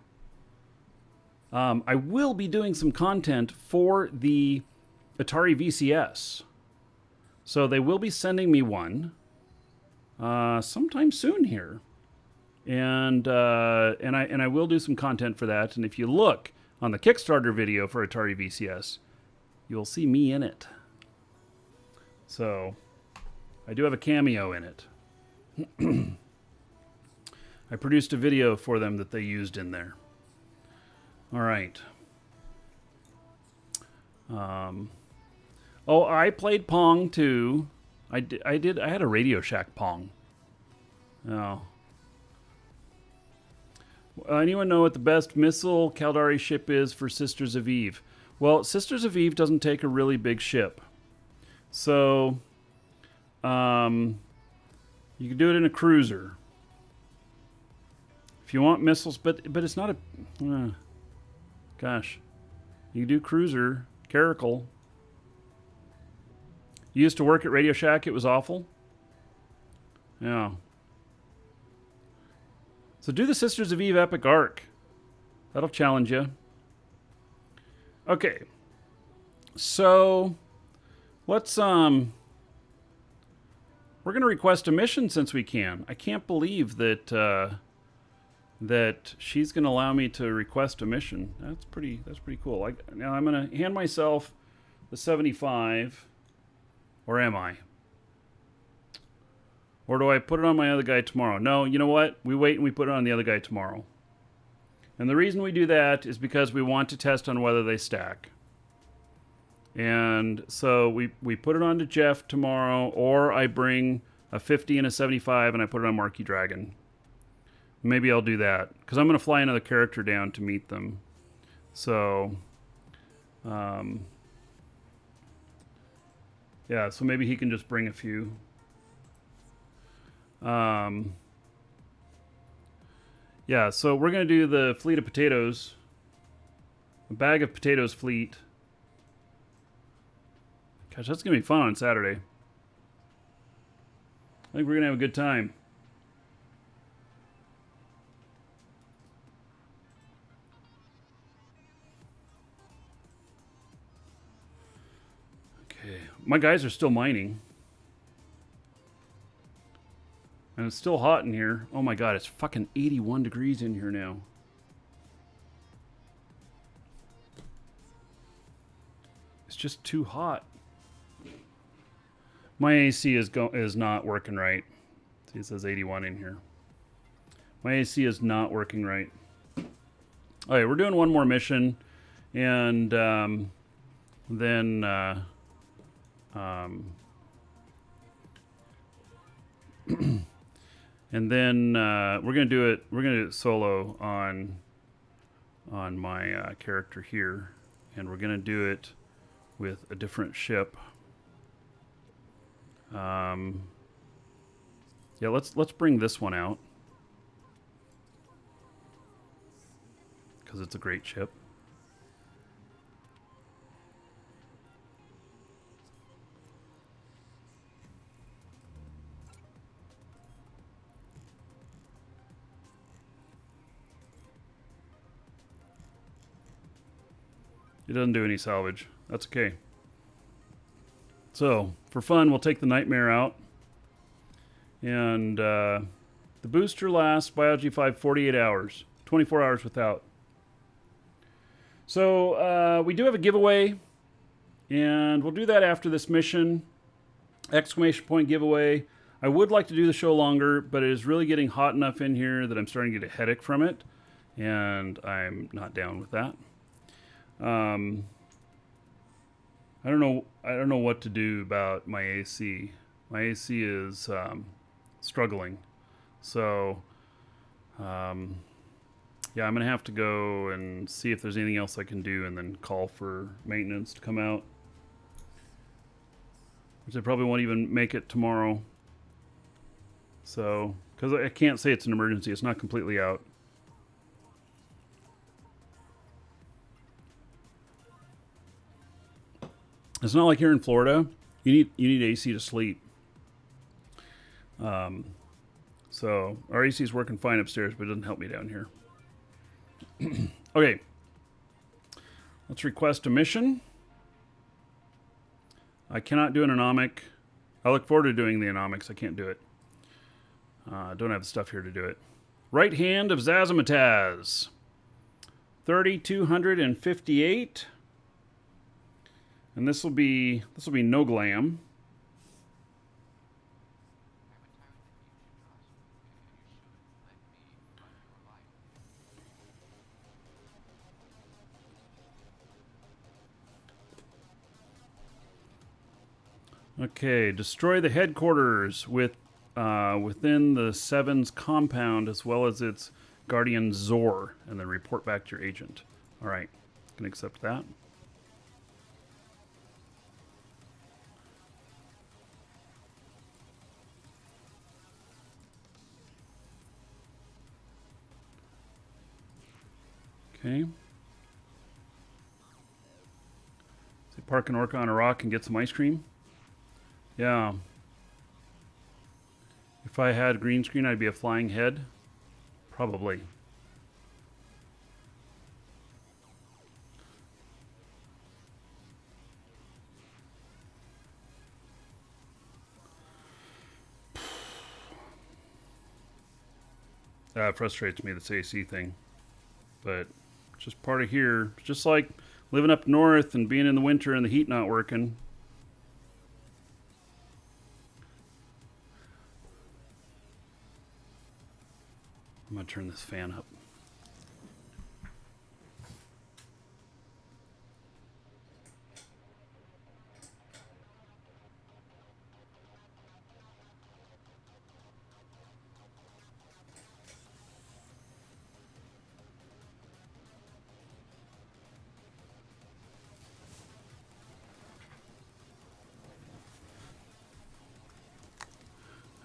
I will be doing some content for the Atari VCS. So they will be sending me one sometime soon here. And I will do some content for that. And if you look on the Kickstarter video for Atari VCS, you'll see me in it. So I do have a cameo in it. I produced a video for them that they used in there. All right. Oh, I played Pong too. I had a Radio Shack Pong. Oh. Anyone know what the best missile Caldari ship is for Sisters of Eve? Well, Sisters of Eve doesn't take a really big ship. So, you can do it in a cruiser. If you want missiles, but it's not a... gosh. You can do cruiser, Caracal. You used to work at Radio Shack, it was awful. Yeah. So do the Sisters of Eve Epic Arc. That'll challenge you. Okay. So, let's, we're going to request a mission since we can. I can't believe that, that she's going to allow me to request a mission. That's pretty cool. Now I'm going to hand myself the 75, or am I? Or do I put it on my other guy tomorrow? No, you know what? We wait and we put it on the other guy tomorrow. And the reason we do that is because we want to test on whether they stack. And so we put it on to Jeff tomorrow, or I bring a 50 and a 75 and I put it on Markee Dragon. Maybe I'll do that, because I'm going to fly another character down to meet them. So, yeah, so maybe he can just bring a few. Yeah, so we're going to do the fleet of potatoes. A bag of potatoes fleet. Gosh, that's going to be fun on Saturday. I think we're going to have a good time. Okay, my guys are still mining. And it's still hot in here. Oh my god, it's fucking 81 degrees in here now. It's just too hot. My AC is not working right. See, it says 81 in here. My AC is not working right. Okay, we're doing one more mission, and then and then we're gonna do it. We're gonna do it solo on my character here, and we're gonna do it with a different ship. Yeah, let's bring this one out because it's a great ship. It doesn't do any salvage. That's okay. So, for fun, we'll take the Nightmare out. And the booster lasts Biology 5 48 hours. 24 hours without. So, we do have a giveaway. And we'll do that after this mission. Exclamation point giveaway. I would like to do the show longer, but it is really getting hot enough in here that I'm starting to get a headache from it. And I'm not down with that. I don't know what to do about my AC. My AC is struggling. So yeah, I'm gonna have to go and see if there's anything else I can do and then call for maintenance to come out. Which I probably won't even make it tomorrow. So, because I can't say it's an emergency, it's not completely out. It's not like here in Florida. You need AC to sleep. So our AC is working fine upstairs, but it doesn't help me down here. Okay. Let's request a mission. I cannot do an anomic. I look forward to doing the anomics. I can't do it. Don't have the stuff here to do it. Right Hand of Zazamataz. 3,258. And this will be no glam. Okay, destroy the headquarters within the Seven's compound as well as its guardian Zor, and then report back to your agent. All right, can accept that. Okay. So park an orca on a rock and get some ice cream. Yeah. If I had green screen, I'd be a flying head. Probably. That frustrates me, this AC thing. But it's just part of here. It's just like living up north and being in the winter and the heat not working. I'm going to turn this fan up.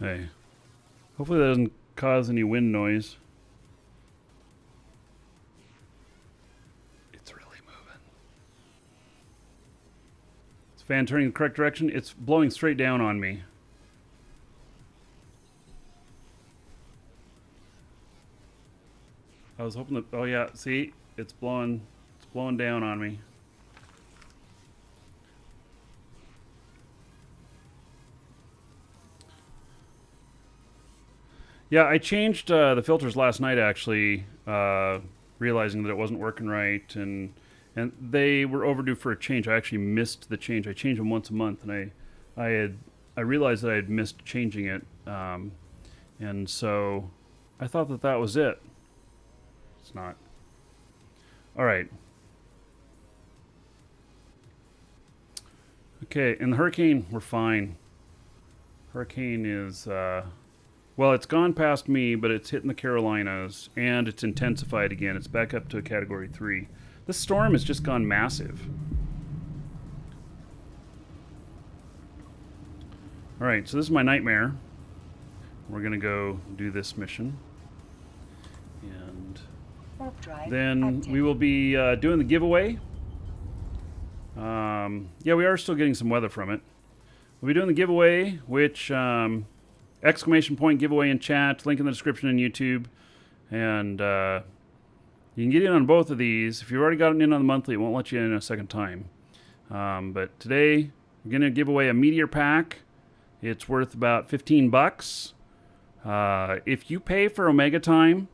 Hey. Hopefully that doesn't cause any wind noise. It's really moving. Is the fan turning in the correct direction? It's blowing straight down on me. I was hoping that, oh yeah, see? It's blowing down on me. Yeah, I changed the filters last night, actually, realizing that it wasn't working right, and they were overdue for a change. I actually missed the change. I change them once a month, and I realized that I had missed changing it, and so I thought that was it. It's not. All right. Okay, and the hurricane, we're fine. Hurricane is, well, it's gone past me, but it's hitting the Carolinas, and it's intensified again. It's back up to a Category 3. This storm has just gone massive. All right, so this is my nightmare. We're going to go do this mission. And then we will be doing the giveaway. Yeah, we are still getting some weather from it. We'll be doing the giveaway, which... exclamation point giveaway in chat, link in the description on YouTube, and you can get in on both of these. If you've already gotten in on the monthly, it won't let you in a second time. But today we're going to give away a meteor pack. It's worth about 15 bucks. If you pay for Omega Time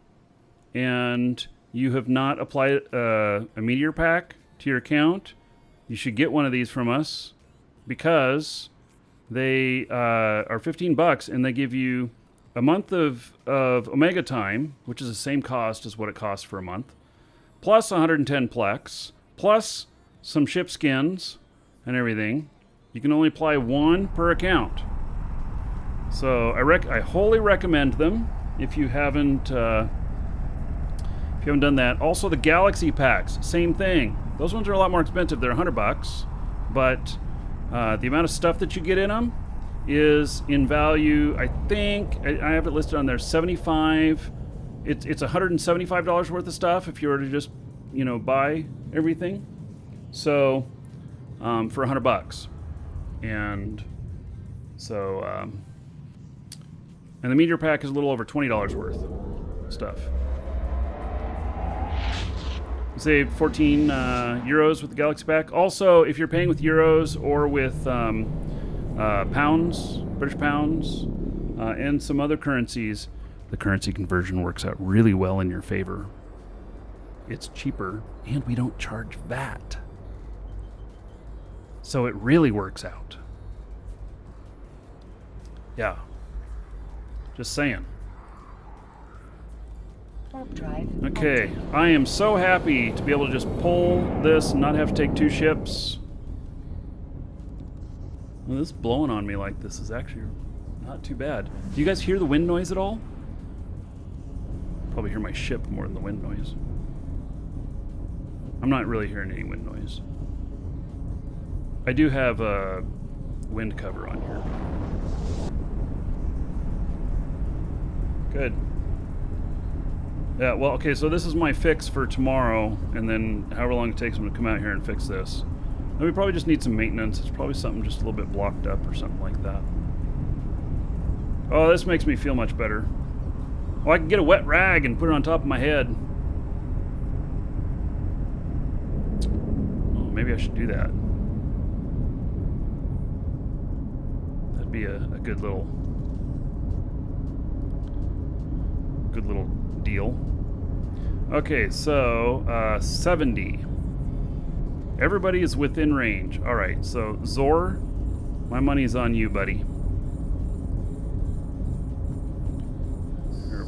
and you have not applied a meteor pack to your account, you should get one of these from us, because they are 15 bucks, and they give you a month of Omega Time, which is the same cost as what it costs for a month, plus 110 Plex, plus some ship skins and everything. You can only apply one per account. So I wholly recommend them if you haven't done that. Also, the Galaxy packs, same thing. Those ones are a lot more expensive. They're 100 bucks, but the amount of stuff that you get in them is in value, I think, I have it listed on there, 75. It's $175 worth of stuff if you were to just, buy everything. So, for 100 bucks. And so, and the meteor pack is a little over $20 worth of stuff. Save 14 euros with the Galaxy pack. Also, if you're paying with euros or with pounds, British pounds, and some other currencies, the currency conversion works out really well in your favor. It's cheaper, and we don't charge VAT. So it really works out. Yeah. Just saying. Okay, I am so happy to be able to just pull this and not have to take two ships. Well, this blowing on me like this is actually not too bad. Do you guys hear the wind noise at all? Probably hear my ship more than the wind noise. I'm not really hearing any wind noise. I do have a wind cover on here. Good. Yeah, well, okay, so this is my fix for tomorrow, and then however long it takes them to come out here and fix this. And we probably just need some maintenance. It's probably something just a little bit blocked up or something like that. Oh, this makes me feel much better. Oh, I can get a wet rag and put it on top of my head. Oh, maybe I should do that. That'd be a good little deal. Okay, so 70. Everybody is within range. All right, so Zor, my money's on you, buddy.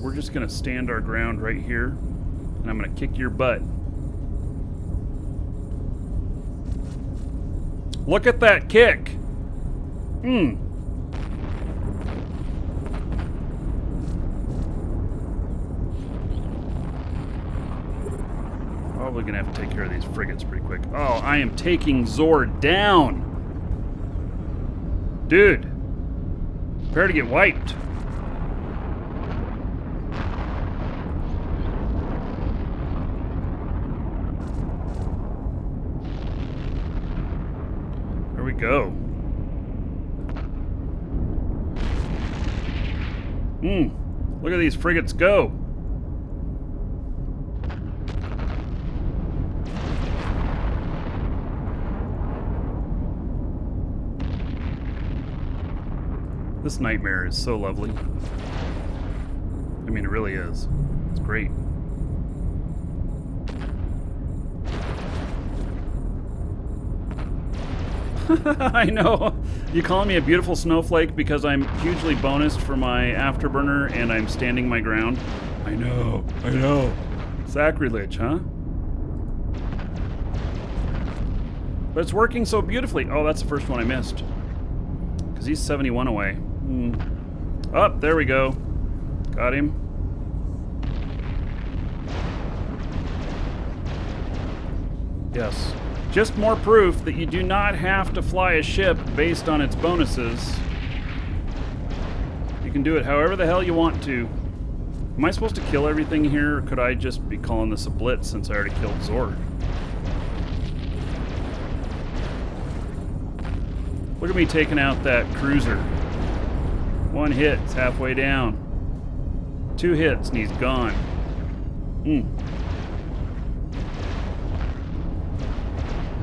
We're just gonna stand our ground right here, and I'm gonna kick your butt. Look at that kick. Probably gonna have to take care of these frigates pretty quick. Oh, I am taking Zor down. Dude, prepare to get wiped. go. Look at these frigates go. This nightmare is so lovely. I mean, it really is. It's great. I know. You calling me a beautiful snowflake because I'm hugely bonused for my afterburner and I'm standing my ground? I know. Sacrilege, huh? But it's working so beautifully. Oh, that's the first one I missed. Because he's 71 away. Oh, there we go. Got him. Yes. Just more proof that you do not have to fly a ship based on its bonuses. You can do it however the hell you want to. Am I supposed to kill everything here, or could I just be calling this a blitz since I already killed Zord? Look at me taking out that cruiser. One hit, it's halfway down. 2 hits and he's gone.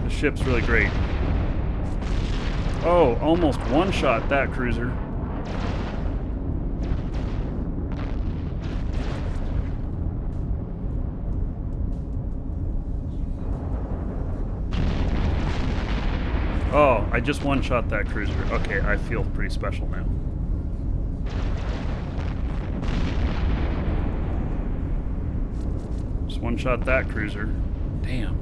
The ship's really great. Oh, almost one-shot that cruiser. Oh, I just one-shot that cruiser. Okay, I feel pretty special now. Just one-shot that cruiser. Damn.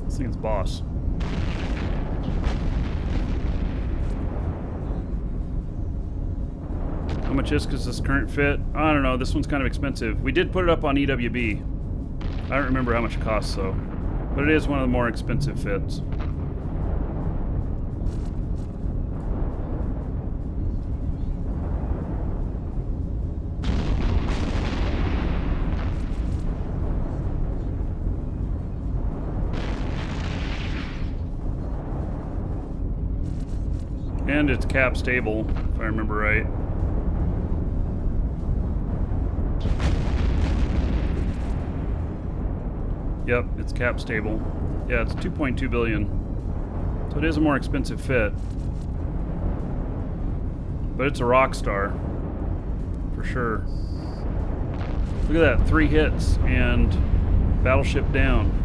This thing's boss. How much is this current fit? I don't know. This one's kind of expensive. We did put it up on EWB. I don't remember how much it costs, though. But it is one of the more expensive fits. And it's cap stable, if I remember right. Yep, it's cap stable. Yeah, it's 2.2 billion. So it is a more expensive fit. But it's a rock star. For sure. Look at that, 3 hits and battleship down.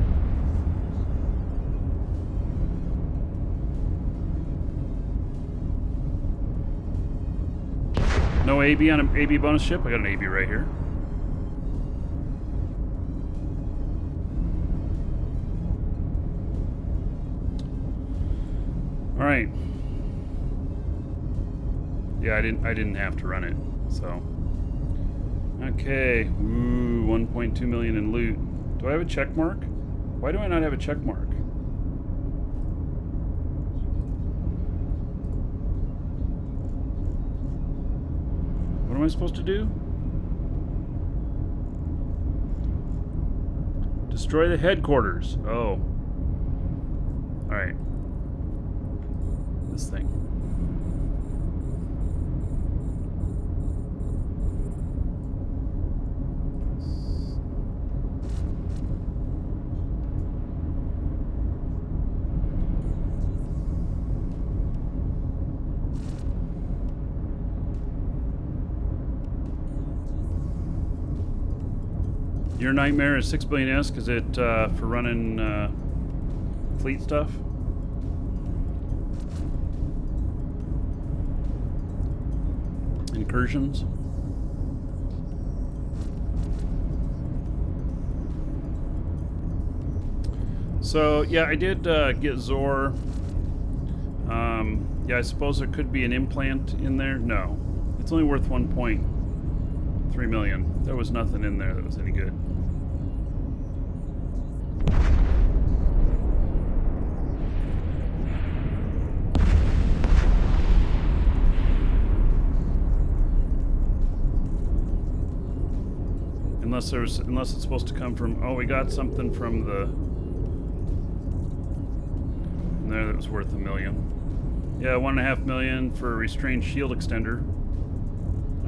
No AB on an AB bonus ship? I got an AB right here. Alright. Yeah, I didn't have to run it, so. Okay. Ooh, 1.2 million in loot. Do I have a check mark? Why do I not have a check mark? What am I supposed to do? Destroy the headquarters. Oh. Alright. This thing. Your nightmare is 6 billion S because it for running fleet stuff. Incursions. So yeah, I did get Zor. Yeah, I suppose there could be an implant in there. No, it's only worth 1.3 million. There was nothing in there that was any good. Unless it's supposed to come from, oh, we got something from the from there that was worth $1 million. Yeah, $1.5 million for a restrained shield extender.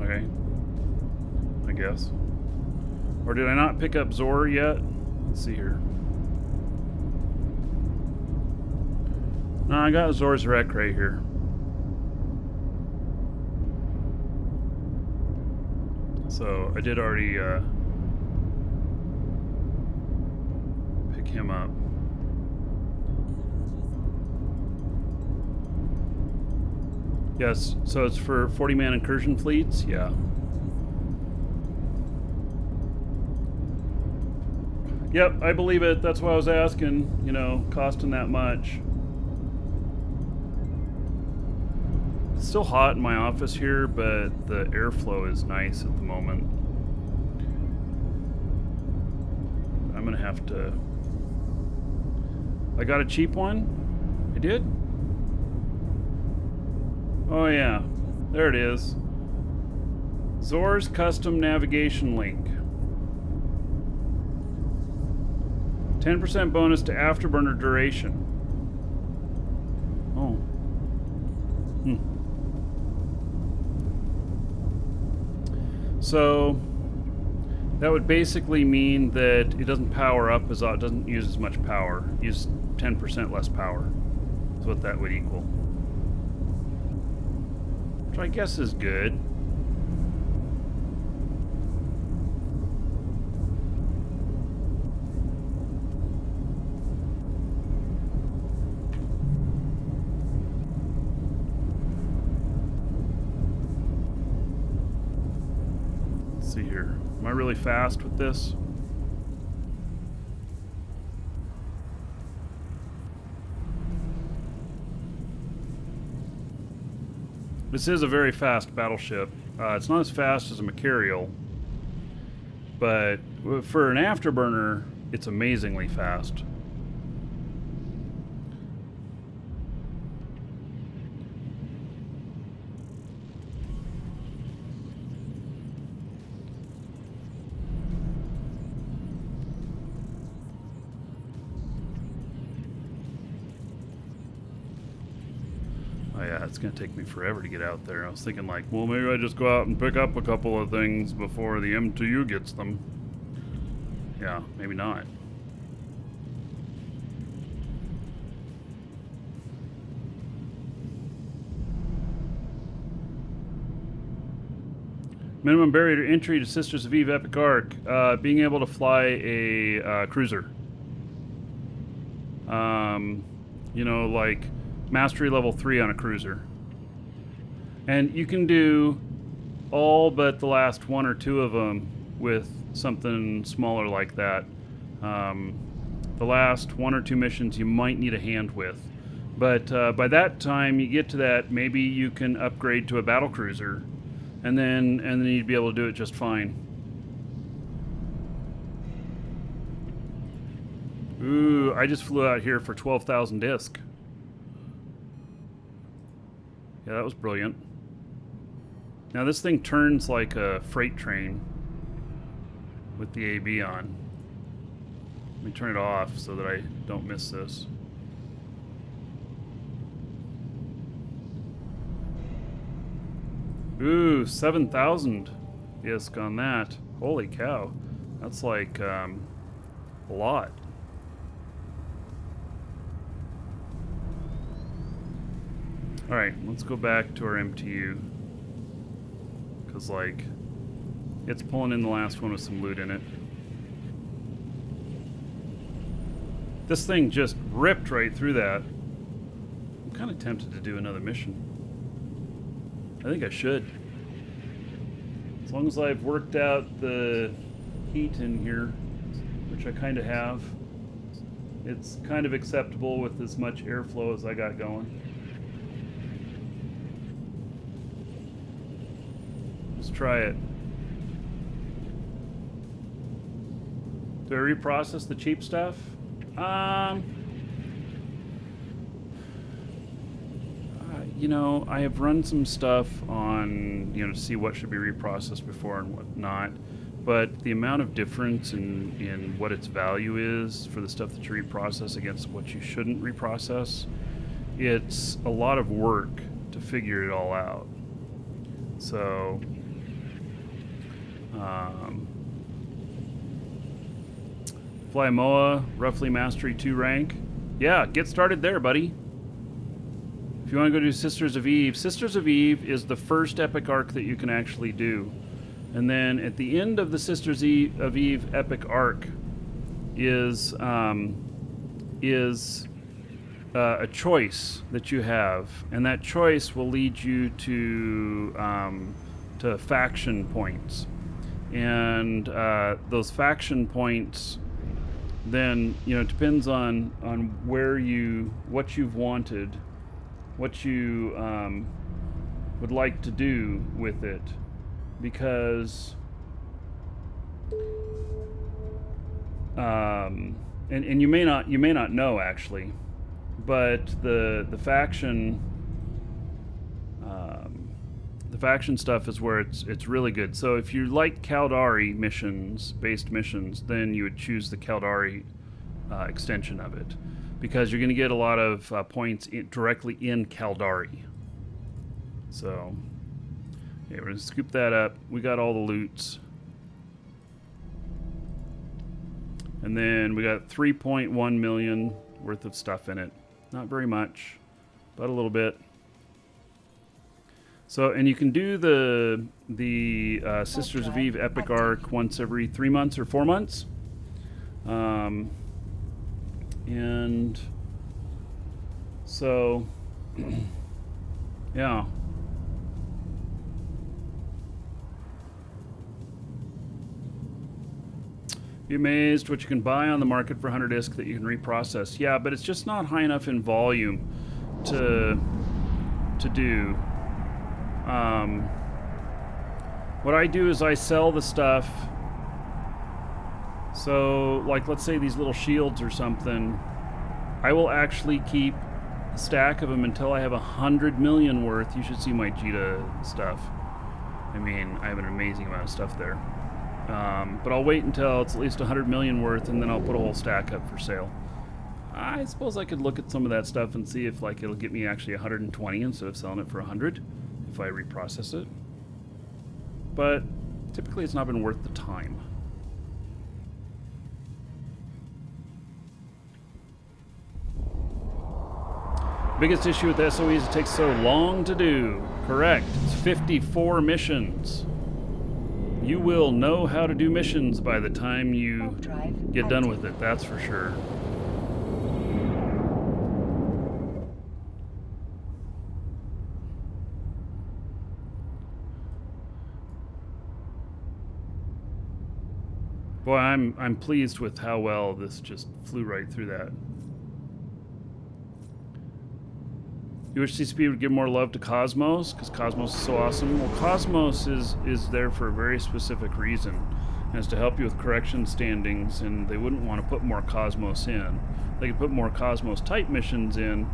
Okay. I guess. Or did I not pick up Zor yet? Let's see here. No, I got Zor's Wreck right here. So I did already pick him up. Yes, so it's for 40-man incursion fleets? Yeah. Yep, I believe it. That's why I was asking, you know, costing that much. It's still hot in my office here, but the airflow is nice at the moment. I'm gonna have to... I got a cheap one? I did? Oh yeah, there it is. Zor's Custom Navigation Link. 10% bonus to afterburner duration. Oh. So that would basically mean that it doesn't power up as it doesn't use as much power. Use 10% less power. That's what that would equal. Which I guess is good. Let's see here. Am I really fast with this? This is a very fast battleship. It's not as fast as a Mercurial, but for an afterburner, it's amazingly fast. Oh yeah, it's gonna take me forever to get out there. I was thinking like, well, maybe I just go out and pick up a couple of things before the M2U gets them. Yeah, maybe not. Minimum barrier to entry to Sisters of Eve Epic Arc. Being able to fly a cruiser. You know, like Mastery level 3 on a cruiser. And you can do all but the last one or two of them with something smaller like that. The last one or two missions you might need a hand with. But by that time you get to that, maybe you can upgrade to a battle cruiser, and then you'd be able to do it just fine. Ooh, I just flew out here for 12,000 disc. Yeah, that was brilliant. Now this thing turns like a freight train with the AB on. Let me turn it off so that I don't miss this. Ooh, 7,000 disc on that. Holy cow. That's like a lot. Alright, let's go back to our MTU. Because, like, it's pulling in the last one with some loot in it. This thing just ripped right through that. I'm kind of tempted to do another mission. I think I should. As long as I've worked out the heat in here, which I kind of have. It's kind of acceptable with as much airflow as I got going. Let's try it. Do I reprocess the cheap stuff? You know, I have run some stuff on, you know, to see what should be reprocessed before and what not. But the amount of difference in what its value is for the stuff that you reprocess against what you shouldn't reprocess it's a lot of work to figure it all out. So, Fly Moa, roughly Mastery 2 rank. Yeah, get started there, buddy. If you want to go do Sisters of Eve is the first epic arc that you can actually do. And then at the end of the Sisters of Eve epic arc is a choice that you have, and that choice will lead you to faction points. And those faction points, then it depends on what you've wanted, what you would like to do with it, because and you may not know actually, but the faction stuff is where it's really good. So if you like Caldari based missions, then you would choose the Caldari extension of it, because you're going to get a lot of points directly in Caldari. So yeah, we're going to scoop that up. We got all the loots. And then we got 3.1 million worth of stuff in it. Not very much, but a little bit. So, and you can do the Sisters of Eve epic arc once every 3 months or 4 months. And so, yeah. Be amazed what you can buy on the market for 100 disc that you can reprocess. Yeah, but it's just not high enough in volume to do. What I do is I sell the stuff. So, like, let's say these little shields or something, I will actually keep a stack of them until I have 100 million worth. You should see my Jita stuff. I mean, I have an amazing amount of stuff there. But I'll wait until it's at least 100 million worth, and then I'll put a whole stack up for sale. I suppose I could look at some of that stuff and see if it'll get me actually 120 instead of selling it for 100 if I reprocess it. But typically it's not been worth the time. Biggest issue with the SOE is it takes so long to do. Correct. It's 54 missions. You will know how to do missions by the time you get done with it, that's for sure. Boy, I'm pleased with how well this just flew right through that. You wish CCP would give more love to Cosmos, because Cosmos is so awesome. Well, Cosmos is there for a very specific reason, and it's to help you with correction standings, and they wouldn't want to put more Cosmos in. They could put more Cosmos type missions in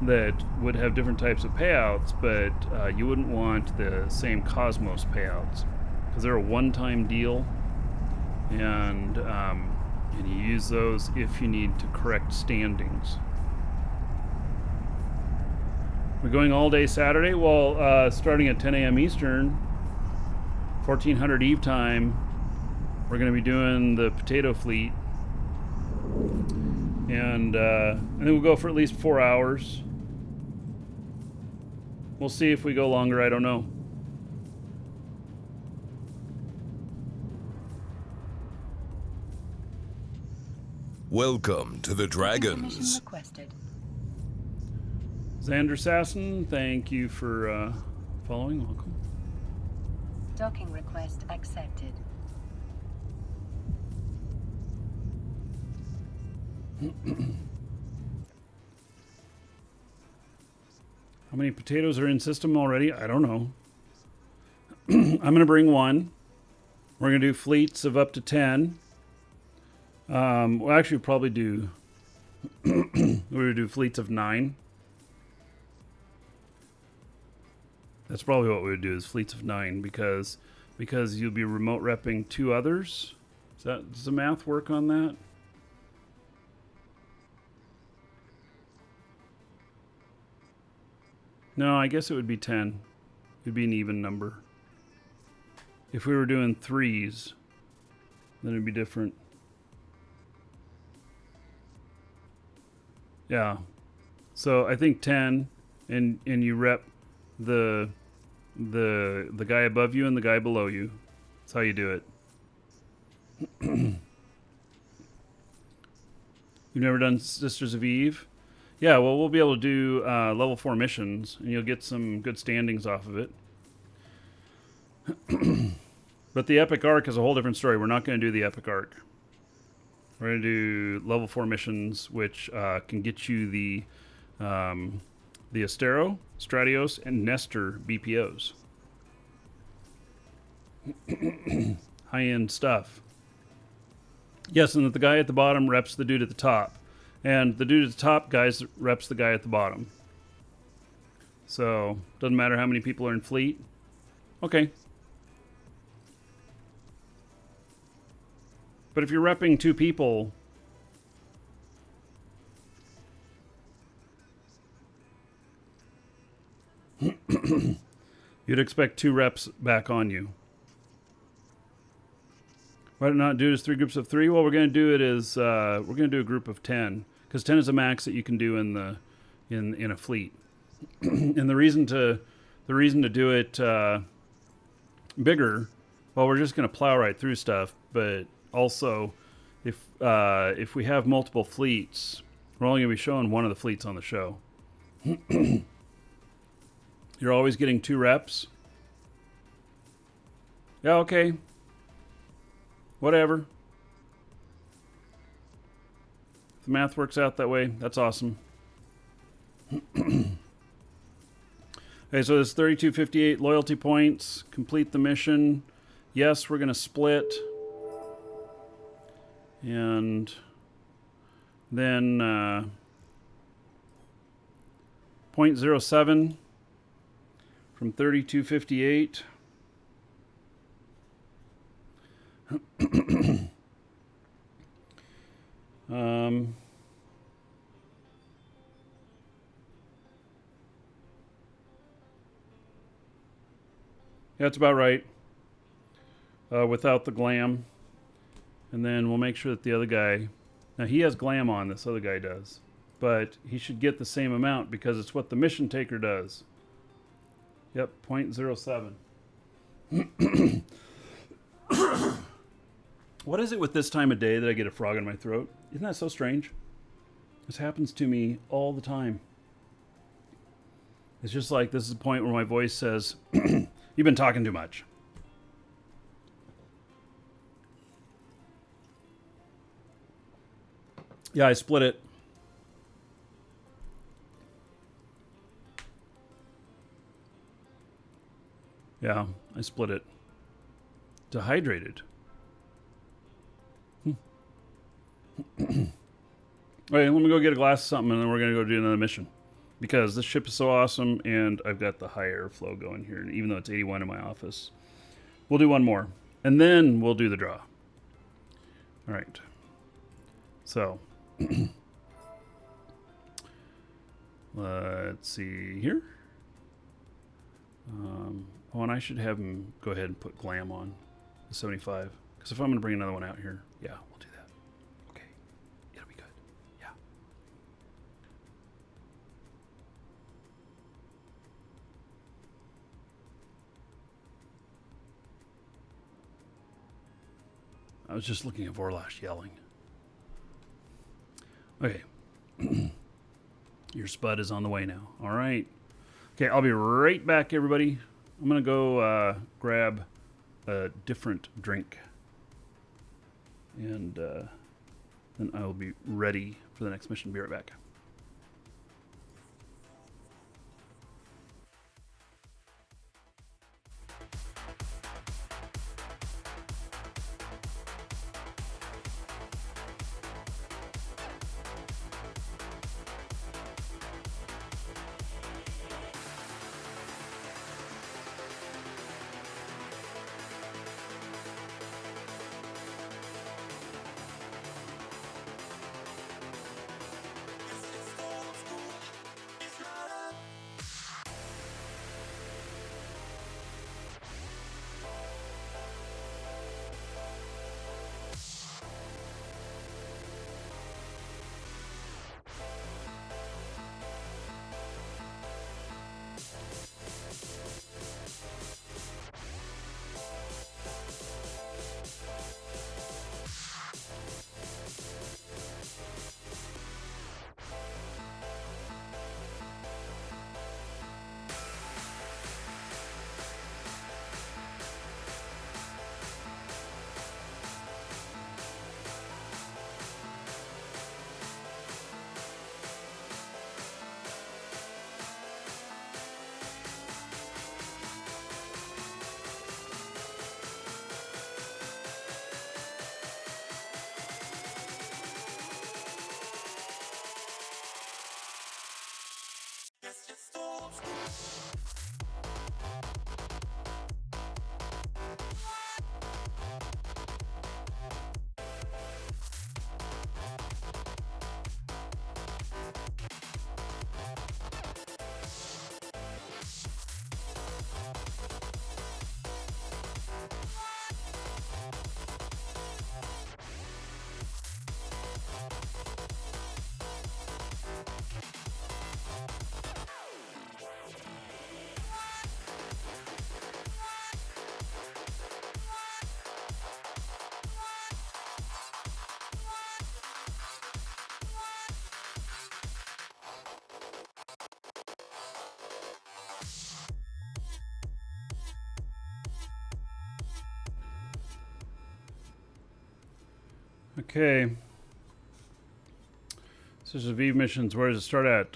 that would have different types of payouts, but you wouldn't want the same Cosmos payouts, because they're a one-time deal, and you use those if you need to correct standings. We're going all day Saturday. Well, starting at 10 a.m. Eastern, 1400 Eve time, we're going to be doing the Potato Fleet. And then we'll go for at least 4 hours. We'll see if we go longer, I don't know. Welcome to the Dragons. Xander Sasson, thank you for following. Welcome. Docking request accepted. How many potatoes are in system already? I don't know. I'm going to bring one. We're going to do fleets of up to 10. We'll actually probably do we're going to do fleets of 9. That's probably what we would do, is fleets of 9, because you'll be remote repping 2 others. Does the math work on that? No, I guess it would be 10. It'd be an even number. If we were doing 3s, then it'd be different. Yeah. So I think 10, and you rep the guy above you and the guy below you. That's how you do it. You've never done Sisters of Eve? Yeah, well, we'll be able to do level 4 missions, and you'll get some good standings off of it. But the Epic Arc is a whole different story. We're not going to do the Epic Arc. We're going to do level 4 missions, which can get you the Astero, Stratios, and Nestor BPOs. High-end stuff. Yes, and the guy at the bottom reps the dude at the top. And the dude at the top, guys, reps the guy at the bottom. So, doesn't matter how many people are in fleet. Okay. But if you're repping 2 people, you'd expect 2 reps back on you. Why not do it as 3 groups of 3? Well, we're going to do it as we're going to do a group of 10, because 10 is a max that you can do in a fleet. And the reason to do it bigger, well, we're just going to plow right through stuff. But also, if we have multiple fleets, we're only going to be showing one of the fleets on the show. You're always getting 2 reps. Yeah, okay. Whatever. If the math works out that way, that's awesome. Okay, so there's 3258 loyalty points. Complete the mission. Yes, we're going to split. And then 0.07 from 3258. Yeah, that's about right. Without the glam. And then we'll make sure that the other guy... Now, he has glam on, this other guy does. But he should get the same amount because it's what the mission taker does. Yep, 0.07. What is it with this time of day that I get a frog in my throat? Isn't that so strange? This happens to me all the time. It's just like this is the point where my voice says, you've been talking too much. Yeah, I split it. Yeah, I split it. Dehydrated. Alright, let me go get a glass of something and then we're going to go do another mission. Because this ship is so awesome and I've got the high airflow going here, and even though it's 81 in my office. We'll do one more. And then we'll do the draw. Alright. So. Let's see here. Oh, and I should have him go ahead and put glam on the 75. Because if I'm going to bring another one out here, yeah, we'll do that. Okay. It'll be good. Yeah. I was just looking at Vorlash yelling. Okay. Your spud is on the way now. All right. Okay, I'll be right back, everybody. I'm going to go grab a different drink. And then I will be ready for the next mission. Be right back. Okay. Sisters of Eve missions. Where does it start at?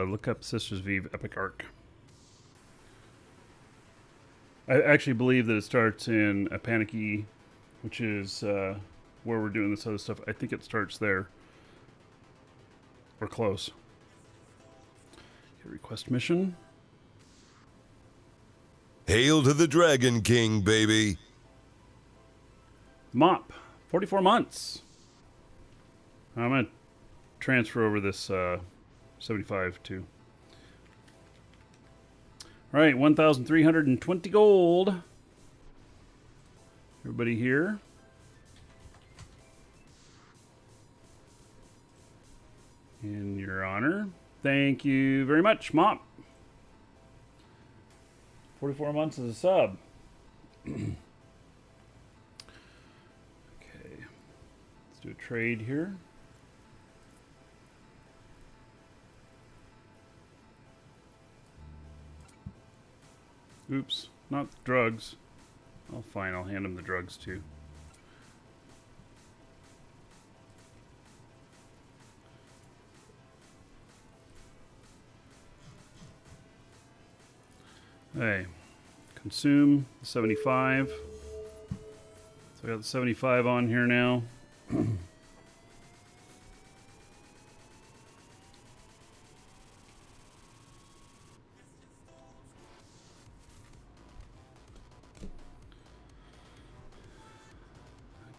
Look up Sisters of Eve Epic Arc. I actually believe that it starts in Apanaki, which is where we're doing this other stuff. I think it starts there. Or close. Okay, request mission. Hail to the Dragon King, baby. Mop. 44 months. I'm going to transfer over this 75 too. All right, 1,320 gold. Everybody here? In your honor. Thank you very much, Mop. 44 months as a sub. Okay. Let's do a trade here. Oops, not drugs. Oh, fine, I'll hand him the drugs too. Hey, consume 75. So I got the 75 on here now.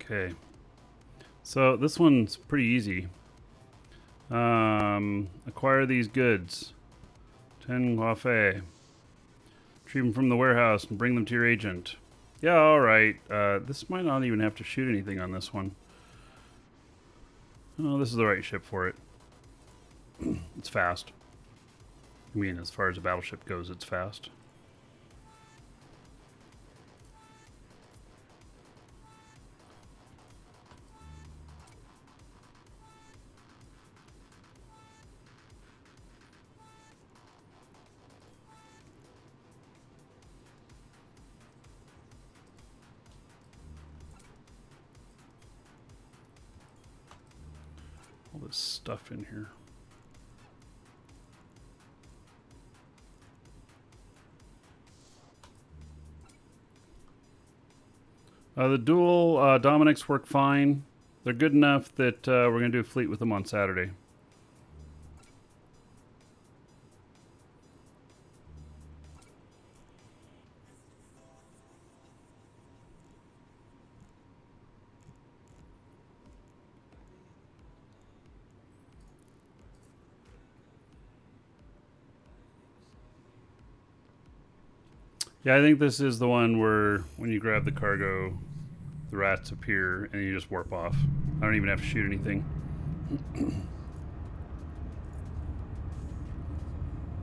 Okay, so this one's pretty easy. Acquire these goods. 10 guafe. Retrieve them from the warehouse and bring them to your agent. Yeah, alright. This might not even have to shoot anything on this one. Oh, this is the right ship for it. It's fast. I mean, as far as a battleship goes, it's fast. All this stuff in here. The dual Dominics work fine. They're good enough that we're going to do a fleet with them on Saturday. Yeah, I think this is the one where when you grab the cargo, the rats appear and you just warp off. I don't even have to shoot anything.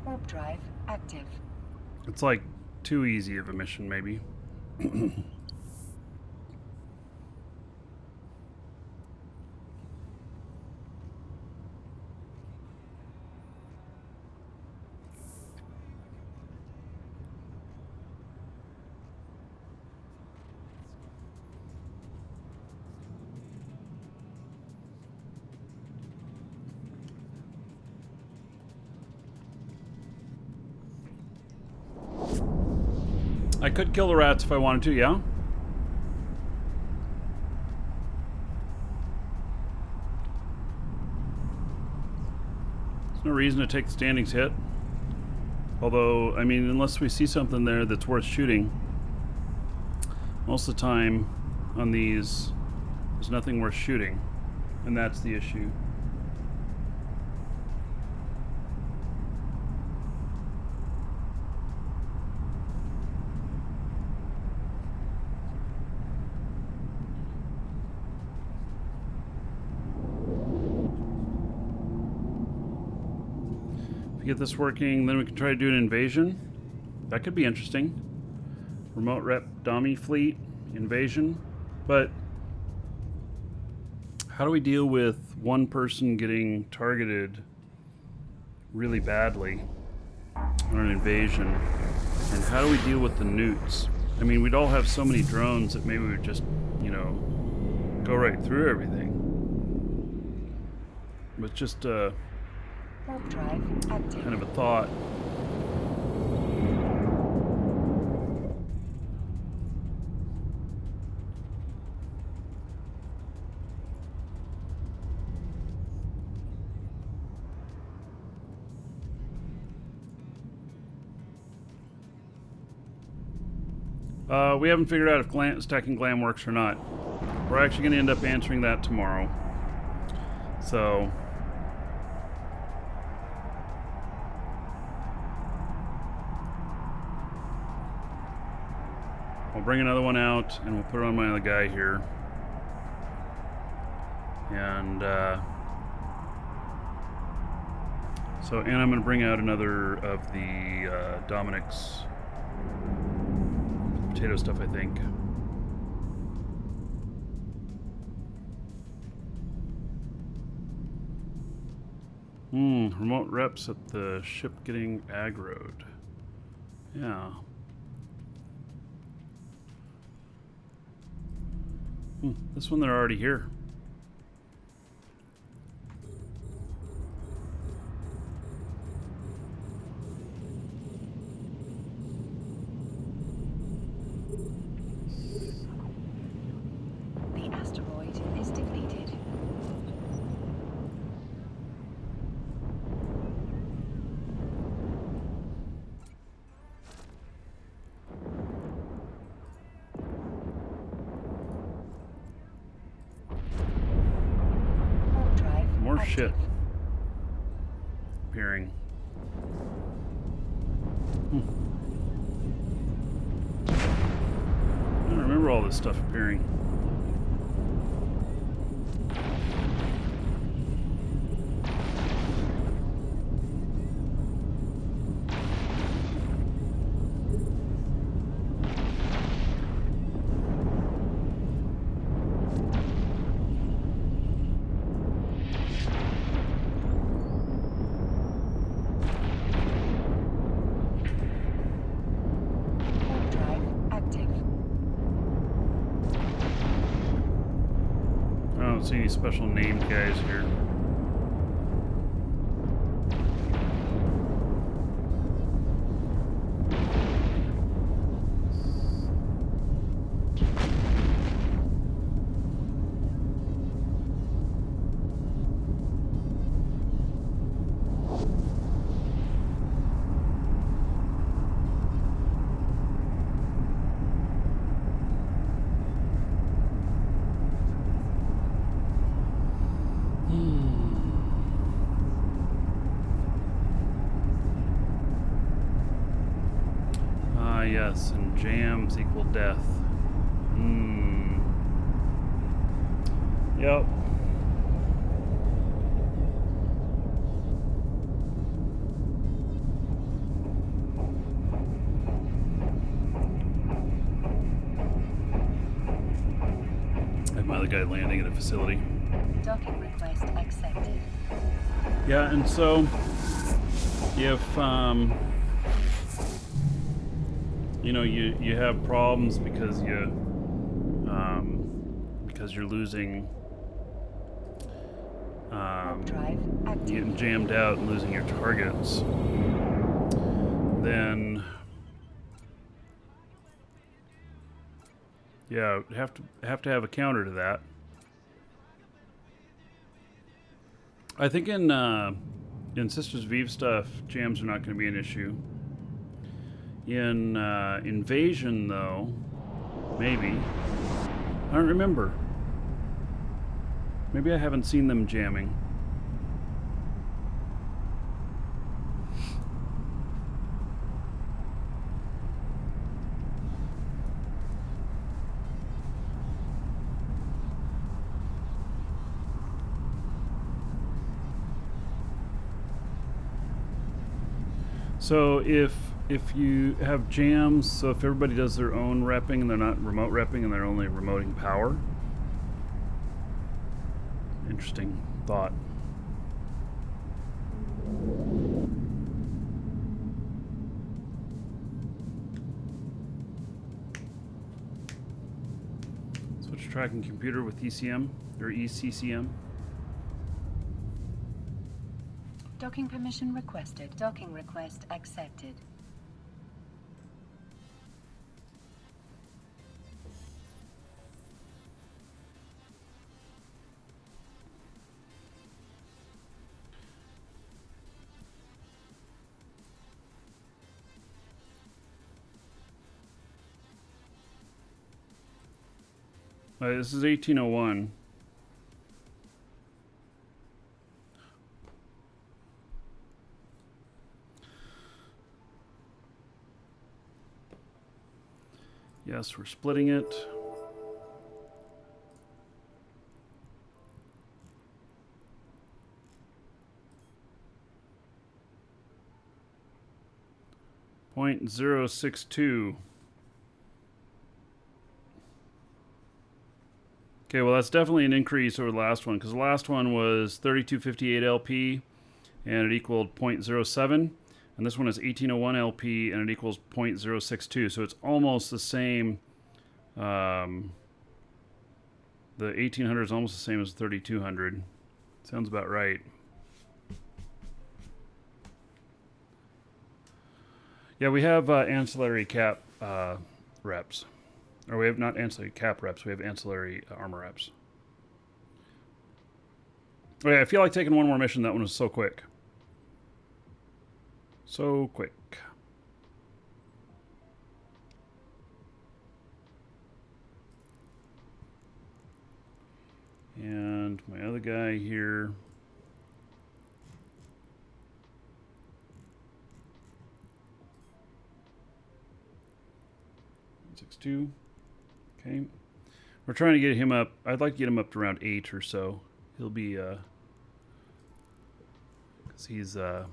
Warp drive active. It's like too easy of a mission, maybe. I could kill the rats if I wanted to, yeah? There's no reason to take the standings hit. Although, I mean, unless we see something there that's worth shooting, most of the time on these, there's nothing worth shooting. And that's the issue. Get this working, then we can try to do an invasion. That could be interesting. Remote rep dummy fleet invasion. But how do we deal with one person getting targeted really badly on an invasion? And how do we deal with the newts? I mean, we'd all have so many drones that maybe we would just, you know, go right through everything. But just Warp drive active. kind of a thought. We haven't figured out if stacking glam works or not. We're actually going to end up answering that tomorrow. So... I'll bring another one out and we'll put it on my other guy here. And, and I'm going to bring out another of the Dominic's potato stuff, I think. Remote reps at the ship getting aggroed. Yeah. This one, they're already here. The asteroid is depleted. Warp drive More active. shit appearing. I don't remember all this stuff appearing. Warp drive active. I don't see any special named guys here. Yes, and jams equal death. Yep. I have my other guy landing at a facility. Docking request accepted. Yeah, and so if you know, you have problems because you're losing, Drive active. getting jammed out and losing your targets, then yeah, have to have a counter to that. I think in Sisters Vive stuff, jams are not going to be an issue. In Invasion, though, maybe. I don't remember. Maybe I haven't seen them jamming. So if you have jams, so if everybody does their own repping and they're not remote repping and they're only remoting power. Interesting thought. Switch Creature tracking computer with ECM or ECCM. Docking permission requested. Docking request accepted. This is 1801. Yes, we're splitting it. .062. Okay, well that's definitely an increase over the last one, because the last one was 3258 LP and it equaled 0.07, and this one is 1801 LP and it equals 0.062, so it's almost the same. The 1800 is almost the same as 3200. Sounds about right. Yeah, we have ancillary cap reps. Or we have not ancillary cap reps, we have ancillary armor reps. Oh yeah, I feel like taking one more mission. That one was so quick. So quick. And my other guy here. .62. Okay, we're trying to get him up. I'd like to get him up to around 8 or so. He'll be, because he's, yeah,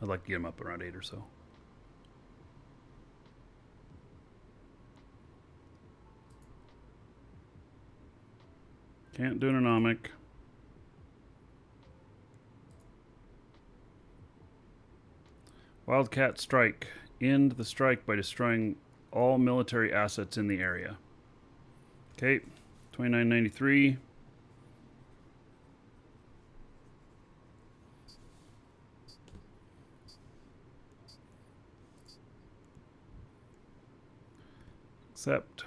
I'd like to get him up around 8 or so. Can't do an anomic. Wildcat strike. End the strike by destroying all military assets in the area. Okay, 2993. Accept.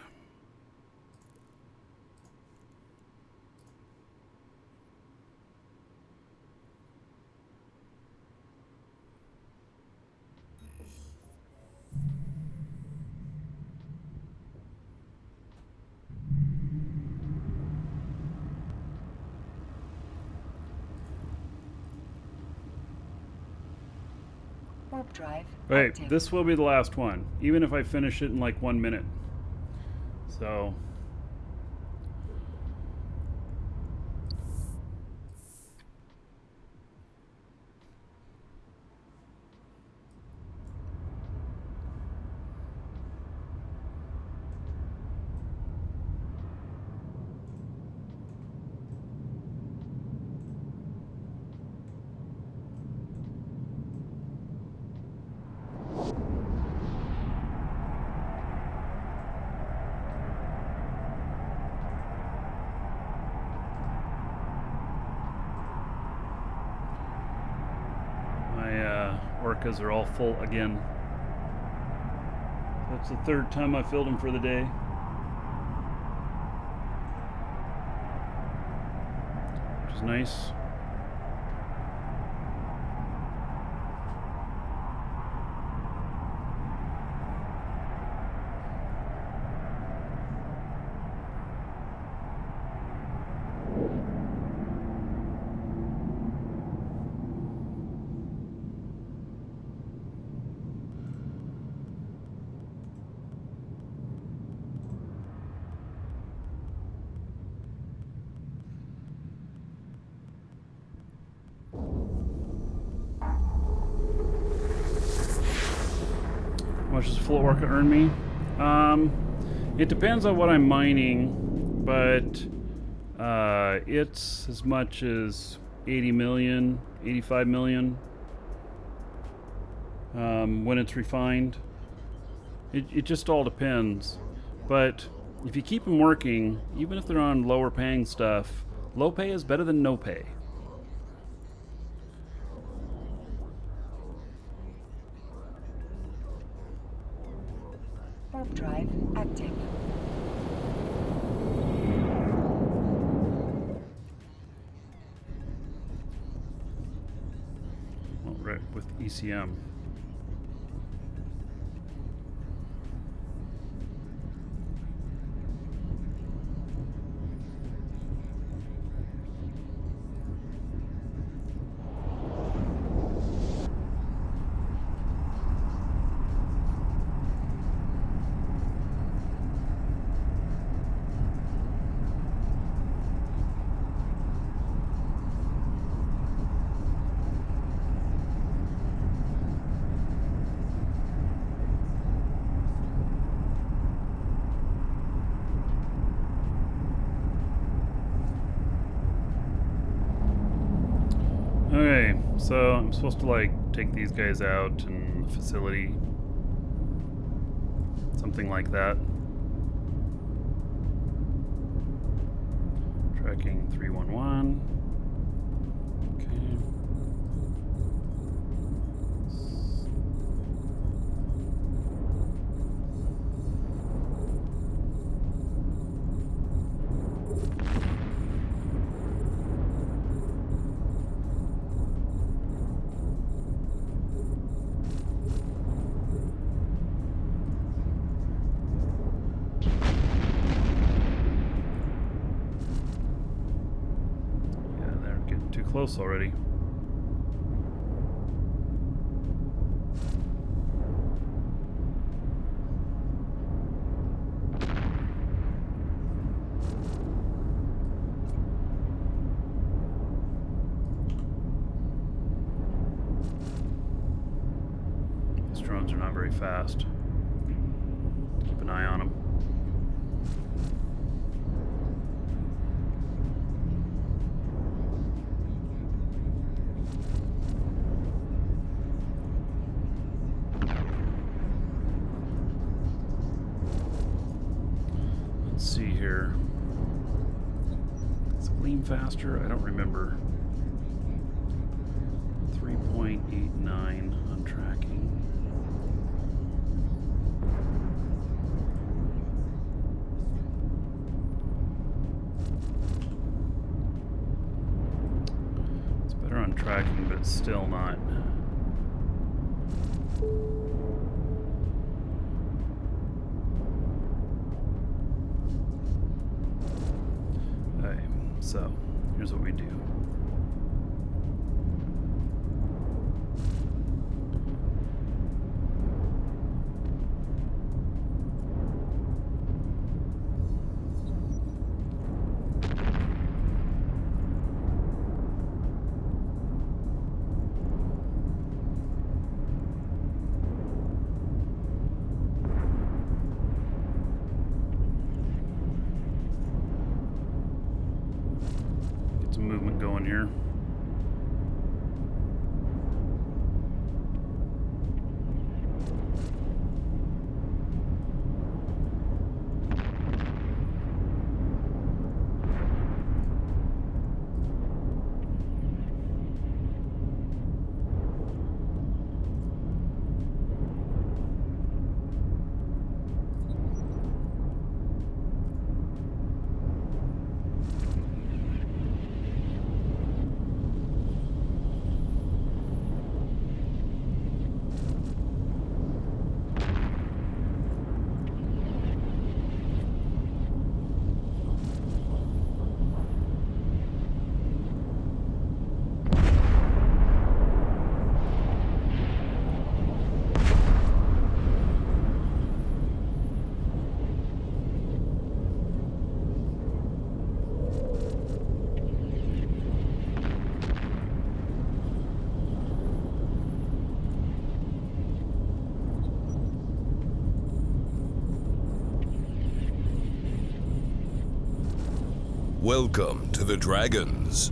Warp drive. Wait, active. this will be the last one, even if I finish it in like 1 minute. So. Orcas are all full again. That's the third time I filled them for the day. Which is nice. How much does full orca earn me? It depends on what I'm mining, but it's as much as 80 million, 85 million when it's refined. It just all depends. But if you keep them working, even if they're on lower paying stuff, low pay is better than no pay. Warp drive active. Well, right with ECM. Okay, so I'm supposed to like take these guys out in the facility. Something like that. Tracking 311. Okay. Close already. These drones are not very fast. Keep an eye on them. See here. Is Gleam faster? I don't remember. 3.89 on tracking. It's better on tracking, but it's still not. So, here's what we do. Movement going here. Welcome to the Dragons.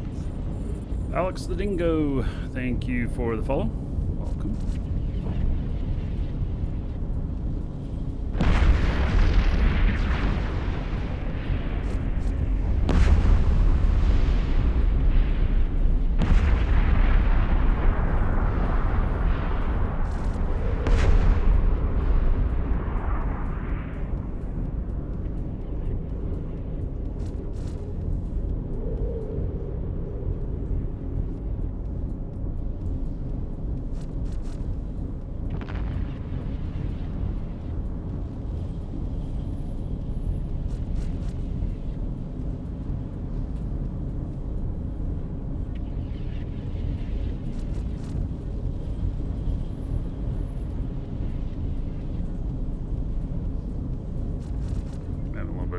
Alex the Dingo, thank you for the follow. Welcome.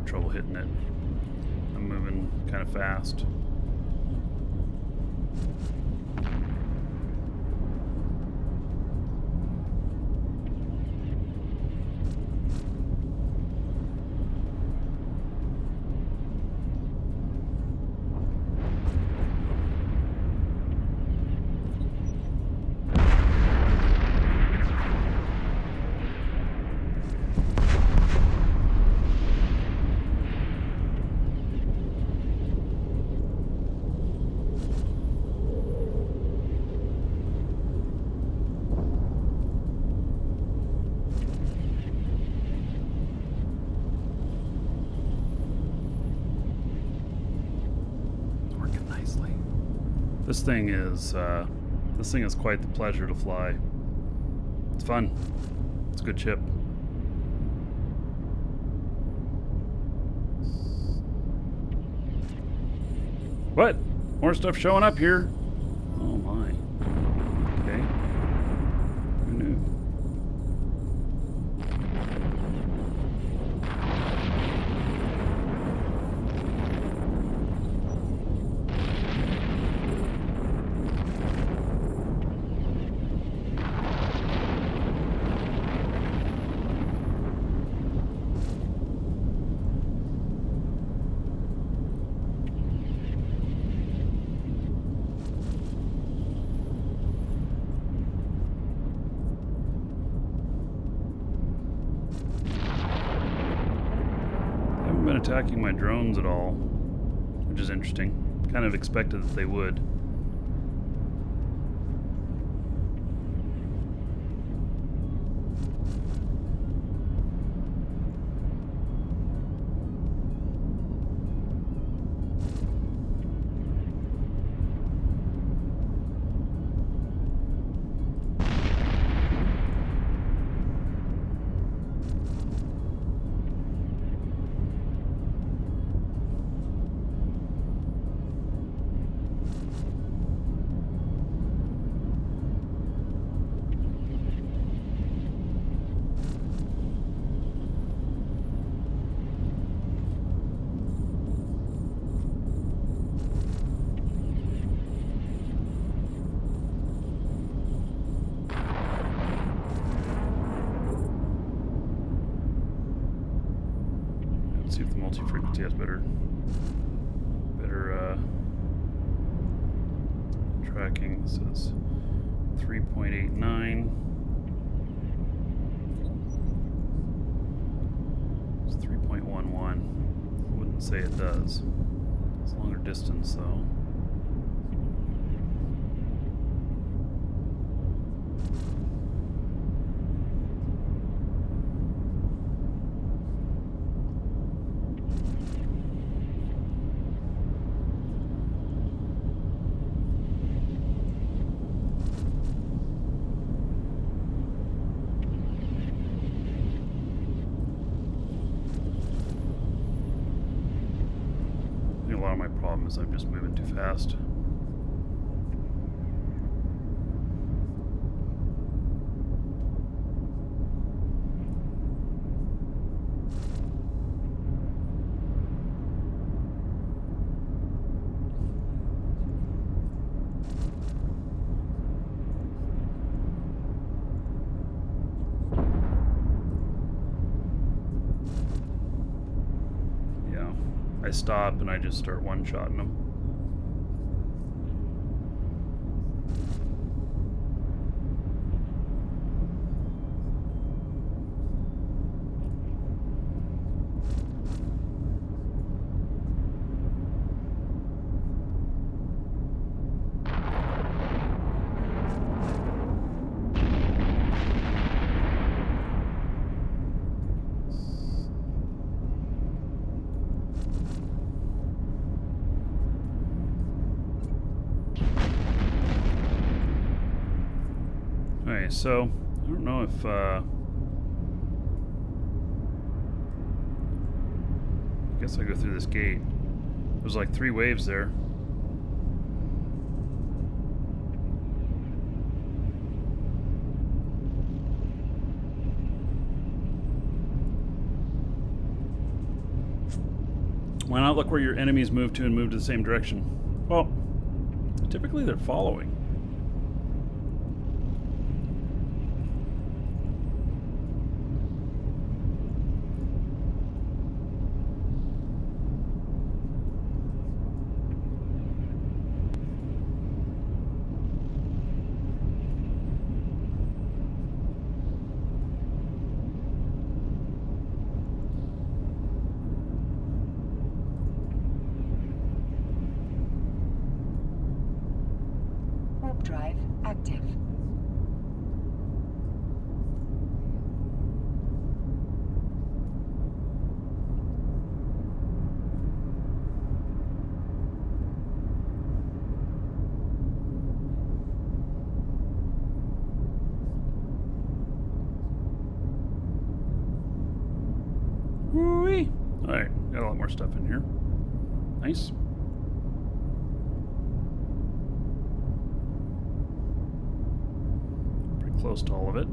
have trouble hitting it. I'm moving kind of fast. This thing is quite the pleasure to fly. It's fun. It's a good ship. What? More stuff showing up here. Oh my. Okay. Who knew? Been attacking my drones at all, which is interesting. Kind of expected that they would. See if the multi-frequency has better tracking. This is 3.89. It's 3.11. I wouldn't say it does. It's longer distance though. A lot of my problem is I'm just moving too fast. I stop and I just start one-shotting them. Okay, so I don't know if I guess I go through this gate. There's like 3 waves there. Why not look where your enemies move to and move to the same direction? Well, typically they're following. Warp drive active. Woo-wee. Alright, got a lot more stuff in here. Nice. Pretty close to all of it.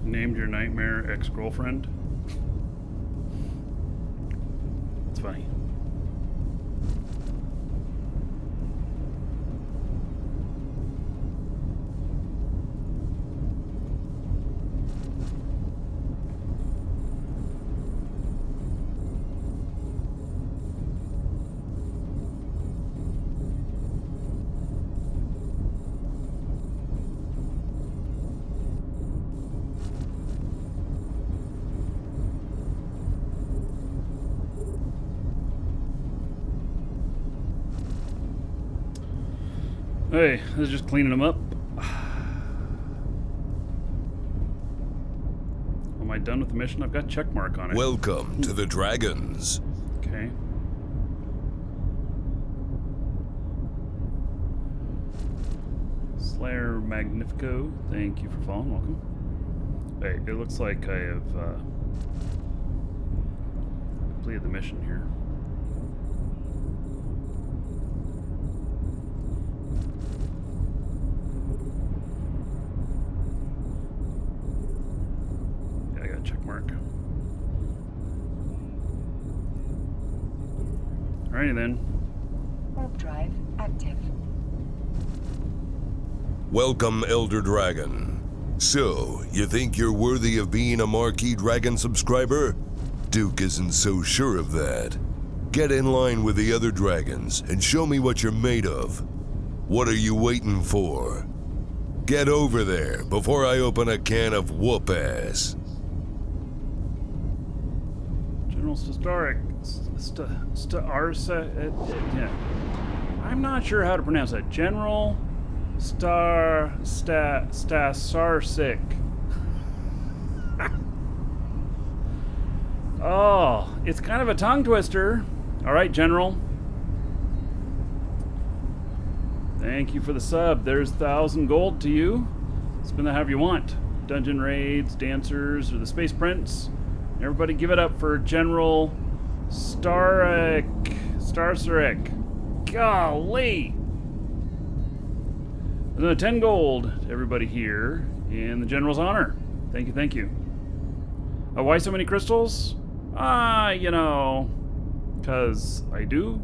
Named your nightmare ex-girlfriend? It's funny. Hey, I was just cleaning them up. Am I done with the mission? I've got check mark on it. Welcome to the Dragons. Okay. Slayer Magnifico, thank you for following. Welcome. Hey, it looks like I have completed the mission here. Check mark. Alrighty then. Warp drive active. Welcome, Elder Dragon. So, you think you're worthy of being a Markee Dragon subscriber? Duke isn't so sure of that. Get in line with the other dragons and show me what you're made of. What are you waiting for? Get over there before I open a can of whoop-ass. Historic, yeah. I'm not sure how to pronounce that. General Stasarsik. Oh, it's kind of a tongue twister. All right, General. Thank you for the sub. There's 1,000 gold to you. Spend that however you want. Dungeon raids, dancers, or the Space Prince. Everybody give it up for General Starsarek. Golly! Another 10 gold to everybody here in the General's honor. Thank you, thank you. Why so many crystals? You know, because I do.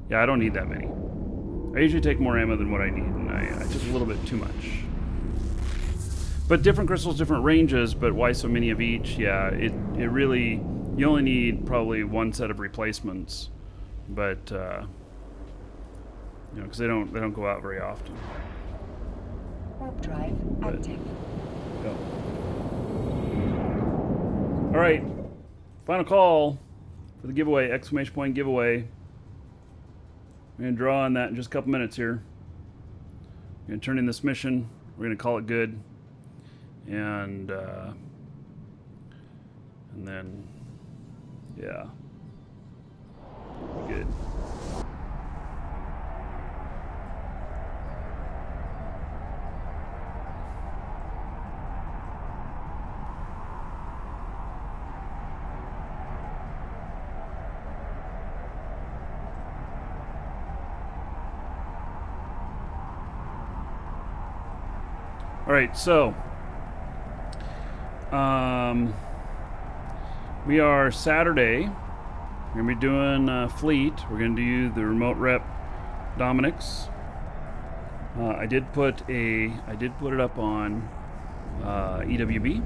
Yeah, I don't need that many. I usually take more ammo than what I need, and I took a little bit too much. But different crystals, different ranges, but why so many of each? Yeah, it really, you only need probably one set of replacements. but you know, because they don't go out very often. Warp drive active. Yep. All right, final call for the giveaway, exclamation point giveaway. We're gonna draw on that in just a couple minutes here. We're gonna turn in this mission. We're gonna call it good, and then yeah, good. All right, so we are Saturday. We're gonna be doing fleet. We're gonna do the remote rep Dominic's. I did put it up on EWB,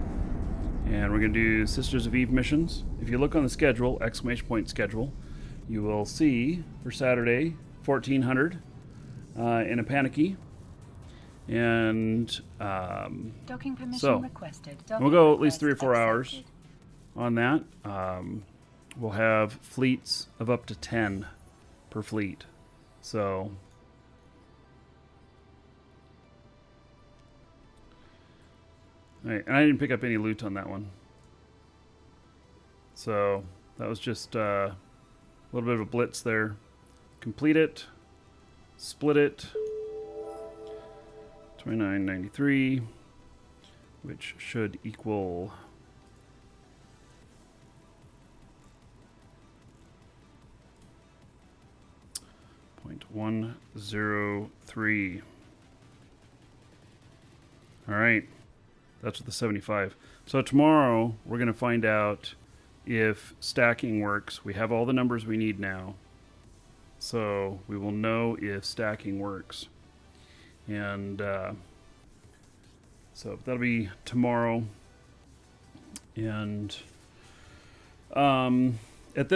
and we're gonna do Sisters of Eve missions. If you look on the schedule, exclamation point schedule, you will see for Saturday 1400 in a panicky. And Docking permission so requested. we'll go at least Request 3 or 4 hours accepted. on that. We'll have fleets of up to 10 per fleet. So all right, and I didn't pick up any loot on that one. So that was just a little bit of a blitz there. Complete it, split it. 2993, which should equal .103. All right, that's with the 75. So tomorrow we're going to find out if stacking works. We have all the numbers we need now, so we will know if stacking works. And so that'll be tomorrow. And at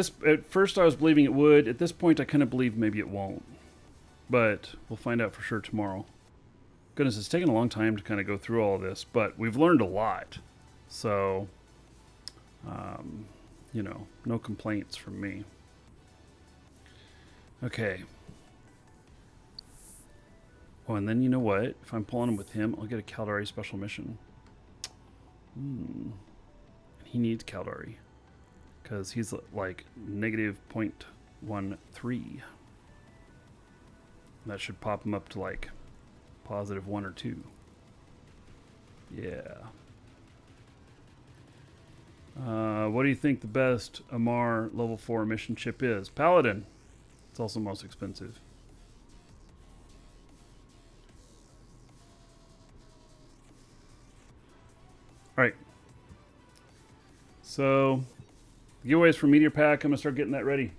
first I was believing it would. At this point I kind of believe maybe it won't. But we'll find out for sure tomorrow. Goodness, it's taken a long time to kind of go through all of this, but we've learned a lot. So, you know, no complaints from me. Okay. Oh, and then you know what? If I'm pulling him with him, I'll get a Caldari special mission. He needs Caldari because he's like negative 0.13. That should pop him up to like positive 1 or 2. Yeah. What do you think the best Amar level 4 mission chip is? Paladin. It's also most expensive. All right. So, giveaways for Meteor Pack. I'm going to start getting that ready.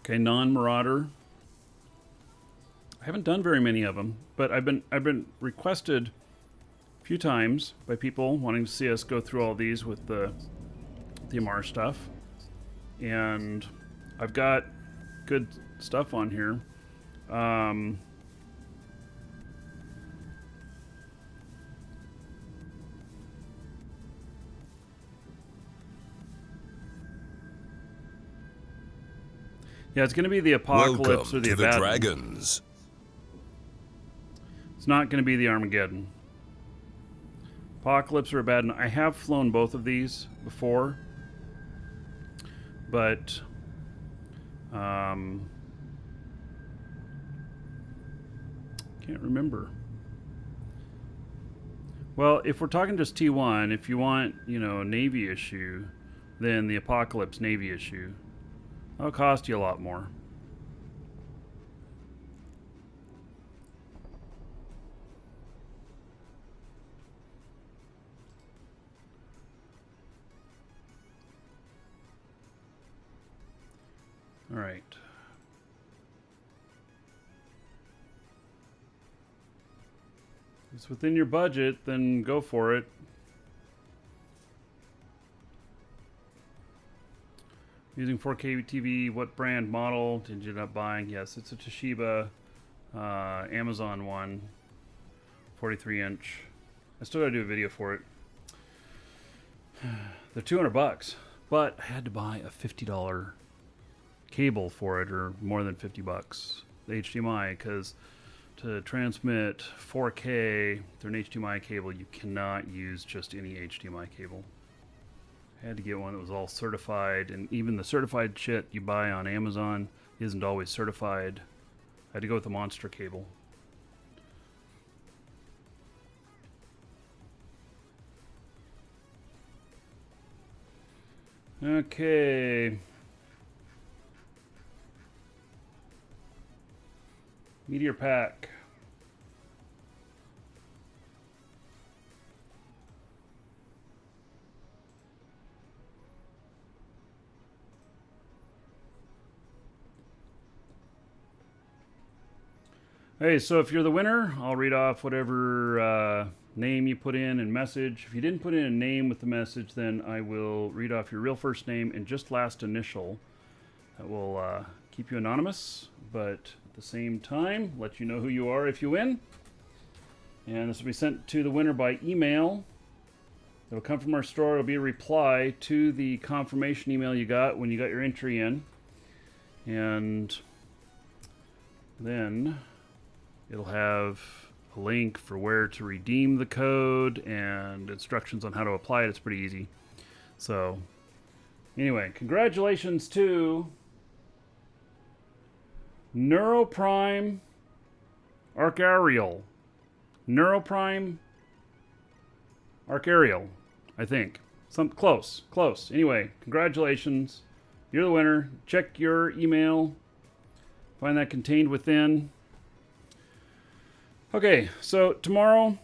Okay, non-Marauder. I haven't done very many of them, but I've been requested a few times by people wanting to see us go through all these with the Amar stuff. And I've got good stuff on here. Yeah, it's going to be the Apocalypse Welcome or the to the Abaddon. Dragons. It's not going to be the Armageddon. Apocalypse or Abaddon. I have flown both of these before, but can't remember. Well, if we're talking just T1, if you want, you know, a Navy issue, then the Apocalypse Navy issue. That'll cost you a lot more. All right. If it's within your budget, then go for it. Using 4K TV, what brand model did you end up buying? Yes, it's a Toshiba Amazon one, 43 inch. I still gotta do a video for it. They're $200, but I had to buy a $50 cable for it, or more than $50. The HDMI, because to transmit 4K through an HDMI cable, you cannot use just any HDMI cable. I had to get one that was all certified, and even the certified shit you buy on Amazon isn't always certified. I had to go with the monster cable. Okay. Meteor Pack. Hey, so if you're the winner, I'll read off whatever name you put in and message. If you didn't put in a name with the message, then I will read off your real first name and just last initial. That will keep you anonymous, but at the same time, let you know who you are if you win. And this will be sent to the winner by email. It'll come from our store. It'll be a reply to the confirmation email you got when you got your entry in. And then it'll have a link for where to redeem the code and instructions on how to apply it. It's pretty easy. So, anyway, congratulations to Neuroprime Arcarial. Neuroprime Arcarial, I think. Close. Anyway, congratulations. You're the winner. Check your email. Find that contained within. Okay, so tomorrow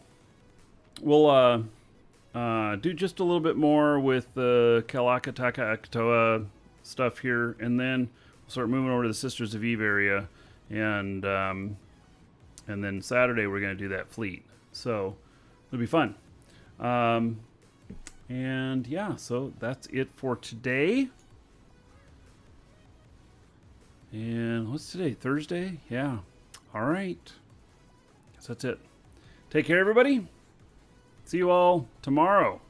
we'll do just a little bit more with the Kalakataka Akatoa stuff here, and then we'll start moving over to the Sisters of Eve area, and then Saturday we're going to do that fleet. So it'll be fun. And yeah, so that's it for today. And what's today? Thursday? Yeah. All right. Guess that's it. Take care, everybody. See you all tomorrow.